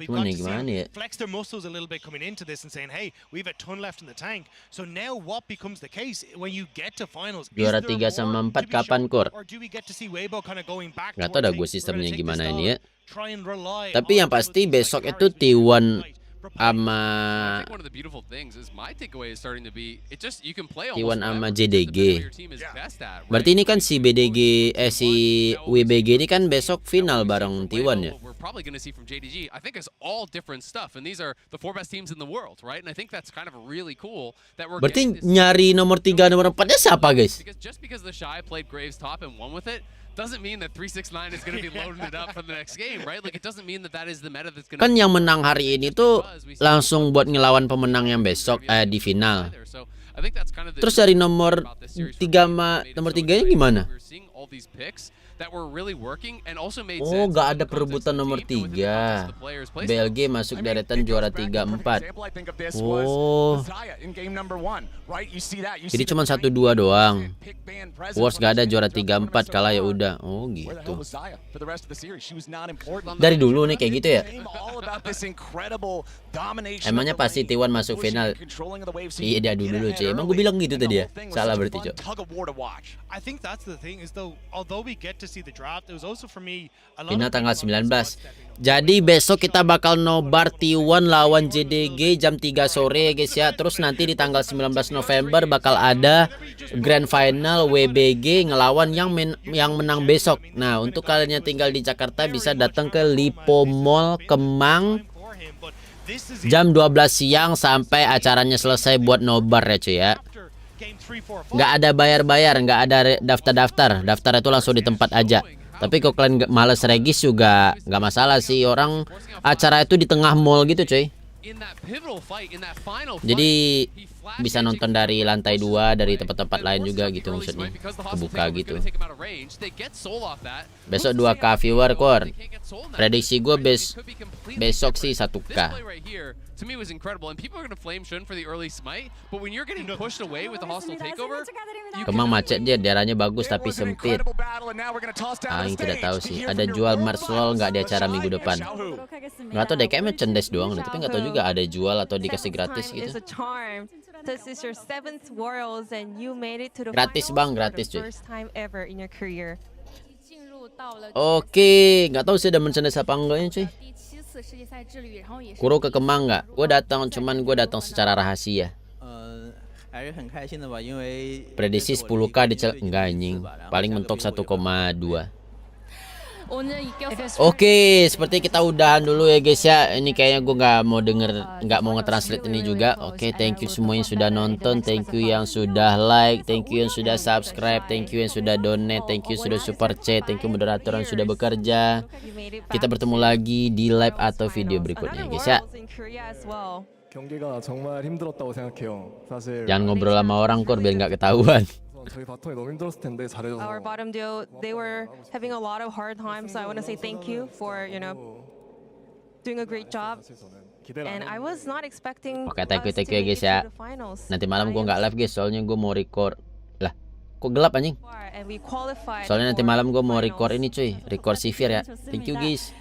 Cuman ya gimana ya? Flex their muscles a little bit coming into this and saying, hey, we have a ton left in the tank. So now what becomes the case when you get to finals? Juara 3 sama 4 kapan, Kor? Or do we get to see Weibo kind of going back? Gak tau dah gue sistemnya gimana ini ya. Tapi yang pasti besok itu T1 sama T1 sama JDG. Berarti ini kan si BDG si WBG ini kan besok final bareng T1 ya. Berarti nyari nomor 3 nomor 4-nya siapa, guys? Doesn't mean that 369 is going to be loading it up for the next game, right? Like it doesn't mean that is the meta that's going to. Kan yang menang hari ini tuh langsung buat ngelawan pemenang yang besok di final. Terus dari nomor 3 sama nomor 3-nya gimana? Oh, gak ada perebutan nomor 3. BLG masuk deretan juara 3-4. Oh, jadi cuma 1-2 doang. Wars gak ada juara 3-4, kalah ya udah. Oh gitu. Dari dulu nih kayak gitu ya. Emangnya pasti T1 masuk final? Iya dia dulu cuy. Emang gue bilang gitu tadi ya. Salah berarti cuy. Final tanggal 19. Jadi besok kita bakal nobar T1 lawan JDG jam 3 sore guys ya. Terus nanti di tanggal 19 November bakal ada Grand Final WBG ngelawan yang menang besok. Nah, untuk kalian yang tinggal di Jakarta bisa datang ke Lipo Mall Kemang jam 12 siang sampai acaranya selesai buat nobar ya cuy ya. Nggak ada bayar-bayar, nggak ada daftar-daftar. Daftar itu langsung di tempat aja. Tapi kalau kalian males regis juga nggak masalah sih. Orang acara itu di tengah mall gitu cuy. Jadi bisa nonton dari lantai 2, dari tempat-tempat lain juga gitu maksudnya. Kebuka gitu. Besok 2K viewer, Kor. Prediksi gue besok sih 1K. To me was incredible, and people are going to flame Shun for the early smite, but when you're getting pushed away with the hostile takeover, Kemang macet dia, daerahnya bagus tapi sempit. Aing tidak tahu sih. Ada jual Marslol nggak di acara minggu depan? Nggak tahu deh, kayaknya merchandise doang deh. Tapi nggak tahu juga ada jual atau dikasih gratis gitu. Gratis bang, gratis cuy. Oke, nggak tahu sih ada merchandise apa enggaknya cuy. Kuro ke Kemang nggak? Gue datang, cuman gue datang secara rahasia. Prediksi 10K enggak anjing. Paling mentok 1,2. Oke, seperti kita udahan dulu ya guys ya. Ini kayaknya gue nggak mau nge-translate ini juga. Oke, thank you semua yang sudah nonton, thank you yang sudah like, thank you yang sudah subscribe, thank you yang sudah donate, thank you sudah super chat, thank you moderator yang sudah bekerja. Kita bertemu lagi di live atau video berikutnya guys ya. Jangan ngobrol sama orang Kor biar nggak ketahuan. Our bottom duo, they were having a lot of hard times, so I want to say thank you for, doing a great job. And I was not expecting Oke, thank you ya guys ya. Nanti malam gue nggak live guys, soalnya gue mau record. Lah, kok gelap anjing? Soalnya nanti malam gue mau record ini cuy, record Sivir ya. Thank you guys.